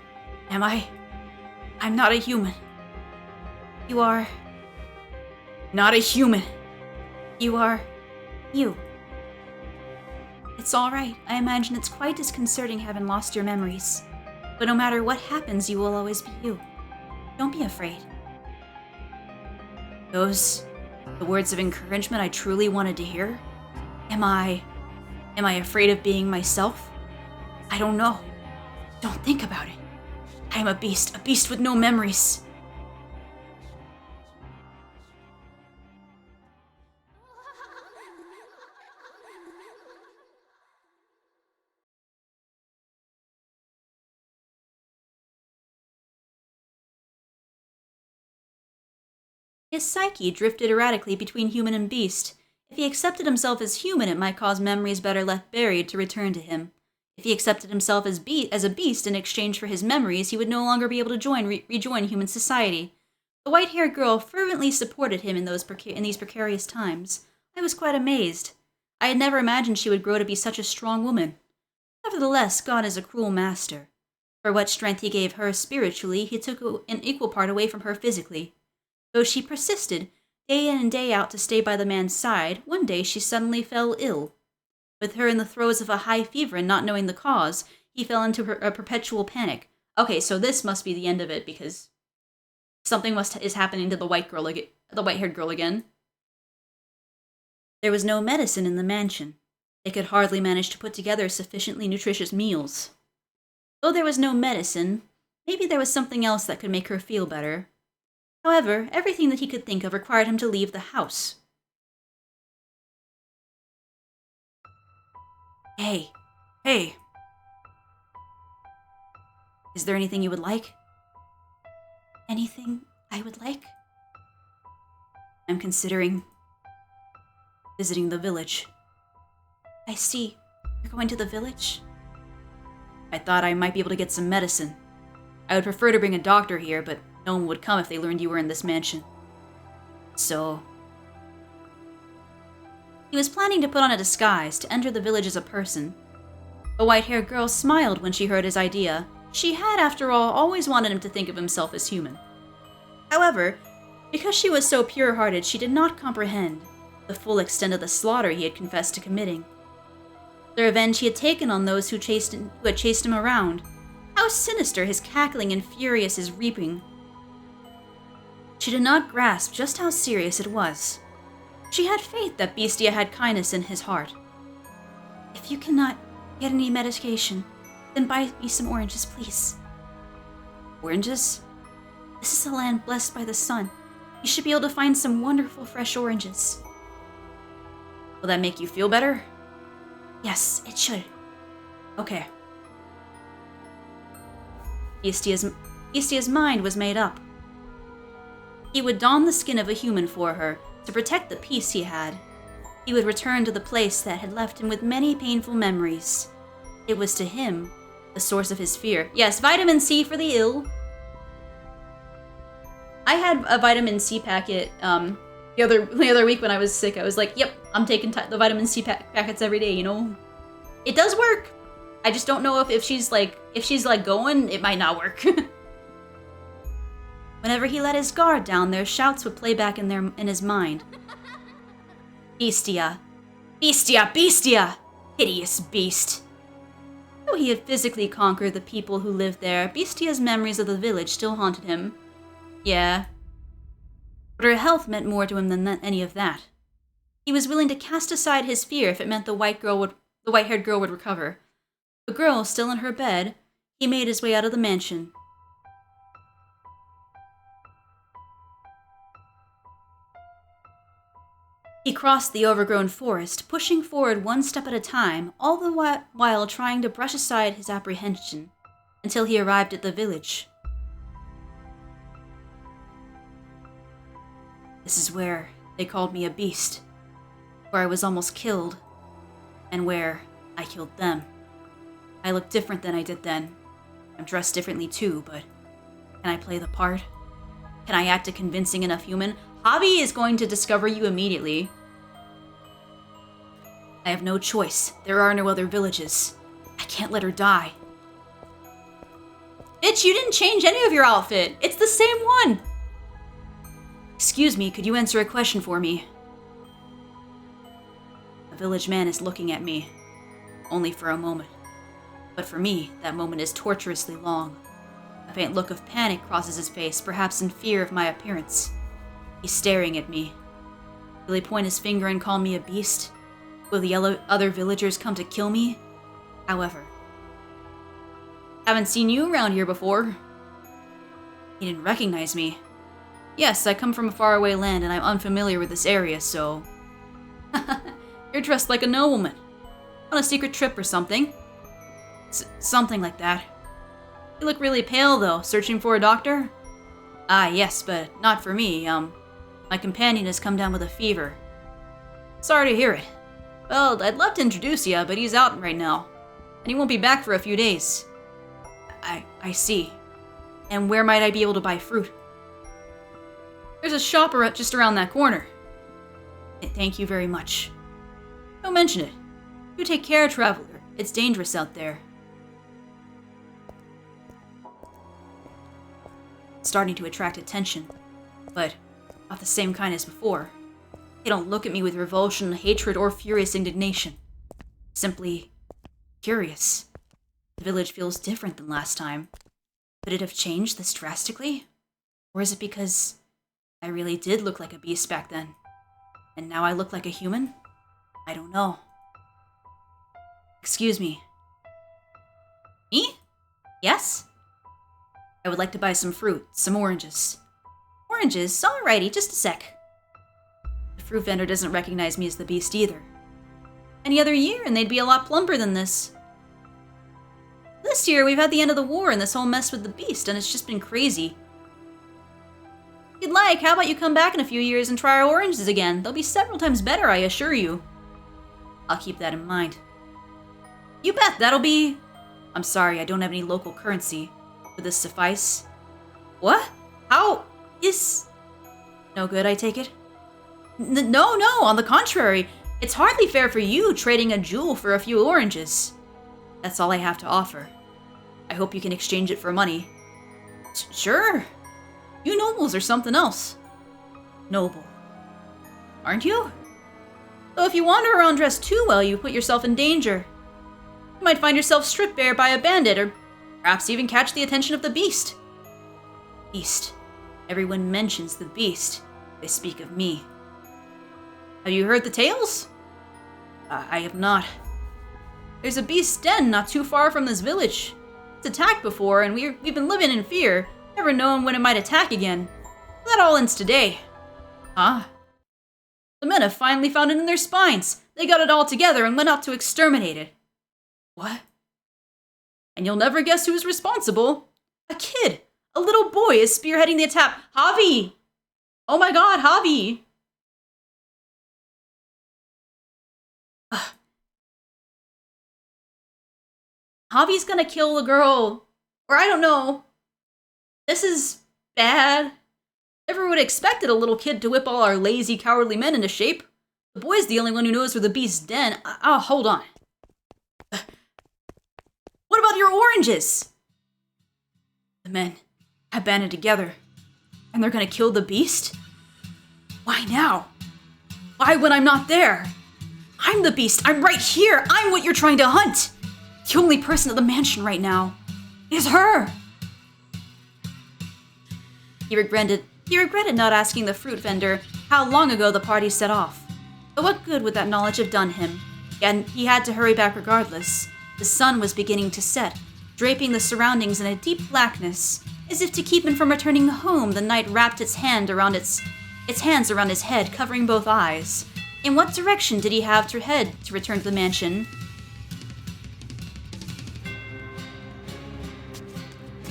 am I? I'm not a human. You are not a human. You are you. It's all right. I imagine it's quite disconcerting having lost your memories. But no matter what happens, you will always be you. Don't be afraid. Those, the words of encouragement I truly wanted to hear? Am I afraid of being myself? I don't know. Don't think about it. I am a beast with no memories. His psyche drifted erratically between human and beast. If he accepted himself as human, it might cause memories better left buried to return to him. If he accepted himself as a beast in exchange for his memories, he would no longer be able to rejoin human society. The white-haired girl fervently supported him in these precarious times. I was quite amazed. I had never imagined she would grow to be such a strong woman. Nevertheless, God is a cruel master. For what strength he gave her spiritually, he took an equal part away from her physically. Though she persisted, day in and day out, to stay by the man's side, one day she suddenly fell ill. With her in the throes of a high fever and not knowing the cause, he fell into a perpetual panic. Okay, so this must be the end of it, because something is happening to the white-haired girl again. There was no medicine in the mansion. They could hardly manage to put together sufficiently nutritious meals. Though there was no medicine, maybe there was something else that could make her feel better. However, everything that he could think of required him to leave the house. Hey. Is there anything you would like? Anything I would like? I'm considering visiting the village. I see. You're going to the village? I thought I might be able to get some medicine. I would prefer to bring a doctor here, but no one would come if they learned you were in this mansion. So he was planning to put on a disguise to enter the village as a person. The white-haired girl smiled when she heard his idea. She had, after all, always wanted him to think of himself as human. However, because she was so pure-hearted, she did not comprehend the full extent of the slaughter he had confessed to committing. The revenge he had taken on those who had chased him around. How sinister his cackling and furious his reaping. She did not grasp just how serious it was. She had faith that Beastia had kindness in his heart. If you cannot get any medication, then buy me some oranges, please. Oranges? This is a land blessed by the sun. You should be able to find some wonderful fresh oranges. Will that make you feel better? Yes, it should. Okay. Beastia's mind was made up. He would don the skin of a human for her, to protect the peace he had. He would return to the place that had left him with many painful memories. It was to him the source of his fear. Yes, vitamin C for the ill. I had a vitamin C packet the other week when I was sick. I was like, yep, I'm taking the vitamin C packets every day, you know? It does work. I just don't know if she's going, it might not work. Whenever he let his guard down, their shouts would play back in his mind. Beastia. Beastia! Beastia! Hideous beast! Though he had physically conquered the people who lived there, Beastia's memories of the village still haunted him. Yeah. But her health meant more to him than any of that. He was willing to cast aside his fear if it meant the white-haired girl would recover. The girl still in her bed, he made his way out of the mansion. He crossed the overgrown forest, pushing forward one step at a time, all the while trying to brush aside his apprehension, until he arrived at the village. This is where they called me a beast, where I was almost killed, and where I killed them. I look different than I did then. I'm dressed differently too, but can I play the part? Can I act a convincing enough human? Hobby is going to discover you immediately. I have no choice. There are no other villages. I can't let her die. Bitch, you didn't change any of your outfit. It's the same one. Excuse me, could you answer a question for me? The village man is looking at me. Only for a moment. But for me, that moment is torturously long. A faint look of panic crosses his face, perhaps in fear of my appearance. He's staring at me. Will he point his finger and call me a beast? Will the other villagers come to kill me? However, haven't seen you around here before. He didn't recognize me. Yes, I come from a faraway land and I'm unfamiliar with this area, so... You're dressed like a nobleman. On a secret trip or something. Something like that. You look really pale, though. Searching for a doctor? Ah, yes, but not for me. My companion has come down with a fever. Sorry to hear it. Well, I'd love to introduce you, but he's out right now. And he won't be back for a few days. I see. And where might I be able to buy fruit? There's a shop just around that corner. Thank you very much. Don't mention it. You take care, traveler. It's dangerous out there. Starting to attract attention, but not the same kind as before. They don't look at me with revulsion, hatred, or furious indignation. Simply curious. The village feels different than last time. Could it have changed this drastically? Or is it because I really did look like a beast back then, and now I look like a human? I don't know. Excuse me. Me? Yes? I would like to buy some fruit, some oranges. Oranges? Alrighty, just a sec. The fruit vendor doesn't recognize me as the beast either. Any other year, and they'd be a lot plumper than this. This year, we've had the end of the war and this whole mess with the beast, and it's just been crazy. If you'd like, how about you come back in a few years and try our oranges again? They'll be several times better, I assure you. I'll keep that in mind. You bet, that'll be... I'm sorry, I don't have any local currency. Would this suffice? What? How is... No good, I take it? No, on the contrary. It's hardly fair for you trading a jewel for a few oranges. That's all I have to offer. I hope you can exchange it for money. Sure. You nobles are something else. Noble. Aren't you? Though if you wander around dressed too well, you put yourself in danger. You might find yourself stripped bare by a bandit, or perhaps even catch the attention of the beast. Beast. Everyone mentions the beast. They speak of me. Have you heard the tales? I have not. There's a beast's den not too far from this village. It's attacked before, and we've been living in fear, never knowing when it might attack again. That all ends today. Ah. The men have finally found it in their spines. They got it all together and went out to exterminate it. What? And you'll never guess who's responsible. A kid. A little boy is spearheading the attack. Javi! Oh my god, Javi! Javi's gonna kill the girl. Or I don't know. This is bad. Never would have expected a little kid to whip all our lazy, cowardly men into shape. The boy's the only one who knows where the beast's den. Oh, hold on. What about your oranges? The men have banded together, and they're gonna kill the beast? Why now? Why when I'm not there? I'm the beast. I'm right here. I'm what you're trying to hunt. The only person at the mansion right now is her. He regretted not asking the fruit vendor how long ago the party set off. But what good would that knowledge have done him? And he had to hurry back regardless. The sun was beginning to set, draping the surroundings in a deep blackness. As if to keep him from returning home, the night wrapped its hands around his head, covering both eyes. In what direction did he have to head to return to the mansion?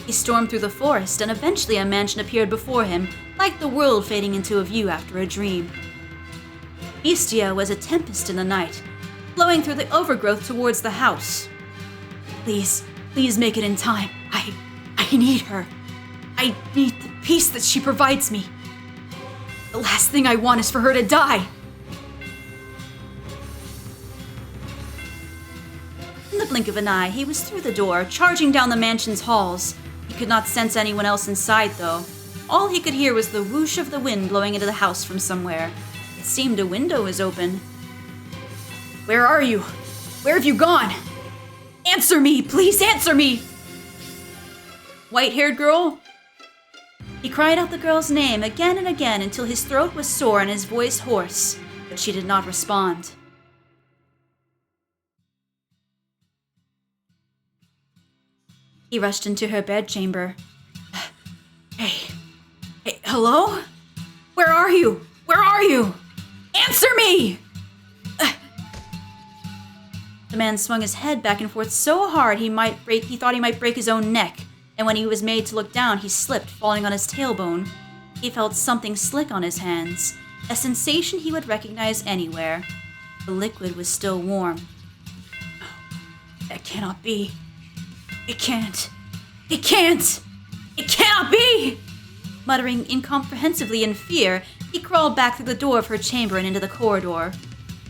He stormed through the forest, and eventually a mansion appeared before him, like the world fading into a view after a dream. Bestia was a tempest in the night, blowing through the overgrowth towards the house. Please make it in time. I need her. I need the peace that she provides me. The last thing I want is for her to die. In the blink of an eye, he was through the door, charging down the mansion's halls. He could not sense anyone else inside, though. All he could hear was the whoosh of the wind blowing into the house from somewhere. It seemed a window was open. Where are you? Where have you gone? Answer me! Please answer me! White-haired girl? He cried out the girl's name again and again until his throat was sore and his voice hoarse, but she did not respond. He rushed into her bedchamber. Hey, hello? Where are you? Where are you? Answer me! The man swung his head back and forth so hard he thought he might break his own neck, and when he was made to look down, he slipped, falling on his tailbone. He felt something slick on his hands, a sensation he would recognize anywhere. The liquid was still warm. Oh, that cannot be. It can't. It can't! It cannot be! Muttering incomprehensibly in fear, he crawled back through the door of her chamber and into the corridor.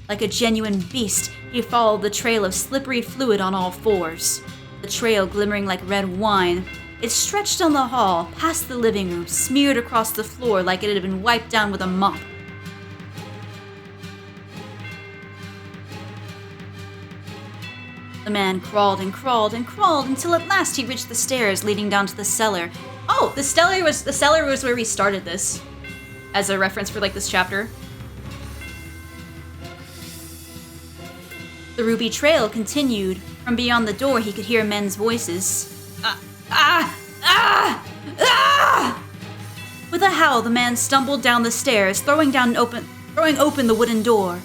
Like a genuine beast, he followed the trail of slippery fluid on all fours. The trail glimmering like red wine. It stretched down the hall, past the living room, smeared across the floor like it had been wiped down with a mop. The man crawled and crawled and crawled until at last he reached the stairs leading down to the cellar. Oh, the cellar was where we started this, as a reference for like this chapter. The ruby trail continued. From beyond the door, he could hear men's voices. With a howl, the man stumbled down the stairs, throwing open the wooden door.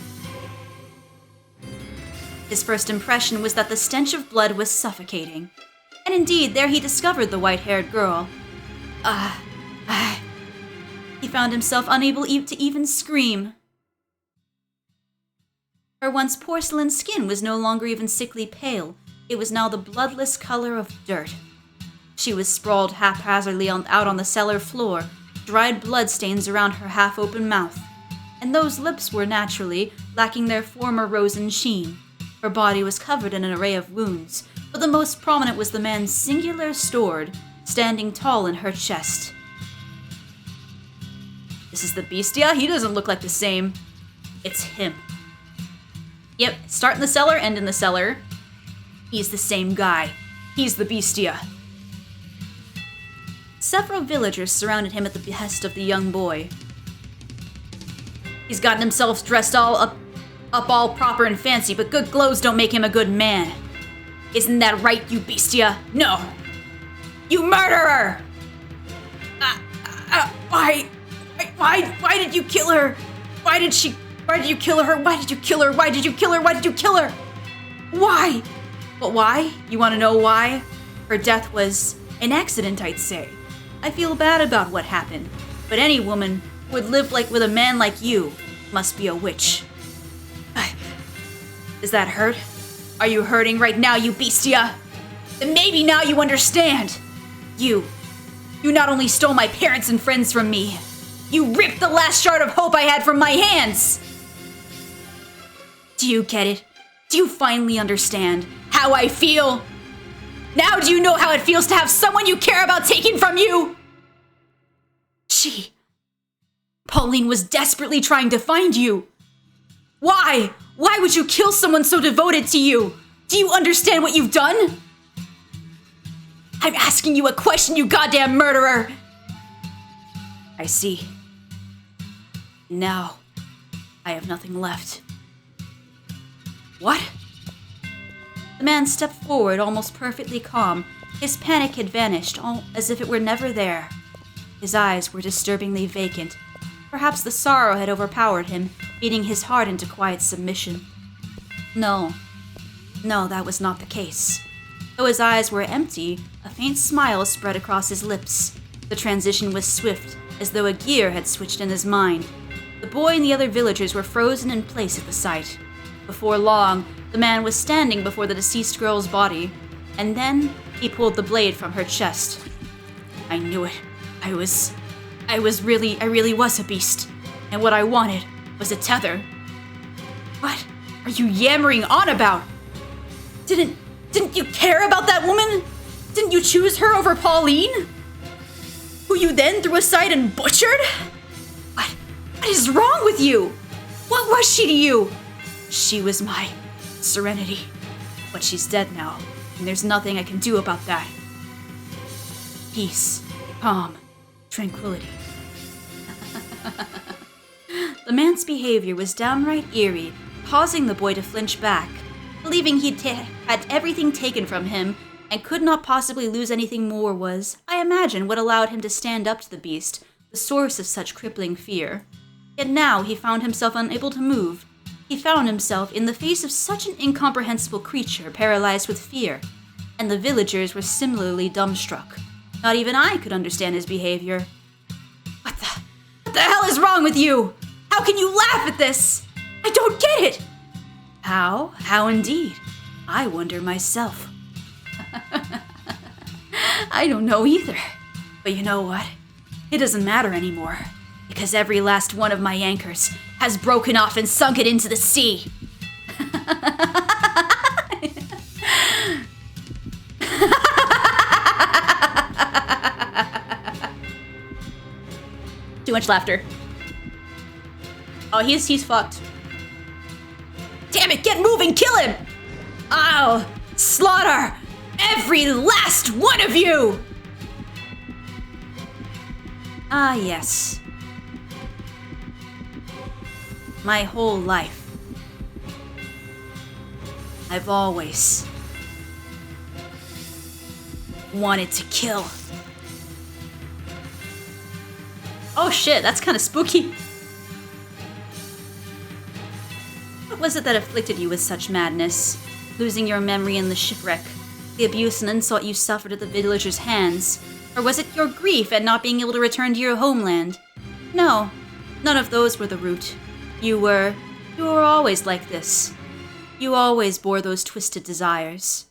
His first impression was that the stench of blood was suffocating. And indeed, there he discovered the white-haired girl. He found himself unable to even scream. Her once porcelain skin was no longer even sickly pale. It was now the bloodless color of dirt. She was sprawled haphazardly out on the cellar floor, dried bloodstains around her half-open mouth. And those lips were naturally lacking their former rosy sheen. Her body was covered in an array of wounds, but the most prominent was the man's singular sword, standing tall in her chest. This is the Bestia? He doesn't look like the same. It's him. Yep, start in the cellar, end in the cellar. He's the same guy. He's the Bestia. Several villagers surrounded him at the behest of the young boy. He's gotten himself dressed all up all proper and fancy, but good clothes don't make him a good man. Isn't that right, you Bestia? No! You murderer! Why did you kill her? Why did you kill her? Why did you kill her? Why did you kill her? Why did you kill her? Why? But why? You want to know why? Her death was an accident, I'd say. I feel bad about what happened, but any woman who would live with a man like you must be a witch. Does that hurt? Are you hurting right now, you Bestia? Then maybe now you understand. You not only stole my parents and friends from me, you ripped the last shard of hope I had from my hands! Do you get it? Do you finally understand how I feel? Now do you know how it feels to have someone you care about taken from you? Pauline was desperately trying to find you. Why? Why would you kill someone so devoted to you? Do you understand what you've done? I'm asking you a question, you goddamn murderer! I see. Now, I have nothing left. What? The man stepped forward, almost perfectly calm. His panic had vanished, all as if it were never there. His eyes were disturbingly vacant. Perhaps the sorrow had overpowered him, beating his heart into quiet submission. No, that was not the case. Though his eyes were empty, a faint smile spread across his lips. The transition was swift, as though a gear had switched in his mind. The boy and the other villagers were frozen in place at the sight. Before long, the man was standing before the deceased girl's body, and then he pulled the blade from her chest. I knew it. I really was a beast, and what I wanted was a tether. What are you yammering on about? Didn't you care about that woman? Didn't you choose her over Pauline? Who you then threw aside and butchered? What is wrong with you? What was she to you? She was my serenity, but she's dead now, and there's nothing I can do about that. Peace, calm, tranquility. The man's behavior was downright eerie, causing the boy to flinch back. Believing he'd had everything taken from him and could not possibly lose anything more was, I imagine, what allowed him to stand up to the beast, the source of such crippling fear. Yet now he found himself unable to move. He found himself in the face of such an incomprehensible creature paralyzed with fear, and the villagers were similarly dumbstruck. Not even I could understand his behavior. What the hell is wrong with you? How can you laugh at this? I don't get it! How? How indeed? I wonder myself. I don't know either. But you know what? It doesn't matter anymore, because every last one of my anchors has broken off and sunk it into the sea. Too much laughter. Oh, he's fucked. Damn it, get moving, kill him! I'll slaughter every last one of you! Ah, yes. My whole life, I've always wanted to kill. Oh shit, that's kind of spooky. What was it that afflicted you with such madness? Losing your memory in the shipwreck, the abuse and insult you suffered at the villagers' hands? Or was it your grief at not being able to return to your homeland? No, none of those were the root. You were always like this. You always bore those twisted desires.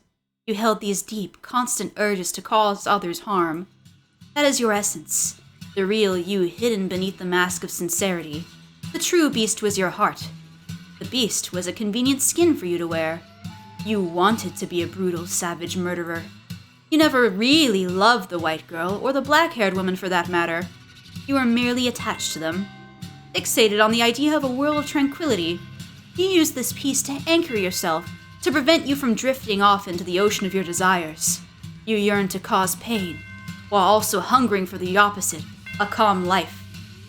You held these deep, constant urges to cause others harm. That is your essence, the real you hidden beneath the mask of sincerity. The true beast was your heart. The beast was a convenient skin for you to wear. You wanted to be a brutal, savage murderer. You never really loved the white girl, or the black-haired woman for that matter. You were merely attached to them. Fixated on the idea of a world of tranquility. You used this peace to anchor yourself, to prevent you from drifting off into the ocean of your desires. You yearn to cause pain, while also hungering for the opposite, a calm life.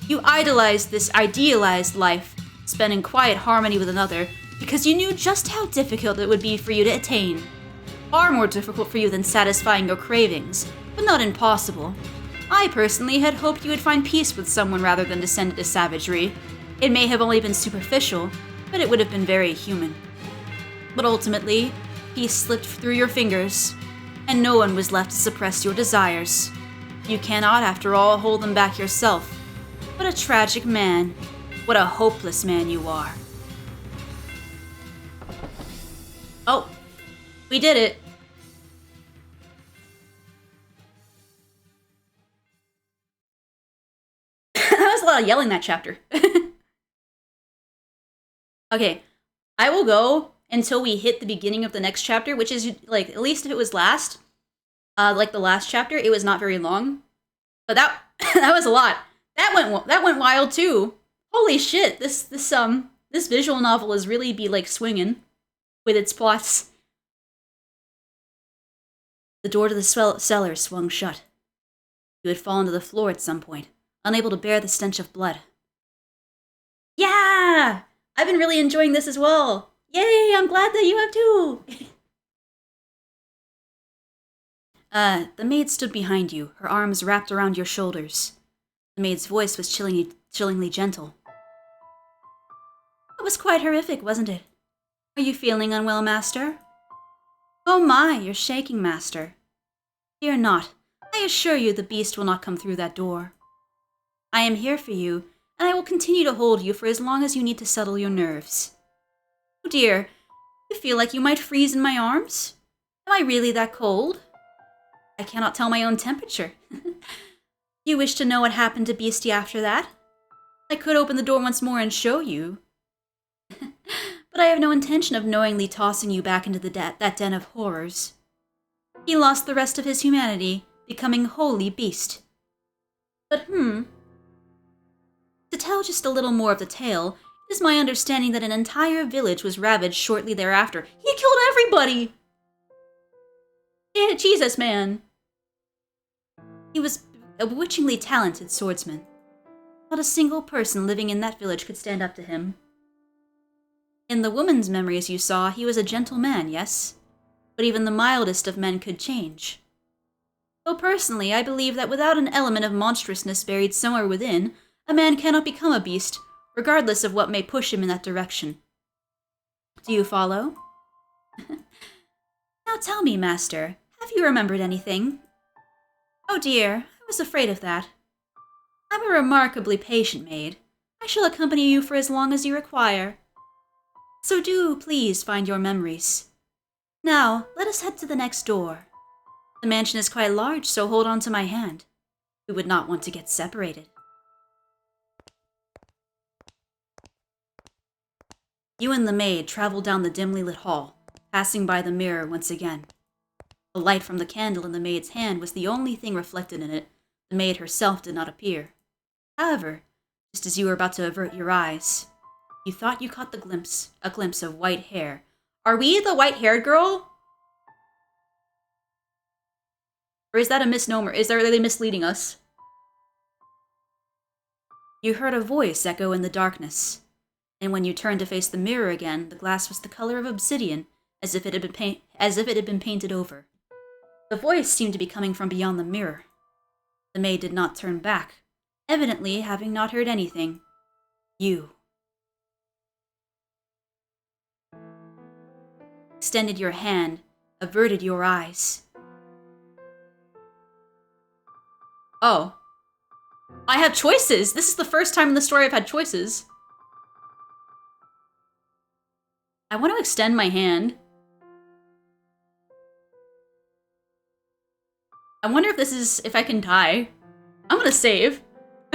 You idolized this idealized life, spent in quiet harmony with another, because you knew just how difficult it would be for you to attain. Far more difficult for you than satisfying your cravings, but not impossible. I personally had hoped you would find peace with someone rather than descend into savagery. It may have only been superficial, but it would have been very human. But ultimately, peace slipped through your fingers, and no one was left to suppress your desires. You cannot, after all, hold them back yourself. What a tragic man. What a hopeless man you are. Oh, we did it. That was a lot of yelling that chapter. Okay, I will go until we hit the beginning of the next chapter, which is, like, at least if it was last, like the last chapter, it was not very long. But that that was a lot. That went wild too. Holy shit! This visual novel is really be like swinging with its plots. The door to the cellar swung shut. You had fallen to the floor at some point, unable to bear the stench of blood. Yeah! I've been really enjoying this as well. Yay! I'm glad that you have too. The maid stood behind you, her arms wrapped around your shoulders. The maid's voice was chillingly gentle. It was quite horrific, wasn't it? Are you feeling unwell, Master? Oh my, you're shaking, Master. Fear not. I assure you the beast will not come through that door. I am here for you, and I will continue to hold you for as long as you need to settle your nerves. Oh dear, you feel like you might freeze in my arms? Am I really that cold? I cannot tell my own temperature. You wish to know what happened to Beastie after that? I could open the door once more and show you. But I have no intention of knowingly tossing you back into that den of horrors. He lost the rest of his humanity, becoming wholly beast. But to tell just a little more of the tale, it is my understanding that an entire village was ravaged shortly thereafter. He killed everybody! Yeah, Jesus, man. He was a bewitchingly talented swordsman. Not a single person living in that village could stand up to him. In the woman's memories you saw, he was a gentle man, yes? But even the mildest of men could change. Though personally, I believe that without an element of monstrousness buried somewhere within, a man cannot become a beast, regardless of what may push him in that direction. Do you follow? Now tell me, Master, have you remembered anything? Oh dear, I was afraid of that. I'm a remarkably patient maid. I shall accompany you for as long as you require. So do please find your memories. Now, let us head to the next door. The mansion is quite large, so hold on to my hand. We would not want to get separated. You and the maid traveled down the dimly lit hall, passing by the mirror once again. The light from the candle in the maid's hand was the only thing reflected in it. The maid herself did not appear. However, just as you were about to avert your eyes, you thought you caught a glimpse of white hair. Are we the white-haired girl? Or is that a misnomer? Are they misleading us? You heard a voice echo in the darkness, and when you turned to face the mirror again, the glass was the color of obsidian, as if it had been painted over. The voice seemed to be coming from beyond the mirror. The maid did not turn back, evidently having not heard anything. You extended your hand, averted your eyes. Oh. I have choices! This is the first time in the story I've had choices. I want to extend my hand. I wonder if I can die. I'm gonna save.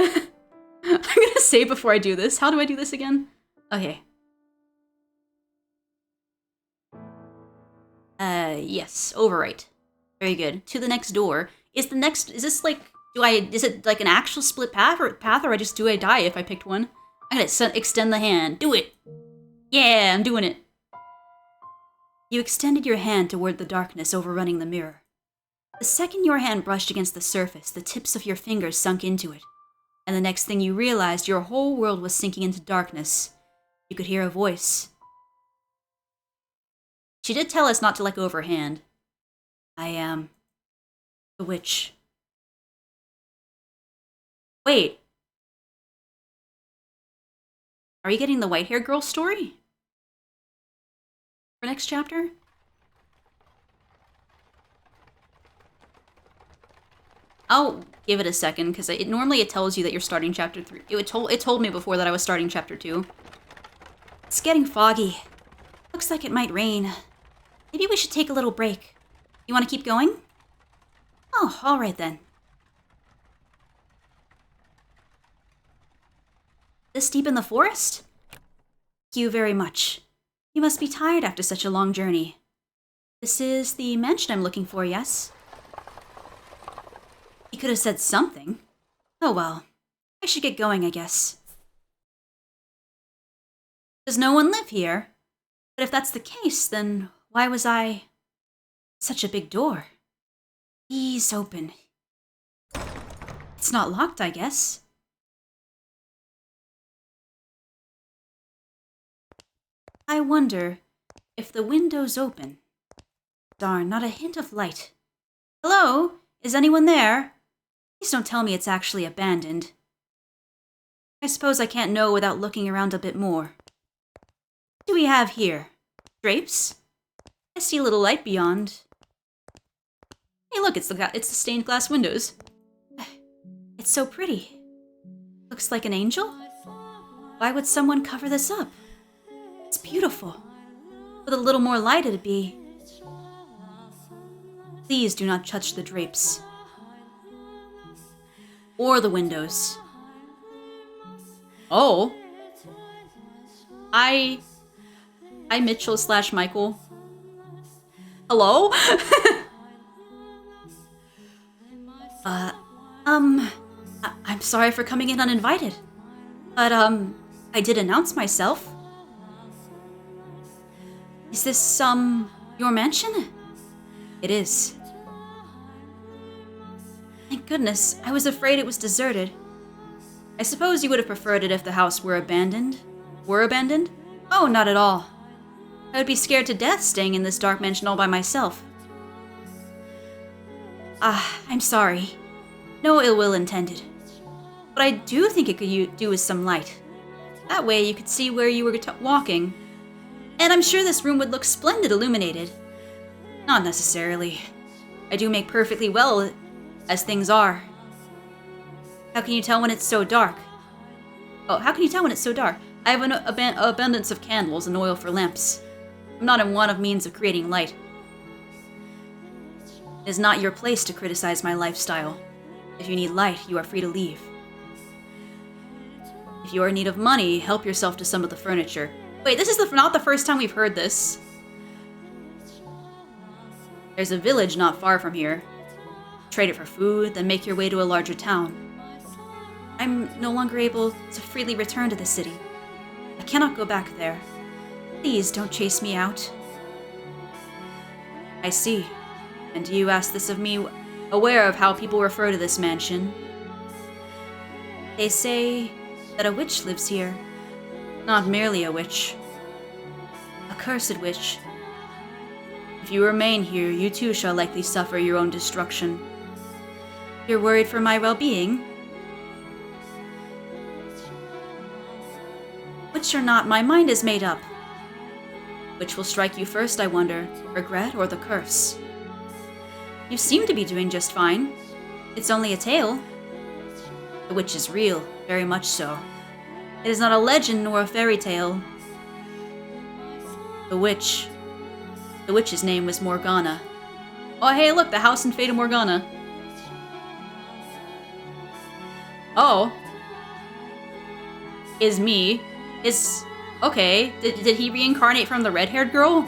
I'm gonna save before I do this. How do I do this again? Okay. Yes, overwrite. Very good. To the next door. Is this like, is it like an actual split path, or do I die if I picked one? I'm gonna extend the hand. Do it! Yeah, I'm doing it. You extended your hand toward the darkness overrunning the mirror. The second your hand brushed against the surface, the tips of your fingers sunk into it. And the next thing you realized, your whole world was sinking into darkness. You could hear a voice. She did tell us not to let go of her hand. I am the witch. Wait. Are you getting the white-haired girl story? For next chapter? I'll give it a second, because normally it tells you that you're starting chapter 3. It told me before that I was starting chapter 2. It's getting foggy. Looks like it might rain. Maybe we should take a little break. You want to keep going? Oh, alright then. This deep in the forest? Thank you very much. You must be tired after such a long journey. This is the mansion I'm looking for, yes? He could have said something. Oh well. I should get going, I guess. Does no one live here? But if that's the case, then why was I... Such a big door. Please open. It's not locked, I guess. I wonder if the window's open. Darn, not a hint of light. Hello? Is anyone there? Please don't tell me it's actually abandoned. I suppose I can't know without looking around a bit more. What do we have here? Drapes? I see a little light beyond. Hey look, it's the stained glass windows. It's so pretty. Looks like an angel? Why would someone cover this up? It's beautiful. With a little more light it'd be. Please do not touch the drapes. Or the windows. Oh. Hi, Mitchell / Michael. Hello? I'm sorry for coming in uninvited. But, I did announce myself. Is this, your mansion? It is. Thank goodness, I was afraid it was deserted. I suppose you would have preferred it if the house were abandoned? Were abandoned? Oh, not at all. I would be scared to death staying in this dark mansion all by myself. I'm sorry. No ill will intended. What I do think it could do is some light. That way you could see where you were walking. And I'm sure this room would look splendid illuminated. Not necessarily. I do make perfectly well as things are. How can you tell when it's so dark? Oh, how can you tell when it's so dark? I have an abundance of candles and oil for lamps. I'm not in want of means of creating light. It is not your place to criticize my lifestyle. If you need light, you are free to leave. If you are in need of money, help yourself to some of the furniture. Wait, this is not the first time we've heard this. There's a village not far from here. Trade it for food, then make your way to a larger town. I'm no longer able to freely return to the city. I cannot go back there. Please don't chase me out. I see. And you ask this of me, aware of how people refer to this mansion. They say that a witch lives here. Not merely a witch. A cursed witch. If you remain here, you too shall likely suffer your own destruction. You're worried for my well-being? Witch or not, my mind is made up. Which will strike you first, I wonder? Regret or the curse? You seem to be doing just fine. It's only a tale. The witch is real, very much so. It is not a legend nor a fairy tale. The witch's name was Morgana. Oh hey, look, the house in Fata Morgana. Oh. Okay, did he reincarnate from the red-haired girl?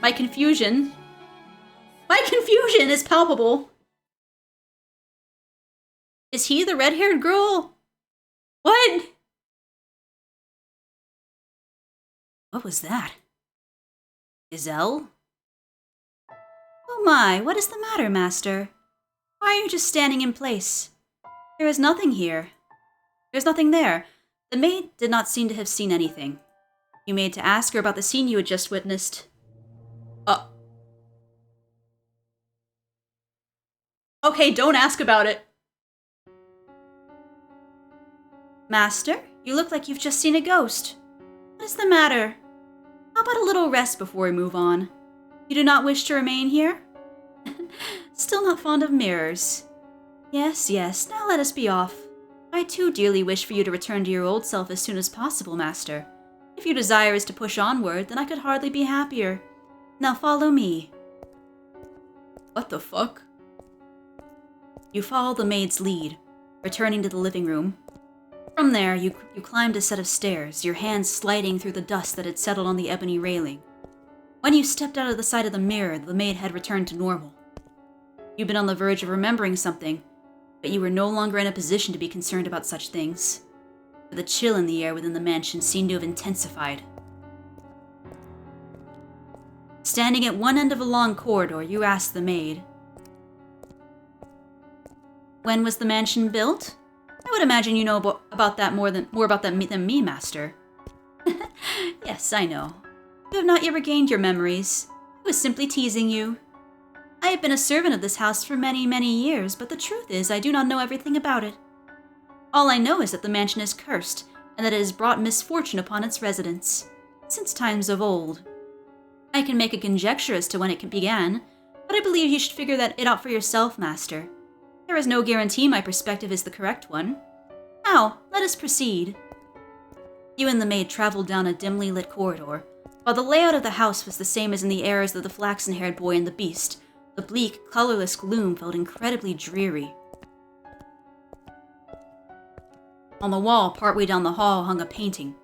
My confusion is palpable. Is he the red-haired girl? What? What was that? Gazelle? Oh my, what is the matter, master? Why are you just standing in place? There is nothing here. There's nothing there. The maid did not seem to have seen anything. You made to ask her about the scene you had just witnessed. Okay, don't ask about it. Master, you look like you've just seen a ghost. What is the matter? How about a little rest before we move on? You do not wish to remain here? Still not fond of mirrors. Yes, yes, now let us be off. I too dearly wish for you to return to your old self as soon as possible, master. If your desire is to push onward, then I could hardly be happier. Now follow me. What the fuck? You follow the maid's lead, returning to the living room. From there, you climbed a set of stairs, your hands sliding through the dust that had settled on the ebony railing. When you stepped out of the side of the mirror, the maid had returned to normal. You'd been on the verge of remembering something, but you were no longer in a position to be concerned about such things. For the chill in the air within the mansion seemed to have intensified. Standing at one end of a long corridor, you asked the maid, "When was the mansion built?" I would imagine you know about that more about that than me, master. Yes, I know. You have not yet regained your memories. I was simply teasing you. I have been a servant of this house for many, many years, but the truth is I do not know everything about it. All I know is that the mansion is cursed, and that it has brought misfortune upon its residents, since times of old. I can make a conjecture as to when it began, but I believe you should figure it out for yourself, master. There is no guarantee my perspective is the correct one. Now, let us proceed. You and the maid traveled down a dimly lit corridor. While the layout of the house was the same as in the eras of the flaxen-haired boy and the beast, the bleak, colorless gloom felt incredibly dreary. On the wall, partway down the hall, hung a painting.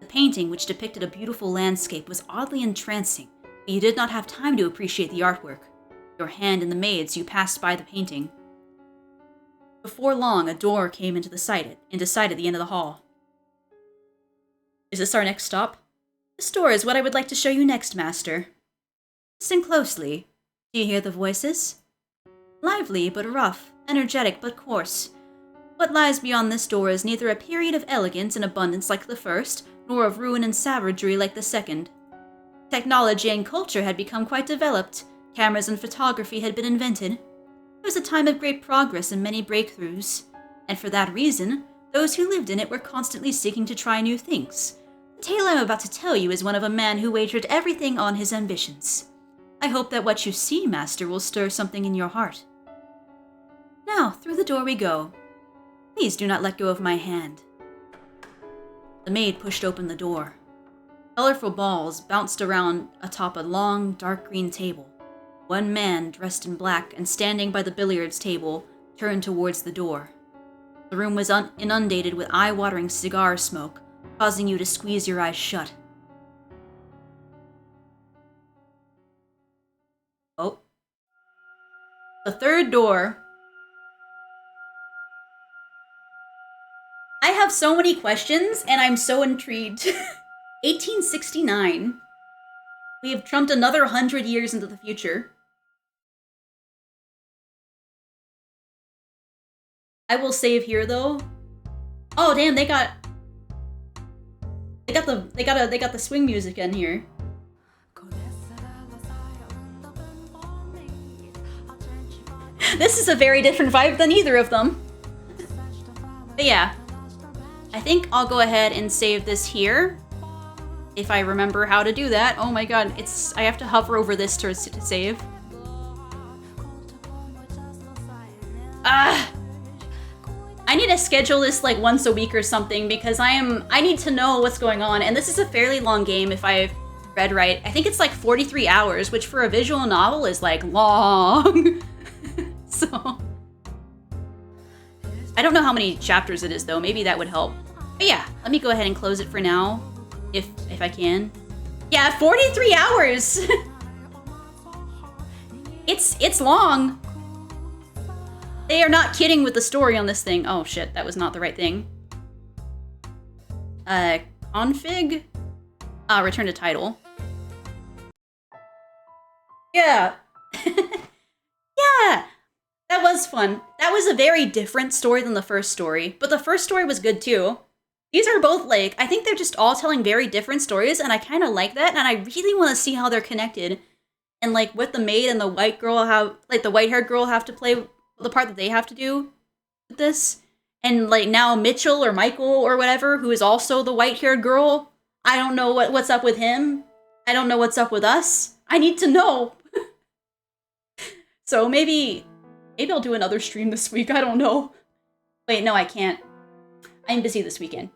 The painting, which depicted a beautiful landscape, was oddly entrancing, but you did not have time to appreciate the artwork. Your hand in the maid's, you passed by the painting. Before long, a door came into sight at the end of the hall. Is this our next stop? This door is what I would like to show you next, master. Listen closely. Do you hear the voices? Lively but rough, energetic but coarse. What lies beyond this door is neither a period of elegance and abundance like the first, nor of ruin and savagery like the second. Technology and culture had become quite developed. Cameras and photography had been invented. It was a time of great progress and many breakthroughs, and for that reason, those who lived in it were constantly seeking to try new things. The tale I'm about to tell you is one of a man who wagered everything on his ambitions. I hope that what you see, master, will stir something in your heart. Now, through the door we go. Please do not let go of my hand. The maid pushed open the door. Colorful balls bounced around atop a long, dark green table. One man, dressed in black and standing by the billiards table, turned towards the door. The room was inundated with eye-watering cigar smoke, causing you to squeeze your eyes shut. Oh. The third door. I have so many questions, and I'm so intrigued. 1869. We have jumped another 100 years into the future. I will save here though. Oh damn, they got the swing music in here. This is a very different vibe than either of them. But yeah, I think I'll go ahead and save this here. If I remember how to do that. Oh my god, I have to hover over this to save. I need to schedule this like once a week or something because I need to know what's going on. And this is a fairly long game if I've read right. I think it's like 43 hours, which for a visual novel is like long. So I don't know how many chapters it is though. Maybe that would help. But yeah, let me go ahead and close it for now. If I can. Yeah, 43 hours! It's long. They are not kidding with the story on this thing. Oh shit, that was not the right thing. Config? Return to title. Yeah. Yeah. That was fun. That was a very different story than the first story, but the first story was good too. These are both like, I think they're just all telling very different stories, and I kind of like that, and I really want to see how they're connected. And like what the maid and the white girl have, like the white-haired girl have to play, the part that they have to do with this. And like now Mitchell or Michael or whatever, who is also the white-haired girl, I don't know what's up with him. I don't know what's up with us. I need to know. So maybe I'll do another stream this week. I don't know. Wait, no, I can't. I'm busy this weekend.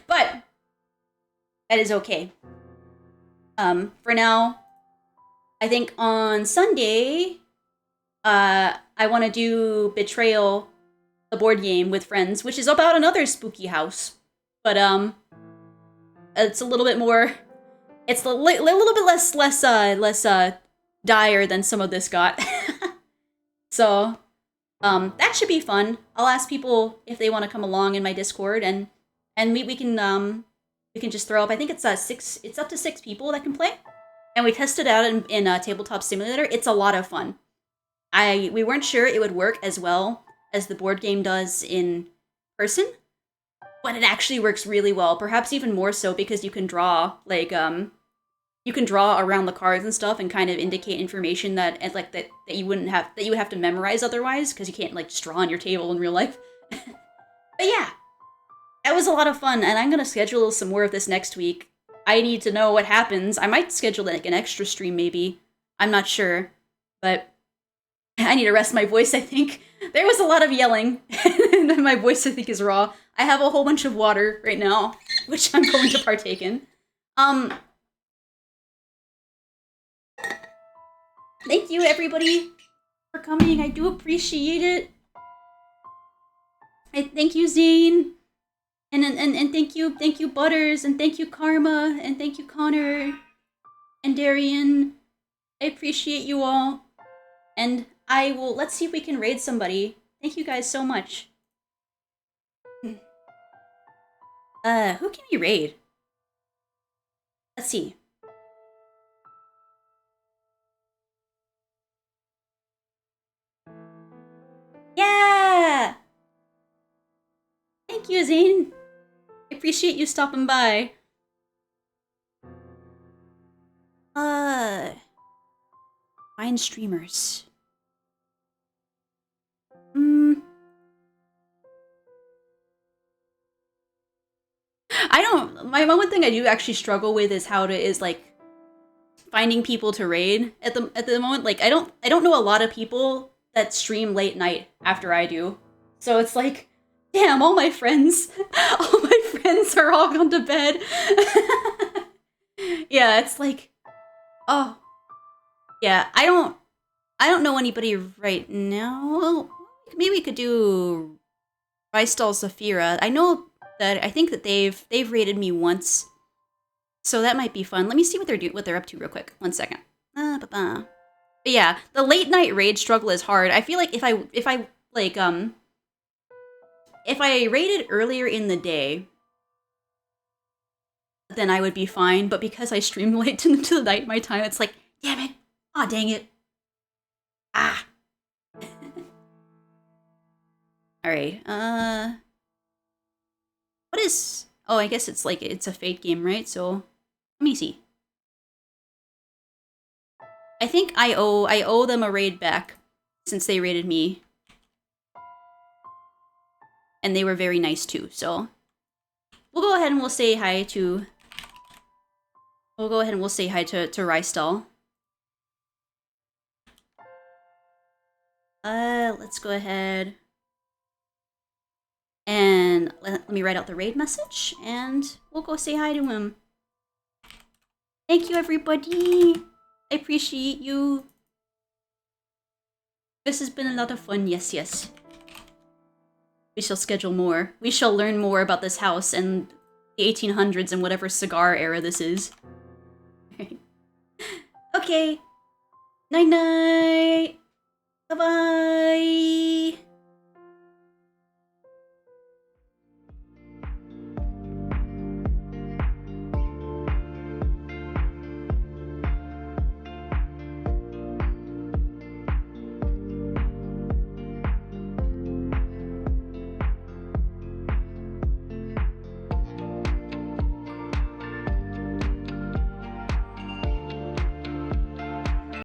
But that is okay. For now, I think on Sunday, I want to do Betrayal, the board game with friends, which is about another spooky house. But it's a little bit more. It's a little bit less dire than some of this got. So, that should be fun. I'll ask people if they want to come along in my Discord, and we can just throw up. I think it's it's up to 6 people that can play, and we tested out in Tabletop Simulator. It's a lot of fun. We weren't sure it would work as well as the board game does in person, but it actually works really well. Perhaps even more so because you can draw you can draw around the cards and stuff and kind of indicate information that you would have to memorize otherwise, because you can't like just draw on your table in real life. But yeah, that was a lot of fun, and I'm gonna schedule some more of this next week. I need to know what happens. I might schedule like an extra stream maybe. I'm not sure, but I need to rest my voice, I think. There was a lot of yelling, and my voice I think is raw. I have a whole bunch of water right now, which I'm going to partake in. Thank you, everybody, for coming. I do appreciate it. Thank you, Zane, and thank you, Butters, and thank you, Karma, and thank you, Connor, and Darian. I appreciate you all, and let's see if we can raid somebody. Thank you guys so much. Who can we raid? Let's see. Yeah! Thank you, Zane. I appreciate you stopping by. Find streamers. I don't. My one thing I do actually struggle with is finding people to raid at the moment. Like I don't know a lot of people that stream late night after I do. So it's like, damn, all my friends are all gone to bed. Yeah, it's like, oh, yeah, I don't know anybody right now. Maybe we could do Rystal Zafira. I think that they've raided me once, so that might be fun. Let me see what they're up to real quick. 1 second. But yeah, the late night raid struggle is hard. I feel like if I raided earlier in the day, then I would be fine. But because I stream late into the night my time, it's like, damn it! Aw, dang it! Ah. All right. What is? Oh, I guess it's a Fate game, right? So let me see. I think I owe them a raid back since they raided me. And they were very nice too, so we'll go ahead and we'll say hi to Rystal. Let's go ahead and let me write out the raid message, and we'll go say hi to him. Thank you, everybody. I appreciate you. This has been a lot of fun. Yes, yes. We shall schedule more. We shall learn more about this house and the 1800s and whatever cigar era this is. Okay. Night-night. Bye-bye.